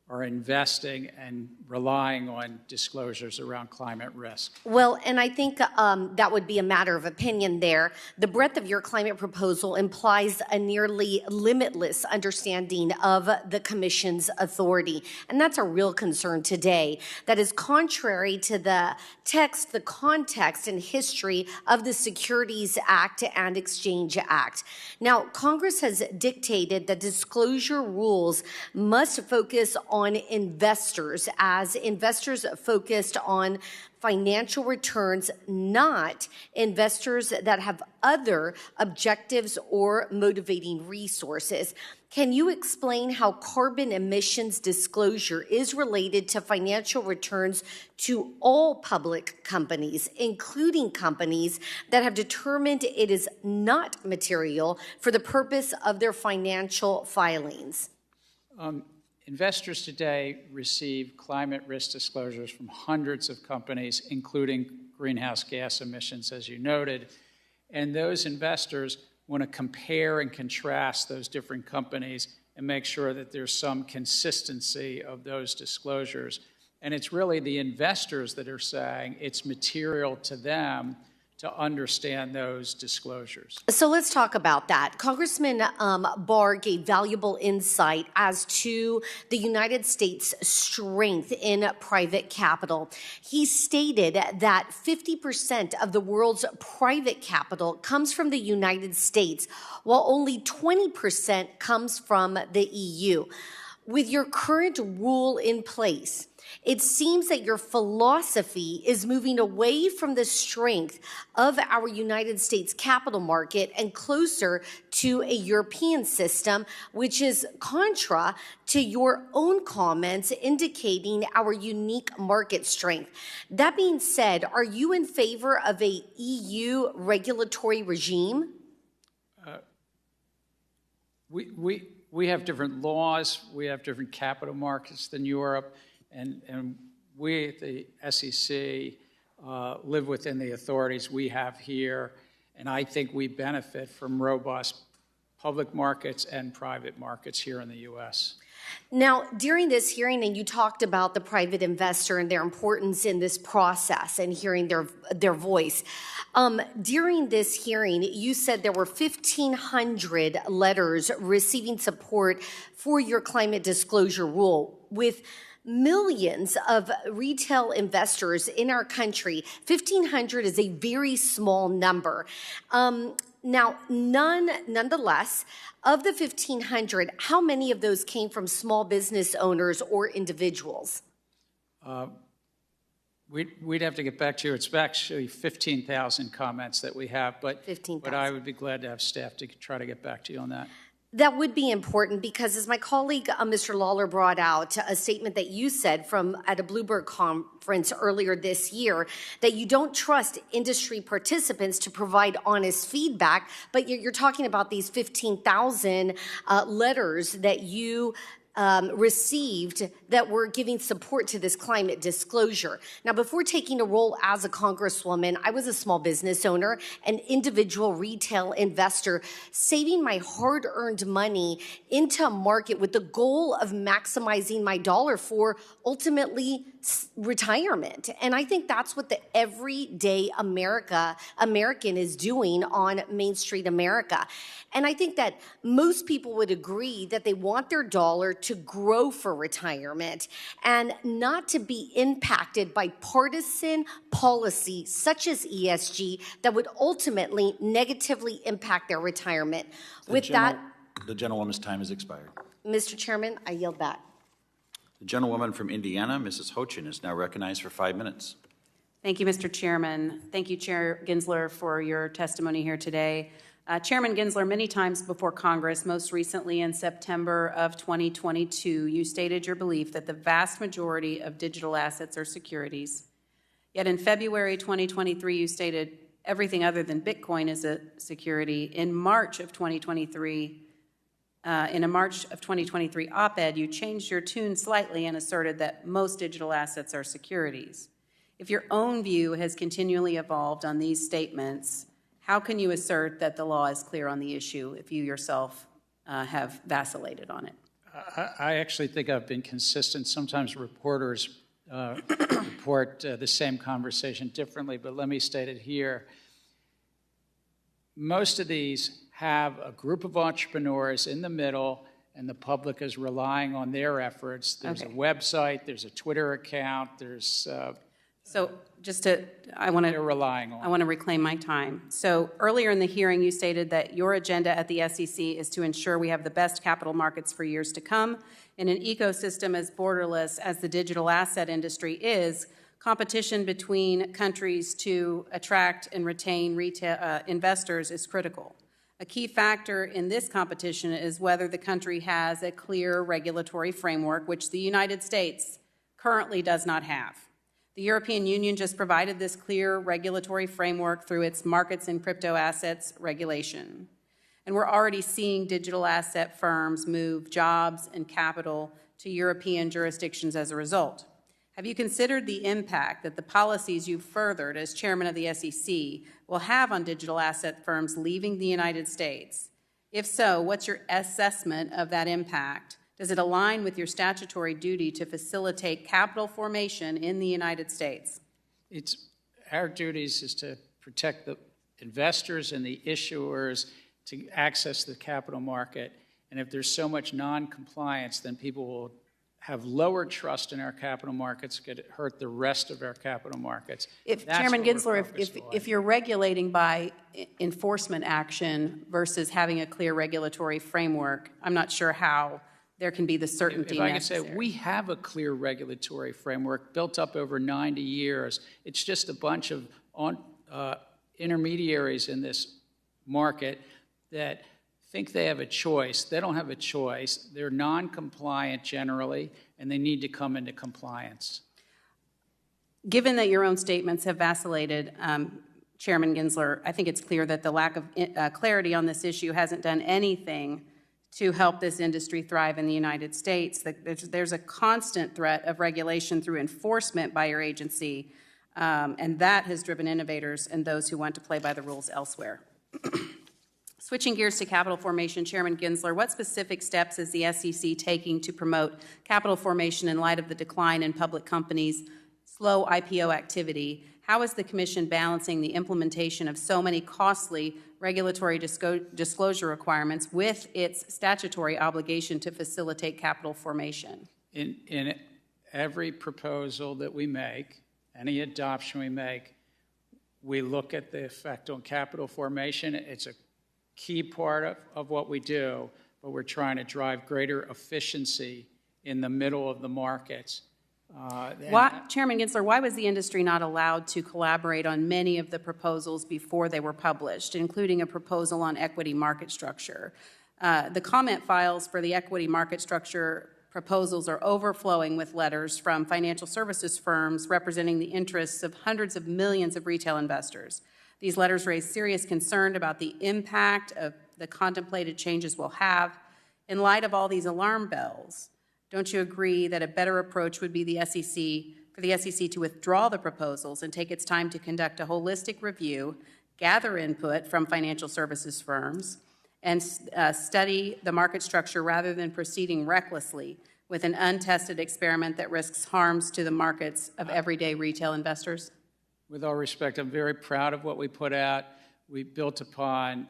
are investing and relying on disclosures around climate risk. Well, and I think that would be a matter of opinion there. The breadth of your climate proposal implies a nearly limitless understanding of the Commission's authority. And that's a real concern today. That is contrary to the text, the context, and history of the Securities Act and Exchange Act. Now, Congress has dictated that disclosure rules must focus on investors as investors focused on financial returns, not investors that have other objectives or motivating resources. Can you explain how carbon emissions disclosure is related to financial returns to all public companies, including companies that have determined it is not material for the purpose of their financial filings? Investors today receive climate risk disclosures from hundreds of companies, including greenhouse gas emissions, as you noted. And those investors want to compare and contrast those different companies and make sure that there's some consistency of those disclosures. And it's really the investors that are saying it's material to them to understand those disclosures. So let's talk about that. Congressman Barr gave valuable insight as to the United States' strength in private capital. He stated that 50% of the world's private capital comes from the United States, while only 20% comes from the EU. With your current rule in place, it seems that your philosophy is moving away from the strength of our United States capital market and closer to a European system, which is contra to your own comments indicating our unique market strength. That being said, are you in favor of a EU regulatory regime? We have different laws. We have different capital markets than Europe. And we at the SEC live within the authorities we have here, and I think we benefit from robust public markets and private markets here in the U.S. Now, during this hearing, and you talked about the private investor and their importance in this process and hearing their voice. During this hearing, you said there were 1,500 letters receiving support for your climate disclosure rule, with millions of retail investors in our country. 1,500 is a very small number. Now, nonetheless, of the 1,500, how many of those came from small business owners or individuals? We'd have to get back to you. It's actually 15,000 comments that we have, but I would be glad to have staff to try to get back to you on that. That would be important because, as my colleague Mr. Lawler brought out, a statement that you said at a Bloomberg conference earlier this year, that you don't trust industry participants to provide honest feedback, but you're talking about these 15,000 letters that you received that were giving support to this climate disclosure. Now, before taking a role as a congresswoman, I was a small business owner, an individual retail investor, saving my hard-earned money into a market with the goal of maximizing my dollar for ultimately retirement. And I think that's what the everyday American is doing on Main Street America. And I think that most people would agree that they want their dollar to grow for retirement and not to be impacted by partisan policy such as ESG that would ultimately negatively impact their retirement. The gentlewoman's time has expired. Mr. Chairman, I yield back. The gentlewoman from Indiana, Mrs. Hochin, is now recognized for 5 minutes. Thank you, Mr. Chairman. Thank you, Chair Gensler, for your testimony here today. Chairman Gensler, many times before Congress, most recently in September of 2022, you stated your belief that the vast majority of digital assets are securities. Yet in February 2023, you stated everything other than Bitcoin is a security. In a March of 2023 op-ed, you changed your tune slightly and asserted that most digital assets are securities. If your own view has continually evolved on these statements, how can you assert that the law is clear on the issue if you yourself have vacillated on it? I actually think I've been consistent. Sometimes reporters report the same conversation differently, but let me state it here. Most of these have a group of entrepreneurs in the middle, and the public is relying on their efforts. There's a website, there's a Twitter account, there's... I want to reclaim my time. So earlier in the hearing, you stated that your agenda at the SEC is to ensure we have the best capital markets for years to come. In an ecosystem as borderless as the digital asset industry is, competition between countries to attract and retain retail investors is critical. A key factor in this competition is whether the country has a clear regulatory framework, which the United States currently does not have. The European Union just provided this clear regulatory framework through its markets and crypto assets regulation. And we're already seeing digital asset firms move jobs and capital to European jurisdictions as a result. Have you considered the impact that the policies you've furthered as chairman of the SEC will have on digital asset firms leaving the United States? If so, what's your assessment of that impact? Does it align with your statutory duty to facilitate capital formation in the United States? Our duties is to protect the investors and the issuers to access the capital market. And if there's so much non-compliance, then people will have lower trust in our capital markets, could hurt the rest of our capital markets. Chairman Gensler, if you're regulating by enforcement action versus having a clear regulatory framework, I'm not sure how there can be the certainty necessary. If I can say, we have a clear regulatory framework built up over 90 years. It's just a bunch of intermediaries in this market that think they have a choice. They don't have a choice. They're non-compliant generally, and they need to come into compliance. Given that your own statements have vacillated, Chairman Gensler, I think it's clear that the lack of clarity on this issue hasn't done anything to help this industry thrive in the United States. There's a constant threat of regulation through enforcement by your agency, and that has driven innovators and those who want to play by the rules elsewhere. Switching gears to capital formation, Chairman Gensler, what specific steps is the SEC taking to promote capital formation in light of the decline in public companies' slow IPO activity? How is the Commission balancing the implementation of so many costly regulatory disclosure requirements with its statutory obligation to facilitate capital formation? every proposal that we make, any adoption we make, we look at the effect on capital formation. It's a key part of what we do, but we're trying to drive greater efficiency in the middle of the markets. Chairman Gensler, why was the industry not allowed to collaborate on many of the proposals before they were published, including a proposal on equity market structure? The comment files for the equity market structure proposals are overflowing with letters from financial services firms representing the interests of hundreds of millions of retail investors. These letters raise serious concern about the impact of the contemplated changes will have. In light of all these alarm bells, don't you agree that a better approach would be for the SEC to withdraw the proposals and take its time to conduct a holistic review, gather input from financial services firms, and study the market structure rather than proceeding recklessly with an untested experiment that risks harms to the markets of everyday retail investors? With all respect, I'm very proud of what we put out. We built upon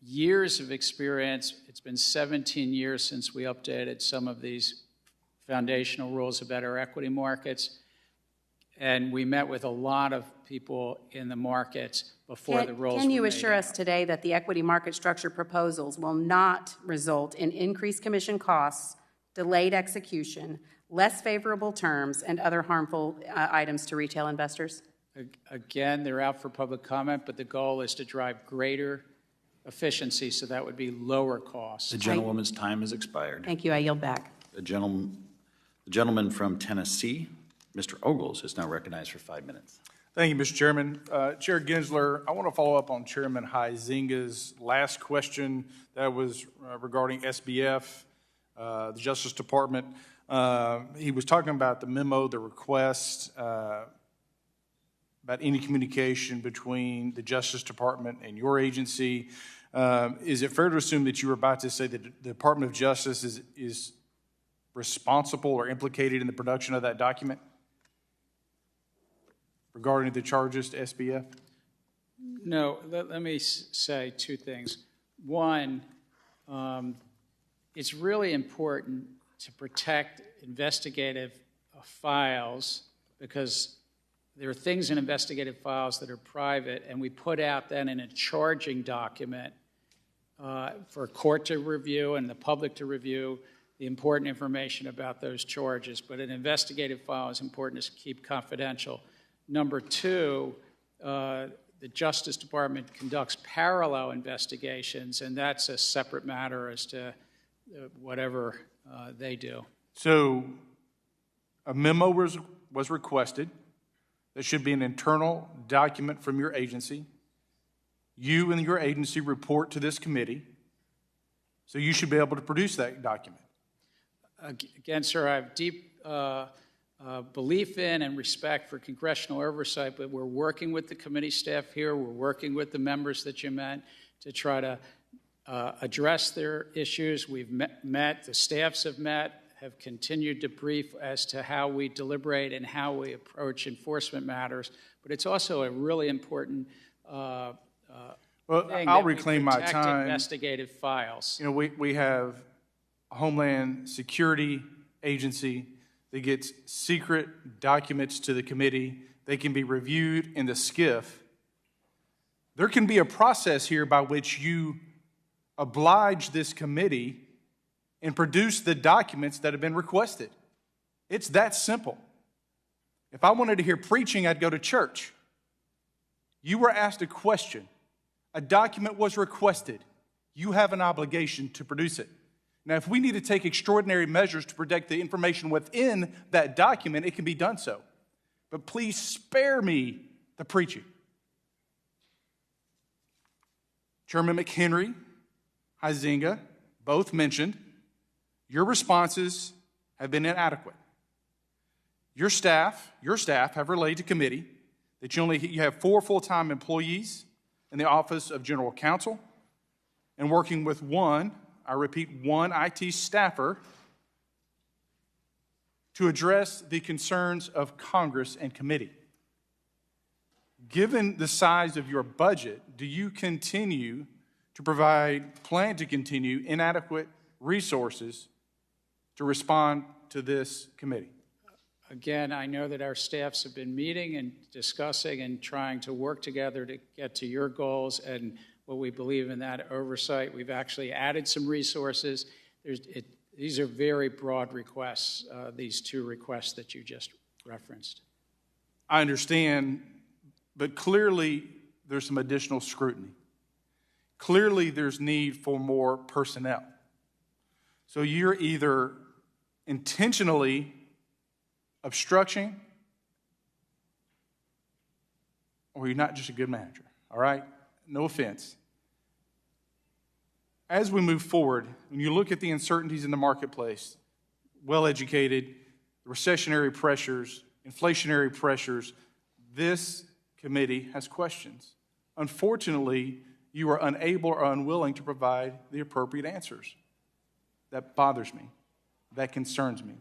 years of experience. It's been 17 years since we updated some of these foundational rules about our equity markets. And we met with a lot of people in the markets before the rules were made. Can you assure us today that the equity market structure proposals will not result in increased commission costs, delayed execution, less favorable terms, and other harmful items to retail investors? Again, they're out for public comment, but the goal is to drive greater efficiency, so that would be lower costs. The gentlewoman's time has expired. Thank you. I yield back. The gentleman from Tennessee, Mr. Ogles, is now recognized for 5 minutes. Thank you, Mr. Chairman. Chair Gensler, I want to follow up on Chairman Huizinga's last question that was regarding SBF, the Justice Department. He was talking about the memo, the request, about any communication between the Justice Department and your agency. Is it fair to assume that you were about to say that the Department of Justice is responsible or implicated in the production of that document regarding the charges to SBF? No, let me say two things. One, it's really important to protect investigative files because there are things in investigative files that are private, and we put out then in a charging document for a court to review and the public to review the important information about those charges. But an investigative file is important to keep confidential. Number two, the Justice Department conducts parallel investigations, and that's a separate matter as to whatever they do. So a memo was requested. That should be an internal document from your agency. You and your agency report to this committee, so you should be able to produce that document. Again, sir, I have deep belief in and respect for congressional oversight, but we're working with the committee staff here. We're working with the members that you met to try to address their issues. We've met, the staffs have met, have continued to brief as to how we deliberate and how we approach enforcement matters. But it's also a really important well, thing I'll that reclaim we my protect time. Investigative files. You know, we have a Homeland Security agency that gets secret documents to the committee. They can be reviewed in the SCIF. There can be a process here by which you oblige this committee and produce the documents that have been requested. It's that simple. If I wanted to hear preaching, I'd go to church. You were asked a question. A document was requested. You have an obligation to produce it. Now, if we need to take extraordinary measures to protect the information within that document, it can be done so. But please spare me the preaching. Chairman McHenry, Huizinga, both mentioned your responses have been inadequate. Your staff have relayed to committee that you have 4 full-time employees in the Office of General Counsel and working with one IT staffer to address the concerns of Congress and committee. Given the size of your budget, do you plan to continue inadequate resources to respond to this committee? Again, I know that our staffs have been meeting and discussing and trying to work together to get to your goals and what we believe in that oversight. We've actually added some resources. These are very broad requests, these two requests that you just referenced. I understand, but clearly there's some additional scrutiny. Clearly there's need for more personnel. So you're either intentionally obstructing or you're not just a good manager, all right? No offense. As we move forward, when you look at the uncertainties in the marketplace, well-educated, recessionary pressures, inflationary pressures, this committee has questions. Unfortunately, you are unable or unwilling to provide the appropriate answers. That bothers me. That concerns me.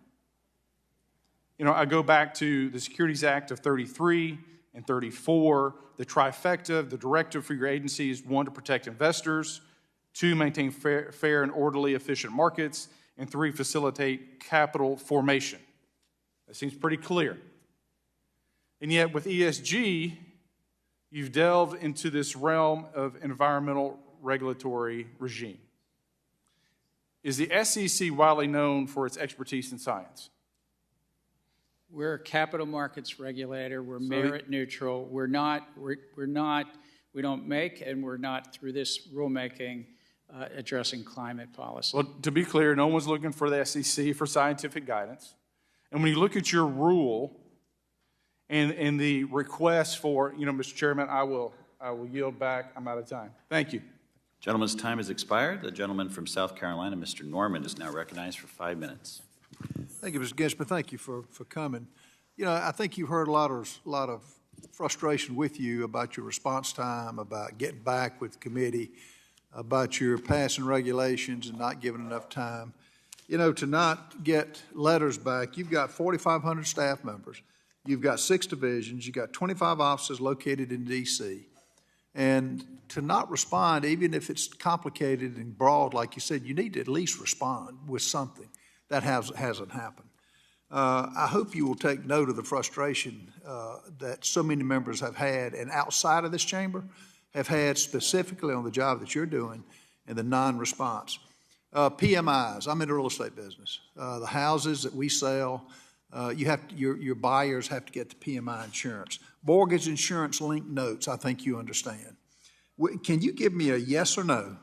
You know, I go back to the Securities Act of 33 and 34, the trifecta, the directive for your agency is 1, to protect investors, 2, maintain fair and orderly, efficient markets, and 3, facilitate capital formation. That seems pretty clear. And yet with ESG, you've delved into this realm of environmental regulatory regime. Is the SEC widely known for its expertise in science? We're a capital markets regulator. We're merit neutral. We don't make, and we're not, through this rulemaking, addressing climate policy. Well, to be clear, no one's looking for the SEC for scientific guidance. And when you look at your rule and the request for, Mr. Chairman, I will yield back. I'm out of time. Thank you. Gentleman's time has expired. The gentleman from South Carolina, Mr. Norman, is now recognized for 5 minutes. Thank you, Mr. Gensler. Thank you for coming. I think you've heard a lot of frustration with you about your response time, about getting back with the committee, about your passing regulations and not giving enough time. To not get letters back, you've got 4,500 staff members. You've got 6 divisions. You've got 25 offices located in D.C. And to not respond, even if it's complicated and broad, like you said, you need to at least respond with something. That hasn't happened. I hope you will take note of the frustration that so many members have had and outside of this chamber have had specifically on the job that you're doing and the non-response. PMIs, I'm in the real estate business. The houses that we sell, your buyers have to get the PMI insurance. Mortgage insurance linked notes, I think you understand. Can you give me a yes or no?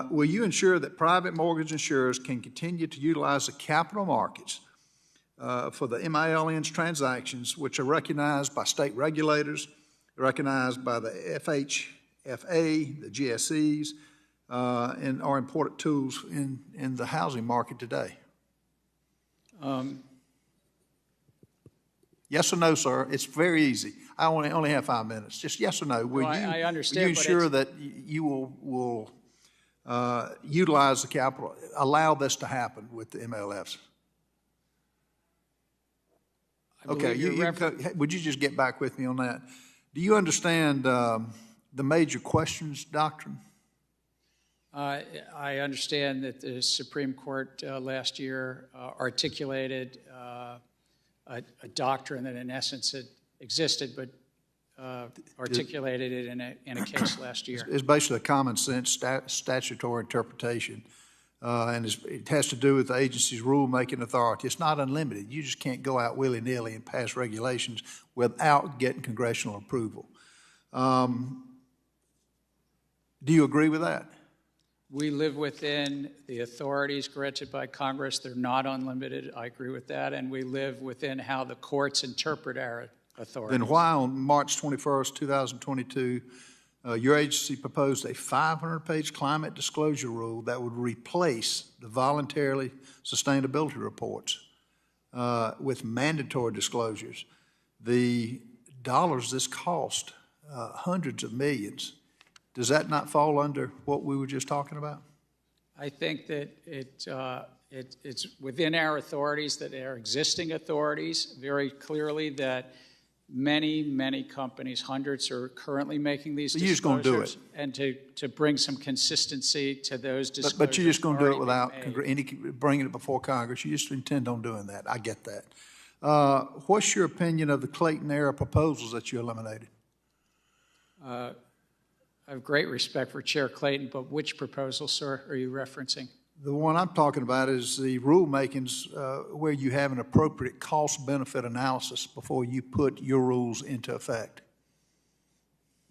Will you ensure that private mortgage insurers can continue to utilize the capital markets for the MILN's transactions, which are recognized by state regulators, recognized by the FHFA, the GSEs, and are important tools in the housing market today? Yes or no, sir? It's very easy. I only have 5 minutes. Just yes or no. I understand, will you ensure that you will utilize the capital, allow this to happen with the MLFs? Okay, would you just get back with me on that? Do you understand the major questions doctrine? I understand that the Supreme Court last year articulated a doctrine that in essence had existed, but articulated it in a case last year. It's basically a common sense statutory interpretation, and it has to do with the agency's rulemaking authority. It's not unlimited. You just can't go out willy-nilly and pass regulations without getting congressional approval. Do you agree with that? We live within the authorities granted by Congress. They're not unlimited. I agree with that. And we live within how the courts interpret our authorities. Then why on March 21st, 2022, your agency proposed a 500-page climate disclosure rule that would replace the voluntary sustainability reports with mandatory disclosures? The dollars this cost, hundreds of millions, does that not fall under what we were just talking about? I think that it's within our authorities, that our existing authorities, very clearly that many companies, hundreds, are currently making these disclosures. You're just going to do it. And to bring some consistency to those disclosures. But you're just going to do it without bringing it before Congress. You just intend on doing that. I get that. What's your opinion of the Clayton era proposals that you eliminated? I have great respect for Chair Clayton, but which proposal, sir, are you referencing? The one I'm talking about is the rulemakings where you have an appropriate cost-benefit analysis before you put your rules into effect.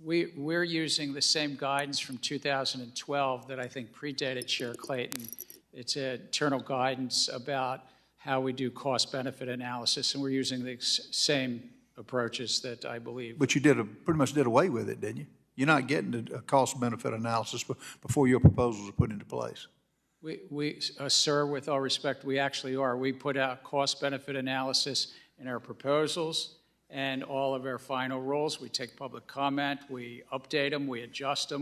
We're using the same guidance from 2012 that I think predated Chair Clayton. It's internal guidance about how we do cost-benefit analysis, and we're using the same approaches that I believe. But you pretty much did away with it, didn't you? You're not getting a cost-benefit analysis before your proposals are put into place. Sir, with all respect, we actually are. We put out cost-benefit analysis in our proposals and all of our final rules. We take public comment, we update them, we adjust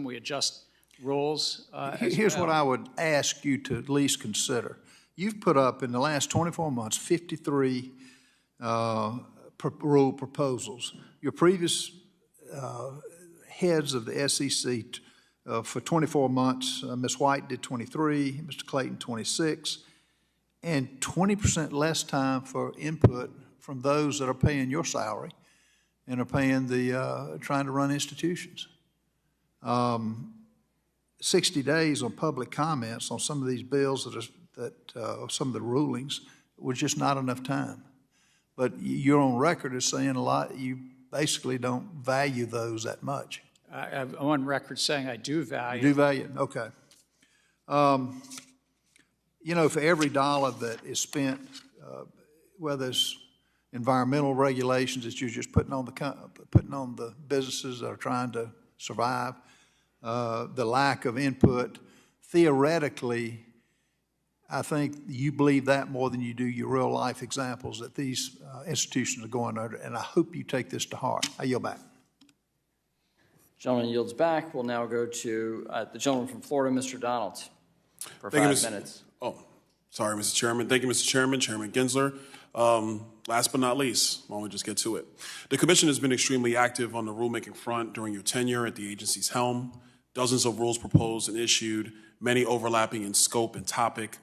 rules. Here's what I would ask you to at least consider. You've put up in the last 24 months 53 rule proposals. Your previous heads of the SEC for 24 months, Ms. White did 23, Mr. Clayton 26, and 20% less time for input from those that are paying your salary and are paying the trying to run institutions. 60 days on public comments on some of these bills some of the rulings was just not enough time. But you're on record as saying a lot. You basically don't value those that much. I'm on record saying I do value. You do value, okay. You know, for every dollar that is spent, whether it's environmental regulations that you're just putting on the businesses that are trying to survive, the lack of input, theoretically, I think you believe that more than you do your real life examples that these institutions are going under, and I hope you take this to heart. I yield back. Gentleman yields back. We'll now go to the gentleman from Florida, Mr. Donald, for 5 minutes. Oh, sorry, Mr. Chairman. Thank you, Mr. Chairman, Chairman Gensler. Last but not least, why don't we just get to it? The Commission has been extremely active on the rulemaking front during your tenure at the agency's helm. Dozens of rules proposed and issued, many overlapping in scope and topic.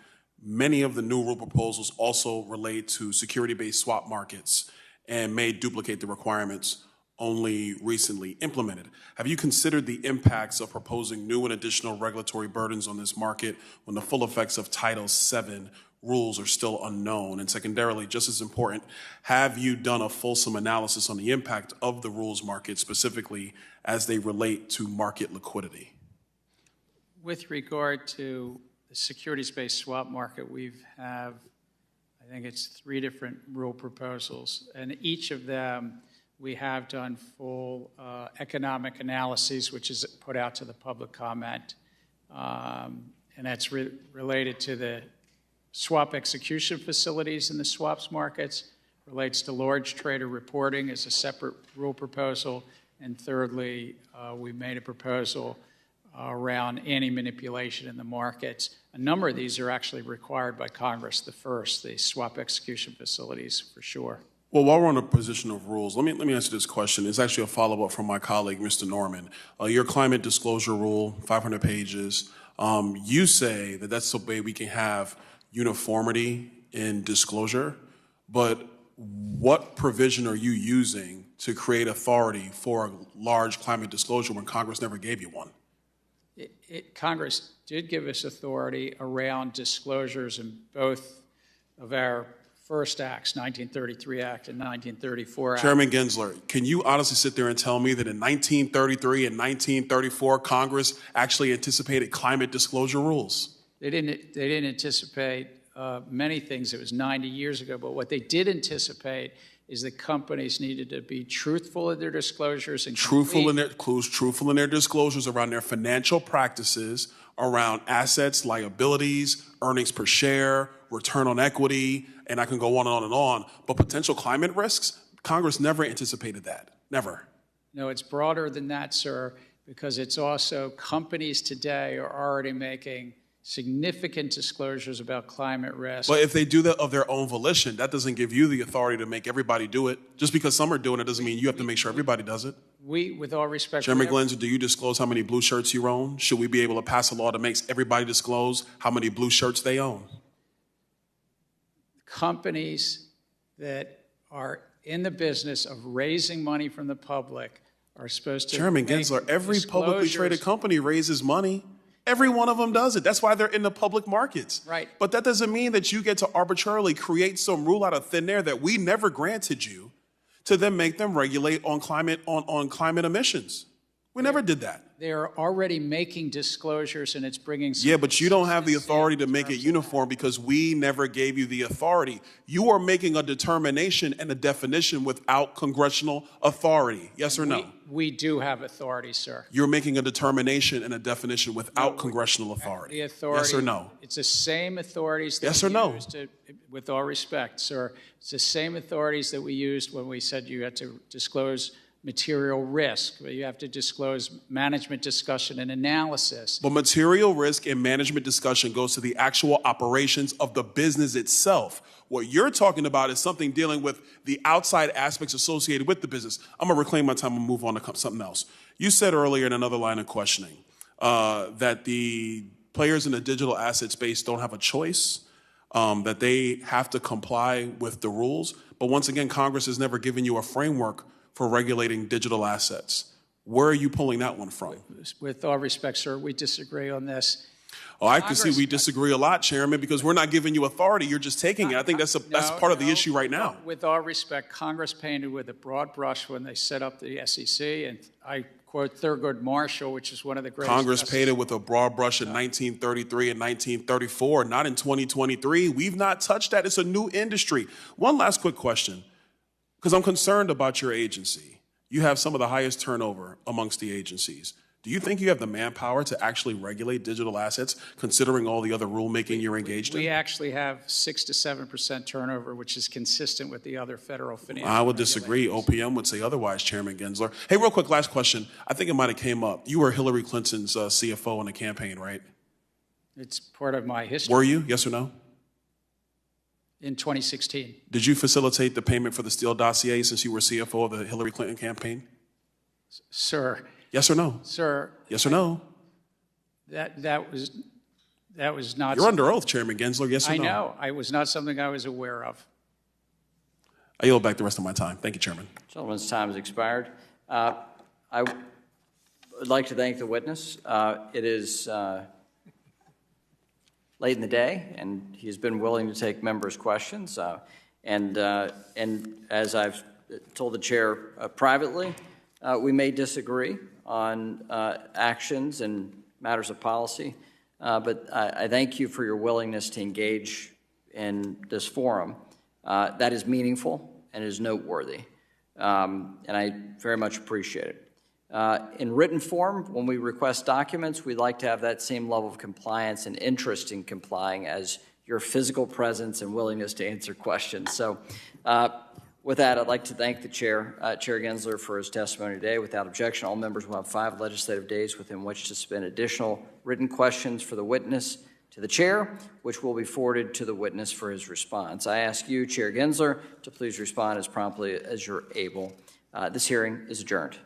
Many of the new rule proposals also relate to security-based swap markets and may duplicate the requirements only recently implemented. Have you considered the impacts of proposing new and additional regulatory burdens on this market when the full effects of Title VII rules are still unknown? And secondarily, just as important, have you done a fulsome analysis on the impact of the rules market, specifically as they relate to market liquidity? With regard to the securities-based swap market, I think it's 3 different rule proposals, and each of them we have done full economic analyses, which is put out to the public comment, and that's related to the swap execution facilities in the swaps markets, relates to large trader reporting as a separate rule proposal, and thirdly, we made a proposal around anti-manipulation in the markets. A number of these are actually required by Congress. The swap execution facilities, for sure. Well, while we're on the position of rules, let me answer this question. It's actually a follow-up from my colleague, Mr. Norman. Your climate disclosure rule, 500 pages, you say that that's the way we can have uniformity in disclosure, but what provision are you using to create authority for a large climate disclosure when Congress never gave you one? Congress did give us authority around disclosures in both of our first acts, 1933 Act and 1934 Act. Chairman Gensler, can you honestly sit there and tell me that in 1933 and 1934, Congress actually anticipated climate disclosure rules? They didn't anticipate many things. It was 90 years ago, but what they did anticipate is that companies needed to be truthful in their disclosures and truthful in their disclosures around their financial practices, around assets, liabilities, earnings per share, return on equity, and I can go on and on and on. But potential climate risks, Congress never anticipated that. Never. No, it's broader than that, sir, because it's also companies today are already making significant disclosures about climate risk. But if they do that of their own volition, that doesn't give you the authority to make everybody do it. Just because some are doing it doesn't mean you have to make sure everybody does it. With all respect, Chairman Glenser, do you disclose how many blue shirts you own? Should we be able to pass a law that makes everybody disclose how many blue shirts they own? Companies that are in the business of raising money from the public are supposed to Chairman make Gensler, every publicly disclosures. traded company raises money. Every one of them does it. That's why they're in the public markets. Right. But that doesn't mean that you get to arbitrarily create some rule out of thin air that we never granted you to then make them regulate on climate emissions. We never did that. They are already making disclosures, and it's bringing. Yeah, but you don't have the authority to make it uniform because we never gave you the authority. You are making a determination and a definition without congressional authority. Yes or no? We do have authority, sir. You're making a determination and a definition without congressional authority. The authority. Yes or no? It's the same authorities that Yes we or no? used to, with all respect, sir. It's the same authorities that we used when we said you had to disclose material risk. You have to disclose management discussion and analysis. But material risk and management discussion goes to the actual operations of the business itself. What you're talking about is something dealing with the outside aspects associated with the business. I'm going to reclaim my time and move on to something else. You said earlier in another line of questioning that the players in the digital asset space don't have a choice, that they have to comply with the rules. But once again, Congress has never given you a framework for regulating digital assets. Where are you pulling that one from? With all respect, sir, we disagree on this. Oh, I can see we disagree a lot, Chairman, because we're not giving you authority. You're just taking it. I think that's part of the issue right now. With all respect, Congress painted with a broad brush when they set up the SEC, and I quote Thurgood Marshall, which is one of the greatest. Congress painted with a broad brush in 1933 and 1934, not in 2023. We've not touched that. It's a new industry. One last quick question, because I'm concerned about your agency. You have some of the highest turnover amongst the agencies. Do you think you have the manpower to actually regulate digital assets, considering all the other rulemaking you're engaged in? We actually have 6 to 7% turnover, which is consistent with the other federal financial I would disagree. OPM would say otherwise, Chairman Gensler. Hey, real quick, last question. I think it might have came up. You were Hillary Clinton's CFO in the campaign, right? It's part of my history. Were you? Yes or no? In 2016. Did you facilitate the payment for the Steele dossier since you were CFO of the Hillary Clinton campaign? Sir. Yes or no? Sir. Yes or no? That was not. You're under oath, Chairman Gensler. Yes or no? I know. It was not something I was aware of. I yield back the rest of my time. Thank you, Chairman. Gentleman's time has expired. I would like to thank the witness. It is late in the day, and he's been willing to take members' questions. And as I've told the chair privately, we may disagree on actions and matters of policy, but I thank you for your willingness to engage in this forum. That is meaningful and is noteworthy, and I very much appreciate it. In written form, when we request documents, we'd like to have that same level of compliance and interest in complying as your physical presence and willingness to answer questions. So with that, I'd like to thank the chair, Chair Gensler, for his testimony today. Without objection, all members will have 5 legislative days within which to submit additional written questions for the witness to the chair, which will be forwarded to the witness for his response. I ask you, Chair Gensler, to please respond as promptly as you're able. This hearing is adjourned.